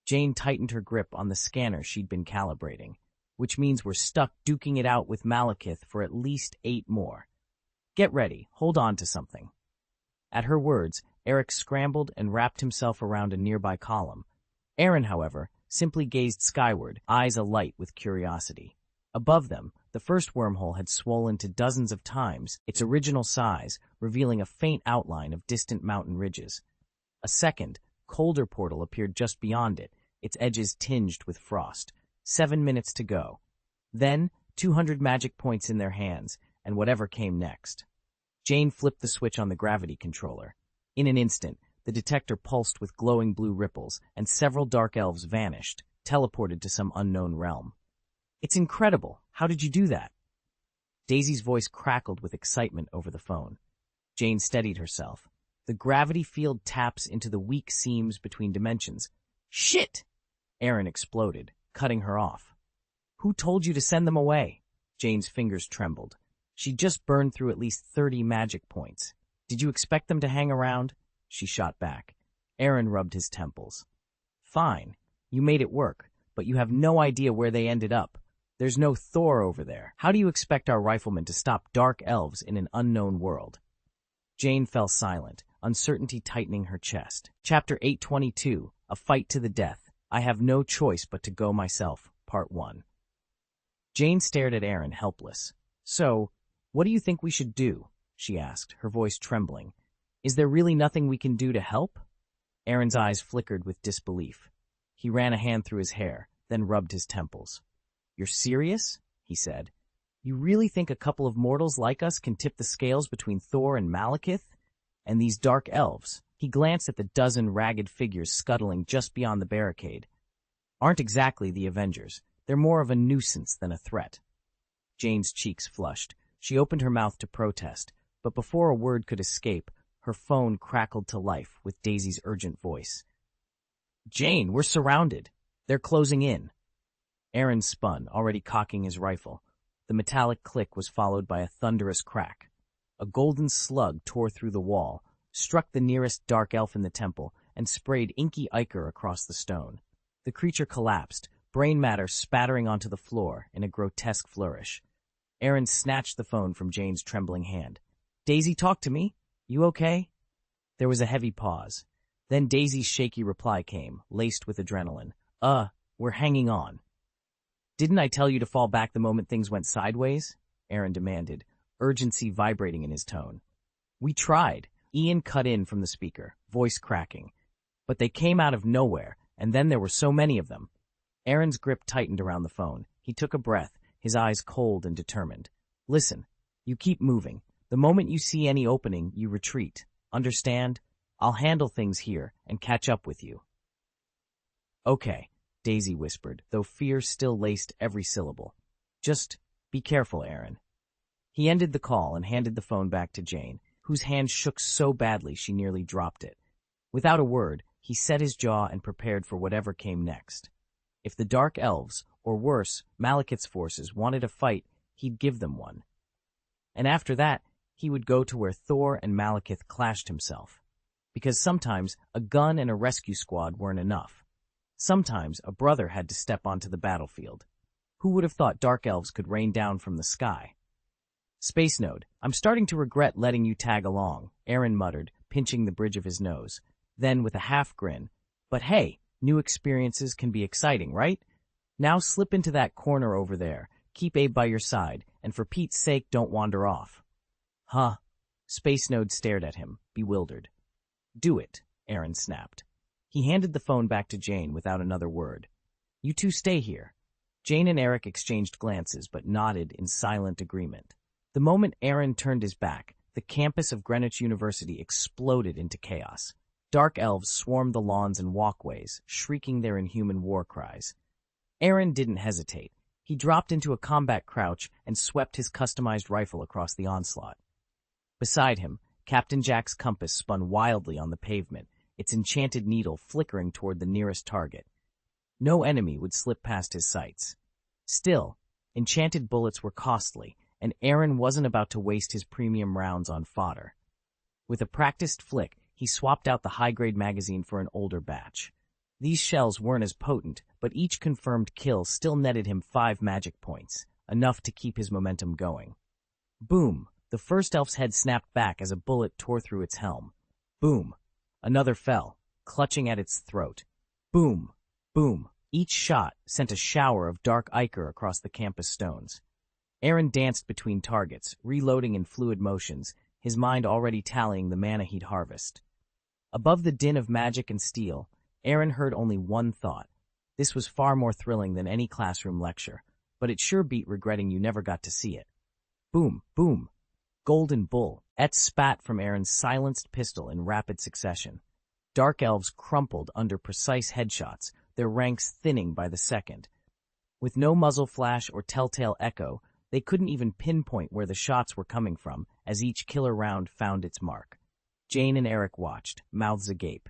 Jane tightened her grip on the scanner she'd been calibrating, which means we're stuck duking it out with Malekith for at least 8 more. Get ready, hold on to something. At her words, Eric scrambled and wrapped himself around a nearby column. Aaron, however, simply gazed skyward, eyes alight with curiosity. Above them, the first wormhole had swollen to dozens of times its original size, revealing a faint outline of distant mountain ridges. A second, colder portal appeared just beyond it, its edges tinged with frost. 7 minutes to go. Then, 200 magic points in their hands, and whatever came next. Jane flipped the switch on the gravity controller. In an instant, the detector pulsed with glowing blue ripples, and several dark elves vanished, teleported to some unknown realm. It's incredible. How did you do that? Daisy's voice crackled with excitement over the phone. Jane steadied herself. The gravity field taps into the weak seams between dimensions. Shit! Aaron exploded, cutting her off. Who told you to send them away? Jane's fingers trembled. She'd just burned through at least 30 magic points. Did you expect them to hang around? She shot back. Aaron rubbed his temples. Fine. You made it work, but you have no idea where they ended up. There's no Thor over there. How do you expect our riflemen to stop dark elves in an unknown world? Jane fell silent, uncertainty tightening her chest. Chapter 822, A Fight to the Death. I Have No Choice But to Go Myself, Part 1. Jane stared at Aaron, helpless. So, what do you think we should do? She asked, her voice trembling. Is there really nothing we can do to help? Aaron's eyes flickered with disbelief. He ran a hand through his hair, then rubbed his temples. You're serious? He said. You really think a couple of mortals like us can tip the scales between Thor and Malekith? And these dark elves? He glanced at the dozen ragged figures scuttling just beyond the barricade. Aren't exactly the Avengers. They're more of a nuisance than a threat. Jane's cheeks flushed. She opened her mouth to protest, but before a word could escape, her phone crackled to life with Daisy's urgent voice. Jane, we're surrounded. They're closing in. Aaron spun, already cocking his rifle. The metallic click was followed by a thunderous crack. A golden slug tore through the wall, struck the nearest dark elf in the temple, and sprayed inky ichor across the stone. The creature collapsed, brain matter spattering onto the floor in a grotesque flourish. Aaron snatched the phone from Jane's trembling hand. Daisy, talk to me. You okay? There was a heavy pause. Then Daisy's shaky reply came, laced with adrenaline. We're hanging on. Didn't I tell you to fall back the moment things went sideways? Aaron demanded, urgency vibrating in his tone. We tried. Ian cut in from the speaker, voice cracking. But they came out of nowhere, and then there were so many of them. Aaron's grip tightened around the phone. He took a breath, his eyes cold and determined. Listen, you keep moving. The moment you see any opening, you retreat. Understand? I'll handle things here and catch up with you. Okay, Daisy whispered, though fear still laced every syllable. Just be careful, Aaron. He ended the call and handed the phone back to Jane, whose hand shook so badly she nearly dropped it. Without a word, he set his jaw and prepared for whatever came next. If the Dark Elves, or worse, Malekith's forces, wanted a fight, he'd give them one. And after that, he would go to where Thor and Malekith clashed himself. Because sometimes a gun and a rescue squad weren't enough. Sometimes a brother had to step onto the battlefield. Who would have thought Dark Elves could rain down from the sky? Space Node, I'm starting to regret letting you tag along, Aaron muttered, pinching the bridge of his nose. Then, with a half grin, but hey, new experiences can be exciting, right? Now slip into that corner over there, keep Abe by your side, and for Pete's sake, don't wander off. Huh? Space Node stared at him, bewildered. Do it, Aaron snapped. He handed the phone back to Jane without another word. You two stay here. Jane and Eric exchanged glances, but nodded in silent agreement. The moment Aaron turned his back, the campus of Greenwich University exploded into chaos. Dark elves swarmed the lawns and walkways, shrieking their inhuman war cries. Aaron didn't hesitate. He dropped into a combat crouch and swept his customized rifle across the onslaught. Beside him, Captain Jack's compass spun wildly on the pavement, its enchanted needle flickering toward the nearest target. No enemy would slip past his sights. Still, enchanted bullets were costly, and Aaron wasn't about to waste his premium rounds on fodder. With a practiced flick, he swapped out the high-grade magazine for an older batch. These shells weren't as potent, but each confirmed kill still netted him 5 magic points, enough to keep his momentum going. Boom! The first elf's head snapped back as a bullet tore through its helm. Boom! Another fell, clutching at its throat. Boom! Boom! Each shot sent a shower of dark ichor across the campus stones. Aaron danced between targets, reloading in fluid motions, his mind already tallying the mana he'd harvest. Above the din of magic and steel, Aaron heard only one thought. This was far more thrilling than any classroom lecture, but it sure beat regretting you never got to see it. Boom! Boom! Golden Bull! Et spat from Aaron's silenced pistol in rapid succession. Dark elves crumpled under precise headshots, their ranks thinning by the second. With no muzzle flash or telltale echo, they couldn't even pinpoint where the shots were coming from as each killer round found its mark. Jane and Eric watched, mouths agape.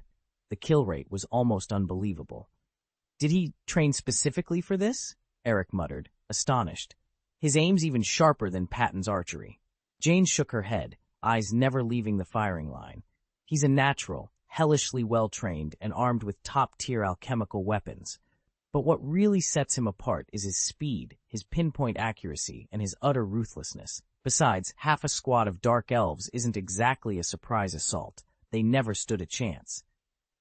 The kill rate was almost unbelievable. "Did he train specifically for this?" Eric muttered, astonished. "His aim's even sharper than Patton's archery." Jane shook her head, eyes never leaving the firing line. "He's a natural, hellishly well-trained and armed with top-tier alchemical weapons. But what really sets him apart is his speed, his pinpoint accuracy, and his utter ruthlessness. Besides, half a squad of dark elves isn't exactly a surprise assault. They never stood a chance."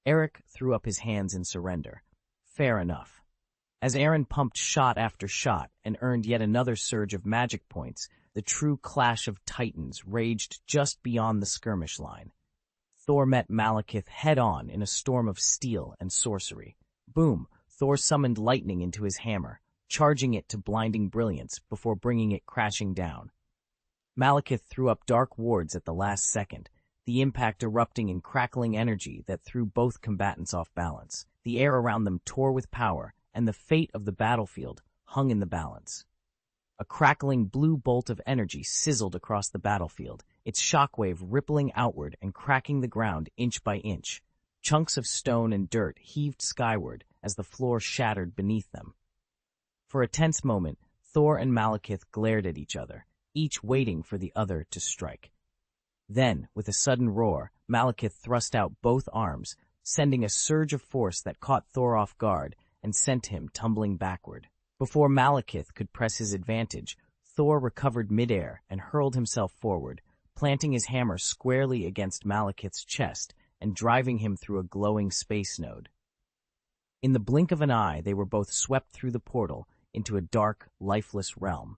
Eric threw up his hands in surrender. Fair enough. As Aaron pumped shot after shot and earned yet another surge of magic points, the true clash of titans raged just beyond the skirmish line. Thor met Malekith head-on in a storm of steel and sorcery. Boom! Thor summoned lightning into his hammer, charging it to blinding brilliance before bringing it crashing down. Malekith threw up dark wards at the last second, the impact erupting in crackling energy that threw both combatants off balance. The air around them tore with power, and the fate of the battlefield hung in the balance. A crackling blue bolt of energy sizzled across the battlefield, its shockwave rippling outward and cracking the ground inch by inch. Chunks of stone and dirt heaved skyward as the floor shattered beneath them. For a tense moment, Thor and Malekith glared at each other, each waiting for the other to strike. Then, with a sudden roar, Malekith thrust out both arms, sending a surge of force that caught Thor off guard and sent him tumbling backward. Before Malekith could press his advantage, Thor recovered midair and hurled himself forward, planting his hammer squarely against Malekith's chest and driving him through a glowing space node. In the blink of an eye, they were both swept through the portal into a dark, lifeless realm.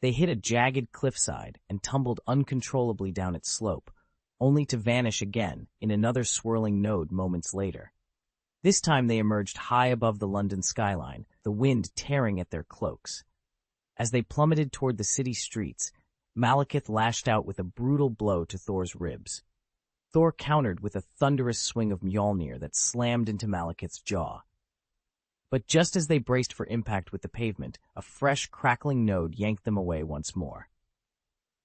They hit a jagged cliffside and tumbled uncontrollably down its slope, only to vanish again in another swirling node moments later. This time they emerged high above the London skyline, the wind tearing at their cloaks. As they plummeted toward the city streets, Malekith lashed out with a brutal blow to Thor's ribs. Thor countered with a thunderous swing of Mjolnir that slammed into Malekith's jaw. But just as they braced for impact with the pavement, a fresh, crackling node yanked them away once more.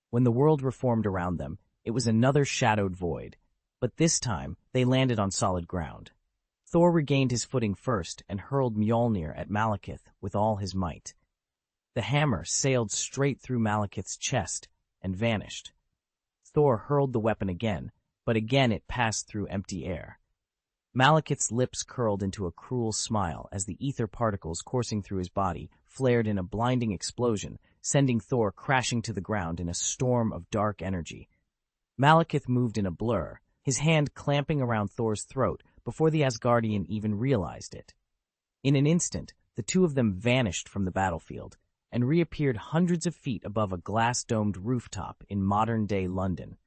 When the world reformed around them, it was another shadowed void, but this time they landed on solid ground. Thor regained his footing first and hurled Mjolnir at Malekith with all his might. The hammer sailed straight through Malekith's chest and vanished. Thor hurled the weapon again, but again it passed through empty air. Malekith's lips curled into a cruel smile as the ether particles coursing through his body flared in a blinding explosion, sending Thor crashing to the ground in a storm of dark energy. Malekith moved in a blur, his hand clamping around Thor's throat before the Asgardian even realized it. In an instant, the two of them vanished from the battlefield and reappeared hundreds of feet above a glass-domed rooftop in modern-day London.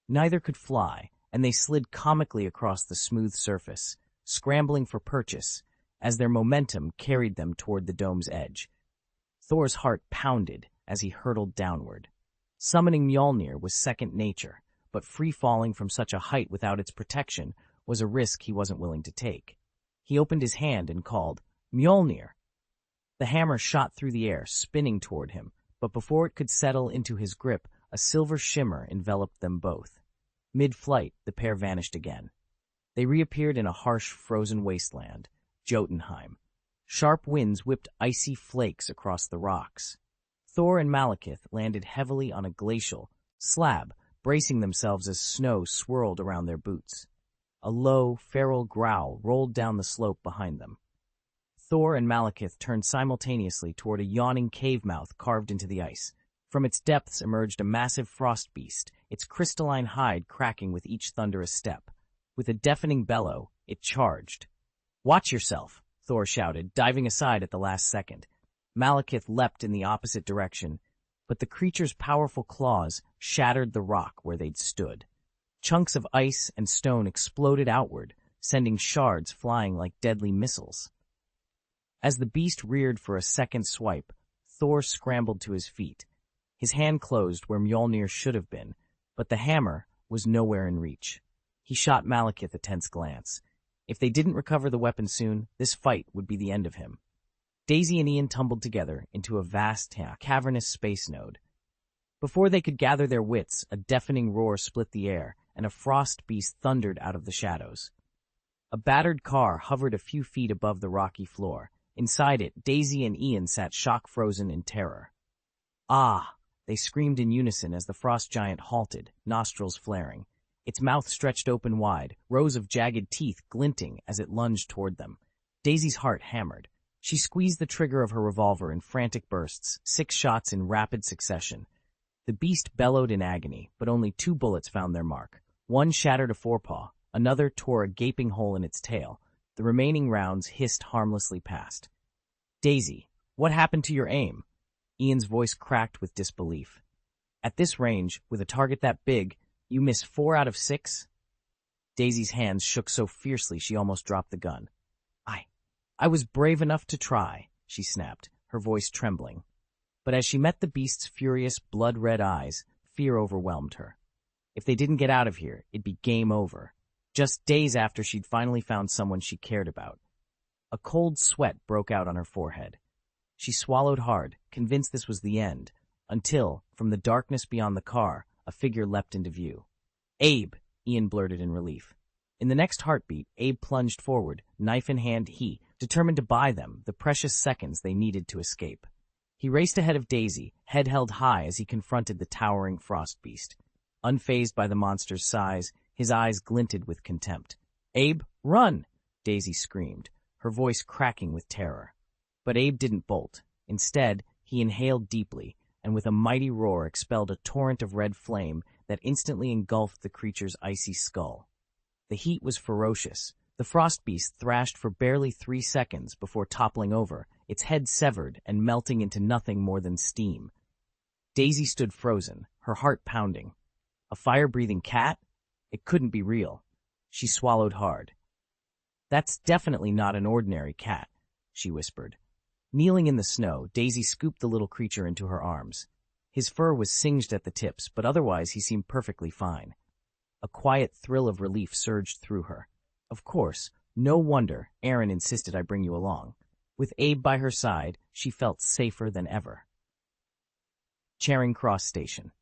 Neither could fly, and they slid comically across the smooth surface, scrambling for purchase, as their momentum carried them toward the dome's edge. Thor's heart pounded as he hurtled downward. Summoning Mjolnir was second nature, but free-falling from such a height without its protection was a risk he wasn't willing to take. He opened his hand and called, "Mjolnir!" The hammer shot through the air, spinning toward him, but before it could settle into his grip, a silver shimmer enveloped them both. Mid-flight, the pair vanished again. They reappeared in a harsh, frozen wasteland, Jotunheim. Sharp winds whipped icy flakes across the rocks. Thor and Malekith landed heavily on a glacial slab, bracing themselves as snow swirled around their boots. A low, feral growl rolled down the slope behind them. Thor and Malekith turned simultaneously toward a yawning cave mouth carved into the ice. From its depths emerged a massive frost beast, its crystalline hide cracking with each thunderous step. With a deafening bellow, it charged. "Watch yourself," Thor shouted, diving aside at the last second. Malekith leapt in the opposite direction, but the creature's powerful claws shattered the rock where they'd stood. Chunks of ice and stone exploded outward, sending shards flying like deadly missiles. As the beast reared for a second swipe, Thor scrambled to his feet. His hand closed where Mjolnir should have been, but the hammer was nowhere in reach. He shot Malekith a tense glance. If they didn't recover the weapon soon, this fight would be the end of him. Daisy and Ian tumbled together into a vast, cavernous space node. Before they could gather their wits, a deafening roar split the air, and a frost beast thundered out of the shadows. A battered car hovered a few feet above the rocky floor. Inside it, Daisy and Ian sat shock-frozen in terror. "Ah!" they screamed in unison as the frost giant halted, nostrils flaring. Its mouth stretched open wide, rows of jagged teeth glinting as it lunged toward them. Daisy's heart hammered. She squeezed the trigger of her revolver in frantic bursts, 6 shots in rapid succession. The beast bellowed in agony, but only 2 bullets found their mark. One shattered a forepaw, another tore a gaping hole in its tail. The remaining rounds hissed harmlessly past. "Daisy, what happened to your aim?" Ian's voice cracked with disbelief. "At this range, with a target that big, you miss 4 out of 6? Daisy's hands shook so fiercely she almost dropped the gun. I was brave enough to try," she snapped, her voice trembling. But as she met the beast's furious, blood-red eyes, fear overwhelmed her. If they didn't get out of here, it'd be game over. Just days after she'd finally found someone she cared about. A cold sweat broke out on her forehead. She swallowed hard, convinced this was the end, until, from the darkness beyond the car, a figure leapt into view. "Abe," Ian blurted in relief. In the next heartbeat, Abe plunged forward, knife in hand, determined to buy them the precious seconds they needed to escape. He raced ahead of Daisy, head held high as he confronted the towering frost beast. Unfazed by the monster's size, his eyes glinted with contempt. "Abe, run!" Daisy screamed, her voice cracking with terror. But Abe didn't bolt. Instead, he inhaled deeply, and with a mighty roar expelled a torrent of red flame that instantly engulfed the creature's icy skull. The heat was ferocious. The frost beast thrashed for barely 3 seconds before toppling over, its head severed and melting into nothing more than steam. Daisy stood frozen, her heart pounding. A fire-breathing cat? It couldn't be real. She swallowed hard. "That's definitely not an ordinary cat," she whispered. Kneeling in the snow, Daisy scooped the little creature into her arms. His fur was singed at the tips, but otherwise he seemed perfectly fine. A quiet thrill of relief surged through her. Of course, no wonder Aaron insisted I bring you along. With Abe by her side, she felt safer than ever. Charing Cross Station.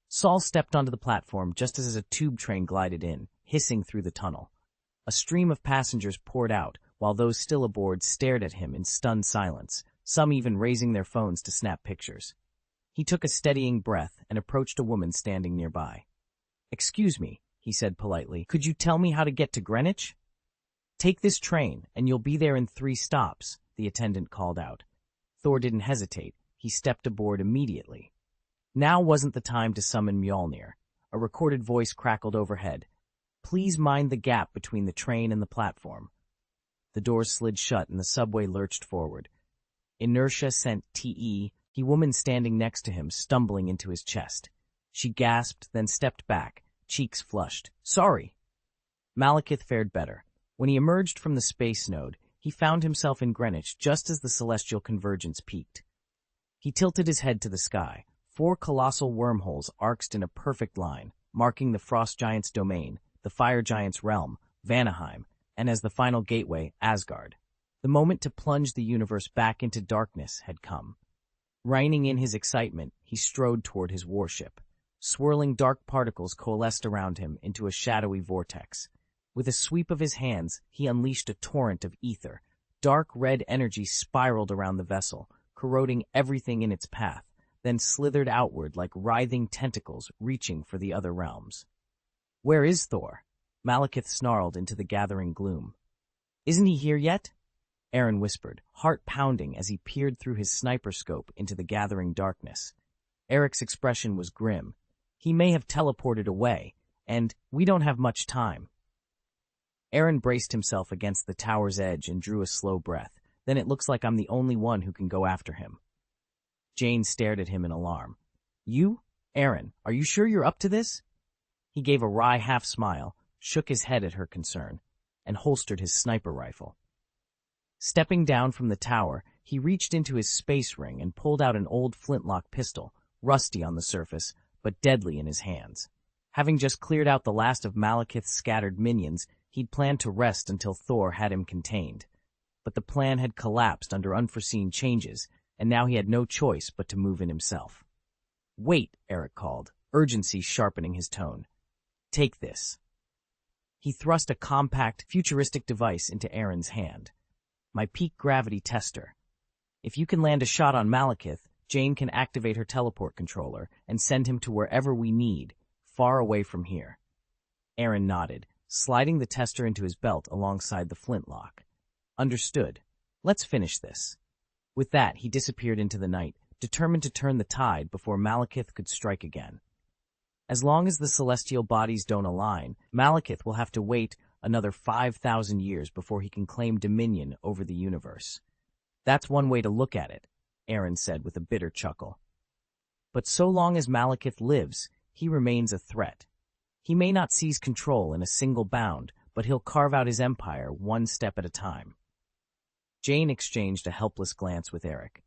Saul stepped onto the platform just as a tube train glided in, hissing through the tunnel. A stream of passengers poured out, while those still aboard stared at him in stunned silence, some even raising their phones to snap pictures. He took a steadying breath and approached a woman standing nearby. "Excuse me," he said politely, "could you tell me how to get to Greenwich?" "Take this train, and you'll be there in 3 stops, the attendant called out. Thor didn't hesitate. He stepped aboard immediately. Now wasn't the time to summon Mjolnir. A recorded voice crackled overhead. "Please mind the gap between the train and the platform." The doors slid shut and the subway lurched forward. Inertia sent the woman standing next to him stumbling into his chest. She gasped, then stepped back, cheeks flushed. "Sorry." Malekith fared better. When he emerged from the space node, he found himself in Greenwich just as the celestial convergence peaked. He tilted his head to the sky. 4 colossal wormholes arched in a perfect line, marking the frost giant's domain, the fire giant's realm, Vanaheim, and as the final gateway, Asgard. The moment to plunge the universe back into darkness had come. Reining in his excitement, he strode toward his warship. Swirling dark particles coalesced around him into a shadowy vortex. With a sweep of his hands, he unleashed a torrent of ether. Dark red energy spiraled around the vessel, corroding everything in its path. then slithered outward like writhing tentacles reaching for the other realms. "Where is Thor?" Malekith snarled into the gathering gloom. "Isn't he here yet?" Aaron whispered, heart pounding as he peered through his sniper scope into the gathering darkness. Eric's expression was grim. "He may have teleported away, and we don't have much time." Aaron braced himself against the tower's edge and drew a slow breath. "Then it looks like I'm the only one who can go after him." Jane stared at him in alarm. "You? Aaron, are you sure you're up to this?" He gave a wry half-smile, shook his head at her concern, and holstered his sniper rifle. Stepping down from the tower, he reached into his space ring and pulled out an old flintlock pistol, rusty on the surface, but deadly in his hands. Having just cleared out the last of Malekith's scattered minions, he'd planned to rest until Thor had him contained. But the plan had collapsed under unforeseen changes, and now he had no choice but to move in himself. "Wait," Eric called, urgency sharpening his tone. "Take this." He thrust a compact, futuristic device into Aaron's hand. "My peak gravity tester. If you can land a shot on Malekith, Jane can activate her teleport controller and send him to wherever we need, far away from here." Aaron nodded, sliding the tester into his belt alongside the flintlock. "Understood. Let's finish this." With that, he disappeared into the night, determined to turn the tide before Malekith could strike again. As long as the celestial bodies don't align, Malekith will have to wait another 5,000 years before he can claim dominion over the universe. "That's one way to look at it," Aaron said with a bitter chuckle. "But so long as Malekith lives, he remains a threat. He may not seize control in a single bound, but he'll carve out his empire one step at a time." Jane exchanged a helpless glance with Eric.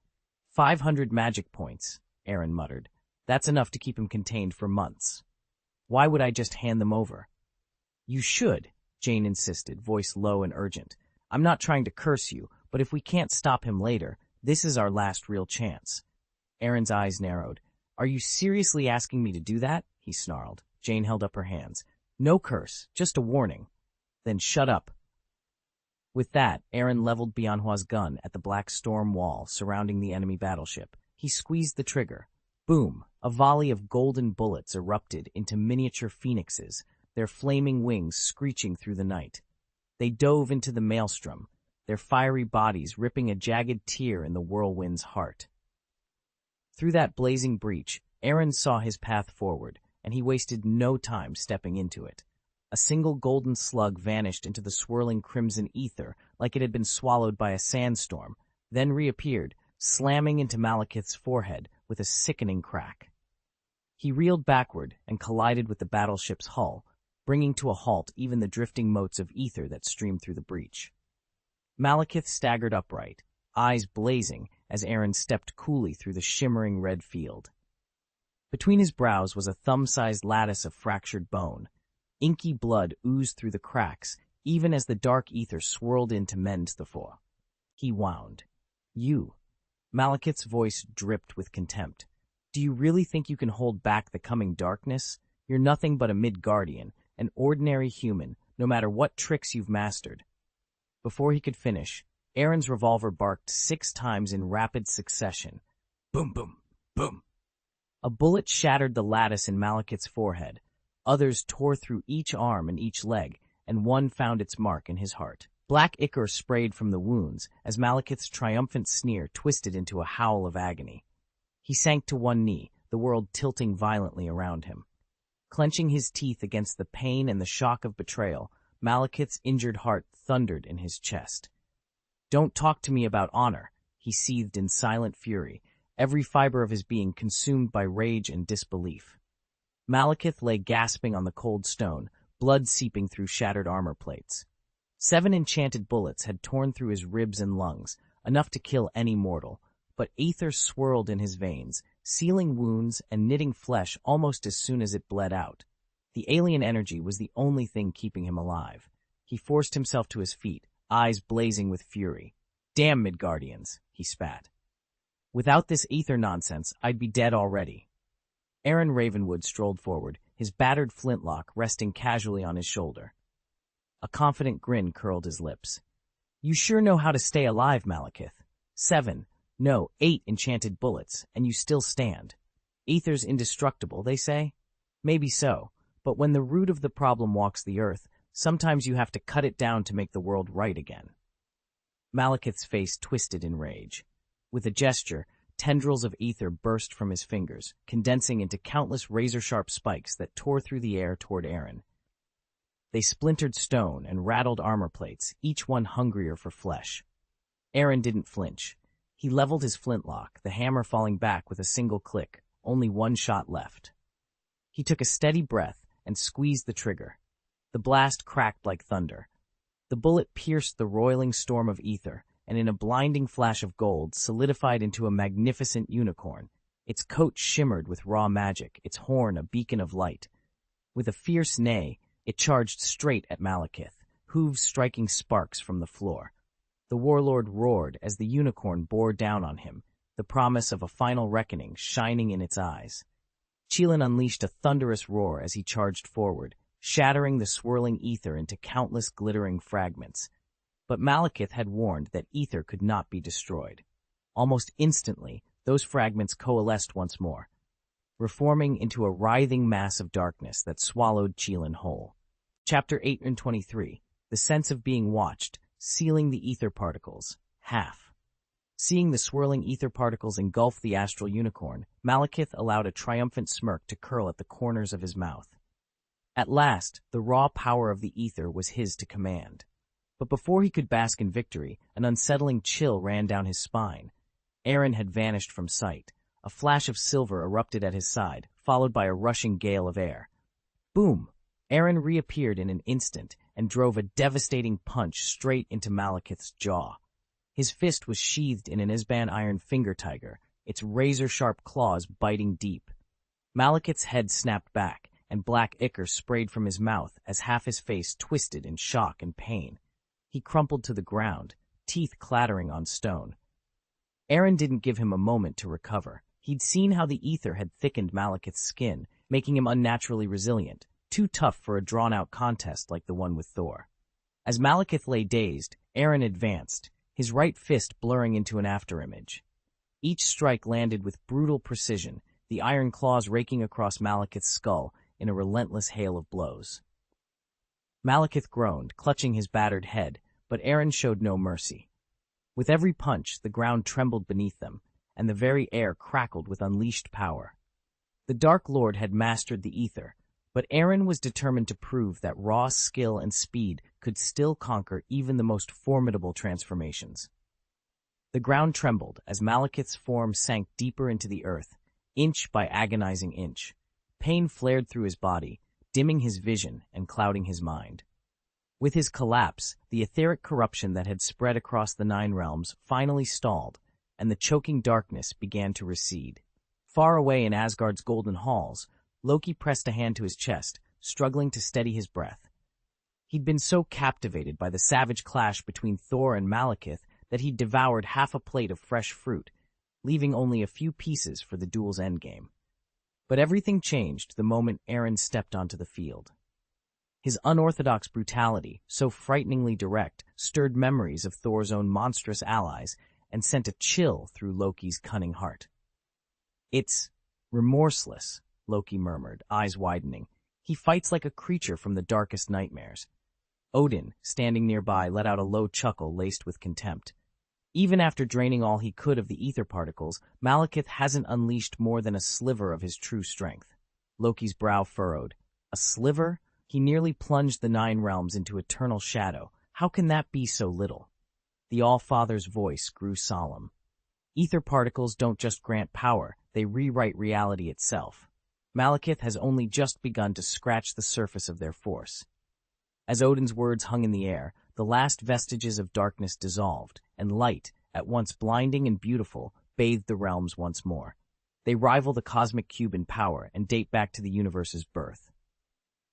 500 magic points, Aaron muttered. "That's enough to keep him contained for months. Why would I just hand them over?" "You should," Jane insisted, voice low and urgent. "I'm not trying to curse you, but if we can't stop him later, this is our last real chance." Aaron's eyes narrowed. "Are you seriously asking me to do that?" he snarled. Jane held up her hands. "No curse, just a warning." "Then shut up." With that, Aaron leveled Bianhua's gun at the black storm wall surrounding the enemy battleship. He squeezed the trigger. Boom! A volley of golden bullets erupted into miniature phoenixes, their flaming wings screeching through the night. They dove into the maelstrom, their fiery bodies ripping a jagged tear in the whirlwind's heart. Through that blazing breach, Aaron saw his path forward, and he wasted no time stepping into it. A single golden slug vanished into the swirling crimson ether like it had been swallowed by a sandstorm, then reappeared, slamming into Malekith's forehead with a sickening crack. He reeled backward and collided with the battleship's hull, bringing to a halt even the drifting motes of ether that streamed through the breach. Malekith staggered upright, eyes blazing as Aaron stepped coolly through the shimmering red field. Between his brows was a thumb-sized lattice of fractured bone. Inky blood oozed through the cracks, even as the dark ether swirled in to mend the foe. He wound. "You." Malekith's voice dripped with contempt. "Do you really think you can hold back the coming darkness? You're nothing but a Midgardian, an ordinary human, no matter what tricks you've mastered." Before he could finish, Aaron's revolver barked 6 times in rapid succession. Boom, boom, boom. A bullet shattered the lattice in Malekith's forehead. Others tore through each arm and each leg, and one found its mark in his heart. Black ichor sprayed from the wounds as Malekith's triumphant sneer twisted into a howl of agony. He sank to one knee, the world tilting violently around him. Clenching his teeth against the pain and the shock of betrayal, Malekith's injured heart thundered in his chest. "Don't talk to me about honor," he seethed in silent fury, every fiber of his being consumed by rage and disbelief. Malekith lay gasping on the cold stone, blood seeping through shattered armor plates. 7 enchanted bullets had torn through his ribs and lungs, enough to kill any mortal, but ether swirled in his veins, sealing wounds and knitting flesh almost as soon as it bled out. The alien energy was the only thing keeping him alive. He forced himself to his feet, eyes blazing with fury. "Damn Midgardians," he spat. "Without this ether nonsense, I'd be dead already." Aaron Ravenwood strolled forward, his battered flintlock resting casually on his shoulder. A confident grin curled his lips. "You sure know how to stay alive, Malekith. 7. No, 8 enchanted bullets, and you still stand. Ether's indestructible, they say? Maybe so, but when the root of the problem walks the earth, sometimes you have to cut it down to make the world right again. Malekith's face twisted in rage. With a gesture, tendrils of ether burst from his fingers, condensing into countless razor-sharp spikes that tore through the air toward Aaron. They splintered stone and rattled armor plates, each one hungrier for flesh. Aaron didn't flinch. He leveled his flintlock, the hammer falling back with a single click, only one shot left. He took a steady breath and squeezed the trigger. The blast cracked like thunder. The bullet pierced the roiling storm of ether, and in a blinding flash of gold solidified into a magnificent unicorn. Its coat shimmered with raw magic, its horn a beacon of light. With a fierce neigh, it charged straight at Malekith, hooves striking sparks from the floor. The warlord roared as the unicorn bore down on him, the promise of a final reckoning shining in its eyes. Chelan unleashed a thunderous roar as he charged forward, shattering the swirling ether into countless glittering fragments. But Malekith had warned that ether could not be destroyed. Almost instantly, those fragments coalesced once more, reforming into a writhing mass of darkness that swallowed Chelan whole. Chapter 823, The Sense of Being Watched, Sealing the Ether Particles, half. Seeing the swirling ether particles engulf the astral unicorn, Malekith allowed a triumphant smirk to curl at the corners of his mouth. At last, the raw power of the ether was his to command. But before he could bask in victory, an unsettling chill ran down his spine. Aaron had vanished from sight. A flash of silver erupted at his side, followed by a rushing gale of air. Boom! Aaron reappeared in an instant and drove a devastating punch straight into Malekith's jaw. His fist was sheathed in an Isban iron finger tiger, its razor-sharp claws biting deep. Malekith's head snapped back, and black ichor sprayed from his mouth as half his face twisted in shock and pain. He crumpled to the ground, teeth clattering on stone. Aaron didn't give him a moment to recover. He'd seen how the ether had thickened Malekith's skin, making him unnaturally resilient, too tough for a drawn-out contest like the one with Thor. As Malekith lay dazed, Aaron advanced, his right fist blurring into an afterimage. Each strike landed with brutal precision, the iron claws raking across Malekith's skull in a relentless hail of blows. Malekith groaned, clutching his battered head, but Aaron showed no mercy. With every punch, the ground trembled beneath them, and the very air crackled with unleashed power. The Dark Lord had mastered the ether, but Aaron was determined to prove that raw skill and speed could still conquer even the most formidable transformations. The ground trembled as Malekith's form sank deeper into the earth, inch by agonizing inch. Pain flared through his body, dimming his vision and clouding his mind. With his collapse, the etheric corruption that had spread across the 9 realms finally stalled, and the choking darkness began to recede. Far away in Asgard's golden halls, Loki pressed a hand to his chest, struggling to steady his breath. He'd been so captivated by the savage clash between Thor and Malekith that he'd devoured half a plate of fresh fruit, leaving only a few pieces for the duel's endgame. But everything changed the moment Aaron stepped onto the field. His unorthodox brutality, so frighteningly direct, stirred memories of Thor's own monstrous allies and sent a chill through Loki's cunning heart. "It's remorseless," Loki murmured, eyes widening. "He fights like a creature from the darkest nightmares." Odin, standing nearby, let out a low chuckle laced with contempt. Even after draining all he could of the ether particles, Malekith hasn't unleashed more than a sliver of his true strength. Loki's brow furrowed. A sliver? He nearly plunged the 9 realms into eternal shadow. How can that be so little? The All-Father's voice grew solemn. Ether particles don't just grant power, they rewrite reality itself. Malekith has only just begun to scratch the surface of their force. As Odin's words hung in the air, the last vestiges of darkness dissolved, and light, at once blinding and beautiful, bathed the realms once more. They rival the cosmic cube in power and date back to the universe's birth.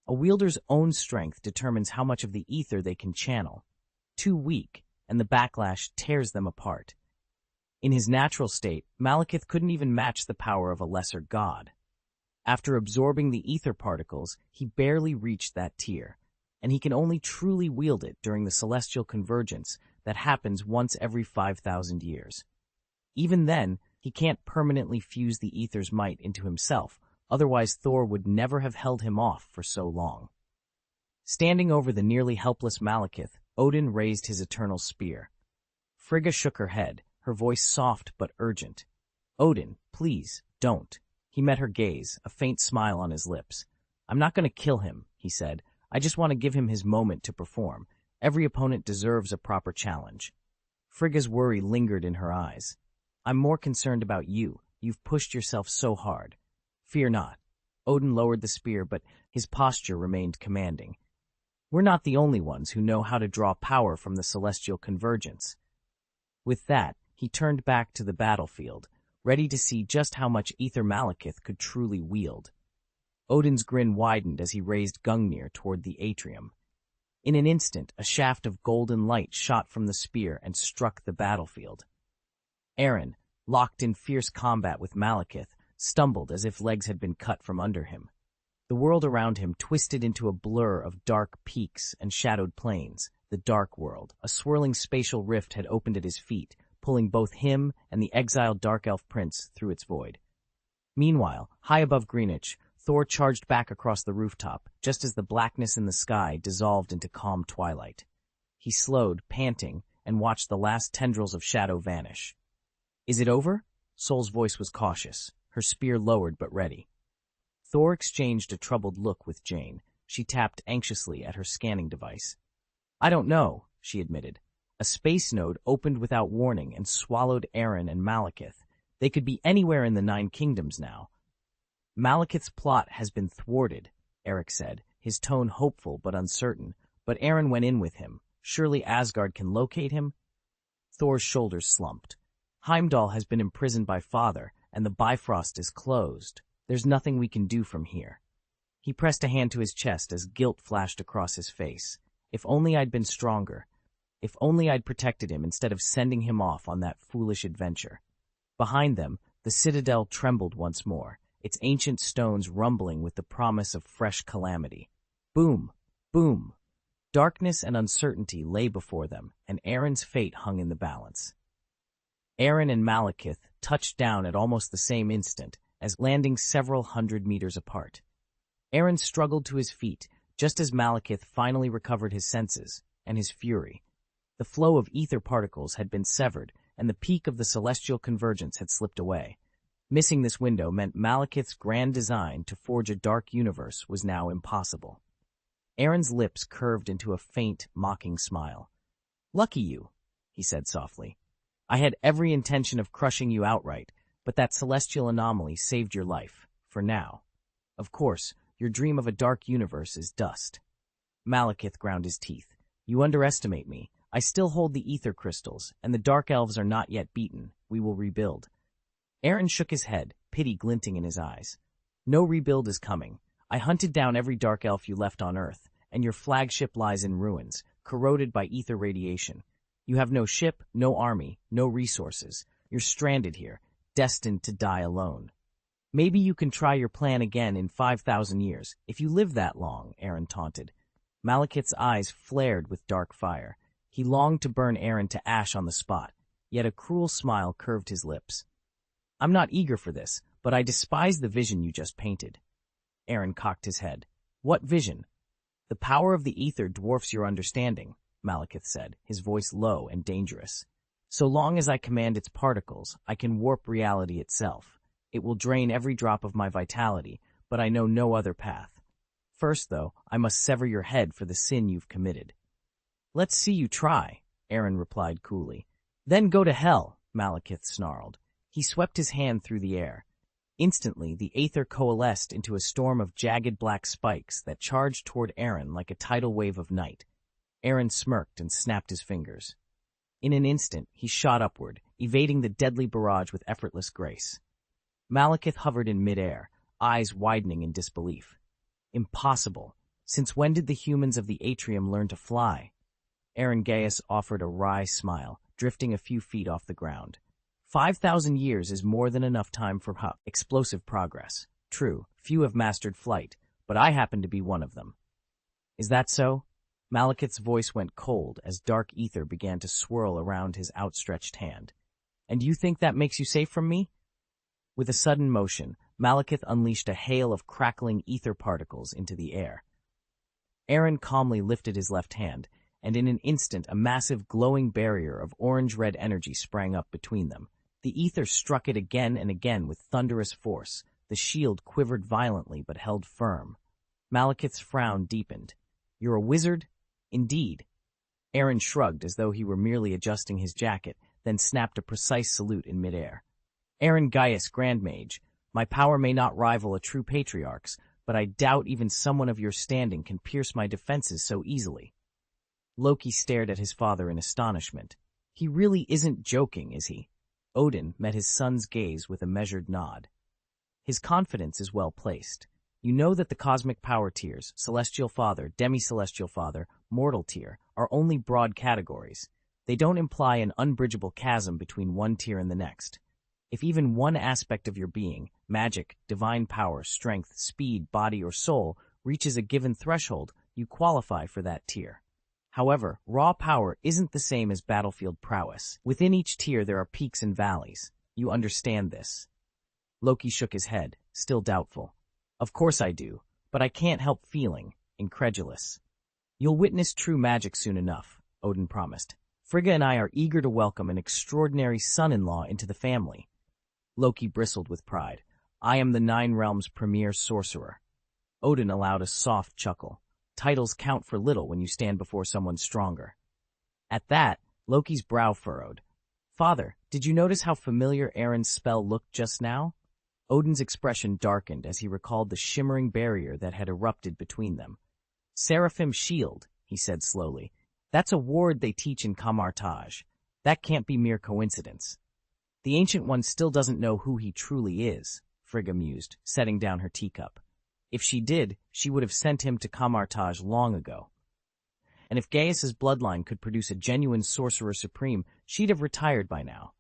A wielder's own strength determines how much of the ether they can channel. Too weak, and the backlash tears them apart. In his natural state, Malekith couldn't even match the power of a lesser god. After absorbing the ether particles, he barely reached that tier, and he can only truly wield it during the celestial convergence that happens once every 5,000 years. Even then, he can't permanently fuse the ether's might into himself, otherwise Thor would never have held him off for so long. Standing over the nearly helpless Malekith, Odin raised his eternal spear. Frigga shook her head, her voice soft but urgent. "Odin, please, don't." He met her gaze, a faint smile on his lips. "I'm not going to kill him," he said. "I just want to give him his moment to perform. Every opponent deserves a proper challenge." Frigga's worry lingered in her eyes. "I'm more concerned about you. You've pushed yourself so hard." "Fear not." Odin lowered the spear, but his posture remained commanding. "We're not the only ones who know how to draw power from the celestial convergence." With that, he turned back to the battlefield, ready to see just how much ether Malekith could truly wield. Odin's grin widened as he raised Gungnir toward the atrium. In an instant, a shaft of golden light shot from the spear and struck the battlefield. Aaron, locked in fierce combat with Malekith, stumbled as if legs had been cut from under him. The world around him twisted into a blur of dark peaks and shadowed plains. The dark world, a swirling spatial rift had opened at his feet, pulling both him and the exiled dark elf prince through its void. Meanwhile, high above Greenwich, Thor charged back across the rooftop, just as the blackness in the sky dissolved into calm twilight. He slowed, panting, and watched the last tendrils of shadow vanish. "Is it over?" Sol's voice was cautious, her spear lowered but ready. Thor exchanged a troubled look with Jane. She tapped anxiously at her scanning device. "I don't know," she admitted. A space node opened without warning and swallowed Aaron and Malekith. They could be anywhere in the Nine Kingdoms now. "Malekith's plot has been thwarted," Eric said, his tone hopeful but uncertain. "But Aaron went in with him. Surely Asgard can locate him?" Thor's shoulders slumped. "Heimdall has been imprisoned by Father, and the Bifrost is closed. There's nothing we can do from here." He pressed a hand to his chest as guilt flashed across his face. "If only I'd been stronger. If only I'd protected him instead of sending him off on that foolish adventure." Behind them, the citadel trembled once more, its ancient stones rumbling with the promise of fresh calamity. Boom! Boom! Darkness and uncertainty lay before them, and Aaron's fate hung in the balance. Aaron and Malekith touched down at almost the same instant, as landing several 100 meters apart. Aaron struggled to his feet, just as Malekith finally recovered his senses, and his fury. The flow of ether particles had been severed, and the peak of the celestial convergence had slipped away. Missing this window meant Malekith's grand design to forge a dark universe was now impossible. Aaron's lips curved into a faint, mocking smile. "Lucky you," he said softly. "I had every intention of crushing you outright, but that celestial anomaly saved your life, for now. Of course, your dream of a dark universe is dust." Malekith ground his teeth. "You underestimate me. I still hold the ether crystals, and the dark elves are not yet beaten. We will rebuild." Aaron shook his head, pity glinting in his eyes. "No rebuild is coming. I hunted down every dark elf you left on Earth, and your flagship lies in ruins, corroded by ether radiation. You have no ship, no army, no resources. You're stranded here, destined to die alone. Maybe you can try your plan again in 5,000 years, if you live that long," Aaron taunted. Malekith's eyes flared with dark fire. He longed to burn Aaron to ash on the spot, yet a cruel smile curved his lips. "I'm not eager for this, but I despise the vision you just painted." Aaron cocked his head. "What vision?" "The power of the ether dwarfs your understanding," Malekith said, his voice low and dangerous. "So long as I command its particles, I can warp reality itself. It will drain every drop of my vitality, but I know no other path. First, though, I must sever your head for the sin you've committed." "Let's see you try," Aaron replied coolly. "Then go to hell," Malekith snarled. He swept his hand through the air. Instantly, the aether coalesced into a storm of jagged black spikes that charged toward Aaron like a tidal wave of night. Aaron smirked and snapped his fingers. In an instant, he shot upward, evading the deadly barrage with effortless grace. Malekith hovered in midair, eyes widening in disbelief. "Impossible. Since when did the humans of the atrium learn to fly?" Aaron Gaius offered a wry smile, drifting a few feet off the ground. 5,000 years is more than enough time for explosive progress. True, few have mastered flight, but I happen to be one of them." "Is that so?" Malekith's voice went cold as dark ether began to swirl around his outstretched hand. And you think that makes you safe from me? With a sudden motion, Malekith unleashed a hail of crackling ether particles into the air. Aaron calmly lifted his left hand, and in an instant a massive glowing barrier of orange-red energy sprang up between them. The ether struck it again and again with thunderous force. The shield quivered violently but held firm. Malekith's frown deepened. "You're a wizard?" "Indeed." Aaron shrugged as though he were merely adjusting his jacket, then snapped a precise salute in midair. "Aaron Gaius, Grand Mage, my power may not rival a true patriarch's, but I doubt even someone of your standing can pierce my defenses so easily." Loki stared at his father in astonishment. "He really isn't joking, is he?" Odin met his son's gaze with a measured nod. "His confidence is well placed. You know that the cosmic power tiers, Celestial Father, Demi-Celestial Father, Mortal Tier, are only broad categories. They don't imply an unbridgeable chasm between one tier and the next. If even one aspect of your being, magic, divine power, strength, speed, body, or soul, reaches a given threshold, you qualify for that tier. However, raw power isn't the same as battlefield prowess. Within each tier there are peaks and valleys. You understand this?" Loki shook his head, still doubtful. "Of course I do, but I can't help feeling incredulous." "You'll witness true magic soon enough," Odin promised. "Frigga and I are eager to welcome an extraordinary son-in-law into the family." Loki bristled with pride. "I am the Nine Realms' premier sorcerer." Odin allowed a soft chuckle. "Titles count for little when you stand before someone stronger." At that, Loki's brow furrowed. "Father, did you notice how familiar Aaron's spell looked just now?" Odin's expression darkened as he recalled the shimmering barrier that had erupted between them. "Seraphim Shield," he said slowly. "That's a ward they teach in Kamartaj. That can't be mere coincidence." "The Ancient One still doesn't know who he truly is," Frigga mused, setting down her teacup. "If she did, she would have sent him to Kamartaj long ago. And if Gaius's bloodline could produce a genuine Sorcerer Supreme, she'd have retired by now."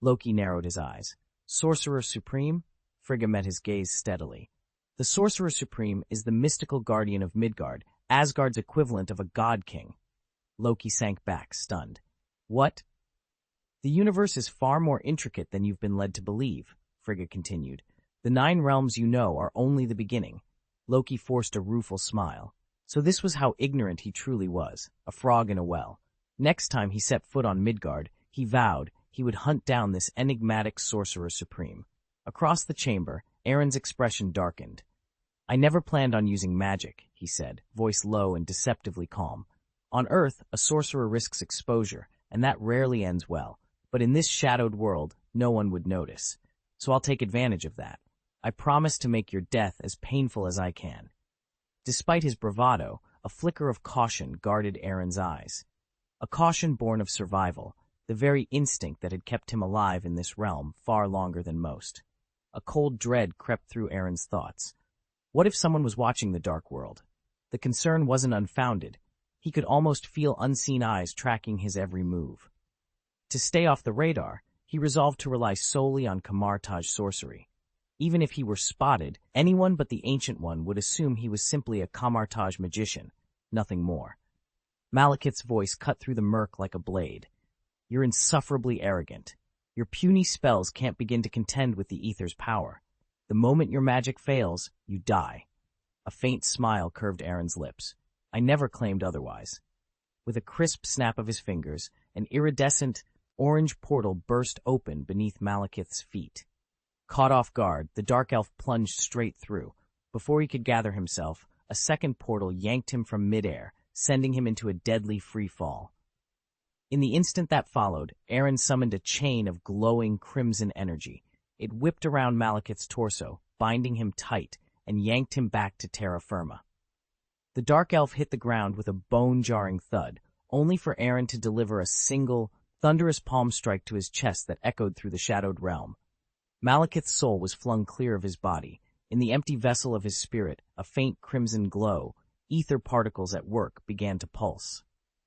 Loki narrowed his eyes. "Sorcerer Supreme?" Frigga met his gaze steadily. "The Sorcerer Supreme is the mystical guardian of Midgard, Asgard's equivalent of a god king." Loki sank back, stunned. "What?" "The universe is far more intricate than you've been led to believe," Frigga continued. "The 9 realms you know are only the beginning." Loki forced a rueful smile. So this was how ignorant he truly was, a frog in a well. Next time he set foot on Midgard, he vowed he would hunt down this enigmatic Sorcerer Supreme. Across the chamber, Aaron's expression darkened. "I never planned on using magic," he said, voice low and deceptively calm. "On Earth, a sorcerer risks exposure, and that rarely ends well. But in this shadowed world, no one would notice. So I'll take advantage of that. I promise to make your death as painful as I can." Despite his bravado, a flicker of caution guarded Aaron's eyes. A caution born of survival, the very instinct that had kept him alive in this realm far longer than most. A cold dread crept through Aaron's thoughts. What if someone was watching the dark world? The concern wasn't unfounded. He could almost feel unseen eyes tracking his every move. To stay off the radar, he resolved to rely solely on Kamartaj sorcery. Even if he were spotted, anyone but the Ancient One would assume he was simply a Kamartaj magician, nothing more. Malekith's voice cut through the murk like a blade. "You're insufferably arrogant. Your puny spells can't begin to contend with the ether's power. The moment your magic fails, you die." A faint smile curved Aaron's lips. "I never claimed otherwise." With a crisp snap of his fingers, an iridescent, orange portal burst open beneath Malekith's feet. Caught off guard, the dark elf plunged straight through. Before he could gather himself, a second portal yanked him from midair, sending him into a deadly free fall. In the instant that followed, Aaron summoned a chain of glowing crimson energy. It whipped around Malekith's torso, binding him tight, and yanked him back to terra firma. The dark elf hit the ground with a bone-jarring thud, only for Aaron to deliver a single, thunderous palm strike to his chest that echoed through the shadowed realm. Malekith's soul was flung clear of his body. In the empty vessel of his spirit, a faint crimson glow, ether particles at work, began to pulse.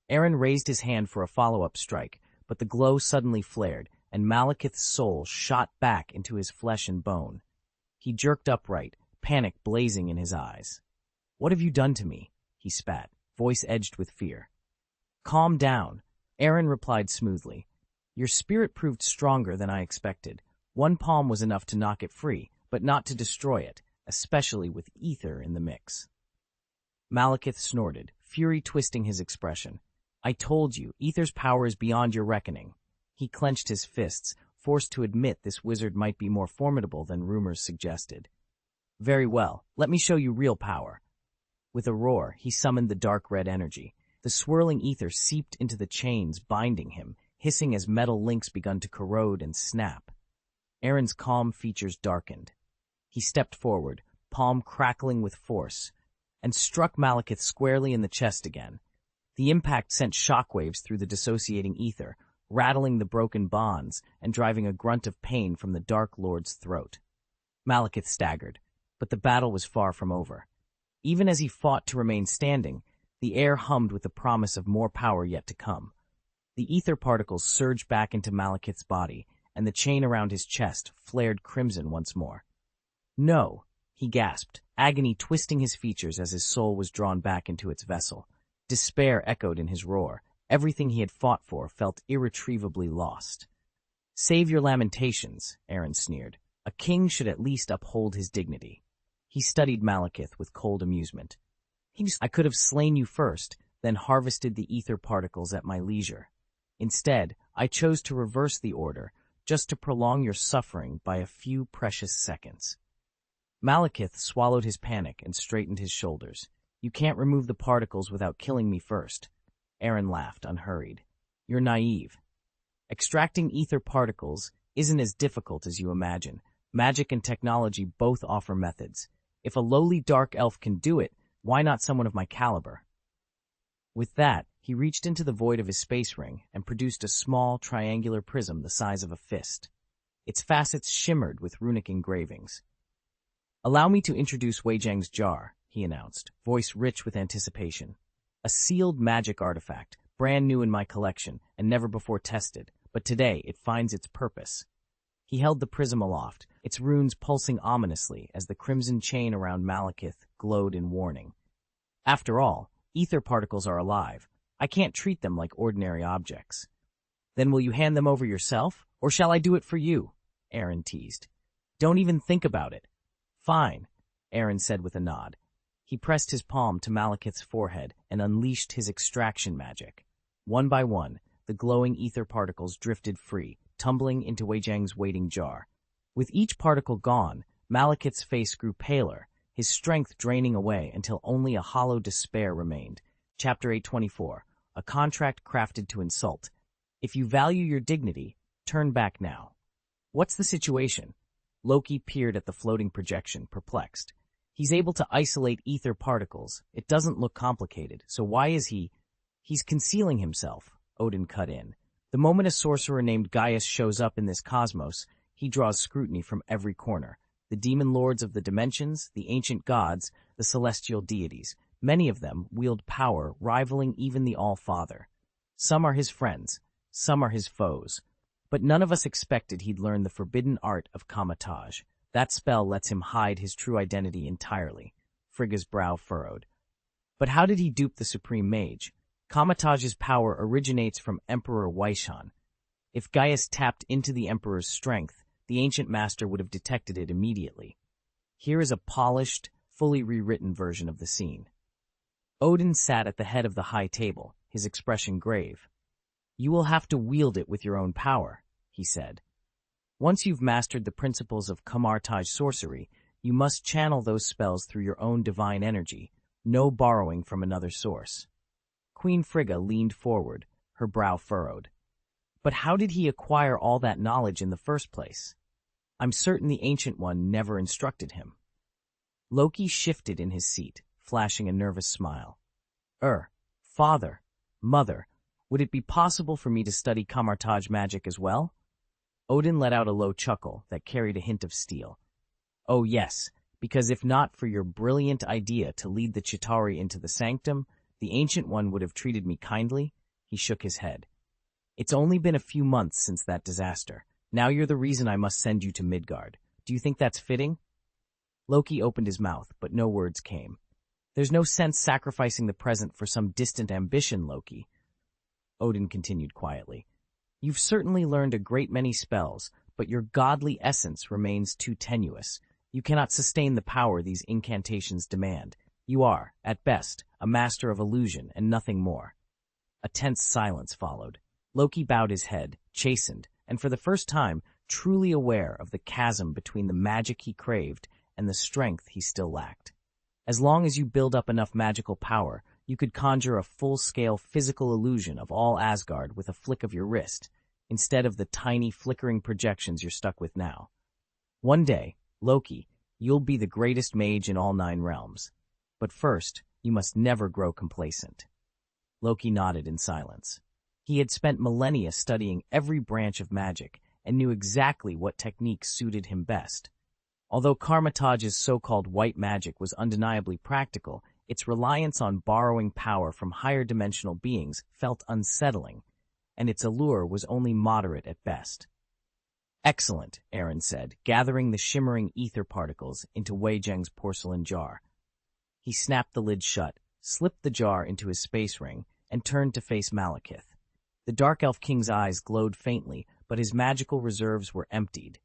Aaron raised his hand for a follow-up strike, but the glow suddenly flared, and Malekith's soul shot back into his flesh and bone. He jerked upright, panic blazing in his eyes. "What have you done to me?" he spat, voice edged with fear. "Calm down," Aaron replied smoothly. Your spirit proved stronger than I expected. One palm was enough to knock it free, but not to destroy it, especially with ether in the mix. Malekith snorted, fury twisting his expression. I told you, ether's power is beyond your reckoning. He clenched his fists, forced to admit this wizard might be more formidable than rumors suggested. Very well, let me show you real power. With a roar, he summoned the dark red energy. The swirling ether seeped into the chains binding him, hissing as metal links begun to corrode and snap. Aaron's calm features darkened. He stepped forward, palm crackling with force, and struck Malekith squarely in the chest again. The impact sent shockwaves through the dissociating ether, rattling the broken bonds and driving a grunt of pain from the Dark Lord's throat. Malekith staggered, but the battle was far from over. Even as he fought to remain standing, the air hummed with the promise of more power yet to come. The ether particles surged back into Malekith's body, and the chain around his chest flared crimson once more. No, he gasped, agony twisting his features as his soul was drawn back into its vessel. Despair echoed in his roar. Everything he had fought for felt irretrievably lost. Save your lamentations, Aaron sneered. A king should at least uphold his dignity. He studied Malekith with cold amusement. I could have slain you first, then harvested the ether particles at my leisure. Instead, I chose to reverse the order, just to prolong your suffering by a few precious seconds. Malekith swallowed his panic and straightened his shoulders. You can't remove the particles without killing me first. Aaron laughed, unhurried. You're naive. Extracting ether particles isn't as difficult as you imagine. Magic and technology both offer methods. If a lowly dark elf can do it, why not someone of my caliber? With that, he reached into the void of his space ring and produced a small, triangular prism the size of a fist. Its facets shimmered with runic engravings. Allow me to introduce Wei Jiang's jar, he announced, voice rich with anticipation. A sealed magic artifact, brand new in my collection and never before tested, but today it finds its purpose. He held the prism aloft, its runes pulsing ominously as the crimson chain around Malekith glowed in warning. After all, ether particles are alive. I can't treat them like ordinary objects. Then will you hand them over yourself, or shall I do it for you? Aaron teased. Don't even think about it. Fine, Aaron said with a nod. He pressed his palm to Malekith's forehead and unleashed his extraction magic. One by one, the glowing ether particles drifted free, tumbling into Wei Jiang's waiting jar. With each particle gone, Malekith's face grew paler, his strength draining away until only a hollow despair remained. Chapter 824, A Contract Crafted to Insult. If you value your dignity, turn back now. What's the situation? Loki peered at the floating projection, perplexed. He's able to isolate ether particles. It doesn't look complicated, so why is he? He's concealing himself, Odin cut in. The moment a sorcerer named Gaius shows up in this cosmos, he draws scrutiny from every corner. The demon lords of the dimensions, the ancient gods, the celestial deities. Many of them wield power rivaling even the All-Father. Some are his friends, some are his foes. But none of us expected he'd learn the forbidden art of camouflage. That spell lets him hide his true identity entirely. Frigga's brow furrowed. But how did he dupe the Supreme Mage? Camouflage's power originates from Emperor Weishan. If Gaius tapped into the Emperor's strength, the ancient master would have detected it immediately. Here is a polished, fully rewritten version of the scene. Odin sat at the head of the high table, his expression grave. You will have to wield it with your own power, he said. Once you've mastered the principles of camouflage sorcery, you must channel those spells through your own divine energy, no borrowing from another source. Queen Frigga leaned forward, her brow furrowed. But how did he acquire all that knowledge in the first place? I'm certain the Ancient One never instructed him. Loki shifted in his seat, flashing a nervous smile. Father, Mother, would it be possible for me to study camouflage magic as well? Odin let out a low chuckle that carried a hint of steel. Oh yes, because if not for your brilliant idea to lead the Chitauri into the sanctum, the Ancient One would have treated me kindly. He shook his head. It's only been a few months since that disaster. Now you're the reason I must send you to Midgard. Do you think that's fitting? Loki opened his mouth, but no words came. There's no sense sacrificing the present for some distant ambition, Loki. Odin continued quietly. You've certainly learned a great many spells, but your godly essence remains too tenuous. You cannot sustain the power these incantations demand. You are, at best, a master of illusion and nothing more." A tense silence followed. Loki bowed his head, chastened, and for the first time, truly aware of the chasm between the magic he craved and the strength he still lacked. As long as you build up enough magical power, you could conjure a full-scale physical illusion of all Asgard with a flick of your wrist, instead of the tiny, flickering projections you're stuck with now. One day, Loki, you'll be the greatest mage in all 9 realms. But first, you must never grow complacent. Loki nodded in silence. He had spent millennia studying every branch of magic and knew exactly what techniques suited him best. Although Karmatage's so-called white magic was undeniably practical, its reliance on borrowing power from higher-dimensional beings felt unsettling, and its allure was only moderate at best. "Excellent," Aaron said, gathering the shimmering ether particles into Wei Zheng's porcelain jar. He snapped the lid shut, slipped the jar into his space ring, and turned to face Malekith. The Dark Elf King's eyes glowed faintly, but his magical reserves were emptied.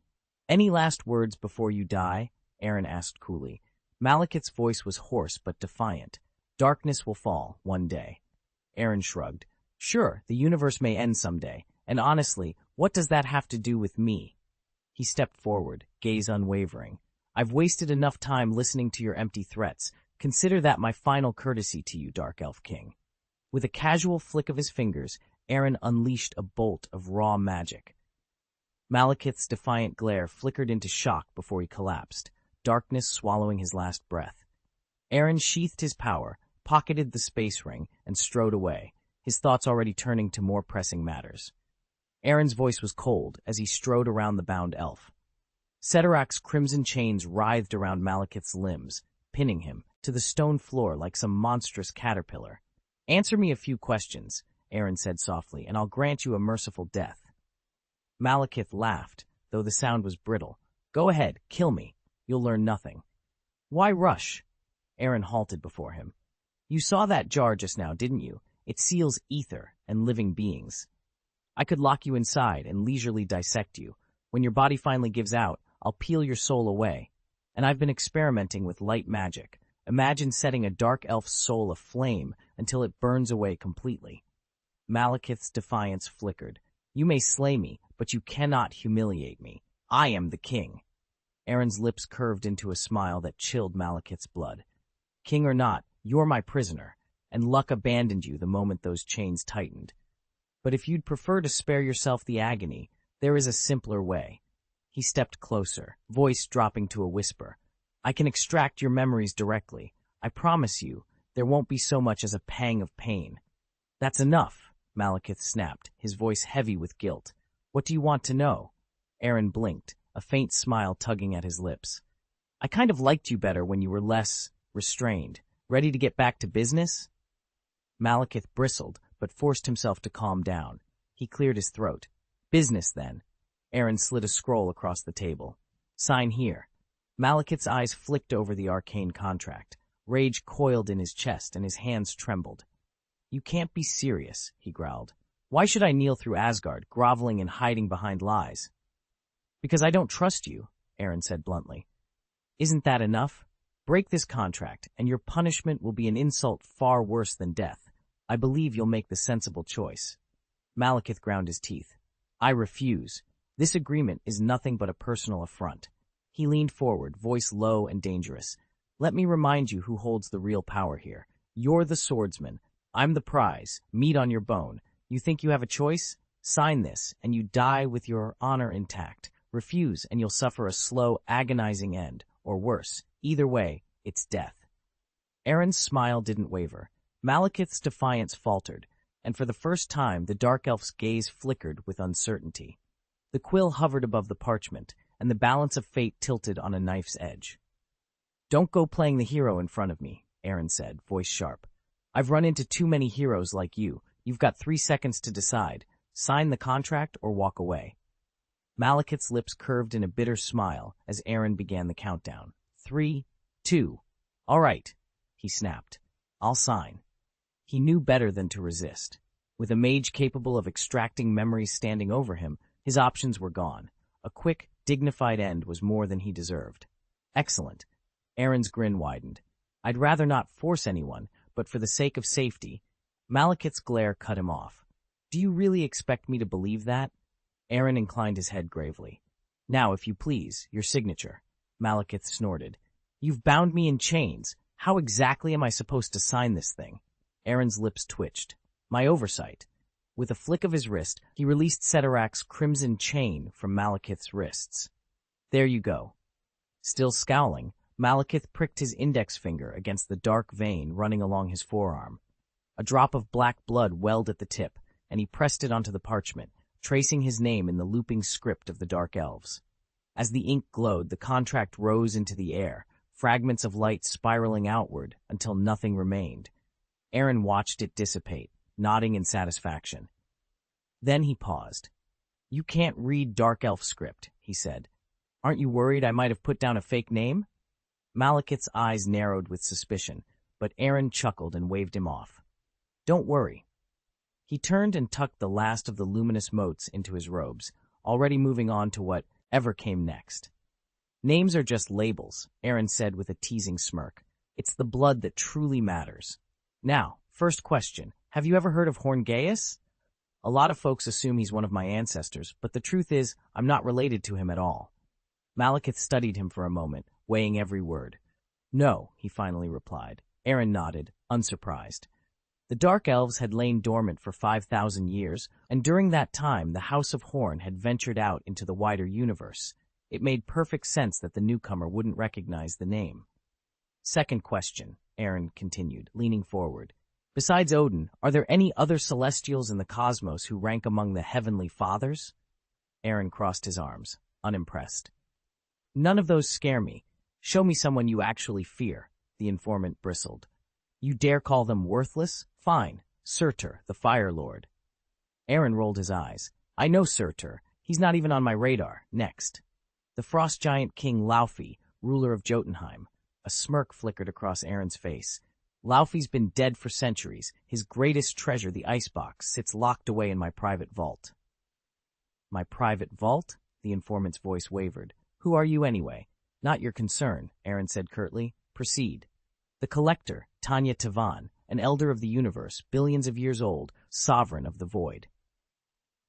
"Any last words before you die?" Aaron asked coolly. Malekith's voice was hoarse but defiant. "Darkness will fall, one day." Aaron shrugged. "Sure, the universe may end someday, and honestly, what does that have to do with me?" He stepped forward, gaze unwavering. "I've wasted enough time listening to your empty threats. Consider that my final courtesy to you, Dark Elf King." With a casual flick of his fingers, Aaron unleashed a bolt of raw magic. Malekith's defiant glare flickered into shock before he collapsed, darkness swallowing his last breath. Aaron sheathed his power, pocketed the space ring, and strode away, his thoughts already turning to more pressing matters. Aaron's voice was cold as he strode around the bound elf. Cedarak's crimson chains writhed around Malekith's limbs, pinning him to the stone floor like some monstrous caterpillar. "Answer me a few questions," Aaron said softly, "and I'll grant you a merciful death." Malekith laughed, though the sound was brittle. "Go ahead, kill me. You'll learn nothing." "Why rush?" Aaron halted before him. "You saw that jar just now, didn't you? It seals ether and living beings. I could lock you inside and leisurely dissect you. When your body finally gives out, I'll peel your soul away. And I've been experimenting with light magic. Imagine setting a dark elf's soul aflame until it burns away completely." Malekith's defiance flickered. "You may slay me, but you cannot humiliate me. I am the king." Aaron's lips curved into a smile that chilled Malekith's blood. "King or not, you're my prisoner, and luck abandoned you the moment those chains tightened. But if you'd prefer to spare yourself the agony, there is a simpler way." He stepped closer, voice dropping to a whisper. "I can extract your memories directly. I promise you, there won't be so much as a pang of pain." "That's enough," Malekith snapped, his voice heavy with guilt. "What do you want to know?" Aaron blinked, a faint smile tugging at his lips. "I kind of liked you better when you were less restrained. Ready to get back to business?" Malekith bristled, but forced himself to calm down. He cleared his throat. "Business, then." Aaron slid a scroll across the table. "Sign here." Malekith's eyes flicked over the arcane contract. Rage coiled in his chest and his hands trembled. "You can't be serious," he growled. "Why should I kneel through Asgard, groveling and hiding behind lies?" "Because I don't trust you," Aaron said bluntly. "Isn't that enough? Break this contract, and your punishment will be an insult far worse than death. I believe you'll make the sensible choice." Malekith ground his teeth. "I refuse. This agreement is nothing but a personal affront." He leaned forward, voice low and dangerous. "Let me remind you who holds the real power here. You're the swordsman. I'm the prize, meat on your bone. You think you have a choice? Sign this, and you die with your honor intact. Refuse, and you'll suffer a slow, agonizing end, or worse. Either way, it's death." Aaron's smile didn't waver. Malekith's defiance faltered, and for the first time the Dark Elf's gaze flickered with uncertainty. The quill hovered above the parchment, and the balance of fate tilted on a knife's edge. "Don't go playing the hero in front of me," Aaron said, voice sharp. "I've run into too many heroes like you. You've got 3 seconds to decide. Sign the contract or walk away." Malekith's lips curved in a bitter smile as Aaron began the countdown. 3, 2. "All right," he snapped. "I'll sign." He knew better than to resist. With a mage capable of extracting memories standing over him, his options were gone. A quick, dignified end was more than he deserved. Excellent. Aaron's grin widened. I'd rather not force anyone, but for the sake of safety. Malekith's glare cut him off. Do you really expect me to believe that? Aaron inclined his head gravely. Now, if you please, your signature. Malekith snorted. You've bound me in chains. How exactly am I supposed to sign this thing? Aaron's lips twitched. My oversight. With a flick of his wrist, he released Cedarak's crimson chain from Malekith's wrists. There you go. Still scowling, Malekith pricked his index finger against the dark vein running along his forearm. A drop of black blood welled at the tip, and he pressed it onto the parchment, tracing his name in the looping script of the Dark Elves. As the ink glowed, the contract rose into the air, fragments of light spiraling outward until nothing remained. Aaron watched it dissipate, nodding in satisfaction. Then he paused. You can't read Dark Elf script, he said. Aren't you worried I might have put down a fake name? Malekith's eyes narrowed with suspicion, but Aaron chuckled and waved him off. Don't worry. He turned and tucked the last of the luminous motes into his robes, already moving on to whatever came next. Names are just labels, Aaron said with a teasing smirk. It's the blood that truly matters. Now, first question. Have you ever heard of Aaron Gaius? A lot of folks assume he's one of my ancestors, but the truth is, I'm not related to him at all. Malekith studied him for a moment, weighing every word. No, he finally replied. Aaron nodded, unsurprised. The Dark Elves had lain dormant for 5,000 years, and during that time the House of Horn had ventured out into the wider universe. It made perfect sense that the newcomer wouldn't recognize the name. Second question, Aaron continued, leaning forward. Besides Odin, are there any other celestials in the cosmos who rank among the heavenly fathers? Aaron crossed his arms, unimpressed. None of those scare me. Show me someone you actually fear, the informant bristled. You dare call them worthless? Fine. Surtur, the Fire Lord. Aaron rolled his eyes. I know Surtur. He's not even on my radar. Next. The frost giant King Laufey, ruler of Jotunheim. A smirk flickered across Aaron's face. Laufey's been dead for centuries. His greatest treasure, the icebox, sits locked away in my private vault. My private vault? The informant's voice wavered. Who are you anyway? Not your concern, Aaron said curtly. Proceed. The Collector, Tanya Tavan, an elder of the universe, billions of years old, sovereign of the void.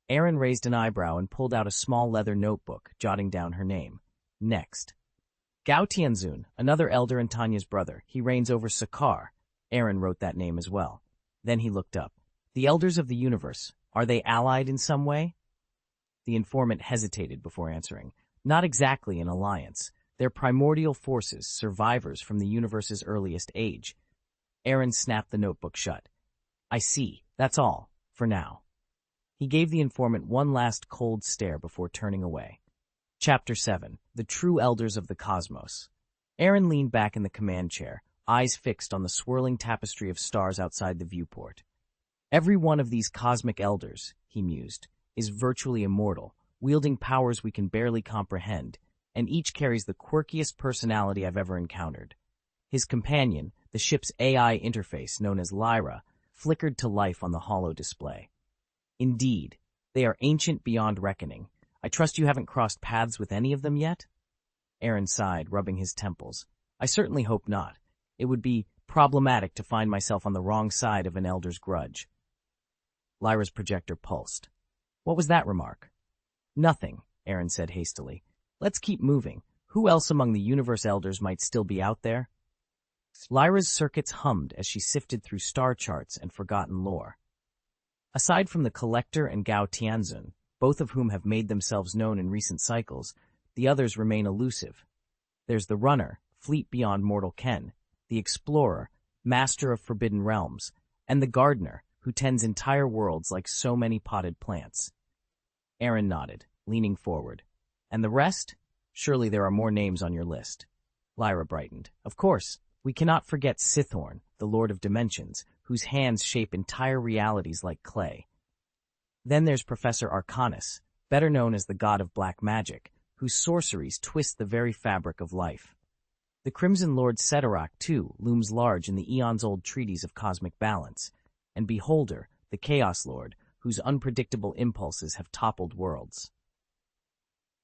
Aaron raised an eyebrow and pulled out a small leather notebook, jotting down her name. Next. Gao Tianzun, another elder and Tanya's brother. He reigns over Sakar. Aaron wrote that name as well. Then he looked up. The elders of the universe, are they allied in some way? The informant hesitated before answering. Not exactly an alliance. They're primordial forces, survivors from the universe's earliest age. Aaron snapped the notebook shut. I see. That's all. For now. He gave the informant one last cold stare before turning away. Chapter 7. The True Elders of the Cosmos. Aaron leaned back in the command chair, eyes fixed on the swirling tapestry of stars outside the viewport. Every one of these cosmic elders, he mused, is virtually immortal, wielding powers we can barely comprehend, and each carries the quirkiest personality I've ever encountered. His companion, the ship's AI interface known as Lyra, flickered to life on the holo display. Indeed, they are ancient beyond reckoning. I trust you haven't crossed paths with any of them yet? Aaron sighed, rubbing his temples. I certainly hope not. It would be problematic to find myself on the wrong side of an elder's grudge. Lyra's projector pulsed. What was that remark? Nothing, Aaron said hastily. Let's keep moving. Who else among the universe elders might still be out there? Lyra's circuits hummed as she sifted through star charts and forgotten lore. Aside from the Collector and Gao Tianzun, both of whom have made themselves known in recent cycles, the others remain elusive. There's the Runner, fleet beyond mortal ken, the Explorer, master of forbidden realms, and the Gardener, who tends entire worlds like so many potted plants. Aaron nodded, leaning forward. And the rest? Surely there are more names on your list. Lyra brightened. Of course, we cannot forget Sithorn, the Lord of Dimensions, whose hands shape entire realities like clay. Then there's Professor Arcanus, better known as the god of black magic, whose sorceries twist the very fabric of life. The Crimson Lord Cedarak, too, looms large in the eons-old treatise of cosmic balance, and Beholder, the Chaos Lord, whose unpredictable impulses have toppled worlds.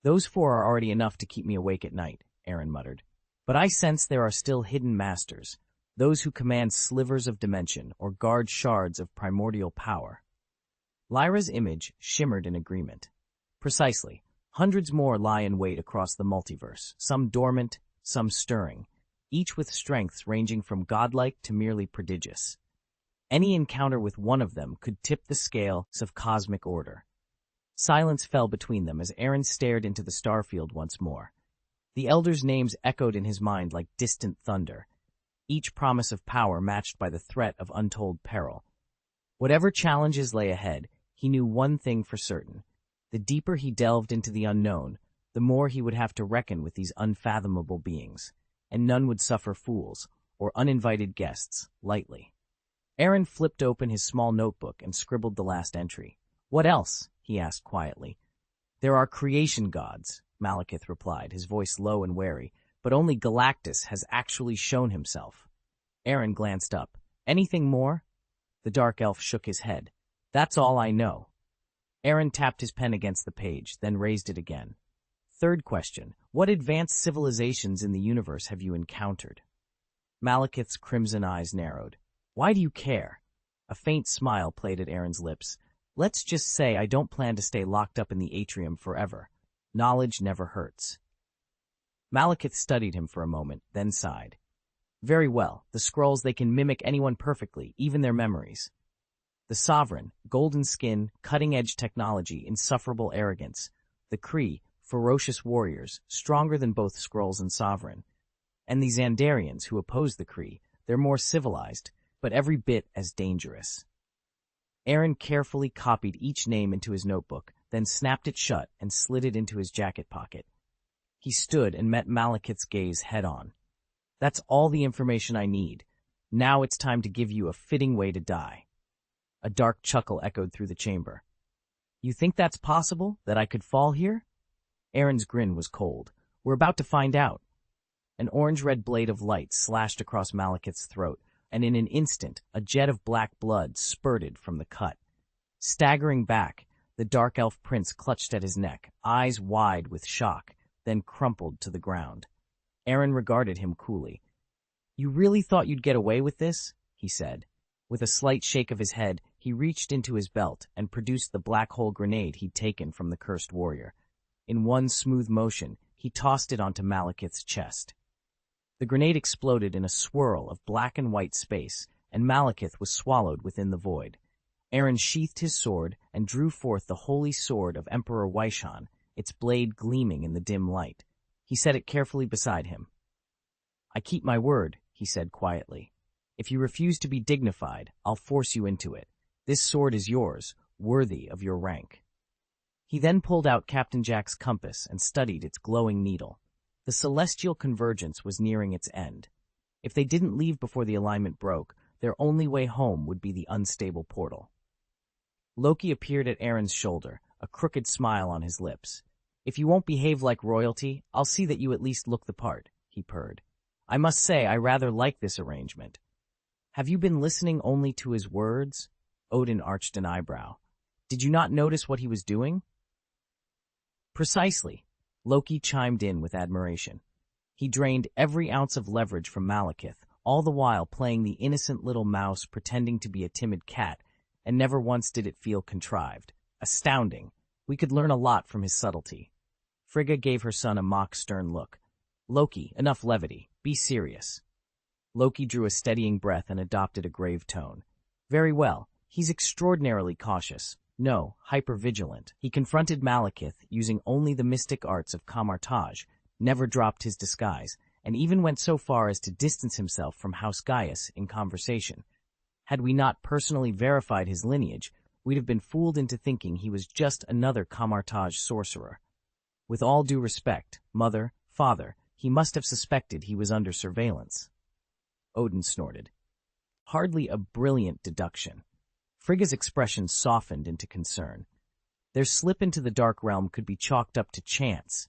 Those four are already enough to keep me awake at night, Aaron muttered. But I sense there are still hidden masters, those who command slivers of dimension or guard shards of primordial power. Lyra's image shimmered in agreement. Precisely. Hundreds more lie in wait across the multiverse, some dormant, some stirring, each with strengths ranging from godlike to merely prodigious. Any encounter with one of them could tip the scales of cosmic order. Silence fell between them as Aaron stared into the starfield once more. The elders' names echoed in his mind like distant thunder, each promise of power matched by the threat of untold peril. Whatever challenges lay ahead, he knew one thing for certain. The deeper he delved into the unknown, the more he would have to reckon with these unfathomable beings, and none would suffer fools or uninvited guests lightly. Aaron flipped open his small notebook and scribbled the last entry. "What else?" he asked quietly. "There are creation gods," Malekith replied, his voice low and wary, "but only Galactus has actually shown himself." Aaron glanced up. "Anything more?" The dark elf shook his head. "That's all I know." Aaron tapped his pen against the page, then raised it again. "Third question. What advanced civilizations in the universe have you encountered?" Malekith's crimson eyes narrowed. "Why do you care?" A faint smile played at Aaron's lips. "Let's just say I don't plan to stay locked up in the atrium forever. Knowledge never hurts." Malekith studied him for a moment, then sighed. "Very well. The scrolls, they can mimic anyone perfectly, even their memories. The Sovereign, golden skin, cutting-edge technology, insufferable arrogance. The Kree, ferocious warriors, stronger than both Skrulls and Sovereign. And the Xandarians, who oppose the Kree, they're more civilized, but every bit as dangerous." Aaron carefully copied each name into his notebook, then snapped it shut and slid it into his jacket pocket. He stood and met Malekith's gaze head-on. "That's all the information I need. Now it's time to give you a fitting way to die." A dark chuckle echoed through the chamber. "You think that's possible, that I could fall here?" Aaron's grin was cold. "We're about to find out." An orange-red blade of light slashed across Malekith's throat, and in an instant, a jet of black blood spurted from the cut. Staggering back, the dark elf prince clutched at his neck, eyes wide with shock, then crumpled to the ground. Aaron regarded him coolly. "You really thought you'd get away with this?" he said. With a slight shake of his head, he reached into his belt and produced the black hole grenade he'd taken from the cursed warrior. In one smooth motion, he tossed it onto Malekith's chest. The grenade exploded in a swirl of black and white space, and Malekith was swallowed within the void. Aaron sheathed his sword and drew forth the holy sword of Emperor Waishan, its blade gleaming in the dim light. He set it carefully beside him. "I keep my word," he said quietly. "If you refuse to be dignified, I'll force you into it. This sword is yours, worthy of your rank." He then pulled out Captain Jack's compass and studied its glowing needle. The celestial convergence was nearing its end. If they didn't leave before the alignment broke, their only way home would be the unstable portal. Loki appeared at Aaron's shoulder, a crooked smile on his lips. "If you won't behave like royalty, I'll see that you at least look the part," he purred. "I must say I rather like this arrangement." "Have you been listening only to his words?" Odin arched an eyebrow. "Did you not notice what he was doing?" "Precisely," Loki chimed in with admiration. "He drained every ounce of leverage from Malekith, all the while playing the innocent little mouse pretending to be a timid cat, and never once did it feel contrived. Astounding. We could learn a lot from his subtlety." Frigga gave her son a mock stern look. "Loki, enough levity. Be serious." Loki drew a steadying breath and adopted a grave tone. "Very well. He's extraordinarily cautious. No, hyper-vigilant. He confronted Malekith using only the mystic arts of camartage, never dropped his disguise, and even went so far as to distance himself from House Gaius in conversation. Had we not personally verified his lineage, we'd have been fooled into thinking he was just another camartage sorcerer. With all due respect, mother, father, he must have suspected he was under surveillance." Odin snorted. "Hardly a brilliant deduction." Frigga's expression softened into concern. "Their slip into the dark realm could be chalked up to chance,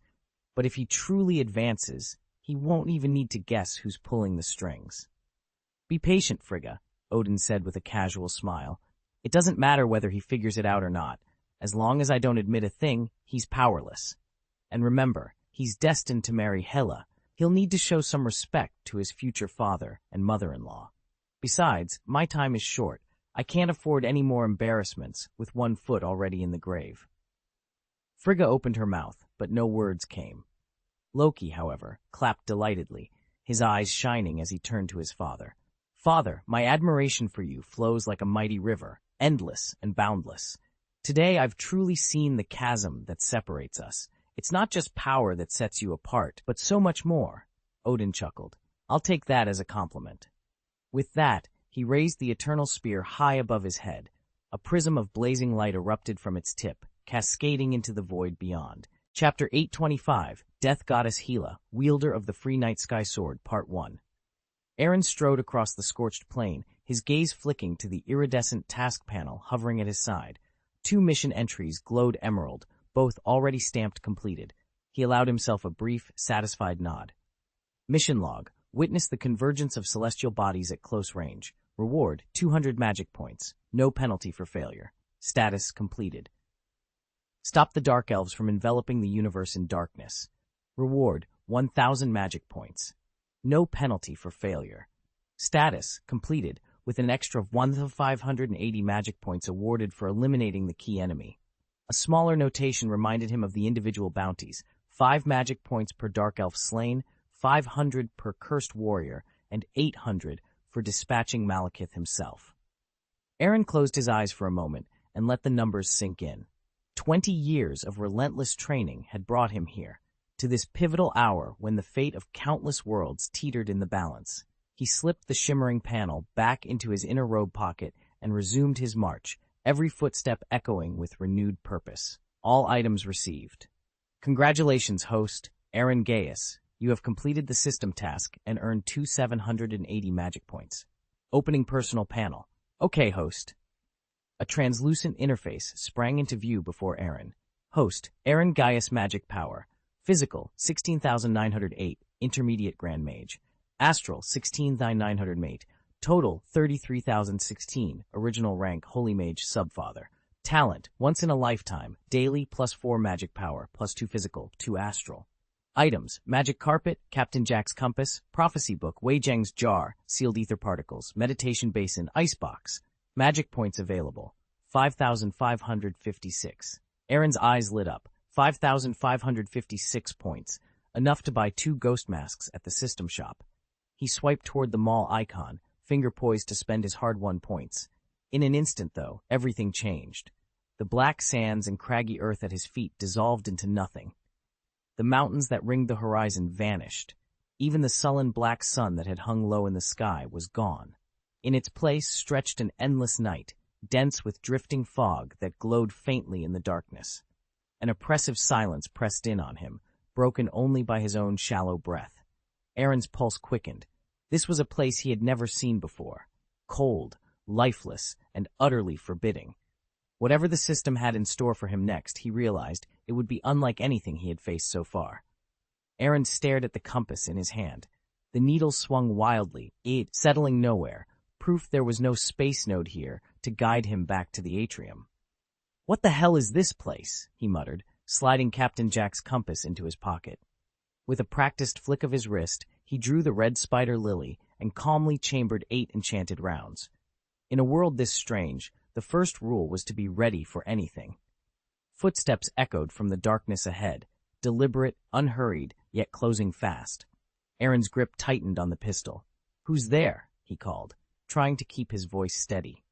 but if he truly advances, he won't even need to guess who's pulling the strings." "Be patient, Frigga," Odin said with a casual smile. It doesn't matter whether he figures it out or not. As long as I don't admit a thing, he's powerless. And remember, he's destined to marry Hela. He'll need to show some respect to his future father and mother-in-law. Besides, my time is short. I can't afford any more embarrassments with one foot already in the grave. Frigga opened her mouth, but no words came. Loki, however, clapped delightedly, his eyes shining as he turned to his father. Father, my admiration for you flows like a mighty river, endless and boundless. Today I've truly seen the chasm that separates us. It's not just power that sets you apart, but so much more. Odin chuckled. I'll take that as a compliment. With that, he raised the eternal spear high above his head. A prism of blazing light erupted from its tip, cascading into the void beyond. Chapter 825, Death Goddess Hela, Wielder of the Free Night Sky Sword, Part 1. Aaron strode across the scorched plain, his gaze flicking to the iridescent task panel hovering at his side. 2 mission entries glowed emerald, both already stamped completed. He allowed himself a brief, satisfied nod. Mission log. Witness the convergence of celestial bodies at close range. Reward, 200 magic points. No penalty for failure. Status completed. Stop the dark elves from enveloping the universe in darkness. Reward, 1,000 magic points. No penalty for failure. Status completed, with an extra of 1,580 magic points awarded for eliminating the key enemy. A smaller notation reminded him of the individual bounties: 5 magic points per dark elf slain, 500 per cursed warrior, and 800 for dispatching Malekith himself. Aaron closed his eyes for a moment and let the numbers sink in. 20 years of relentless training had brought him here, to this pivotal hour when the fate of countless worlds teetered in the balance. He slipped the shimmering panel back into his inner robe pocket and resumed his march, every footstep echoing with renewed purpose. All items received. Congratulations, host, Aaron Gaius. You have completed the system task and earned 2,780 magic points. Opening personal panel. Okay, host. A translucent interface sprang into view before Aaron. Host, Aaron Gaius Magic Power. Physical, 16,908, Intermediate Grand Mage. Astral, 16,908. Total, 33,016, Original Rank Holy Mage Subfather. Talent, once in a lifetime, daily +4 magic power, +2 physical, 2 astral. Items, Magic Carpet, Captain Jack's Compass, Prophecy Book, Wei Zheng's Jar, Sealed Ether Particles, Meditation Basin, Icebox. Magic points available, 5,556. Aaron's eyes lit up, 5,556 points, enough to buy 2 ghost masks at the system shop. He swiped toward the mall icon, finger poised to spend his hard-won points. In an instant, though, everything changed. The black sands and craggy earth at his feet dissolved into nothing. The mountains that ringed the horizon vanished. Even the sullen black sun that had hung low in the sky was gone. In its place stretched an endless night, dense with drifting fog that glowed faintly in the darkness. An oppressive silence pressed in on him, broken only by his own shallow breath. Aaron's pulse quickened. This was a place he had never seen before. Cold, lifeless, and utterly forbidding. Whatever the system had in store for him next, he realized it would be unlike anything he had faced so far. Aaron stared at the compass in his hand. The needle swung wildly, it settling nowhere, proof there was no space node here to guide him back to the atrium. "What the hell is this place?" he muttered, sliding Captain Jack's compass into his pocket. With a practiced flick of his wrist, he drew the red spider lily and calmly chambered 8 enchanted rounds. In a world this strange, the first rule was to be ready for anything. Footsteps echoed from the darkness ahead, deliberate, unhurried, yet closing fast. Aaron's grip tightened on the pistol. "Who's there?" he called, trying to keep his voice steady.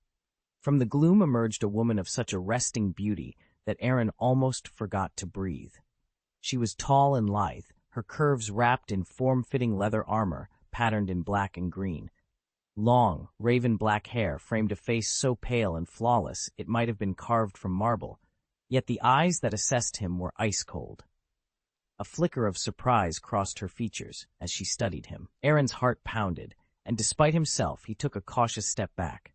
From the gloom emerged a woman of such arresting beauty that Aaron almost forgot to breathe. She was tall and lithe, her curves wrapped in form-fitting leather armor patterned in black and green. Long, raven-black hair framed a face so pale and flawless it might have been carved from marble, yet the eyes that assessed him were ice-cold. A flicker of surprise crossed her features as she studied him. Aaron's heart pounded, and despite himself, he took a cautious step back.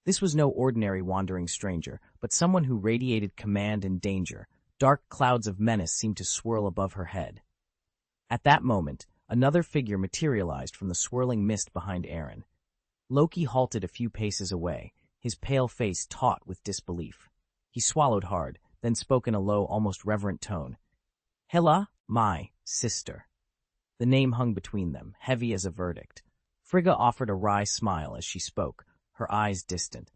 This was no ordinary wandering stranger, but someone who radiated command and danger. Dark clouds of menace seemed to swirl above her head. At that moment, another figure materialized from the swirling mist behind Aaron. Loki halted a few paces away, his pale face taut with disbelief. He swallowed hard, then spoke in a low, almost reverent tone. Hela, my sister. The name hung between them, heavy as a verdict. Frigga offered a wry smile as she spoke, her eyes distant.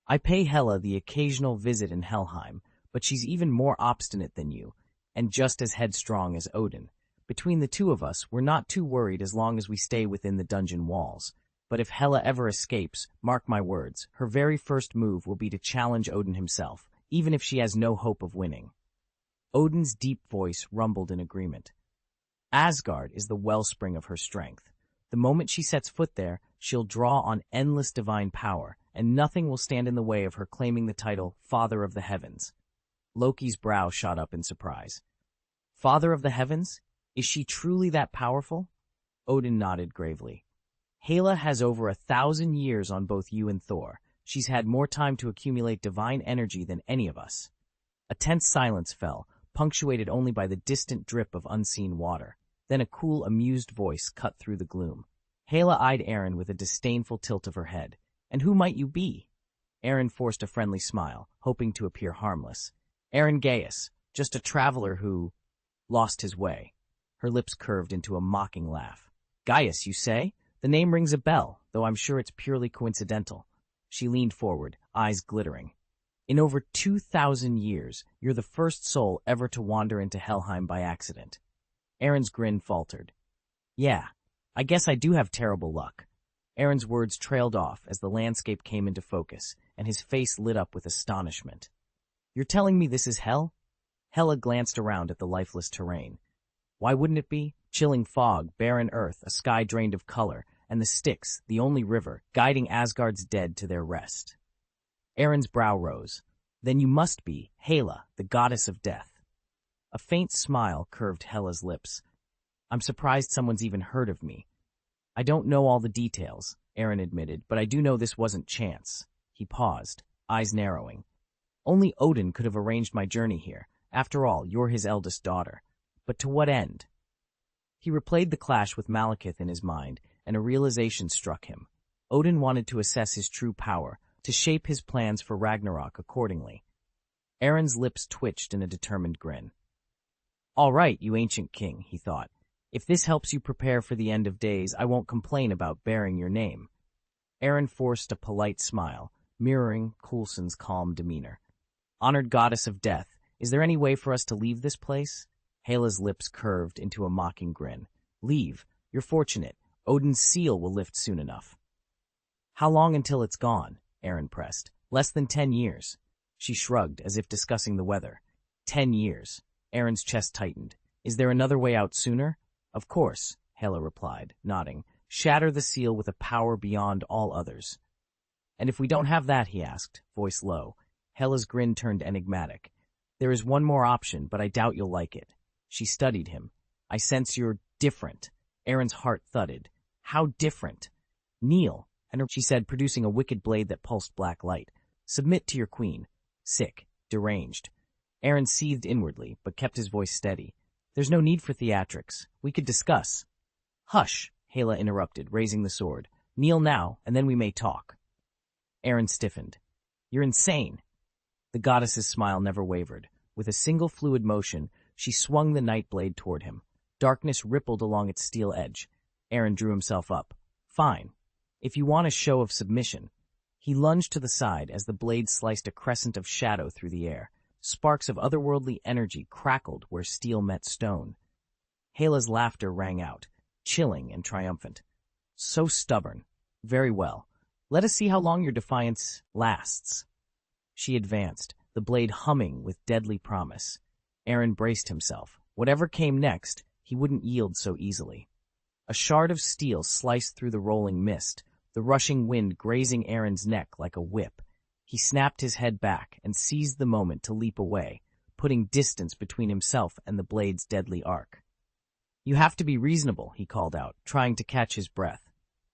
I pay Hela the occasional visit in Helheim, but she's even more obstinate than you, and just as headstrong as Odin. Between the two of us, we're not too worried as long as we stay within the dungeon walls. But if Hela ever escapes, mark my words, her very first move will be to challenge Odin himself, even if she has no hope of winning. Odin's deep voice rumbled in agreement. Asgard is the wellspring of her strength. The moment she sets foot there, she'll draw on endless divine power, and nothing will stand in the way of her claiming the title Father of the Heavens. Loki's brow shot up in surprise. Father of the Heavens? Is she truly that powerful? Odin nodded gravely. Hela has over 1,000 years on both you and Thor. She's had more time to accumulate divine energy than any of us. A tense silence fell, punctuated only by the distant drip of unseen water. Then a cool, amused voice cut through the gloom. Hela eyed Aaron with a disdainful tilt of her head. And who might you be? Aaron forced a friendly smile, hoping to appear harmless. Aaron Gaius, just a traveler who lost his way. Her lips curved into a mocking laugh. Gaius, you say? The name rings a bell, though I'm sure it's purely coincidental. She leaned forward, eyes glittering. In over 2,000 years, you're the first soul ever to wander into Helheim by accident. Aaron's grin faltered. Yeah, I guess I do have terrible luck. Aaron's words trailed off as the landscape came into focus, and his face lit up with astonishment. You're telling me this is hell? Hela glanced around at the lifeless terrain. Why wouldn't it be? Chilling fog, barren earth, a sky drained of color, and the Styx, the only river, guiding Asgard's dead to their rest. Aaron's brow rose. Then you must be Hela, the goddess of death. A faint smile curved Hela's lips. I'm surprised someone's even heard of me. I don't know all the details, Aaron admitted, but I do know this wasn't chance. He paused, eyes narrowing. Only Odin could have arranged my journey here. After all, you're his eldest daughter. But to what end? He replayed the clash with Malekith in his mind, and a realization struck him. Odin wanted to assess his true power, to shape his plans for Ragnarok accordingly. Aaron's lips twitched in a determined grin. All right, you ancient king, he thought. If this helps you prepare for the end of days, I won't complain about bearing your name. Aaron forced a polite smile, mirroring Coulson's calm demeanor. Honored goddess of death, is there any way for us to leave this place? Hela's lips curved into a mocking grin. Leave. You're fortunate. Odin's seal will lift soon enough. How long until it's gone? Aaron pressed. Less than 10 years. She shrugged, as if discussing the weather. 10 years. Aaron's chest tightened. Is there another way out sooner? Of course, Hela replied, nodding. Shatter the seal with a power beyond all others. And if we don't have that, he asked, voice low. Hela's grin turned enigmatic. There is one more option, but I doubt you'll like it. She studied him. I sense you're different. Aaron's heart thudded. How different? Kneel, she said, producing a wicked blade that pulsed black light. Submit to your queen. Sick. Deranged. Aaron seethed inwardly, but kept his voice steady. There's no need for theatrics. We could discuss. Hush, Hela interrupted, raising the sword. Kneel now, and then we may talk. Aaron stiffened. You're insane. The goddess's smile never wavered. With a single fluid motion, she swung the night blade toward him. Darkness rippled along its steel edge. Aaron drew himself up. Fine. If you want a show of submission. He lunged to the side as the blade sliced a crescent of shadow through the air. Sparks of otherworldly energy crackled where steel met stone. Hela's laughter rang out, chilling and triumphant. So stubborn. Very well. Let us see how long your defiance lasts. She advanced, the blade humming with deadly promise. Aaron braced himself. Whatever came next, he wouldn't yield so easily. A shard of steel sliced through the rolling mist, the rushing wind grazing Aaron's neck like a whip. He snapped his head back and seized the moment to leap away, putting distance between himself and the blade's deadly arc. You have to be reasonable, he called out, trying to catch his breath.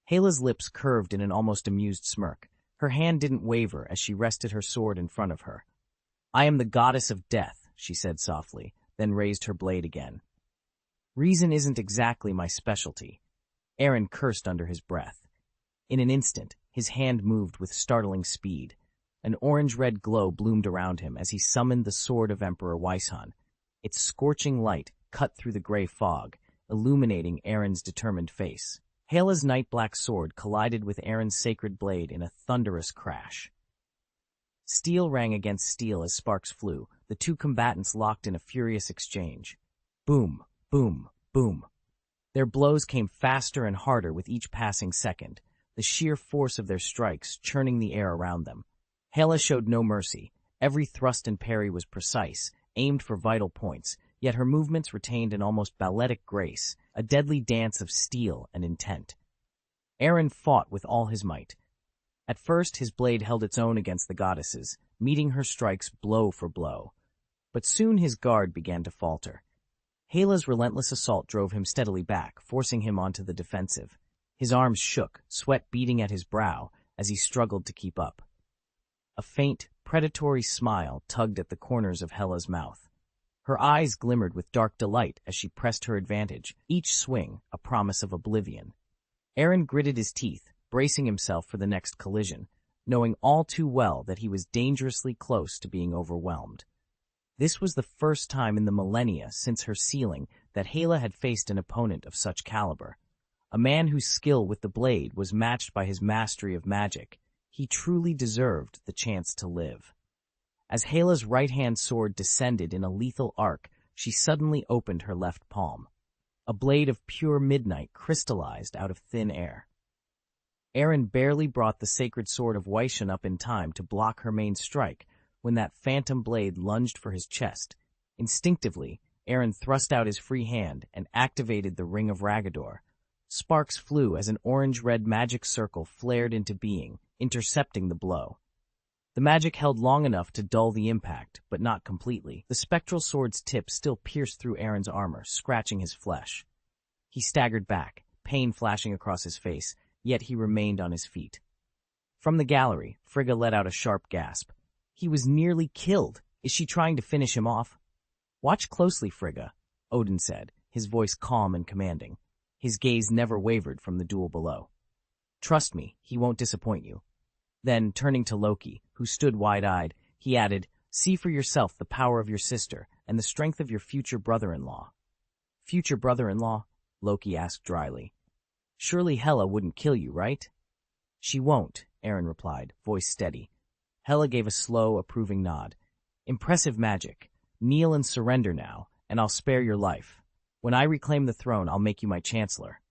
Hela's lips curved in an almost amused smirk. Her hand didn't waver as she rested her sword in front of her. I am the goddess of death, she said softly, then raised her blade again. Reason isn't exactly my specialty. Aaron cursed under his breath. In an instant, His hand moved with startling speed. An orange-red glow bloomed around him as he summoned the sword of Emperor Weishan. Its scorching light cut through the gray fog, illuminating Aaron's determined face. Hela's night-black sword collided with Aaron's sacred blade in a thunderous crash. Steel rang against steel as sparks flew, the two combatants locked in a furious exchange. Boom, boom, boom. Their blows came faster and harder with each passing second, the sheer force of their strikes churning the air around them. Hela showed no mercy. Every thrust and parry was precise, aimed for vital points, yet her movements retained an almost balletic grace, a deadly dance of steel and intent. Aaron fought with all his might. At first, his blade held its own against the goddesses, meeting her strikes blow for blow. But soon his guard began to falter. Hela's relentless assault drove him steadily back, forcing him onto the defensive. His arms shook, sweat beading at his brow as he struggled to keep up. A faint, predatory smile tugged at the corners of Hela's mouth. Her eyes glimmered with dark delight as she pressed her advantage, each swing a promise of oblivion. Aaron gritted his teeth, bracing himself for the next collision, knowing all too well that he was dangerously close to being overwhelmed. This was the first time in the millennia since her sealing that Hela had faced an opponent of such caliber. A man whose skill with the blade was matched by his mastery of magic. He truly deserved the chance to live. As Hela's right-hand sword descended in a lethal arc, she suddenly opened her left palm. A blade of pure midnight crystallized out of thin air. Aaron barely brought the sacred sword of Weishan up in time to block her main strike when that phantom blade lunged for his chest. Instinctively, Aaron thrust out his free hand and activated the Ring of Ragador. Sparks flew as an orange-red magic circle flared into being, intercepting the blow. The magic held long enough to dull the impact, but not completely. The spectral sword's tip still pierced through Aaron's armor, scratching his flesh. He staggered back, pain flashing across his face, yet he remained on his feet. From the gallery, Frigga let out a sharp gasp. He was nearly killed. Is she trying to finish him off? Watch closely, Frigga, Odin said, his voice calm and commanding. His gaze never wavered from the duel below. Trust me, he won't disappoint you. Then, turning to Loki, who stood wide-eyed, he added, See for yourself the power of your sister and the strength of your future brother-in-law. Future brother-in-law? Loki asked dryly. Surely Hela wouldn't kill you, right? She won't, Aaron replied, voice steady. Hela gave a slow, approving nod. Impressive magic. Kneel and surrender now, and I'll spare your life. When I reclaim the throne, I'll make you my chancellor.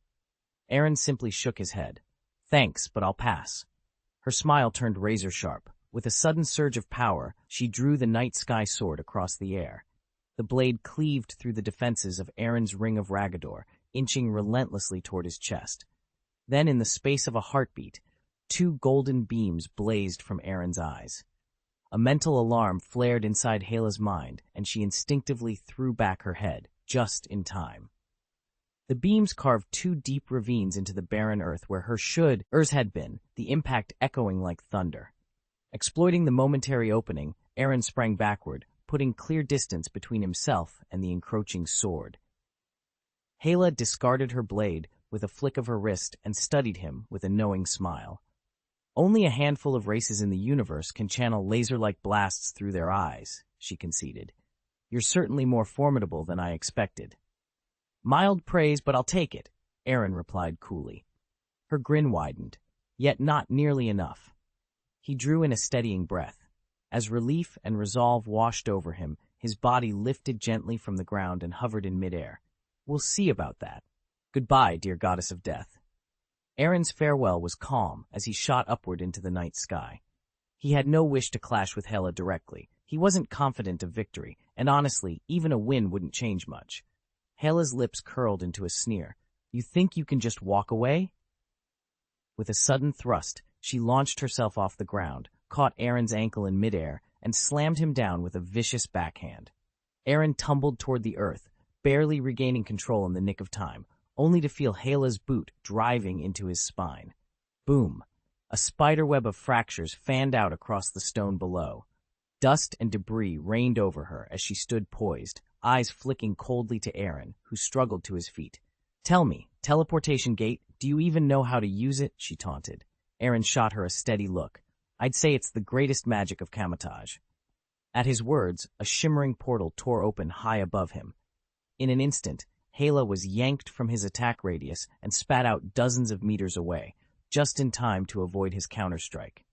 Aaron simply shook his head. Thanks, but I'll pass. Her smile turned razor-sharp. With a sudden surge of power, she drew the night sky sword across the air. The blade cleaved through the defenses of Aaron's Ring of Ragador, inching relentlessly toward his chest. Then, in the space of a heartbeat, two golden beams blazed from Aaron's eyes. A mental alarm flared inside Hela's mind, and she instinctively threw back her head, just in time. The beams carved two deep ravines into the barren earth where hers had been, the impact echoing like thunder. Exploiting the momentary opening, Aaron sprang backward, putting clear distance between himself and the encroaching sword. Hela discarded her blade with a flick of her wrist and studied him with a knowing smile. Only a handful of races in the universe can channel laser-like blasts through their eyes, she conceded. You're certainly more formidable than I expected. Mild praise, but I'll take it, Aaron replied coolly. Her grin widened, yet not nearly enough. He drew in a steadying breath. As relief and resolve washed over him, his body lifted gently from the ground and hovered in midair. We'll see about that. Goodbye, dear goddess of death. Aaron's farewell was calm as he shot upward into the night sky. He had no wish to clash with Hela directly. He wasn't confident of victory, and honestly, even a win wouldn't change much. Hela's lips curled into a sneer. You think you can just walk away? With a sudden thrust, she launched herself off the ground, caught Aaron's ankle in midair, and slammed him down with a vicious backhand. Aaron tumbled toward the earth, barely regaining control in the nick of time, only to feel Hela's boot driving into his spine. Boom! A spiderweb of fractures fanned out across the stone below. Dust and debris rained over her as she stood poised, eyes flicking coldly to Aaron, who struggled to his feet. Tell me, teleportation gate, do you even know how to use it? She taunted. Aaron shot her a steady look. I'd say it's the greatest magic of camouflage. At his words, a shimmering portal tore open high above him. In an instant, Hala was yanked from his attack radius and spat out dozens of meters away, just in time to avoid his counterstrike.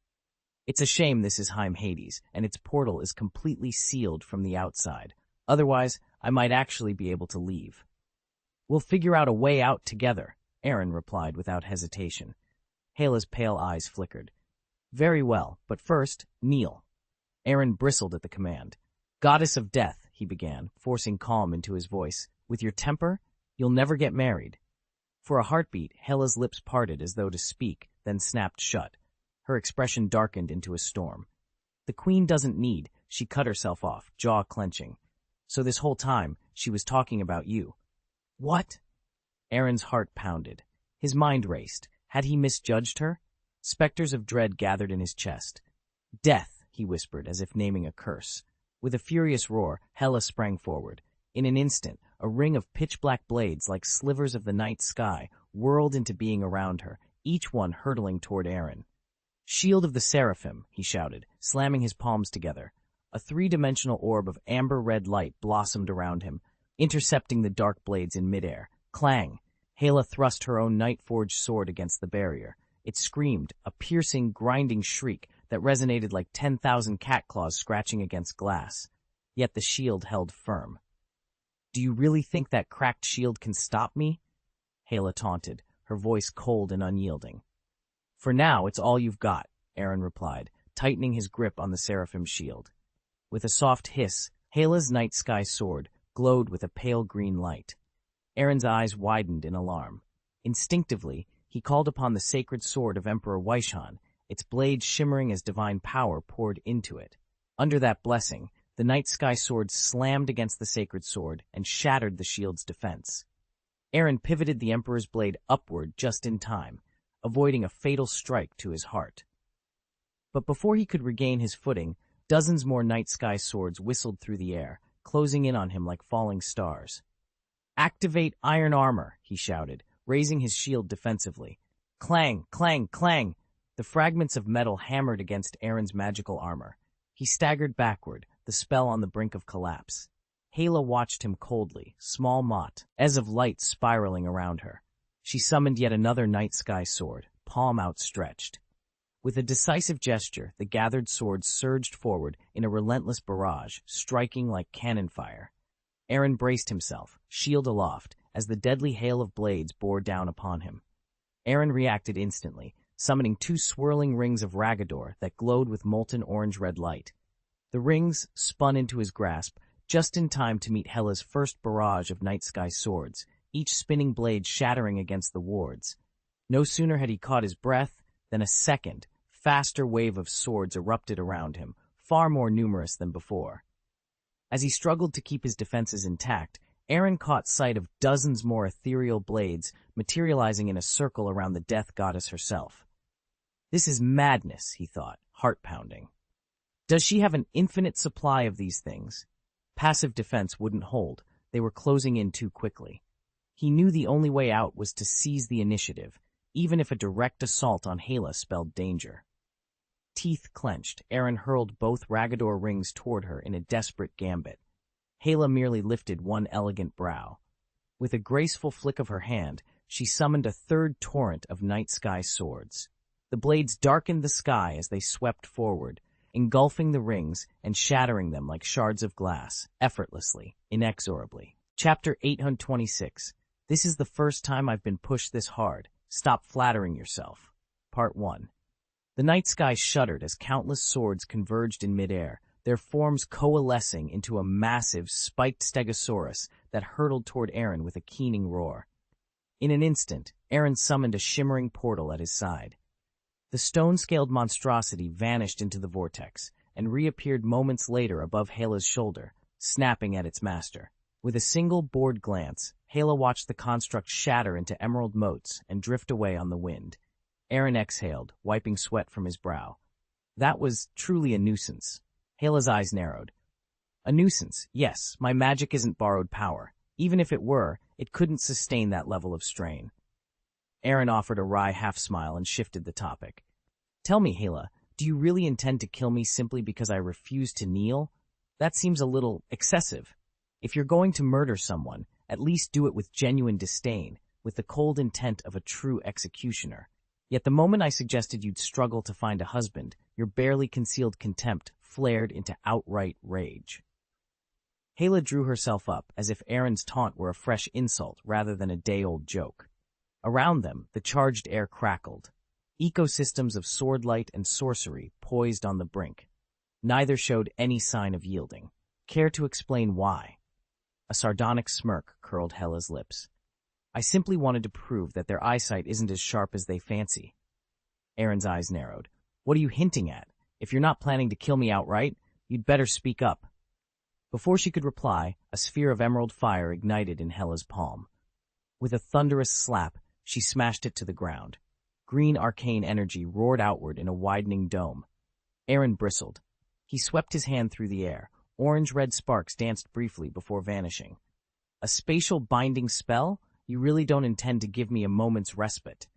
It's a shame this is Heim Hades, and its portal is completely sealed from the outside. Otherwise, I might actually be able to leave. We'll figure out a way out together, Aaron replied without hesitation. Hala's pale eyes flickered. Very well, but first, kneel. Aaron bristled at the command. Goddess of death, he began, forcing calm into his voice. With your temper, you'll never get married. For a heartbeat, Hela's lips parted as though to speak, then snapped shut. Her expression darkened into a storm. The queen doesn't need, she cut herself off, jaw clenching. So this whole time, she was talking about you. What? Aaron's heart pounded. His mind raced. Had he misjudged her? Specters of dread gathered in his chest. Death, he whispered, as if naming a curse. With a furious roar, Hela sprang forward. In an instant, a ring of pitch-black blades like slivers of the night sky whirled into being around her, each one hurtling toward Aaron. Shield of the Seraphim, he shouted, slamming his palms together. A three-dimensional orb of amber-red light blossomed around him, intercepting the dark blades in midair. Clang! Hala thrust her own night-forged sword against the barrier. It screamed, a piercing, grinding shriek that resonated like 10,000 cat claws scratching against glass. Yet the shield held firm. Do you really think that cracked shield can stop me? Hala taunted, her voice cold and unyielding. For now, it's all you've got, Aaron replied, tightening his grip on the Seraphim's shield. With a soft hiss, Hala's night sky sword glowed with a pale green light. Aaron's eyes widened in alarm. Instinctively, he called upon the sacred sword of Emperor Weishan, its blade shimmering as divine power poured into it. Under that blessing, the night sky sword slammed against the sacred sword and shattered the shield's defense. Aaron pivoted the Emperor's blade upward just in time, avoiding a fatal strike to his heart. But before he could regain his footing, dozens more night sky swords whistled through the air, closing in on him like falling stars. Activate iron armor, he shouted, raising his shield defensively. Clang, clang, clang! The fragments of metal hammered against Aaron's magical armor. He staggered backward, the spell on the brink of collapse. Hala watched him coldly, small mote, as of light spiraling around her. She summoned yet another night sky sword, palm outstretched. With a decisive gesture, the gathered swords surged forward in a relentless barrage, striking like cannon fire. Aaron braced himself, shield aloft, as the deadly hail of blades bore down upon him. Aaron reacted instantly, summoning two swirling rings of Ragador that glowed with molten orange-red light. The rings spun into his grasp, just in time to meet Hela's first barrage of night sky swords, each spinning blade shattering against the wards. No sooner had he caught his breath than a second, faster wave of swords erupted around him, far more numerous than before. As he struggled to keep his defenses intact, Aaron caught sight of dozens more ethereal blades materializing in a circle around the death goddess herself. This is madness, he thought, heart-pounding. Does she have an infinite supply of these things? Passive defense wouldn't hold. They were closing in too quickly. He knew the only way out was to seize the initiative, even if a direct assault on Hala spelled danger. Teeth clenched, Aaron hurled both Ragador rings toward her in a desperate gambit. Hala merely lifted one elegant brow. With a graceful flick of her hand, she summoned a third torrent of night sky swords. The blades darkened the sky as they swept forward, engulfing the rings and shattering them like shards of glass, effortlessly, inexorably. Chapter 826. This is the first time I've been pushed this hard. Stop flattering yourself. Part 1. The night sky shuddered as countless swords converged in midair, their forms coalescing into a massive, spiked stegosaurus that hurtled toward Aaron with a keening roar. In an instant, Aaron summoned a shimmering portal at his side. The stone-scaled monstrosity vanished into the vortex and reappeared moments later above Hala's shoulder, snapping at its master. With a single bored glance, Hala watched the construct shatter into emerald motes and drift away on the wind. Aaron exhaled, wiping sweat from his brow. That was truly a nuisance. Hala's eyes narrowed. A nuisance, yes, my magic isn't borrowed power. Even if it were, it couldn't sustain that level of strain. Aaron offered a wry half-smile and shifted the topic. Tell me, Hela, do you really intend to kill me simply because I refuse to kneel? That seems a little excessive. If you're going to murder someone, at least do it with genuine disdain, with the cold intent of a true executioner. Yet the moment I suggested you'd struggle to find a husband, your barely concealed contempt flared into outright rage. Hela drew herself up, as if Aaron's taunt were a fresh insult rather than a day-old joke. Around them, the charged air crackled. Ecosystems of swordlight and sorcery poised on the brink. Neither showed any sign of yielding. Care to explain why? A sardonic smirk curled Hela's lips. I simply wanted to prove that their eyesight isn't as sharp as they fancy. Aaron's eyes narrowed. What are you hinting at? If you're not planning to kill me outright, you'd better speak up. Before she could reply, a sphere of emerald fire ignited in Hela's palm. With a thunderous slap, she smashed it to the ground. Green arcane energy roared outward in a widening dome. Aaron bristled. He swept his hand through the air. Orange-red sparks danced briefly before vanishing. A spatial binding spell? You really don't intend to give me a moment's respite.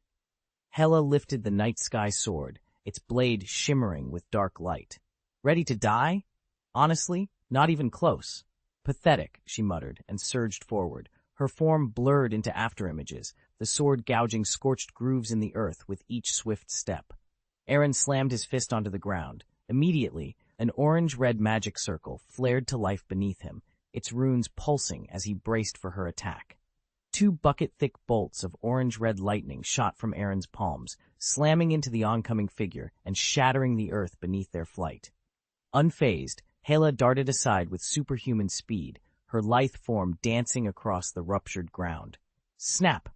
Hela lifted the night sky sword, its blade shimmering with dark light. Ready to die? Honestly, not even close. Pathetic, she muttered, and surged forward. Her form blurred into afterimages, the sword gouging scorched grooves in the earth with each swift step. Aaron slammed his fist onto the ground. Immediately, an orange-red magic circle flared to life beneath him, its runes pulsing as he braced for her attack. 2 bucket-thick bolts of orange-red lightning shot from Aaron's palms, slamming into the oncoming figure and shattering the earth beneath their flight. Unfazed, Hela darted aside with superhuman speed, her lithe form dancing across the ruptured ground. Snap!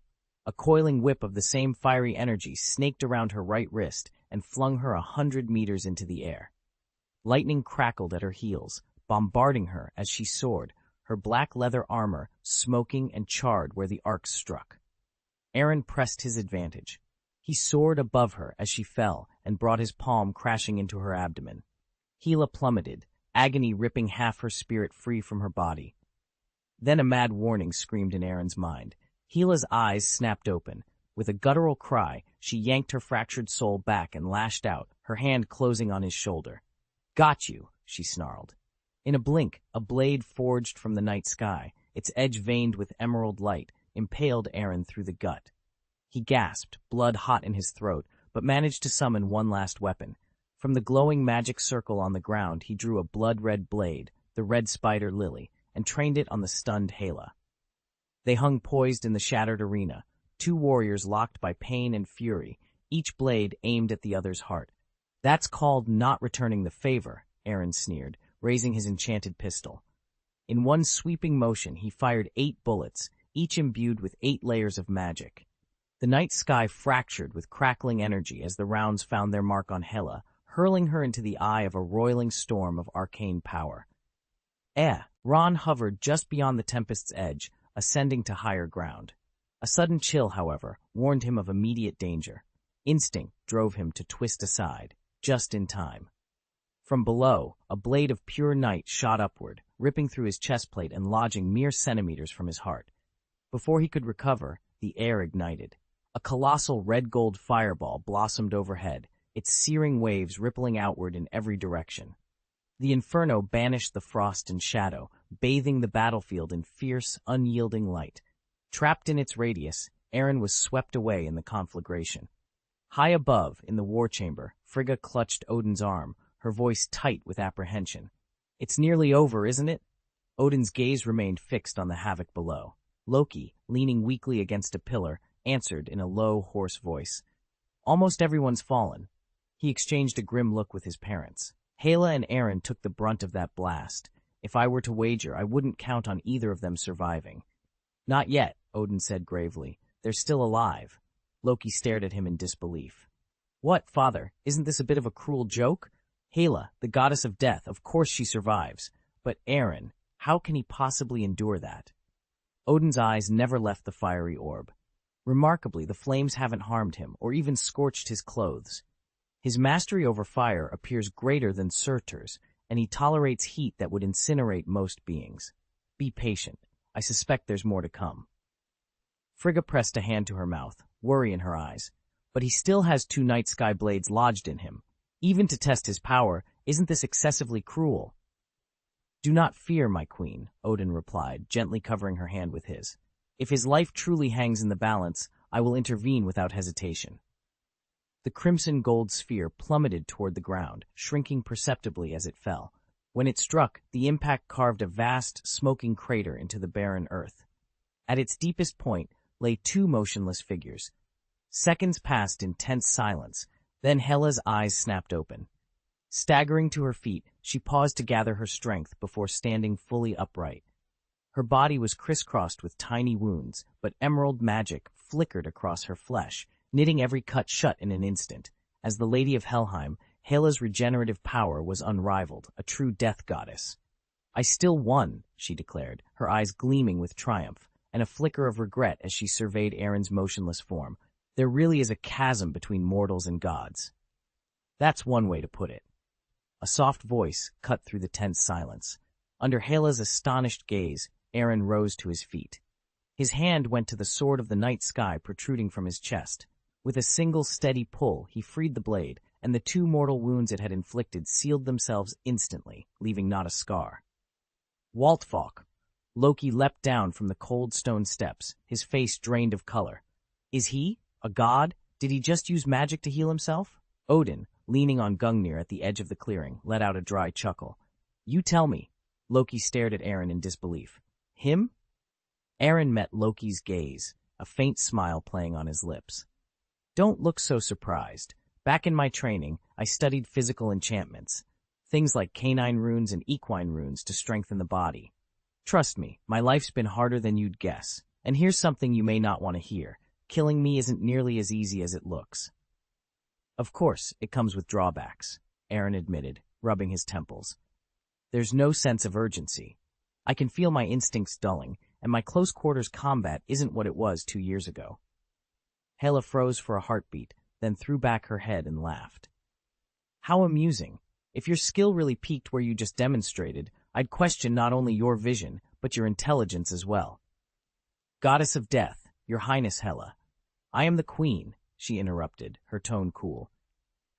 A coiling whip of the same fiery energy snaked around her right wrist and flung her 100 meters into the air. Lightning crackled at her heels, bombarding her as she soared, her black leather armor smoking and charred where the arcs struck. Aaron pressed his advantage. He soared above her as she fell and brought his palm crashing into her abdomen. Hela plummeted, agony ripping half her spirit free from her body. Then a mad warning screamed in Aaron's mind. Hela's eyes snapped open. With a guttural cry, she yanked her fractured soul back and lashed out, her hand closing on his shoulder. Got you, she snarled. In a blink, a blade forged from the night sky, its edge veined with emerald light, impaled Aaron through the gut. He gasped, blood hot in his throat, but managed to summon one last weapon. From the glowing magic circle on the ground, he drew a blood-red blade, the red spider lily, and trained it on the stunned Hela. They hung poised in the shattered arena, 2 warriors locked by pain and fury, each blade aimed at the other's heart. That's called not returning the favor, Aaron sneered, raising his enchanted pistol. In one sweeping motion, he fired 8 bullets, each imbued with 8 layers of magic. The night sky fractured with crackling energy as the rounds found their mark on Hela, hurling her into the eye of a roiling storm of arcane power. Ron hovered just beyond the tempest's edge, ascending to higher ground. A sudden chill, however, warned him of immediate danger. Instinct drove him to twist aside, just in time. From below, a blade of pure night shot upward, ripping through his chestplate and lodging mere centimeters from his heart. Before he could recover, the air ignited. A colossal red-gold fireball blossomed overhead, its searing waves rippling outward in every direction. The inferno banished the frost and shadow, bathing the battlefield in fierce, unyielding light. Trapped in its radius, Aaron was swept away in the conflagration. High above, in the war chamber, Frigga clutched Odin's arm, her voice tight with apprehension. It's nearly over, isn't it? Odin's gaze remained fixed on the havoc below. Loki, leaning weakly against a pillar, answered in a low, hoarse voice. Almost everyone's fallen. He exchanged a grim look with his parents. Hela and Aaron took the brunt of that blast. If I were to wager, I wouldn't count on either of them surviving. Not yet, Odin said gravely. They're still alive. Loki stared at him in disbelief. What, father? Isn't this a bit of a cruel joke? Hela, the goddess of death, of course she survives. But Aaron, how can he possibly endure that? Odin's eyes never left the fiery orb. Remarkably, the flames haven't harmed him, or even scorched his clothes. His mastery over fire appears greater than Surtur's, and he tolerates heat that would incinerate most beings. Be patient. I suspect there's more to come. Frigga pressed a hand to her mouth, worry in her eyes. But he still has 2 night sky blades lodged in him. Even to test his power, isn't this excessively cruel? Do not fear, my queen, Odin replied, gently covering her hand with his. If his life truly hangs in the balance, I will intervene without hesitation. The crimson gold sphere plummeted toward the ground, shrinking perceptibly as it fell. When it struck, the impact carved a vast, smoking crater into the barren earth. At its deepest point lay 2 motionless figures. Seconds passed in tense silence, then Hela's eyes snapped open. Staggering to her feet, she paused to gather her strength before standing fully upright. Her body was crisscrossed with tiny wounds, but emerald magic flickered across her flesh, knitting every cut shut in an instant. As the Lady of Helheim, Hela's regenerative power was unrivaled, a true death goddess. I still won, she declared, her eyes gleaming with triumph, and a flicker of regret as she surveyed Aaron's motionless form. There really is a chasm between mortals and gods. That's one way to put it. A soft voice cut through the tense silence. Under Hela's astonished gaze, Aaron rose to his feet. His hand went to the sword of the night sky protruding from his chest. With a single steady pull, he freed the blade, and the 2 mortal wounds it had inflicted sealed themselves instantly, leaving not a scar. Waltfalk. Loki leapt down from the cold stone steps, his face drained of color. Is he a god? Did he just use magic to heal himself? Odin, leaning on Gungnir at the edge of the clearing, let out a dry chuckle. You tell me. Loki stared at Aaron in disbelief. Him? Aaron met Loki's gaze, a faint smile playing on his lips. Don't look so surprised. Back in my training, I studied physical enchantments, things like canine runes and equine runes to strengthen the body. Trust me, my life's been harder than you'd guess. And here's something you may not want to hear. Killing me isn't nearly as easy as it looks. Of course, it comes with drawbacks, Aaron admitted, rubbing his temples. There's no sense of urgency. I can feel my instincts dulling, and my close-quarters combat isn't what it was 2 years ago. Hela froze for a heartbeat, then threw back her head and laughed. How amusing. If your skill really peaked where you just demonstrated, I'd question not only your vision, but your intelligence as well. Goddess of Death, Your Highness Hela. I am the Queen, she interrupted, her tone cool.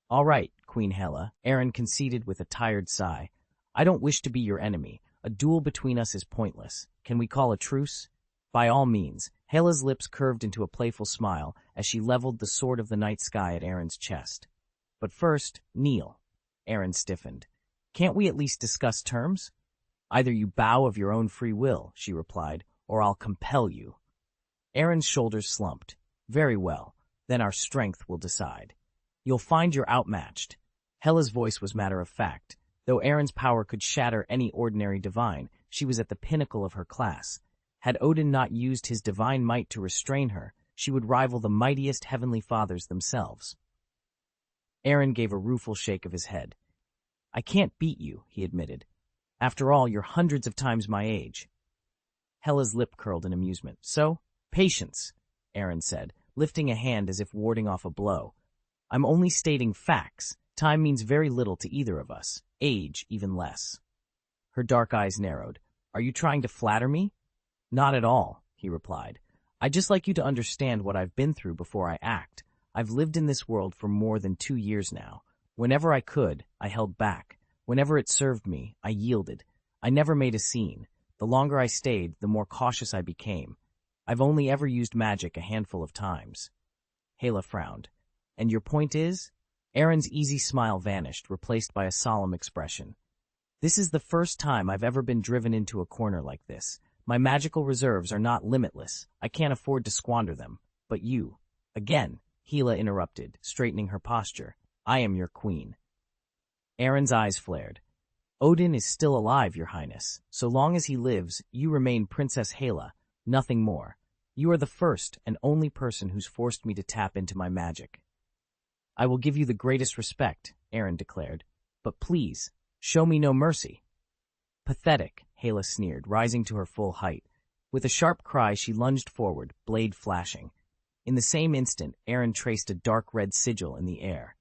All right, Queen Hela, Aaron conceded with a tired sigh. I don't wish to be your enemy. A duel between us is pointless. Can we call a truce? By all means. Hela's lips curved into a playful smile as she leveled the sword of the night sky at Aaron's chest. But first, kneel. Aaron stiffened. Can't we at least discuss terms? Either you bow of your own free will, she replied, or I'll compel you. Aaron's shoulders slumped. Very well. Then our strength will decide. You'll find you're outmatched. Hela's voice was matter of fact. Though Aaron's power could shatter any ordinary divine, she was at the pinnacle of her class. Had Odin not used his divine might to restrain her, she would rival the mightiest heavenly fathers themselves. Aaron gave a rueful shake of his head. I can't beat you, he admitted. After all, you're hundreds of times my age. Hela's lip curled in amusement. So, patience, Aaron said, lifting a hand as if warding off a blow. I'm only stating facts. Time means very little to either of us. Age, even less. Her dark eyes narrowed. Are you trying to flatter me? Not at all, he replied. I'd just like you to understand what I've been through before I act. I've lived in this world for more than 2 years now. Whenever I could, I held back. Whenever it served me, I yielded. I never made a scene. The longer I stayed, the more cautious I became. I've only ever used magic a handful of times. Hela frowned. And your point is? Aaron's easy smile vanished, replaced by a solemn expression. This is the first time I've ever been driven into a corner like this. My magical reserves are not limitless. I can't afford to squander them. But you. Again, Hela interrupted, straightening her posture. I am your queen. Aaron's eyes flared. Odin is still alive, your highness. So long as he lives, you remain Princess Hela, nothing more. You are the first and only person who's forced me to tap into my magic. I will give you the greatest respect, Aaron declared. But please, show me no mercy. Pathetic, Hela sneered, rising to her full height. With a sharp cry, she lunged forward, blade flashing. In the same instant, Aaron traced a dark red sigil in the air.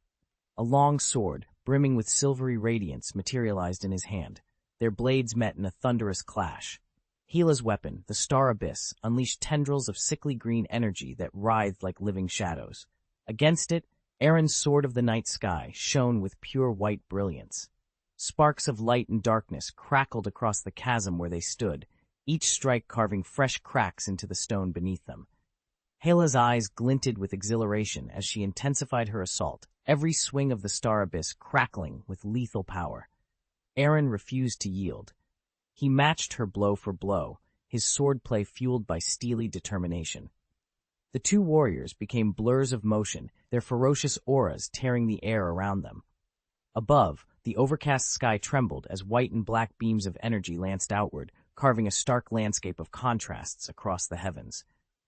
A long sword, brimming with silvery radiance, materialized in his hand. Their blades met in a thunderous clash. Hela's weapon, the Star Abyss, unleashed tendrils of sickly green energy that writhed like living shadows. Against it, Aaron's sword of the night sky shone with pure white brilliance. Sparks of light and darkness crackled across the chasm where they stood, each strike carving fresh cracks into the stone beneath them. Hela's eyes glinted with exhilaration as she intensified her assault, every swing of the star abyss crackling with lethal power. Aaron refused to yield. He matched her blow for blow, his swordplay fueled by steely determination. The two warriors became blurs of motion, their ferocious auras tearing the air around them. Above, the overcast sky trembled as white and black beams of energy lanced outward, carving a stark landscape of contrasts across the heavens.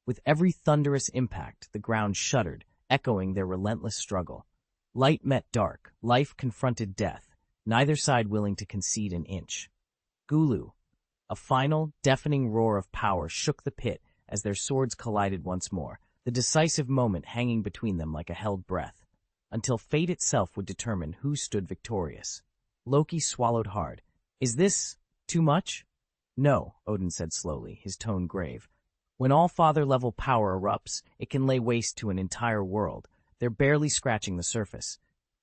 With every thunderous impact, the ground shuddered, echoing their relentless struggle. Light met dark, life confronted death, neither side willing to concede an inch. Gulu. A final, deafening roar of power shook the pit as their swords collided once more, the decisive moment hanging between them like a held breath, until fate itself would determine who stood victorious. Loki swallowed hard. Is this too much? No, Odin said slowly, his tone grave. When all father-level power erupts, it can lay waste to an entire world. They're barely scratching the surface.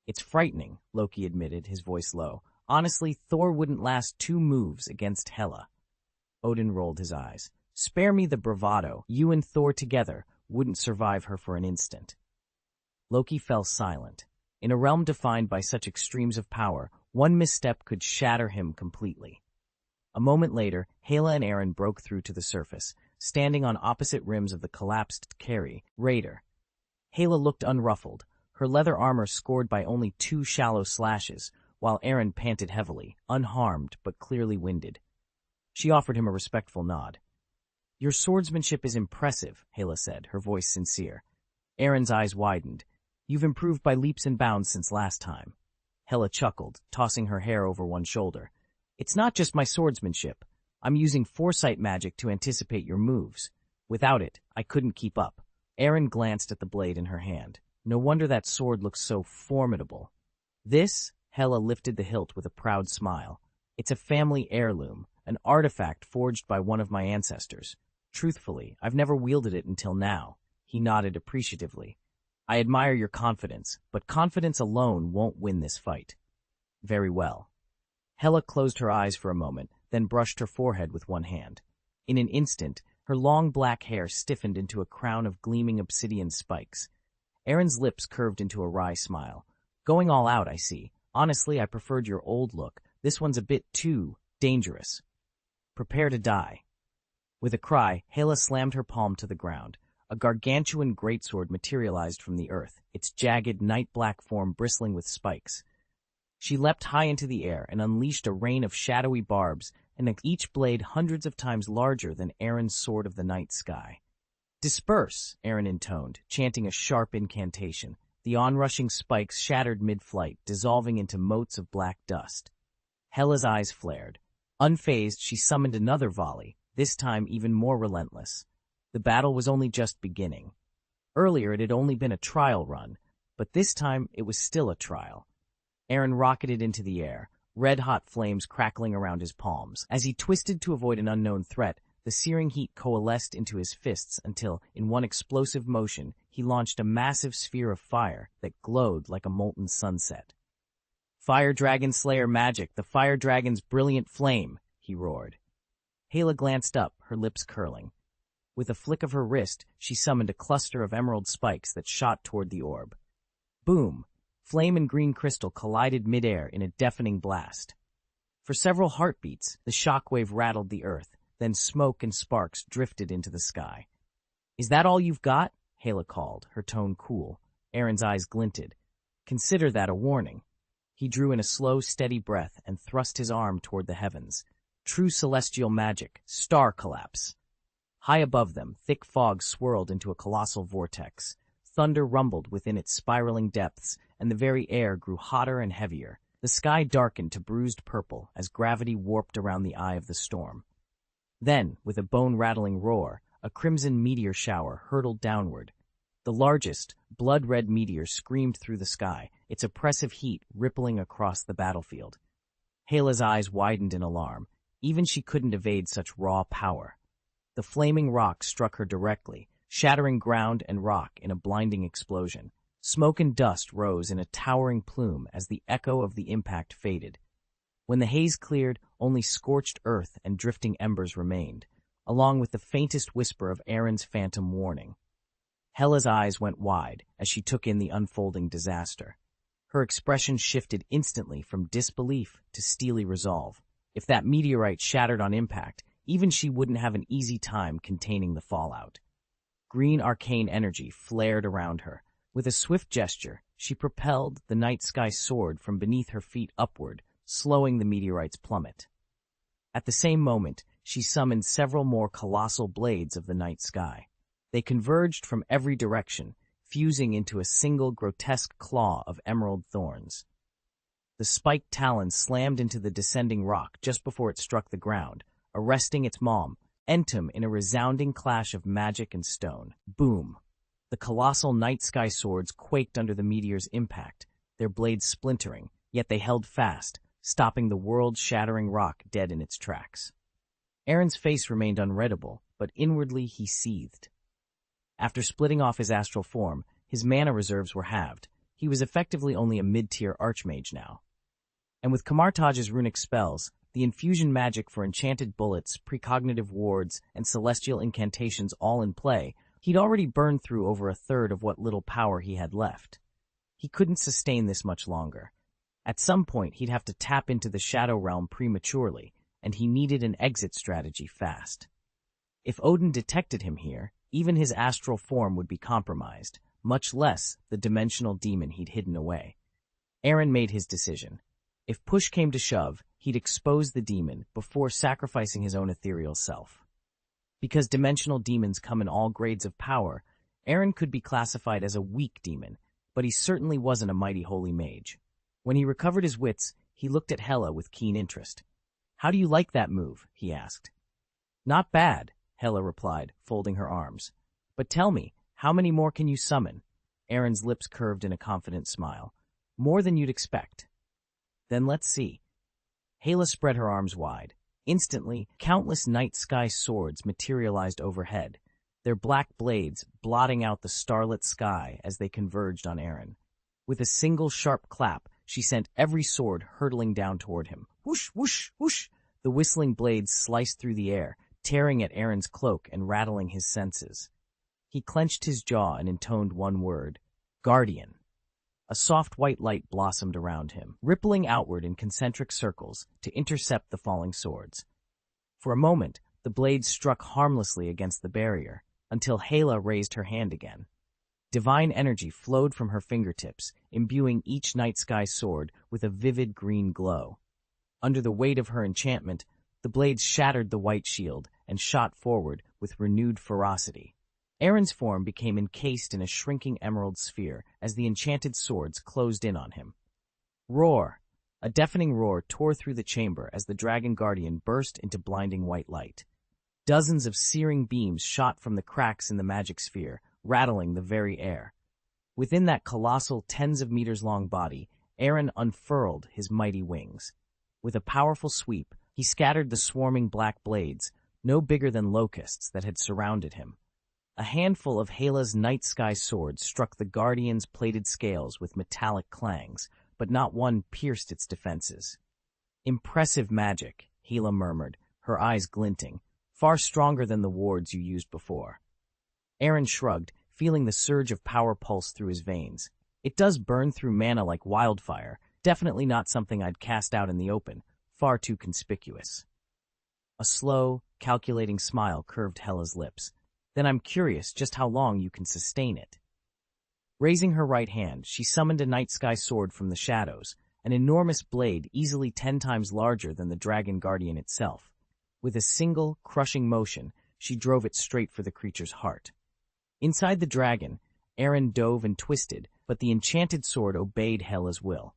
It's frightening, Loki admitted, his voice low. Honestly, Thor wouldn't last 2 moves against Hela. Odin rolled his eyes. Spare me the bravado. You and Thor together wouldn't survive her for an instant. Loki fell silent. In a realm defined by such extremes of power, one misstep could shatter him completely. A moment later, Hela and Aaron broke through to the surface, standing on opposite rims of the collapsed Carrie, Raider. Hela looked unruffled, her leather armor scored by only 2 shallow slashes, while Aaron panted heavily, unharmed but clearly winded. She offered him a respectful nod. Your swordsmanship is impressive, Hela said, her voice sincere. Aaron's eyes widened. You've improved by leaps and bounds since last time. Hela chuckled, tossing her hair over one shoulder. It's not just my swordsmanship. I'm using foresight magic to anticipate your moves. Without it, I couldn't keep up. Aaron glanced at the blade in her hand. No wonder that sword looks so formidable. This, Hela lifted the hilt with a proud smile. It's a family heirloom, an artifact forged by one of my ancestors. Truthfully, I've never wielded it until now. He nodded appreciatively. I admire your confidence, but confidence alone won't win this fight. Very well. Hela closed her eyes for a moment, then brushed her forehead with one hand. In an instant, her long black hair stiffened into a crown of gleaming obsidian spikes. Aaron's lips curved into a wry smile. Going all out, I see. Honestly, I preferred your old look. This one's a bit too dangerous. Prepare to die. With a cry, Hela slammed her palm to the ground. A gargantuan greatsword materialized from the earth, its jagged, night-black form bristling with spikes. She leapt high into the air and unleashed a rain of shadowy barbs, and each blade hundreds of times larger than Aaron's sword of the night sky. Disperse, Aaron intoned, chanting a sharp incantation. The onrushing spikes shattered mid-flight, dissolving into motes of black dust. Hela's eyes flared. Unfazed, she summoned another volley, this time even more relentless. The battle was only just beginning. Earlier it had only been a trial run, but this time it was still a trial. Aaron rocketed into the air, red-hot flames crackling around his palms. As he twisted to avoid an unknown threat, the searing heat coalesced into his fists until, in one explosive motion, he launched a massive sphere of fire that glowed like a molten sunset. Fire Dragon Slayer magic, the Fire Dragon's brilliant flame, he roared. Hela glanced up, her lips curling. With a flick of her wrist, she summoned a cluster of emerald spikes that shot toward the orb. Boom! Flame and green crystal collided midair in a deafening blast. For several heartbeats, the shockwave rattled the earth, then smoke and sparks drifted into the sky. Is that all you've got? Hela called, her tone cool. Aaron's eyes glinted. Consider that a warning. He drew in a slow, steady breath and thrust his arm toward the heavens. True celestial magic, star collapse. High above them, thick fog swirled into a colossal vortex. Thunder rumbled within its spiraling depths, and the very air grew hotter and heavier. The sky darkened to bruised purple as gravity warped around the eye of the storm. Then, with a bone-rattling roar, a crimson meteor shower hurtled downward. The largest, blood-red meteor screamed through the sky, its oppressive heat rippling across the battlefield. Hela's eyes widened in alarm. Even she couldn't evade such raw power. The flaming rock struck her directly, shattering ground and rock in a blinding explosion. Smoke and dust rose in a towering plume as the echo of the impact faded. When the haze cleared, only scorched earth and drifting embers remained, along with the faintest whisper of Aaron's phantom warning. Hela's eyes went wide as she took in the unfolding disaster. Her expression shifted instantly from disbelief to steely resolve. If that meteorite shattered on impact, even she wouldn't have an easy time containing the fallout. Green arcane energy flared around her. With a swift gesture, she propelled the night sky sword from beneath her feet upward, slowing the meteorite's plummet. At the same moment, she summoned several more colossal blades of the night sky. They converged from every direction, fusing into a single grotesque claw of emerald thorns. The spiked talons slammed into the descending rock just before it struck the ground, arresting its mom, Entum, in a resounding clash of magic and stone. Boom! The colossal night sky swords quaked under the meteor's impact, their blades splintering, yet they held fast, stopping the world-shattering rock dead in its tracks. Aaron's face remained unreadable, but inwardly he seethed. After splitting off his astral form, his mana reserves were halved. He was effectively only a mid-tier archmage now. And with Kamartaj's runic spells, the infusion magic for enchanted bullets, precognitive wards, and celestial incantations all in play, he'd already burned through over a third of what little power he had left. He couldn't sustain this much longer. At some point, he'd have to tap into the Shadow Realm prematurely, and he needed an exit strategy fast. If Odin detected him here, even his astral form would be compromised, much less the dimensional demon he'd hidden away. Aaron made his decision. If push came to shove, he'd expose the demon before sacrificing his own ethereal self. Because dimensional demons come in all grades of power, Aaron could be classified as a weak demon, but he certainly wasn't a mighty holy mage. When he recovered his wits, he looked at Hela with keen interest. "How do you like that move?" he asked. "Not bad," Hela replied, folding her arms. "But tell me, how many more can you summon?" Aaron's lips curved in a confident smile. "More than you'd expect." "Then let's see." Hela spread her arms wide. Instantly, countless night sky swords materialized overhead, their black blades blotting out the starlit sky as they converged on Aaron. With a single sharp clap, she sent every sword hurtling down toward him. Whoosh, whoosh, whoosh! The whistling blades sliced through the air, tearing at Aaron's cloak and rattling his senses. He clenched his jaw and intoned one word: Guardian. A soft white light blossomed around him, rippling outward in concentric circles to intercept the falling swords. For a moment, the blades struck harmlessly against the barrier, until Hela raised her hand again. Divine energy flowed from her fingertips, imbuing each night sky sword with a vivid green glow. Under the weight of her enchantment, the blades shattered the white shield and shot forward with renewed ferocity. Aaron's form became encased in a shrinking emerald sphere as the enchanted swords closed in on him. Roar! A deafening roar tore through the chamber as the Dragon Guardian burst into blinding white light. Dozens of searing beams shot from the cracks in the magic sphere, rattling the very air. Within that colossal tens of meters long body, Aaron unfurled his mighty wings. With a powerful sweep, he scattered the swarming black blades, no bigger than locusts, that had surrounded him. A handful of Hela's night sky swords struck the Guardian's plated scales with metallic clangs, but not one pierced its defenses. "Impressive magic," Hela murmured, her eyes glinting, "far stronger than the wards you used before." Aaron shrugged, feeling the surge of power pulse through his veins. "It does burn through mana like wildfire, definitely not something I'd cast out in the open, far too conspicuous." A slow, calculating smile curved Hela's lips. "Then I'm curious just how long you can sustain it." Raising her right hand, she summoned a night sky sword from the shadows, an enormous blade easily 10 times larger than the Dragon Guardian itself. With a single, crushing motion, she drove it straight for the creature's heart. Inside the dragon, Aaron dove and twisted, but the enchanted sword obeyed Hela's will.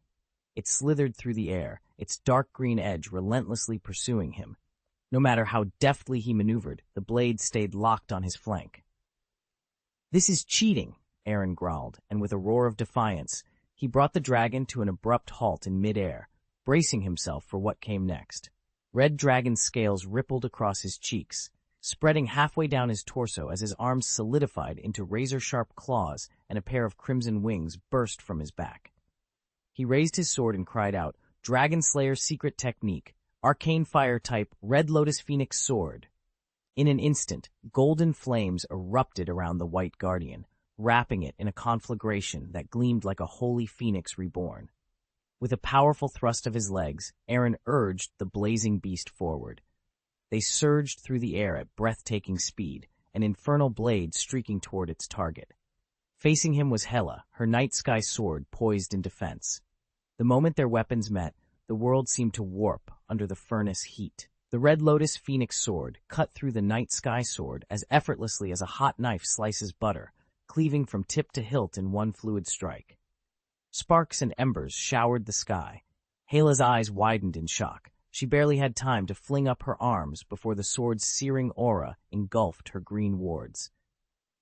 It slithered through the air, its dark green edge relentlessly pursuing him. No matter how deftly he maneuvered, the blade stayed locked on his flank. "This is cheating," Aaron growled, and with a roar of defiance, he brought the dragon to an abrupt halt in midair, bracing himself for what came next. Red dragon scales rippled across his cheeks. spreading halfway down his torso as his arms solidified into razor-sharp claws and a pair of crimson wings burst from his back. He raised his sword and cried out, "Dragon Slayer's secret technique, arcane fire type, Red Lotus Phoenix sword." In an instant, golden flames erupted around the White Guardian, wrapping it in a conflagration that gleamed like a holy phoenix reborn. With a powerful thrust of his legs, Aaron urged the blazing beast forward. They surged through the air at breathtaking speed, an infernal blade streaking toward its target. Facing him was Hela, her night sky sword poised in defense. The moment their weapons met, the world seemed to warp under the furnace heat. The Red Lotus Phoenix sword cut through the night sky sword as effortlessly as a hot knife slices butter, cleaving from tip to hilt in one fluid strike. Sparks and embers showered the sky. Hela's eyes widened in shock. She barely had time to fling up her arms before the sword's searing aura engulfed her green wards.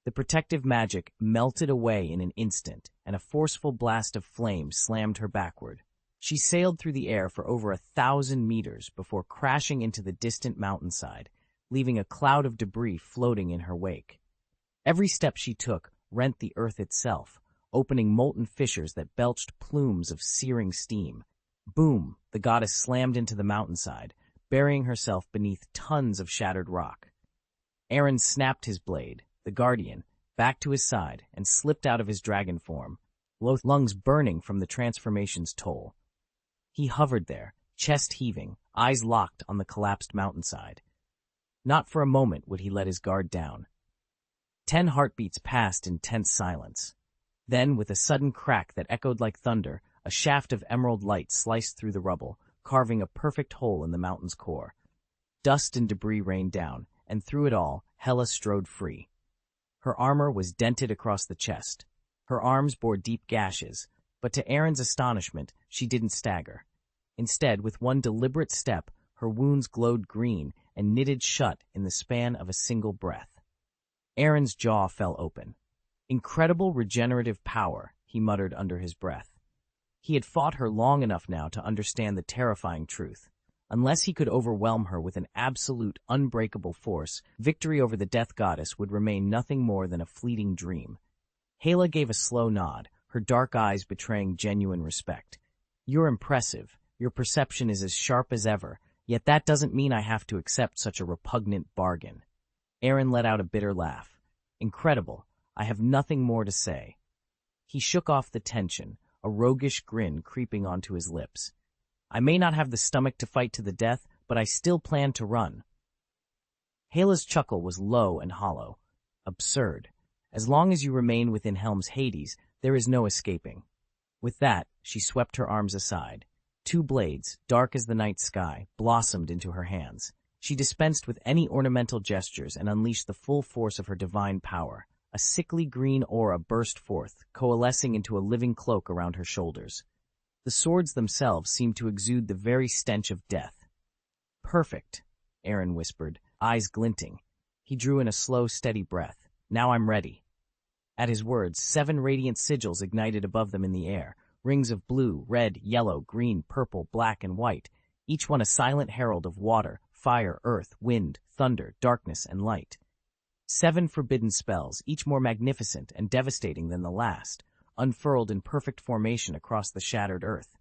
The protective magic melted away in an instant, and a forceful blast of flame slammed her backward. She sailed through the air for over 1,000 meters before crashing into the distant mountainside, leaving a cloud of debris floating in her wake. Every step she took rent the earth itself, opening molten fissures that belched plumes of searing steam. Boom! The goddess slammed into the mountainside, burying herself beneath tons of shattered rock. Aaron snapped his blade, the Guardian, back to his side and slipped out of his dragon form, lungs burning from the transformation's toll. He hovered there, chest heaving, eyes locked on the collapsed mountainside. Not for a moment would he let his guard down. 10 heartbeats passed in tense silence. Then, with a sudden crack that echoed like thunder, a shaft of emerald light sliced through the rubble, carving a perfect hole in the mountain's core. Dust and debris rained down, and through it all, Hela strode free. Her armor was dented across the chest. Her arms bore deep gashes, but to Aaron's astonishment, she didn't stagger. Instead, with one deliberate step, her wounds glowed green and knitted shut in the span of a single breath. Aaron's jaw fell open. "Incredible regenerative power," he muttered under his breath. He had fought her long enough now to understand the terrifying truth. Unless he could overwhelm her with an absolute, unbreakable force, victory over the Death Goddess would remain nothing more than a fleeting dream. Hela gave a slow nod, her dark eyes betraying genuine respect. "You're impressive. Your perception is as sharp as ever, yet that doesn't mean I have to accept such a repugnant bargain." Aaron let out a bitter laugh. "Incredible. I have nothing more to say." He shook off the tension, a roguish grin creeping onto his lips. "I may not have the stomach to fight to the death, but I still plan to run." Hela's chuckle was low and hollow. "Absurd. As long as you remain within Helm's Hades, there is no escaping." With that, she swept her arms aside. 2 blades, dark as the night sky, blossomed into her hands. She dispensed with any ornamental gestures and unleashed the full force of her divine power. A sickly green aura burst forth, coalescing into a living cloak around her shoulders. The swords themselves seemed to exude the very stench of death. "Perfect," Aaron whispered, eyes glinting. He drew in a slow, steady breath. "Now I'm ready." At his words, 7 radiant sigils ignited above them in the air, rings of blue, red, yellow, green, purple, black, and white, each one a silent herald of water, fire, earth, wind, thunder, darkness, and light. 7 forbidden spells, each more magnificent and devastating than the last, unfurled in perfect formation across the shattered earth.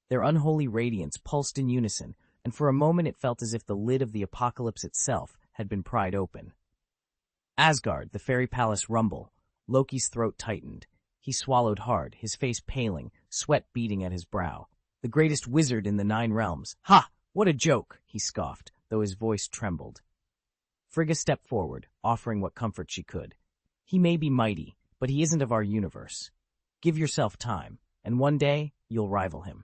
Their unholy radiance pulsed in unison, and for a moment it felt as if the lid of the apocalypse itself had been pried open. Asgard, the fairy palace rumble. Loki's throat tightened. He swallowed hard, his face paling, sweat beading at his brow. "The greatest wizard in the 9 realms. Ha! What a joke!" he scoffed, though his voice trembled. Frigga stepped forward, offering what comfort she could. "He may be mighty, but he isn't of our universe. Give yourself time, and one day you'll rival him."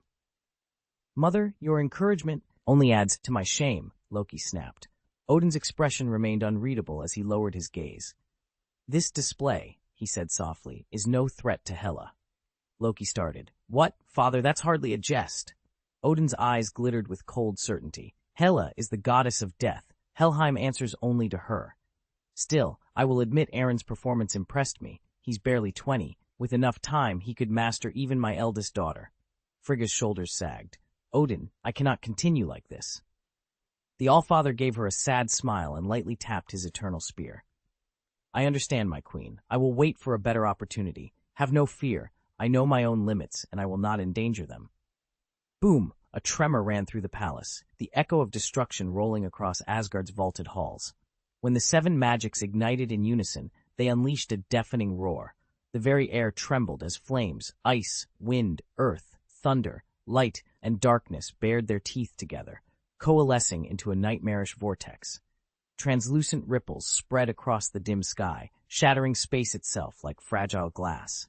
"Mother, your encouragement only adds to my shame," Loki snapped. Odin's expression remained unreadable as he lowered his gaze. "This display," he said softly, "is no threat to Hela." Loki started. "What? Father, that's hardly a jest." Odin's eyes glittered with cold certainty. "Hela is the goddess of death. Helheim answers only to her. Still, I will admit Aaron's performance impressed me. He's barely 20. With enough time, he could master even my eldest daughter." Frigga's shoulders sagged. "Odin, I cannot continue like this." The Allfather gave her a sad smile and lightly tapped his eternal spear. I understand, my queen. I will wait for a better opportunity. Have no fear. I know my own limits, and I will not endanger them. Boom! A tremor ran through the palace, the echo of destruction rolling across Asgard's vaulted halls. When the 7 magics ignited in unison, they unleashed a deafening roar. The very air trembled as flames, ice, wind, earth, thunder, light, and darkness bared their teeth together, coalescing into a nightmarish vortex. Translucent ripples spread across the dim sky, shattering space itself like fragile glass.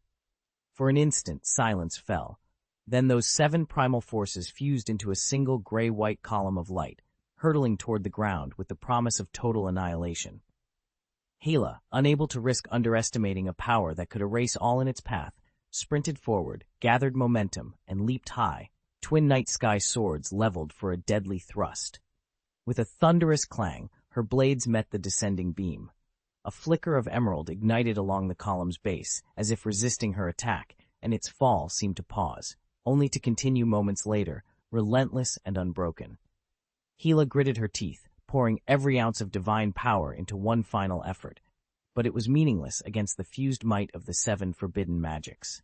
For an instant, silence fell. Then those 7 primal forces fused into a single gray-white column of light, hurtling toward the ground with the promise of total annihilation. Hela, unable to risk underestimating a power that could erase all in its path, sprinted forward, gathered momentum, and leaped high, twin night sky swords leveled for a deadly thrust. With a thunderous clang, her blades met the descending beam. A flicker of emerald ignited along the column's base, as if resisting her attack, and its fall seemed to pause, only to continue moments later, relentless and unbroken. Hela gritted her teeth, pouring every ounce of divine power into one final effort, but it was meaningless against the fused might of the 7 forbidden magics.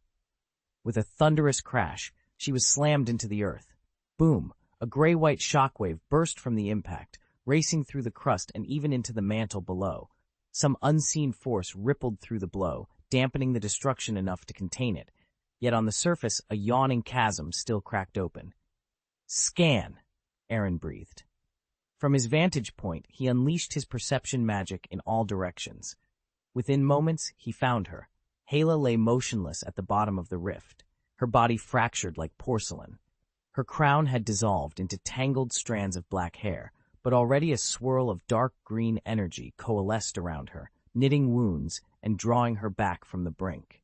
With a thunderous crash, she was slammed into the earth. Boom! A gray-white shockwave burst from the impact, racing through the crust and even into the mantle below. Some unseen force rippled through the blow, dampening the destruction enough to contain it. Yet on the surface, a yawning chasm still cracked open. "Scan," Aaron breathed. From his vantage point, he unleashed his perception magic in all directions. Within moments, he found her. Hela lay motionless at the bottom of the rift, her body fractured like porcelain. Her crown had dissolved into tangled strands of black hair, but already a swirl of dark green energy coalesced around her, knitting wounds and drawing her back from the brink.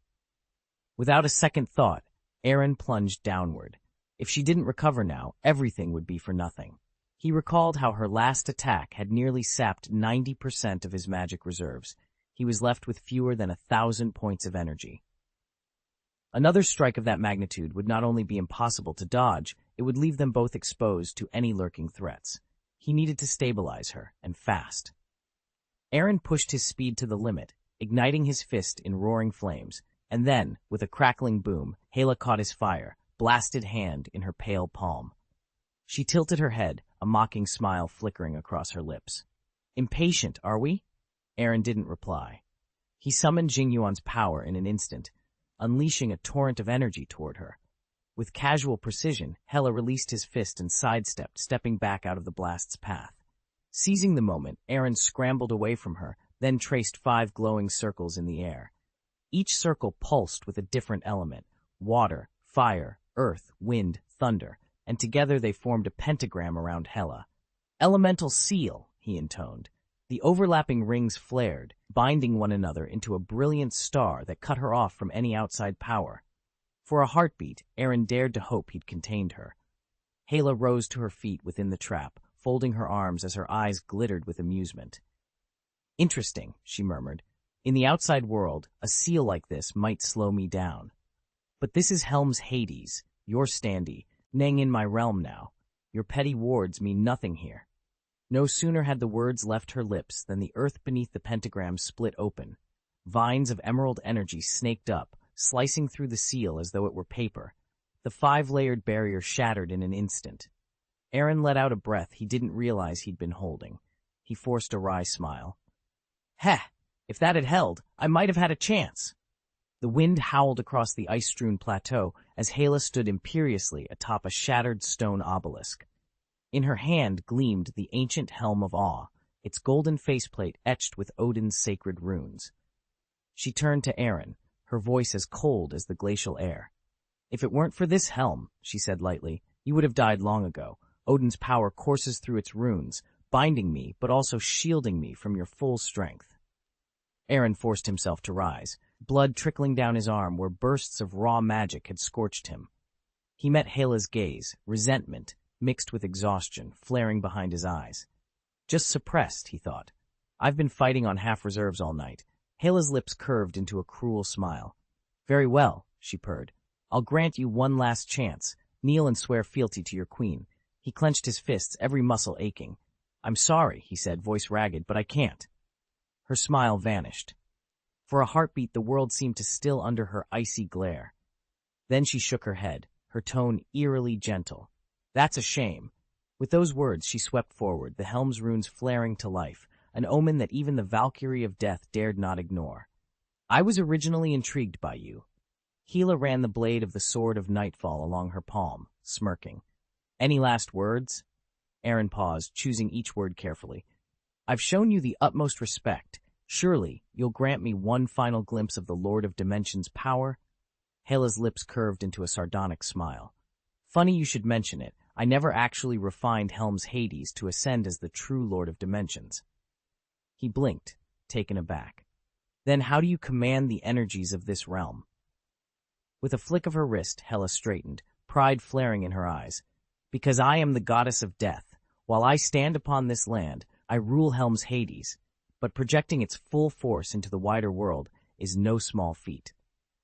Without a second thought, Aaron plunged downward. If she didn't recover now, everything would be for nothing. He recalled how her last attack had nearly sapped 90% of his magic reserves. He was left with fewer than 1,000 points of energy. Another strike of that magnitude would not only be impossible to dodge, it would leave them both exposed to any lurking threats. He needed to stabilize her, and fast. Aaron pushed his speed to the limit, igniting his fist in roaring flames, and then, with a crackling boom, Hela caught his fire, blasted hand in her pale palm. She tilted her head, a mocking smile flickering across her lips. "Impatient, are we?" Aaron didn't reply. He summoned Jingyuan's power in an instant, unleashing a torrent of energy toward her. With casual precision, Hela released his fist and sidestepped, stepping back out of the blast's path. Seizing the moment, Aaron scrambled away from her, then traced 5 glowing circles in the air. Each circle pulsed with a different element: water, fire, earth, wind, thunder, and together they formed a pentagram around Hela. "Elemental seal," he intoned. The overlapping rings flared, binding one another into a brilliant star that cut her off from any outside power. For a heartbeat, Aaron dared to hope he'd contained her. Hela rose to her feet within the trap, folding her arms as her eyes glittered with amusement. "Interesting," she murmured. "In the outside world, a seal like this might slow me down. But this is Helm's Hades, your standee, nang in my realm now. Your petty wards mean nothing here." No sooner had the words left her lips than the earth beneath the pentagram split open. Vines of emerald energy snaked up, slicing through the seal as though it were paper. The 5-layered barrier shattered in an instant. Aaron let out a breath he didn't realize he'd been holding. He forced a wry smile. "Heh! If that had held, I might have had a chance." The wind howled across the ice-strewn plateau as Hela stood imperiously atop a shattered stone obelisk. In her hand gleamed the ancient helm of awe, its golden faceplate etched with Odin's sacred runes. She turned to Aaron, her voice as cold as the glacial air. "If it weren't for this helm," she said lightly, "you would have died long ago. Odin's power courses through its runes, binding me but also shielding me from your full strength." Aaron forced himself to rise, blood trickling down his arm where bursts of raw magic had scorched him. He met Hela's gaze, resentment, mixed with exhaustion, flaring behind his eyes. Just suppressed, he thought. I've been fighting on half reserves all night. Hela's lips curved into a cruel smile. "Very well," she purred. "I'll grant you one last chance. Kneel and swear fealty to your queen." He clenched his fists, every muscle aching. I'm sorry, he said, voice ragged, but I can't. Her smile vanished. For a heartbeat, the world seemed to still under her icy glare. Then she shook her head, her tone eerily gentle. That's a shame. With those words, she swept forward, the helm's runes flaring to life, an omen that even the Valkyrie of Death dared not ignore. I was originally intrigued by you. Hela ran the blade of the sword of Nightfall along her palm, smirking. Any last words? Aaron paused, choosing each word carefully. I've shown you the utmost respect. Surely, you'll grant me one final glimpse of the Lord of Dimension's power? Hela's lips curved into a sardonic smile. Funny you should mention it. I never actually refined Helm's Hades to ascend as the true Lord of Dimensions. He blinked, taken aback. Then how do you command the energies of this realm? With a flick of her wrist, Hela straightened, pride flaring in her eyes. Because I am the goddess of death. While I stand upon this land, I rule Helm's Hades, but projecting its full force into the wider world is no small feat.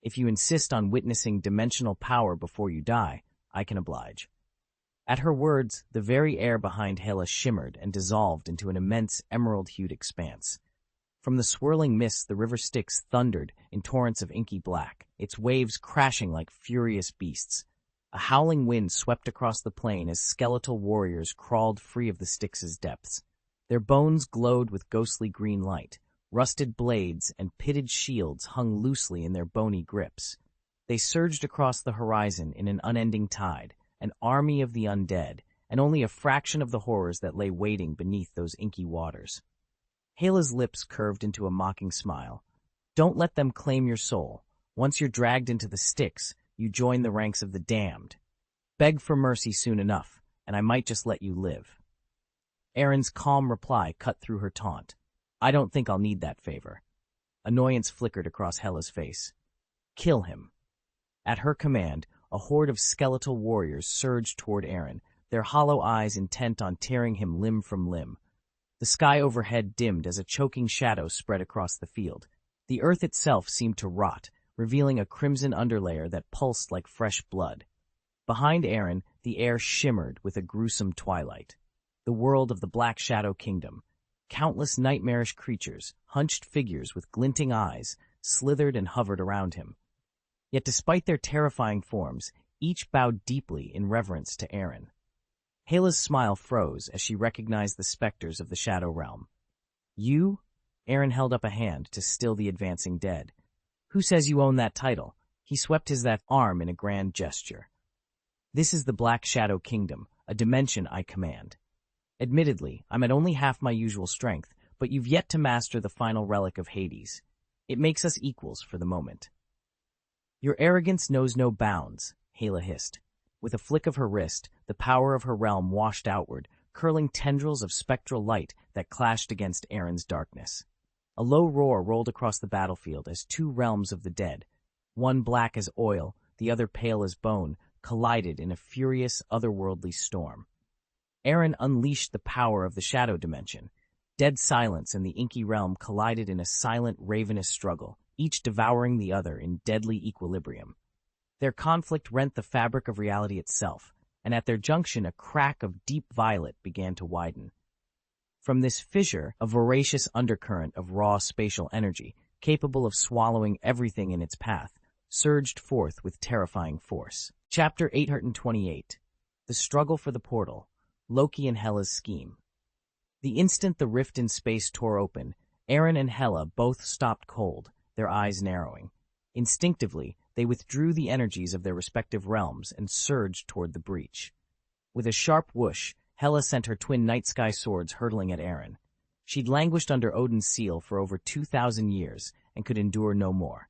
If you insist on witnessing dimensional power before you die, I can oblige. At her words, the very air behind Hela shimmered and dissolved into an immense emerald-hued expanse. From the swirling mists, the river Styx thundered in torrents of inky black, its waves crashing like furious beasts. A howling wind swept across the plain as skeletal warriors crawled free of the Styx's depths. Their bones glowed with ghostly green light. Rusted blades and pitted shields hung loosely in their bony grips. They surged across the horizon in an unending tide, an army of the undead, and only a fraction of the horrors that lay waiting beneath those inky waters. Hela's lips curved into a mocking smile. Don't let them claim your soul. Once you're dragged into the Styx, you join the ranks of the damned. Beg for mercy soon enough, and I might just let you live. Aaron's calm reply cut through her taunt. I don't think I'll need that favor. Annoyance flickered across Hela's face. Kill him. At her command, a horde of skeletal warriors surged toward Aaron, their hollow eyes intent on tearing him limb from limb. The sky overhead dimmed as a choking shadow spread across the field. The earth itself seemed to rot, revealing a crimson underlayer that pulsed like fresh blood. Behind Aaron, the air shimmered with a gruesome twilight. The world of the Black Shadow Kingdom. Countless nightmarish creatures, hunched figures with glinting eyes, slithered and hovered around him. Yet despite their terrifying forms, each bowed deeply in reverence to Aaron. Hela's smile froze as she recognized the specters of the Shadow Realm. You? Aaron held up a hand to still the advancing dead. Who says you own that title? He swept his that arm in a grand gesture. This is the Black Shadow Kingdom, a dimension I command. Admittedly, I'm at only half my usual strength, but you've yet to master the final relic of Hades. It makes us equals for the moment. Your arrogance knows no bounds, Hela hissed. With a flick of her wrist, the power of her realm washed outward, curling tendrils of spectral light that clashed against Aaron's darkness. A low roar rolled across the battlefield as two realms of the dead, one black as oil, the other pale as bone, collided in a furious, otherworldly storm. Aaron unleashed the power of the shadow dimension. Dead silence and the inky realm collided in a silent, ravenous struggle, each devouring the other in deadly equilibrium. Their conflict rent the fabric of reality itself, and at their junction a crack of deep violet began to widen. From this fissure, a voracious undercurrent of raw spatial energy, capable of swallowing everything in its path, surged forth with terrifying force. Chapter 828. The Struggle for the Portal. Loki and Hela's Scheme. The instant the rift in space tore open, Aaron and Hela both stopped cold, their eyes narrowing. Instinctively, they withdrew the energies of their respective realms and surged toward the breach. With a sharp whoosh, Hela sent her twin night sky swords hurtling at Aaron. She'd languished under Odin's seal for over 2,000 years and could endure no more.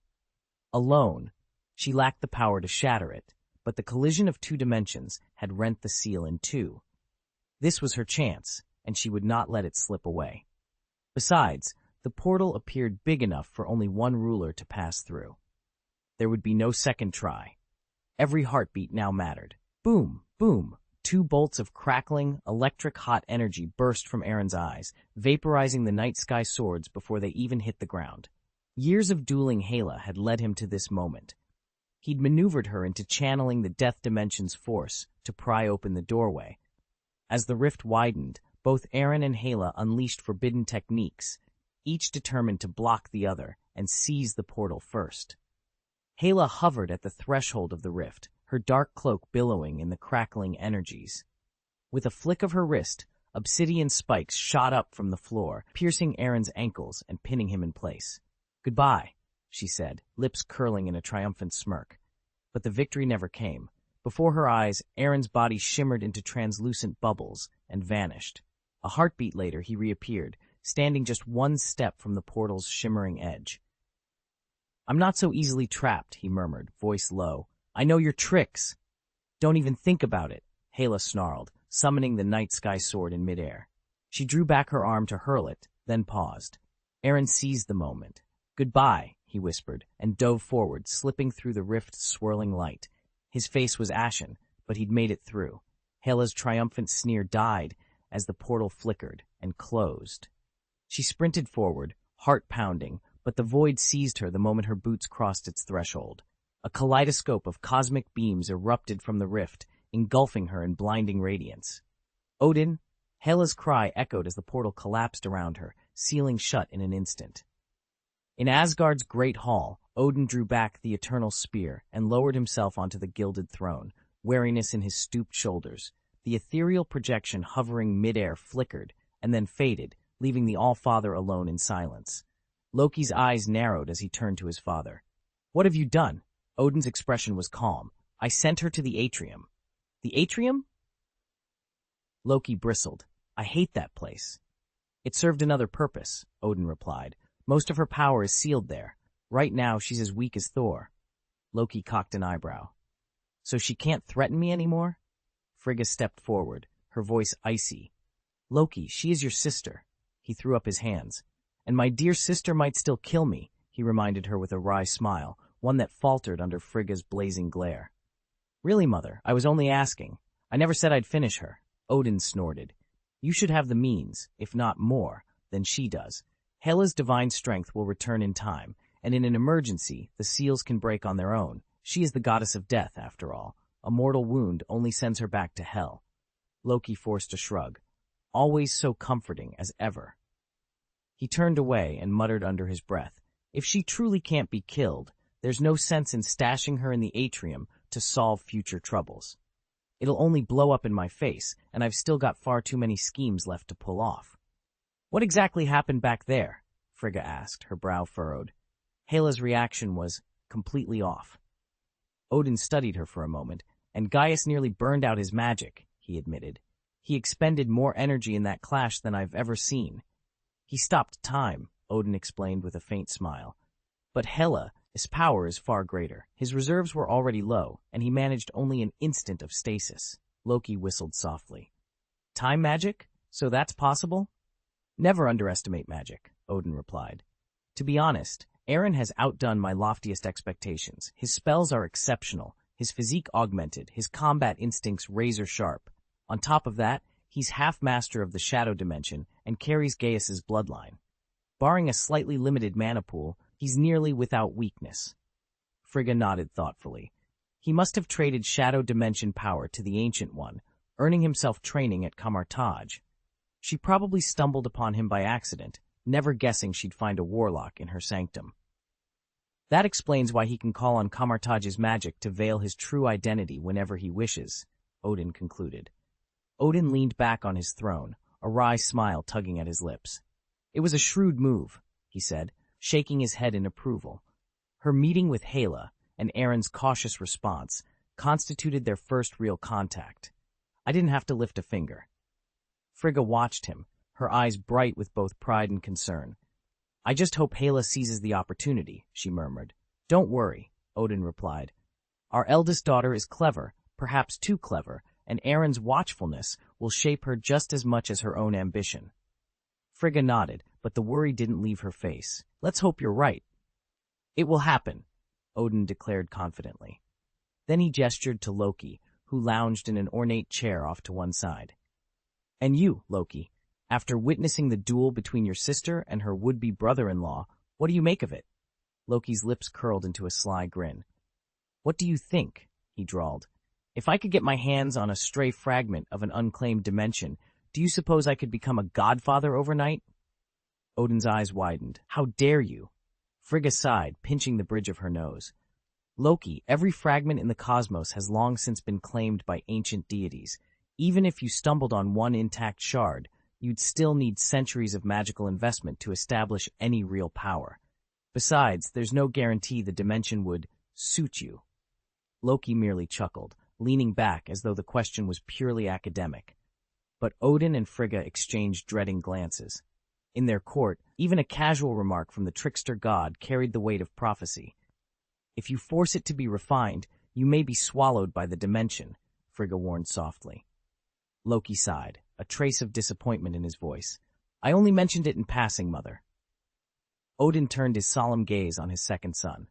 Alone, she lacked the power to shatter it, but the collision of two dimensions had rent the seal in two. This was her chance, and she would not let it slip away. Besides, the portal appeared big enough for only one ruler to pass through. There would be no second try. Every heartbeat now mattered. Boom, boom. Two bolts of crackling, electric-hot energy burst from Aaron's eyes, vaporizing the night sky swords before they even hit the ground. Years of dueling Hela had led him to this moment. He'd maneuvered her into channeling the Death Dimension's force to pry open the doorway. As the rift widened, Both Aaron and Hela unleashed forbidden techniques, each determined to block the other and seize the portal first. Hela hovered at the threshold of the rift, her dark cloak billowing in the crackling energies. With a flick of her wrist, obsidian spikes shot up from the floor, piercing Aaron's ankles and pinning him in place. "Goodbye," she said, lips curling in a triumphant smirk. But the victory never came. Before her eyes, Aaron's body shimmered into translucent bubbles and vanished. A heartbeat later, he reappeared, standing just one step from the portal's shimmering edge. "I'm not so easily trapped," he murmured, voice low. "I know your tricks." "Don't even think about it," Hela snarled, summoning the night sky sword in midair. She drew back her arm to hurl it, then paused. Aaron seized the moment. "Goodbye," he whispered, and dove forward, slipping through the rift's swirling light. His face was ashen, but he'd made it through. Hela's triumphant sneer died as the portal flickered and closed. She sprinted forward, heart pounding, but the void seized her the moment her boots crossed its threshold. A kaleidoscope of cosmic beams erupted from the rift, engulfing her in blinding radiance. "Odin!" Hela's cry echoed as the portal collapsed around her, sealing shut in an instant. In Asgard's great hall, Odin drew back the eternal spear and lowered himself onto the gilded throne, wariness in his stooped shoulders. The ethereal projection hovering midair flickered and then faded, leaving the All-Father alone in silence. Loki's eyes narrowed as he turned to his father. "What have you done?" Odin's expression was calm. "I sent her to the atrium." "The atrium?" Loki bristled. "I hate that place." "It served another purpose," Odin replied. "Most of her power is sealed there. Right now, she's as weak as Thor." Loki cocked an eyebrow. "So she can't threaten me anymore?" Frigga stepped forward, her voice icy. "Loki, she is your sister." He threw up his hands. "And my dear sister might still kill me," he reminded her with a wry smile, one that faltered under Frigga's blazing glare. "Really, Mother, I was only asking. I never said I'd finish her." Odin snorted. "You should have the means, if not more, than she does. Hela's divine strength will return in time, and in an emergency, the seals can break on their own. She is the goddess of death, after all. A mortal wound only sends her back to hell." Loki forced a shrug. "Always so comforting as ever." He turned away and muttered under his breath, "If she truly can't be killed, there's no sense in stashing her in the atrium to solve future troubles. It'll only blow up in my face, and I've still got far too many schemes left to pull off." "What exactly happened back there?" Frigga asked, her brow furrowed. Hela's reaction was completely off. Odin studied her for a moment, and Gaius nearly burned out his magic, he admitted. "He expended more energy in that clash than I've ever seen." "He stopped time," Odin explained with a faint smile. "But his power is far greater. His reserves were already low, and he managed only an instant of stasis." Loki whistled softly. "Time magic? So that's possible?" "Never underestimate magic," Odin replied. "To be honest, Aaron has outdone my loftiest expectations. His spells are exceptional, his physique augmented, his combat instincts razor-sharp. On top of that, he's half-master of the shadow dimension and carries Gaius's bloodline. Barring a slightly limited mana pool, he's nearly without weakness." Frigga nodded thoughtfully. "He must have traded shadow dimension power to the Ancient One, earning himself training at Kamartaj. She probably stumbled upon him by accident, never guessing she'd find a warlock in her sanctum. That explains why he can call on Kamartaj's magic to veil his true identity whenever he wishes," Odin concluded. Odin leaned back on his throne, a wry smile tugging at his lips. "It was a shrewd move," he said, shaking his head in approval. Her meeting with Hela, and Aaron's cautious response, constituted their first real contact. "I didn't have to lift a finger." Frigga watched him, her eyes bright with both pride and concern. "I just hope Hela seizes the opportunity," she murmured. "Don't worry," Odin replied. "Our eldest daughter is clever, perhaps too clever, and Aaron's watchfulness will shape her just as much as her own ambition." Frigga nodded, but the worry didn't leave her face. "Let's hope you're right." "It will happen," Odin declared confidently. Then he gestured to Loki, who lounged in an ornate chair off to one side. "And you, Loki, after witnessing the duel between your sister and her would-be brother-in-law, what do you make of it?" Loki's lips curled into a sly grin. "What do you think?" he drawled. "If I could get my hands on a stray fragment of an unclaimed dimension, Do you suppose I could become a godfather overnight? Odin's eyes widened. How dare you? Frigga sighed, pinching the bridge of her nose. Loki, every fragment in the cosmos has long since been claimed by ancient deities. Even if you stumbled on one intact shard, you'd still need centuries of magical investment to establish any real power. Besides, there's no guarantee the dimension would suit you. Loki merely chuckled, leaning back as though the question was purely academic. But Odin and Frigga exchanged dreading glances. In their court, even a casual remark from the trickster god carried the weight of prophecy. If you force it to be refined, you may be swallowed by the dimension, Frigga warned softly. Loki sighed, a trace of disappointment in his voice. I only mentioned it in passing, mother. Odin turned his solemn gaze on his second son.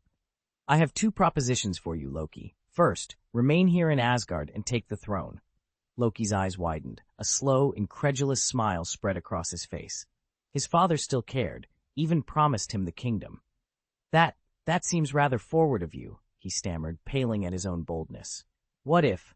I have 2 propositions for you, Loki. First, remain here in Asgard and take the throne. Loki's eyes widened. A slow, incredulous smile spread across his face. His father still cared, even promised him the kingdom. That seems rather forward of you, he stammered, paling at his own boldness. What if?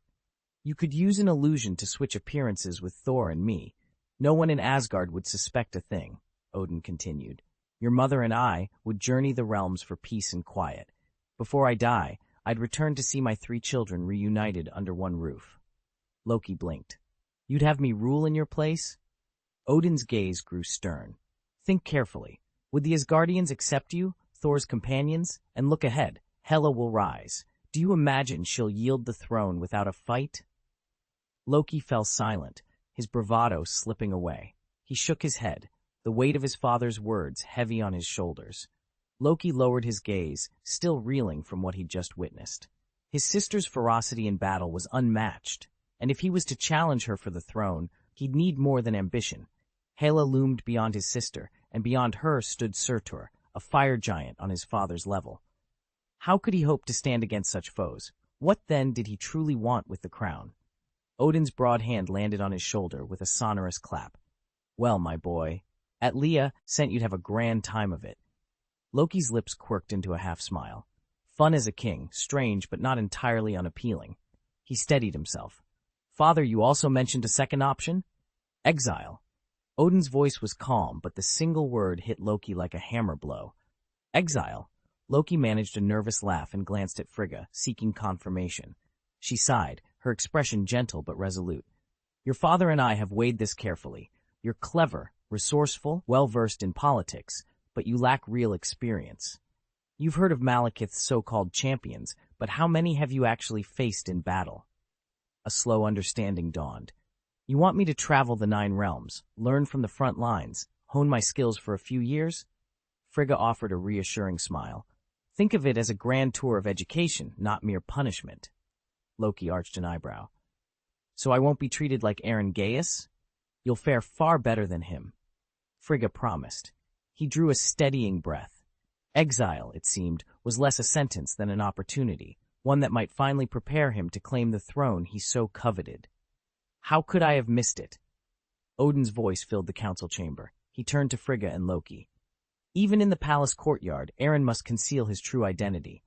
You could use an illusion to switch appearances with Thor and me. No one in Asgard would suspect a thing, Odin continued. Your mother and I would journey the realms for peace and quiet. Before I die, I'd return to see my 3 children reunited under one roof. Loki blinked. You'd have me rule in your place? Odin's gaze grew stern. Think carefully. Would the Asgardians accept you, Thor's companions? And look ahead. Hela will rise. Do you imagine she'll yield the throne without a fight? Loki fell silent, his bravado slipping away. He shook his head, the weight of his father's words heavy on his shoulders. Loki lowered his gaze, still reeling from what he'd just witnessed. His sister's ferocity in battle was unmatched, and if he was to challenge her for the throne, he'd need more than ambition. Hela loomed beyond his sister, and beyond her stood Surtur, a fire giant on his father's level. How could he hope to stand against such foes? What then did he truly want with the crown? Odin's broad hand landed on his shoulder with a sonorous clap. Well, my boy, Atlia sent you to have a grand time of it. Loki's lips quirked into a half-smile. Fun as a king, strange but not entirely unappealing. He steadied himself. Father, you also mentioned a second option? Exile. Odin's voice was calm, but the single word hit Loki like a hammer blow. Exile. Loki managed a nervous laugh and glanced at Frigga, seeking confirmation. She sighed, her expression gentle but resolute. Your father and I have weighed this carefully. You're clever, resourceful, well-versed in politics, but you lack real experience. You've heard of Malekith's so-called champions, but how many have you actually faced in battle? A slow understanding dawned. You want me to travel the 9 realms, learn from the front lines, hone my skills for a few years? Frigga offered a reassuring smile. Think of it as a grand tour of education, not mere punishment. Loki arched an eyebrow. So I won't be treated like Aaron Gaius? You'll fare far better than him. Frigga promised. He drew a steadying breath. Exile, it seemed, was less a sentence than an opportunity, one that might finally prepare him to claim the throne he so coveted. How could I have missed it? Odin's voice filled the council chamber. He turned to Frigga and Loki. Even in the palace courtyard, Aaron must conceal his true identity.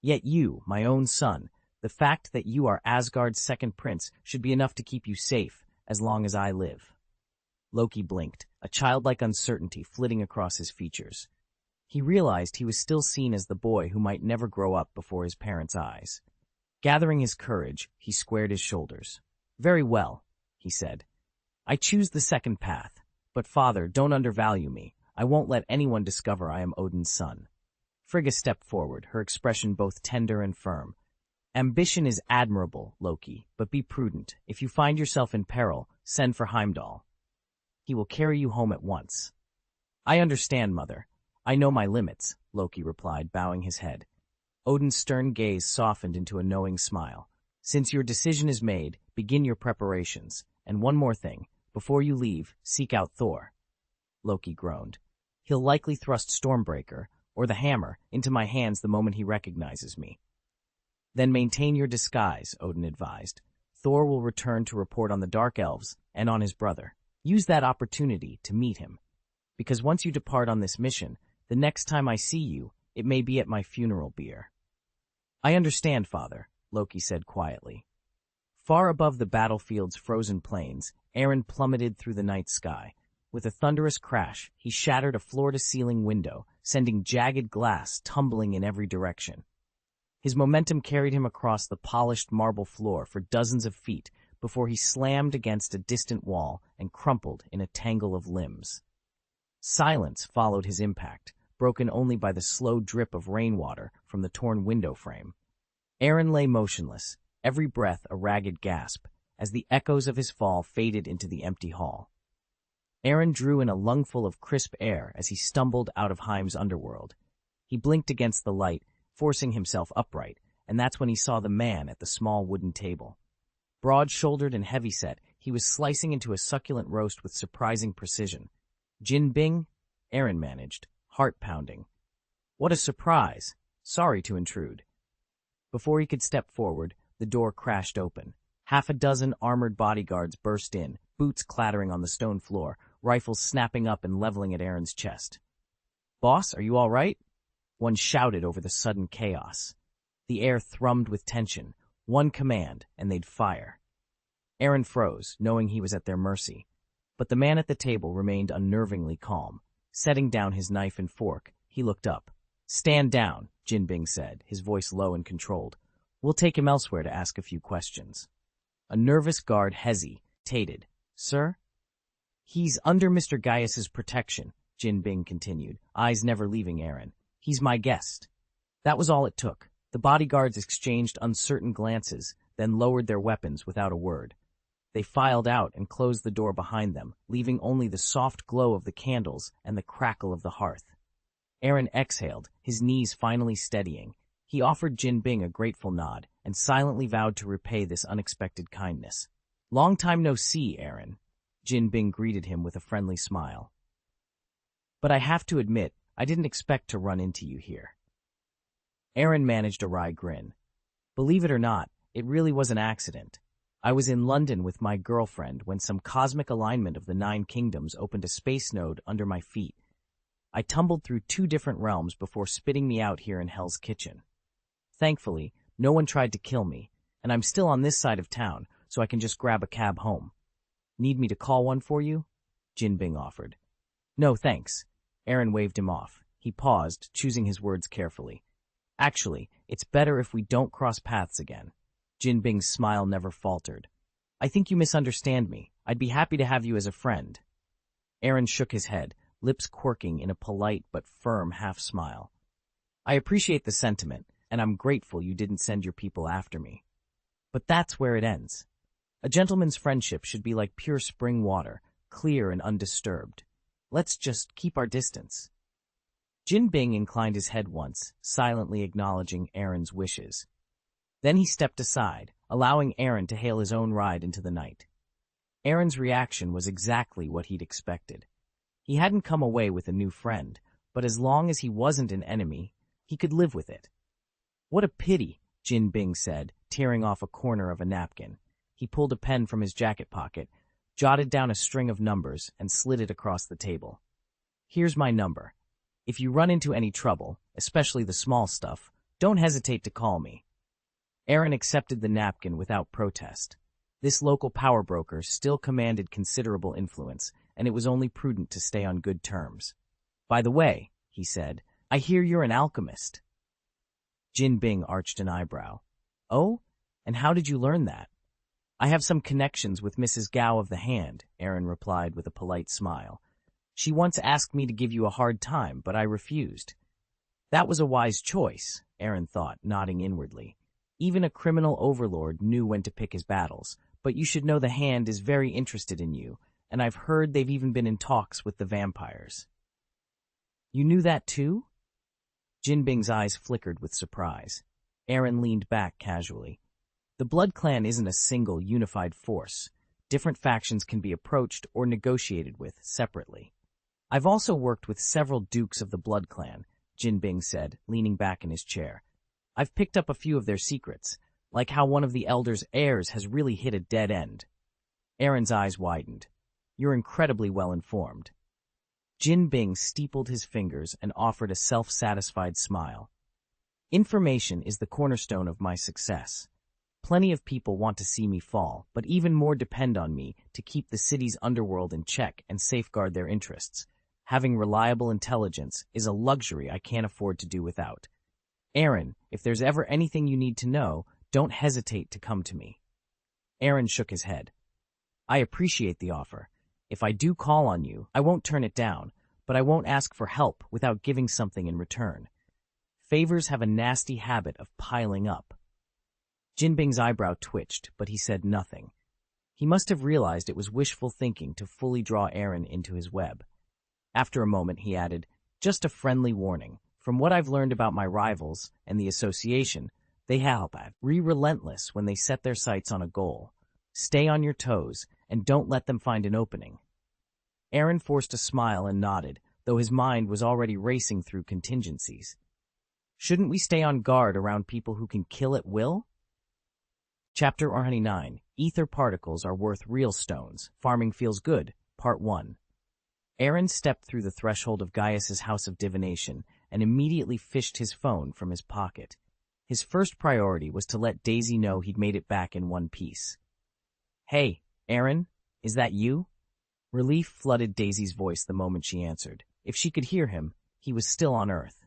Yet you, my own son, the fact that you are Asgard's second prince should be enough to keep you safe, as long as I live. Loki blinked, a childlike uncertainty flitting across his features. He realized he was still seen as the boy who might never grow up before his parents' eyes. Gathering his courage, he squared his shoulders. Very well, he said. I choose the second path, but father, don't undervalue me. I won't let anyone discover I am Odin's son. Frigga stepped forward, her expression both tender and firm. Ambition is admirable, Loki, but be prudent. If you find yourself in peril, send for Heimdall. He will carry you home at once. I understand, mother. I know my limits, Loki replied, bowing his head. Odin's stern gaze softened into a knowing smile. Since your decision is made, begin your preparations. And one more thing. Before you leave, seek out Thor. Loki groaned. He'll likely thrust Stormbreaker, or the hammer, into my hands the moment he recognizes me. Then maintain your disguise, Odin advised. Thor will return to report on the Dark Elves and on his brother. Use that opportunity to meet him. Because once you depart on this mission, the next time I see you, it may be at my funeral bier. I understand, father, Loki said quietly. Far above the battlefield's frozen plains, Aaron plummeted through the night sky. With a thunderous crash, he shattered a floor-to-ceiling window, sending jagged glass tumbling in every direction. His momentum carried him across the polished marble floor for dozens of feet before he slammed against a distant wall and crumpled in a tangle of limbs. Silence followed his impact, broken only by the slow drip of rainwater from the torn window frame. Aaron lay motionless, every breath a ragged gasp, as the echoes of his fall faded into the empty hall. Aaron drew in a lungful of crisp air as he stumbled out of Heim's underworld. He blinked against the light, forcing himself upright, and that's when he saw the man at the small wooden table. Broad-shouldered and heavyset, he was slicing into a succulent roast with surprising precision. "Jin Bing?" Aaron managed, heart-pounding. "What a surprise! Sorry to intrude." Before he could step forward, the door crashed open. Half a dozen armored bodyguards burst in, boots clattering on the stone floor, rifles snapping up and leveling at Aaron's chest. "Boss, are you all right?" One shouted over the sudden chaos. The air thrummed with tension. One command, and they'd fire. Aaron froze, knowing he was at their mercy. But the man at the table remained unnervingly calm. Setting down his knife and fork, he looked up. "Stand down," Jin Bing said, his voice low and controlled. "We'll take him elsewhere to ask a few questions." A nervous guard hesitated. "Sir?" "He's under Mr. Gaius's protection," Jin Bing continued, eyes never leaving Aaron. "He's my guest." That was all it took. The bodyguards exchanged uncertain glances, then lowered their weapons without a word. They filed out and closed the door behind them, leaving only the soft glow of the candles and the crackle of the hearth. Aaron exhaled, his knees finally steadying. He offered Jin Bing a grateful nod and silently vowed to repay this unexpected kindness. "Long time no see, Aaron." Jin Bing greeted him with a friendly smile. "But I have to admit, I didn't expect to run into you here." Aaron managed a wry grin. "Believe it or not, it really was an accident. I was in London with my girlfriend when some cosmic alignment of the 9 kingdoms opened a space node under my feet. I tumbled through 2 different realms before spitting me out here in Hell's Kitchen. Thankfully, no one tried to kill me, and I'm still on this side of town, so I can just grab a cab home. Need me to call one for you?" Jin Bing offered. "No, thanks." Aaron waved him off. He paused, choosing his words carefully. "Actually, it's better if we don't cross paths again." Jin Bing's smile never faltered. "I think you misunderstand me. I'd be happy to have you as a friend." Aaron shook his head, lips quirking in a polite but firm half-smile. "I appreciate the sentiment, and I'm grateful you didn't send your people after me. But that's where it ends. A gentleman's friendship should be like pure spring water, clear and undisturbed. Let's just keep our distance." Jin Bing inclined his head once, silently acknowledging Aaron's wishes. Then he stepped aside, allowing Aaron to hail his own ride into the night. Aaron's reaction was exactly what he'd expected. He hadn't come away with a new friend, but as long as he wasn't an enemy, he could live with it. "What a pity," Jin Bing said, tearing off a corner of a napkin. He pulled a pen from his jacket pocket, jotted down a string of numbers, and slid it across the table. "Here's my number. If you run into any trouble, especially the small stuff, don't hesitate to call me." Aaron accepted the napkin without protest. This local power broker still commanded considerable influence, and it was only prudent to stay on good terms. "By the way," he said, "I hear you're an alchemist." Jin Bing arched an eyebrow. "Oh? And how did you learn that?" "I have some connections with Mrs. Gao of the Hand," Aaron replied with a polite smile. "She once asked me to give you a hard time, but I refused." That was a wise choice, Aaron thought, nodding inwardly. Even a criminal overlord knew when to pick his battles, but you should know the Hand is very interested in you, and I've heard they've even been in talks with the vampires. "You knew that too?" Jin Bing's eyes flickered with surprise. Aaron leaned back casually. "The Blood Clan isn't a single, unified force. Different factions can be approached or negotiated with separately. I've also worked with several dukes of the Blood Clan," Jin Bing said, leaning back in his chair. "I've picked up a few of their secrets, like how one of the Elder's heirs has really hit a dead end." Aaron's eyes widened. "You're incredibly well informed." Jin Bing steepled his fingers and offered a self-satisfied smile. "Information is the cornerstone of my success. Plenty of people want to see me fall, but even more depend on me to keep the city's underworld in check and safeguard their interests. Having reliable intelligence is a luxury I can't afford to do without. Aaron, if there's ever anything you need to know, don't hesitate to come to me." Aaron shook his head. "I appreciate the offer. If I do call on you, I won't turn it down, but I won't ask for help without giving something in return. Favors have a nasty habit of piling up." Jinbing's eyebrow twitched, but he said nothing. He must have realized it was wishful thinking to fully draw Aaron into his web. After a moment, he added, "Just a friendly warning. From what I've learned about my rivals and the association, they help at relentless when they set their sights on a goal. Stay on your toes and don't let them find an opening." Aaron forced a smile and nodded, though his mind was already racing through contingencies. Shouldn't we stay on guard around people who can kill at will? Chapter 29. Ether Particles Are Worth Real Stones. Farming Feels Good. Part 1. Aaron stepped through the threshold of Gaius's house of divination and immediately fished his phone from his pocket. His first priority was to let Daisy know he'd made it back in one piece. "Hey, Aaron, is that you?" Relief flooded Daisy's voice the moment she answered. If she could hear him, he was still on Earth.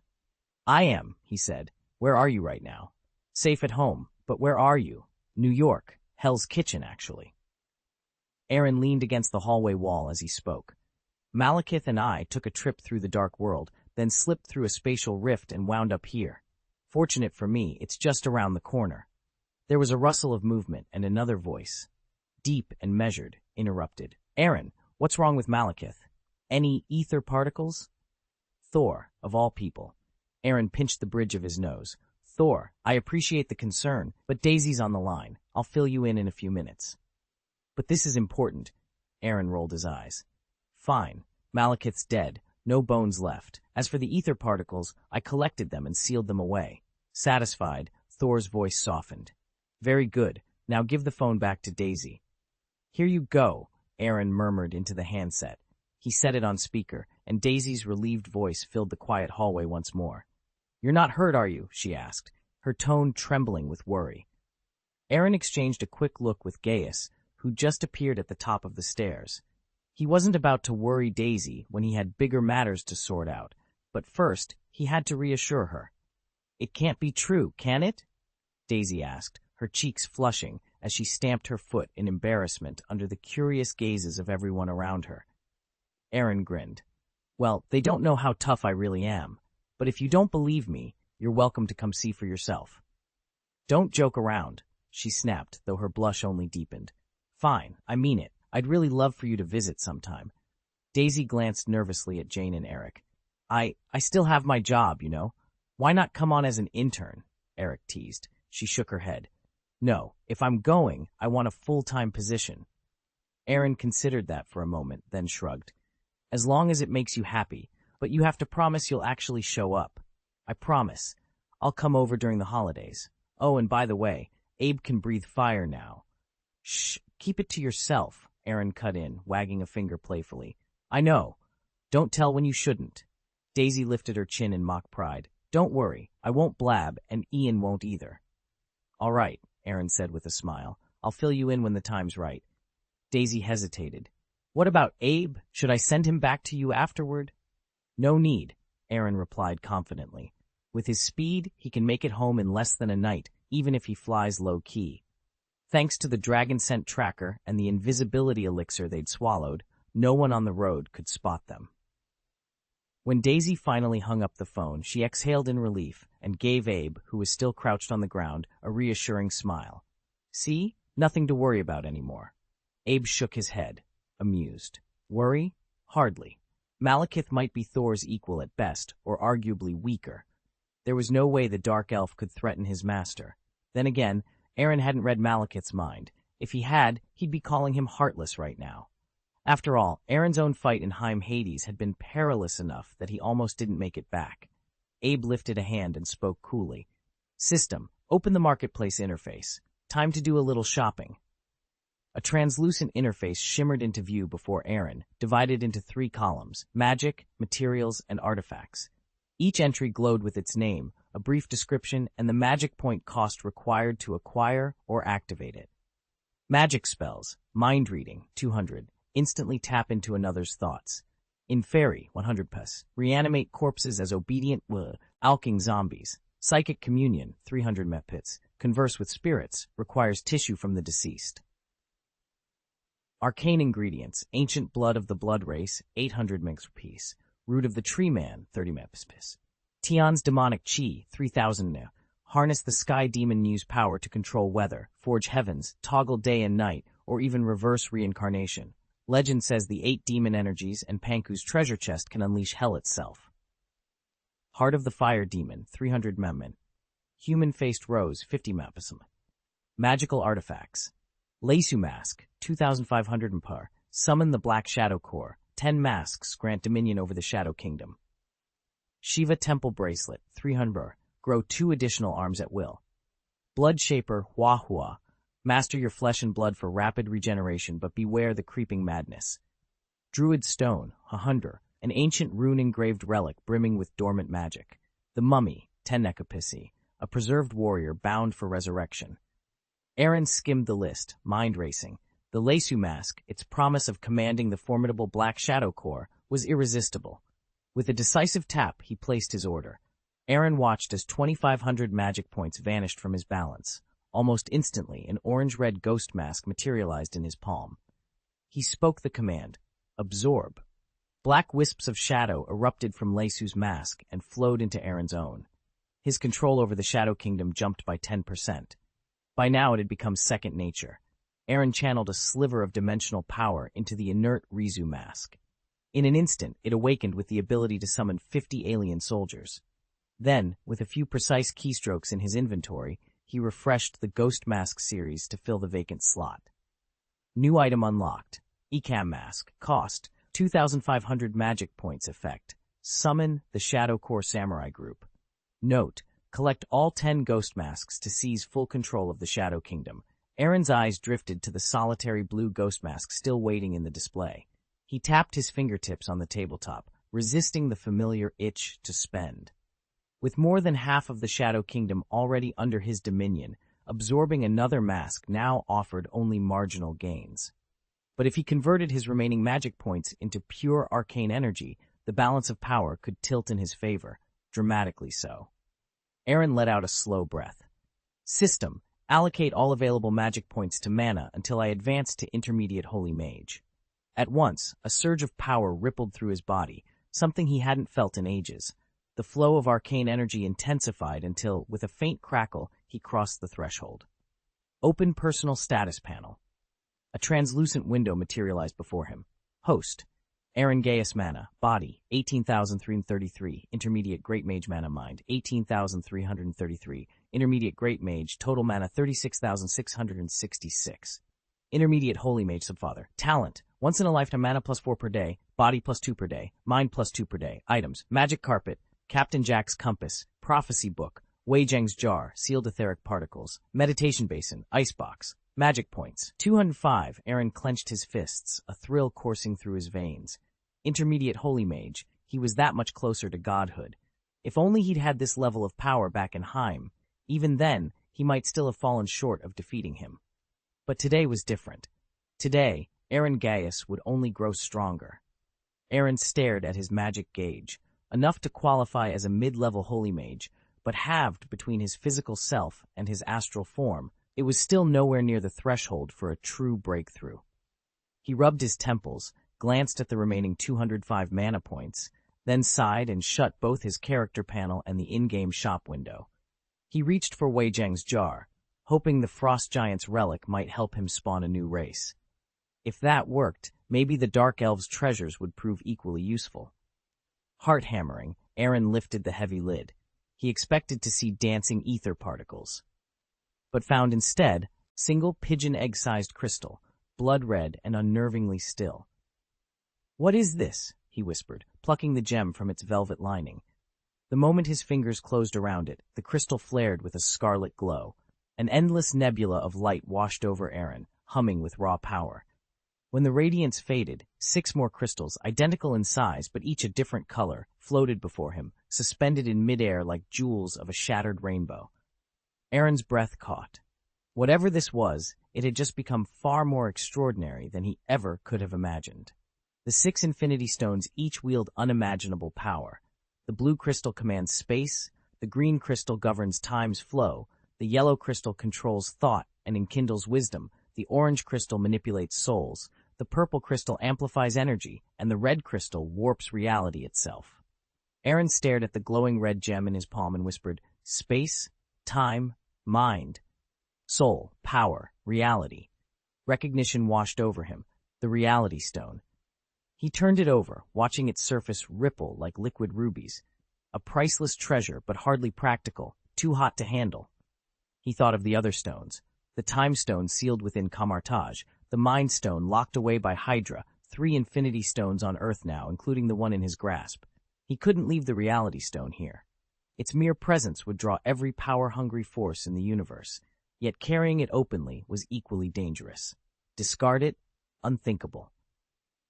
"I am," he said. "Where are you right now?" "Safe at home, but where are you?" "New York. Hell's Kitchen, actually." Aaron leaned against the hallway wall as he spoke. "Malekith and I took a trip through the dark world, then slipped through a spatial rift and wound up here. Fortunate for me, it's just around the corner." There was a rustle of movement, and another voice, deep and measured, interrupted. "Aaron, what's wrong with Malekith? Any ether particles?" Thor, of all people. Aaron pinched the bridge of his nose. "Thor, I appreciate the concern, but Daisy's on the line. I'll fill you in a few minutes." "But this is important." Aaron rolled his eyes. "Fine. Malekith's dead. No bones left. As for the ether particles, I collected them and sealed them away." Satisfied, Thor's voice softened. "Very good. Now give the phone back to Daisy." "Here you go," Aaron murmured into the handset. He set it on speaker, and Daisy's relieved voice filled the quiet hallway once more. "You're not hurt, are you?" she asked, her tone trembling with worry. Aaron exchanged a quick look with Gaius, who just appeared at the top of the stairs. He wasn't about to worry Daisy when he had bigger matters to sort out, but first he had to reassure her. "It can't be true, can it?" Daisy asked, her cheeks flushing as she stamped her foot in embarrassment under the curious gazes of everyone around her. Aaron grinned. "Well, they don't know how tough I really am, but if you don't believe me, you're welcome to come see for yourself." "Don't joke around," she snapped, though her blush only deepened. "Fine, I mean it. I'd really love for you to visit sometime." Daisy glanced nervously at Jane and Eric. I still have my job, you know. Why not come on as an intern?" Eric teased. She shook her head. "No, if I'm going, I want a full-time position." Aaron considered that for a moment, then shrugged. "As long as it makes you happy, but you have to promise you'll actually show up." "I promise. I'll come over during the holidays. Oh, and by the way, Abe can breathe fire now." "Shh, keep it to yourself," Aaron cut in, wagging a finger playfully. "I know. Don't tell when you shouldn't." Daisy lifted her chin in mock pride. "Don't worry, I won't blab, and Ian won't either." "All right," Aaron said with a smile. "I'll fill you in when the time's right." Daisy hesitated. "What about Abe? Should I send him back to you afterward?" "No need," Aaron replied confidently. "With his speed, he can make it home in less than a night, even if he flies low-key." Thanks to the dragon scent tracker and the invisibility elixir they'd swallowed, no one on the road could spot them. When Daisy finally hung up the phone, she exhaled in relief and gave Abe, who was still crouched on the ground, a reassuring smile. "See? Nothing to worry about anymore." Abe shook his head, amused. "Worry? Hardly. Malekith might be Thor's equal at best, or arguably weaker. There was no way the Dark Elf could threaten his master. Then again, Aaron hadn't read Malekith's mind. If he had, he'd be calling him heartless right now. After all, Aaron's own fight in Heim Hades had been perilous enough that he almost didn't make it back. Abe lifted a hand and spoke coolly. "System, open the marketplace interface. Time to do a little shopping." A translucent interface shimmered into view before Aaron, divided into 3 columns: magic, materials, and artifacts. Each entry glowed with its name, a brief description, and the magic point cost required to acquire or activate it. Magic spells, mind reading, 200, instantly tap into another's thoughts. In Fairy, 100 PS, reanimate corpses as obedient, alking zombies. Psychic communion, 300 MEPits, converse with spirits, requires tissue from the deceased. Arcane ingredients, ancient blood of the blood race, 800 megs per piece. Root of the tree man, 30 megs. Tion's demonic chi, 3000 ne. Harness the sky demon use power to control weather, forge heavens, toggle day and night, or even reverse reincarnation. Legend says the 8 demon energies and Panku's treasure chest can unleash hell itself. Heart of the fire demon, 300 memmin. Human-faced rose, 50 mapism. Magical artifacts. Lesu mask, 2500 par. Summon the black shadow core. 10 masks grant dominion over the shadow kingdom. Shiva temple bracelet, 300. Grow 2 additional arms at will. Blood shaper, hua hua. Master your flesh and blood for rapid regeneration, but beware the creeping madness. Druid stone, 100. An ancient rune-engraved relic brimming with dormant magic. The mummy, 10 nekapisi. A preserved warrior bound for resurrection. Aaron skimmed the list, mind racing. The Lesu mask, its promise of commanding the formidable Black Shadow Corps, was irresistible. With a decisive tap, he placed his order. Aaron watched as 2,500 magic points vanished from his balance. Almost instantly, an orange-red ghost mask materialized in his palm. He spoke the command, absorb. Black wisps of shadow erupted from Lesu's mask and flowed into Aaron's own. His control over the Shadow Kingdom jumped by 10%. By now it had become second nature. Aaron channeled a sliver of dimensional power into the inert Rizu mask. In an instant, it awakened with the ability to summon 50 alien soldiers. Then, with a few precise keystrokes in his inventory, he refreshed the Ghost Mask series to fill the vacant slot. New item unlocked. Ecam Mask. Cost, 2,500 magic points effect. Summon the Shadow Core Samurai Group. Note, collect all 10 Ghost Masks to seize full control of the Shadow Kingdom. Aaron's eyes drifted to the solitary blue Ghost Mask still waiting in the display. He tapped his fingertips on the tabletop, resisting the familiar itch to spend. With more than half of the Shadow Kingdom already under his dominion, absorbing another mask now offered only marginal gains. But if he converted his remaining magic points into pure arcane energy, the balance of power could tilt in his favor, dramatically so. Aaron let out a slow breath. System, allocate all available magic points to mana until I advance to intermediate Holy Mage. At once, a surge of power rippled through his body, something he hadn't felt in ages. The flow of arcane energy intensified until, with a faint crackle, he crossed the threshold. Open personal status panel. A translucent window materialized before him. Host. Aaron Gaius mana. Body. 18,333. Intermediate Great Mage mana. Mind. 18,333. Intermediate Great Mage. Total mana 36,666. Intermediate Holy Mage Subfather. Talent. Once in a lifetime mana +4 per day. Body +2 per day. Mind +2 per day. Items. Magic Carpet. Captain Jack's Compass. Prophecy Book. Wei Zheng's Jar. Sealed Etheric Particles. Meditation Basin. Icebox. Magic points. 205. Aaron clenched his fists, a thrill coursing through his veins. Intermediate Holy Mage. He was that much closer to godhood. If only he'd had this level of power back in Heim. Even then, he might still have fallen short of defeating him. But today was different. Today, Aaron Gaius would only grow stronger. Aaron stared at his magic gauge, enough to qualify as a mid-level Holy Mage, but halved between his physical self and his astral form. It was still nowhere near the threshold for a true breakthrough. He rubbed his temples, glanced at the remaining 205 mana points, then sighed and shut both his character panel and the in-game shop window. He reached for Wei Zheng's jar, hoping the Frost Giant's relic might help him spawn a new race. If that worked, maybe the Dark Elves' treasures would prove equally useful. Heart-hammering, Aaron lifted the heavy lid. He expected to see dancing ether particles, but found instead single pigeon egg-sized crystal, blood-red and unnervingly still. "What is this?" he whispered, plucking the gem from its velvet lining. The moment his fingers closed around it, the crystal flared with a scarlet glow. An endless nebula of light washed over Aaron, humming with raw power. When the radiance faded, 6 more crystals, identical in size but each a different color, floated before him, suspended in midair like jewels of a shattered rainbow. Aaron's breath caught. Whatever this was, it had just become far more extraordinary than he ever could have imagined. The 6 infinity stones each wield unimaginable power. The blue crystal commands space, the green crystal governs time's flow, the yellow crystal controls thought and enkindles wisdom, the orange crystal manipulates souls, the purple crystal amplifies energy, and the red crystal warps reality itself. Aaron stared at the glowing red gem in his palm and whispered, "Space, time, mind, soul, power, reality." Recognition washed over him, the reality stone. He turned it over, watching its surface ripple like liquid rubies. A priceless treasure, but hardly practical, too hot to handle. He thought of the other stones. The time stone sealed within Camartage, the mind stone locked away by Hydra, 3 infinity stones on Earth now, including the one in his grasp. He couldn't leave the reality stone here. Its mere presence would draw every power-hungry force in the universe, yet carrying it openly was equally dangerous. Discard it? Unthinkable.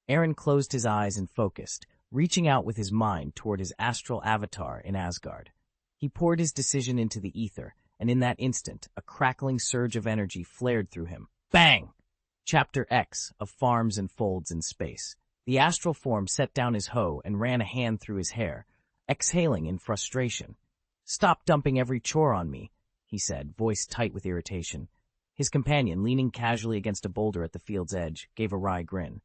Aaron closed his eyes and focused, reaching out with his mind toward his astral avatar in Asgard. He poured his decision into the ether, and in that instant, a crackling surge of energy flared through him. Bang! Chapter X of Farms and Folds in Space. The astral form set down his hoe and ran a hand through his hair, exhaling in frustration. "Stop dumping every chore on me," he said, voice tight with irritation. His companion, leaning casually against a boulder at the field's edge, gave a wry grin.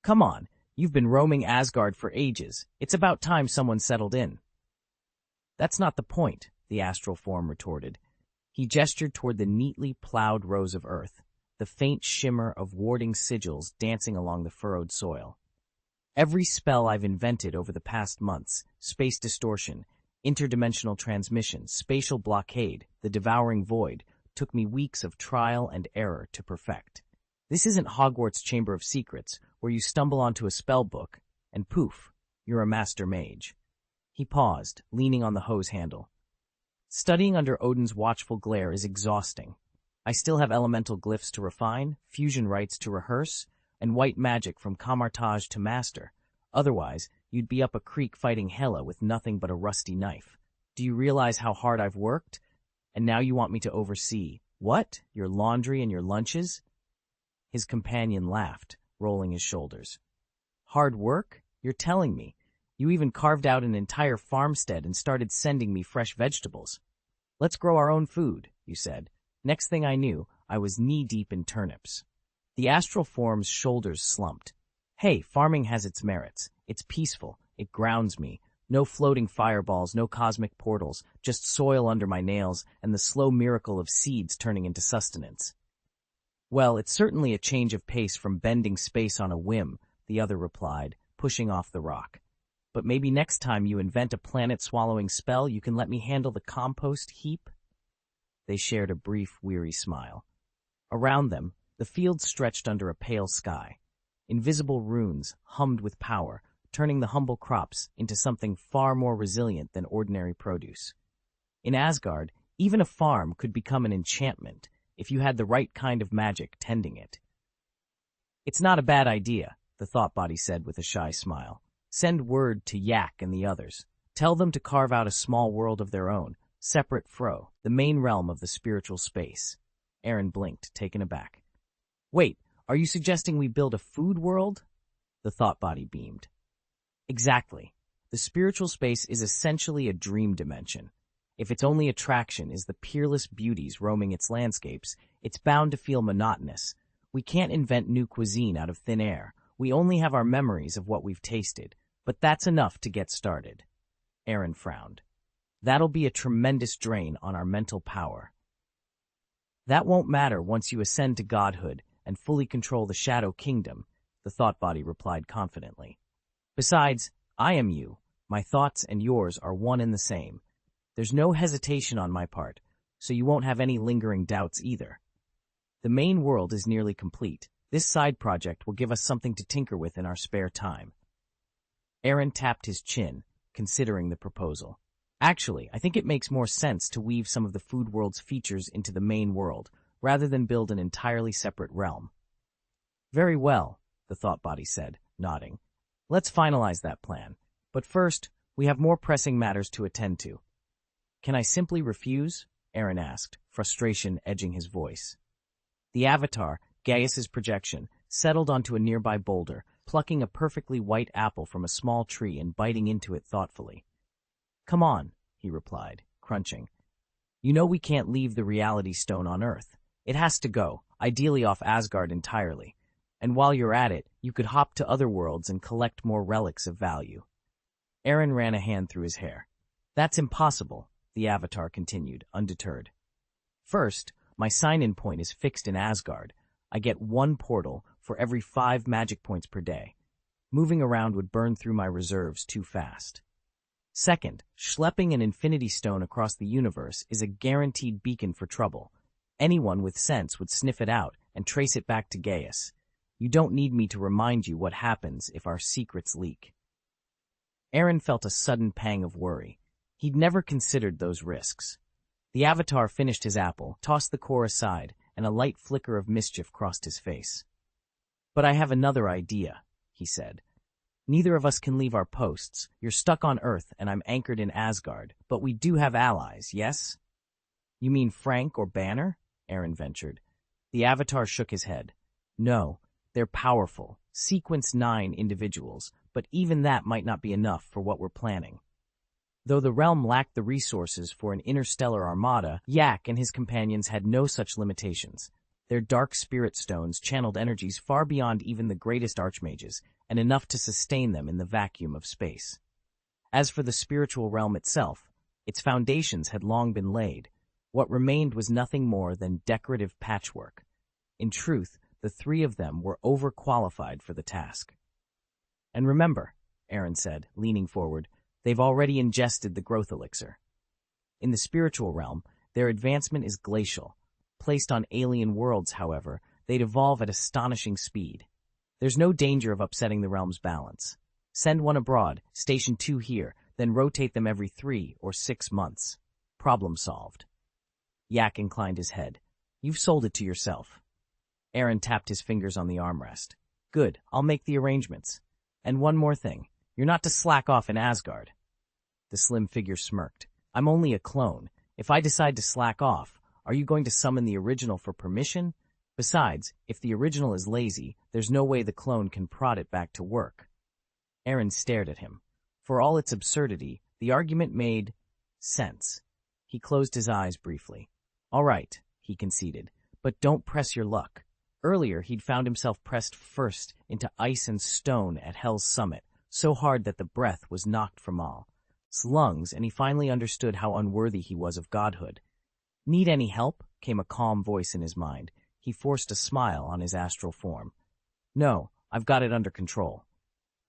"Come on, you've been roaming Asgard for ages. It's about time someone settled in." "That's not the point," the astral form retorted. He gestured toward the neatly plowed rows of earth, the faint shimmer of warding sigils dancing along the furrowed soil. "Every spell I've invented over the past months, space distortion, interdimensional transmission, spatial blockade, the devouring void, took me weeks of trial and error to perfect. This isn't Hogwarts' Chamber of Secrets, where you stumble onto a spell book, and poof, you're a master mage." He paused, leaning on the hose handle. "Studying under Odin's watchful glare is exhausting. I still have elemental glyphs to refine, fusion rites to rehearse, and white magic from Camartage to master. Otherwise, you'd be up a creek fighting Hela with nothing but a rusty knife. Do you realize how hard I've worked? And now you want me to oversee, what? Your laundry and your lunches?" His companion laughed, rolling his shoulders. "Hard work? You're telling me. You even carved out an entire farmstead and started sending me fresh vegetables. Let's grow our own food," you said. Next thing I knew, I was knee-deep in turnips. The astral form's shoulders slumped. "Hey, farming has its merits. It's peaceful. It grounds me. No floating fireballs, no cosmic portals, just soil under my nails and the slow miracle of seeds turning into sustenance." "Well, it's certainly a change of pace from bending space on a whim," the other replied, pushing off the rock. "But maybe next time you invent a planet-swallowing spell, you can let me handle the compost heap?" They shared a brief, weary smile. Around them, the field stretched under a pale sky. Invisible runes hummed with power, turning the humble crops into something far more resilient than ordinary produce. In Asgard, even a farm could become an enchantment if you had the right kind of magic tending it. "It's not a bad idea," the thought body said with a shy smile. "Send word to Yak and the others. Tell them to carve out a small world of their own, separate fro, the main realm of the spiritual space." Aaron blinked, taken aback. "Wait, are you suggesting we build a food world?" The thought body beamed. "Exactly. The spiritual space is essentially a dream dimension. If its only attraction is the peerless beauties roaming its landscapes, it's bound to feel monotonous. We can't invent new cuisine out of thin air. We only have our memories of what we've tasted, but that's enough to get started." Aaron frowned. "That'll be a tremendous drain on our mental power." "That won't matter once you ascend to godhood and fully control the Shadow Kingdom," the thought body replied confidently. "Besides, I am you. My thoughts and yours are one and the same. There's no hesitation on my part, so you won't have any lingering doubts either. The main world is nearly complete. This side project will give us something to tinker with in our spare time." Aaron tapped his chin, considering the proposal. "Actually, I think it makes more sense to weave some of the food world's features into the main world, rather than build an entirely separate realm." "Very well. the thought body said, nodding. Let's finalize that plan. But first, we have more pressing matters to attend to. Can I simply refuse? Aaron asked, frustration edging his voice. The avatar, Gaius's projection, settled onto a nearby boulder, plucking a perfectly white apple from a small tree and biting into it thoughtfully. Come on, he replied, crunching. You know we can't leave the reality stone on Earth. It has to go, ideally off Asgard entirely. And while you're at it, you could hop to other worlds and collect more relics of value. Aaron ran a hand through his hair. That's impossible, the avatar continued, undeterred. First, my sign-in point is fixed in Asgard. I get 1 portal for every 5 magic points per day. Moving around would burn through my reserves too fast. Second, schlepping an infinity stone across the universe is a guaranteed beacon for trouble. Anyone with sense would sniff it out and trace it back to Gaius. You don't need me to remind you what happens if our secrets leak. Aaron felt a sudden pang of worry. He'd never considered those risks. The avatar finished his apple, tossed the core aside, and a light flicker of mischief crossed his face. But I have another idea, he said. Neither of us can leave our posts. You're stuck on Earth and I'm anchored in Asgard, but we do have allies, yes? You mean Frank or Banner? Aaron ventured. The avatar shook his head. No, they're powerful, sequence 9 individuals, but even that might not be enough for what we're planning. Though the realm lacked the resources for an interstellar armada, Yak and his companions had no such limitations. Their dark spirit stones channeled energies far beyond even the greatest archmages, and enough to sustain them in the vacuum of space. As for the spiritual realm itself, its foundations had long been laid. What remained was nothing more than decorative patchwork. In truth, the 3 of them were overqualified for the task. And remember, Aaron said, leaning forward, they've already ingested the growth elixir. In the spiritual realm, their advancement is glacial. Placed on alien worlds, however, they'd evolve at astonishing speed. There's no danger of upsetting the realm's balance. Send 1 abroad, station 2 here, then rotate them every 3 or 6 months. Problem solved. Yak inclined his head. You've sold it to yourself. Aaron tapped his fingers on the armrest. Good, I'll make the arrangements. And one more thing. You're not to slack off in Asgard. The slim figure smirked. I'm only a clone. If I decide to slack off, are you going to summon the original for permission? Besides, if the original is lazy, there's no way the clone can prod it back to work. Aaron stared at him. For all its absurdity, the argument made sense. He closed his eyes briefly. All right, he conceded, but don't press your luck. Earlier, he'd found himself pressed first into ice and stone at Hell's summit, so hard that the breath was knocked from all his lungs, and he finally understood how unworthy he was of godhood. Need any help? Came a calm voice in his mind. He forced a smile on his astral form. No, I've got it under control.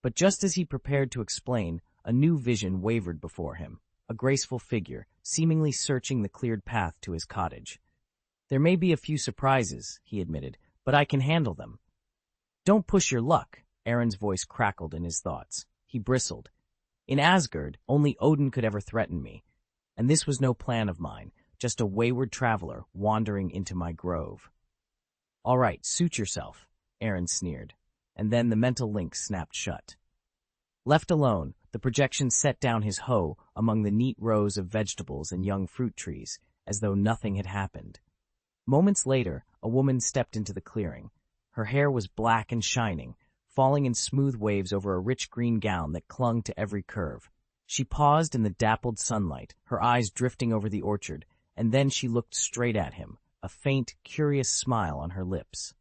But just as he prepared to explain, a new vision wavered before him, a graceful figure, seemingly searching the cleared path to his cottage. There may be a few surprises, he admitted, but I can handle them. Don't push your luck, Aaron's voice crackled in his thoughts. He bristled. In Asgard, only Odin could ever threaten me, and this was no plan of mine, just a wayward traveler wandering into my grove. All right, suit yourself, Aaron sneered, and then the mental link snapped shut. Left alone, the projection set down his hoe among the neat rows of vegetables and young fruit trees, as though nothing had happened. Moments later, a woman stepped into the clearing. Her hair was black and shining, falling in smooth waves over a rich green gown that clung to every curve. She paused in the dappled sunlight, her eyes drifting over the orchard, and then she looked straight at him, a faint, curious smile on her lips.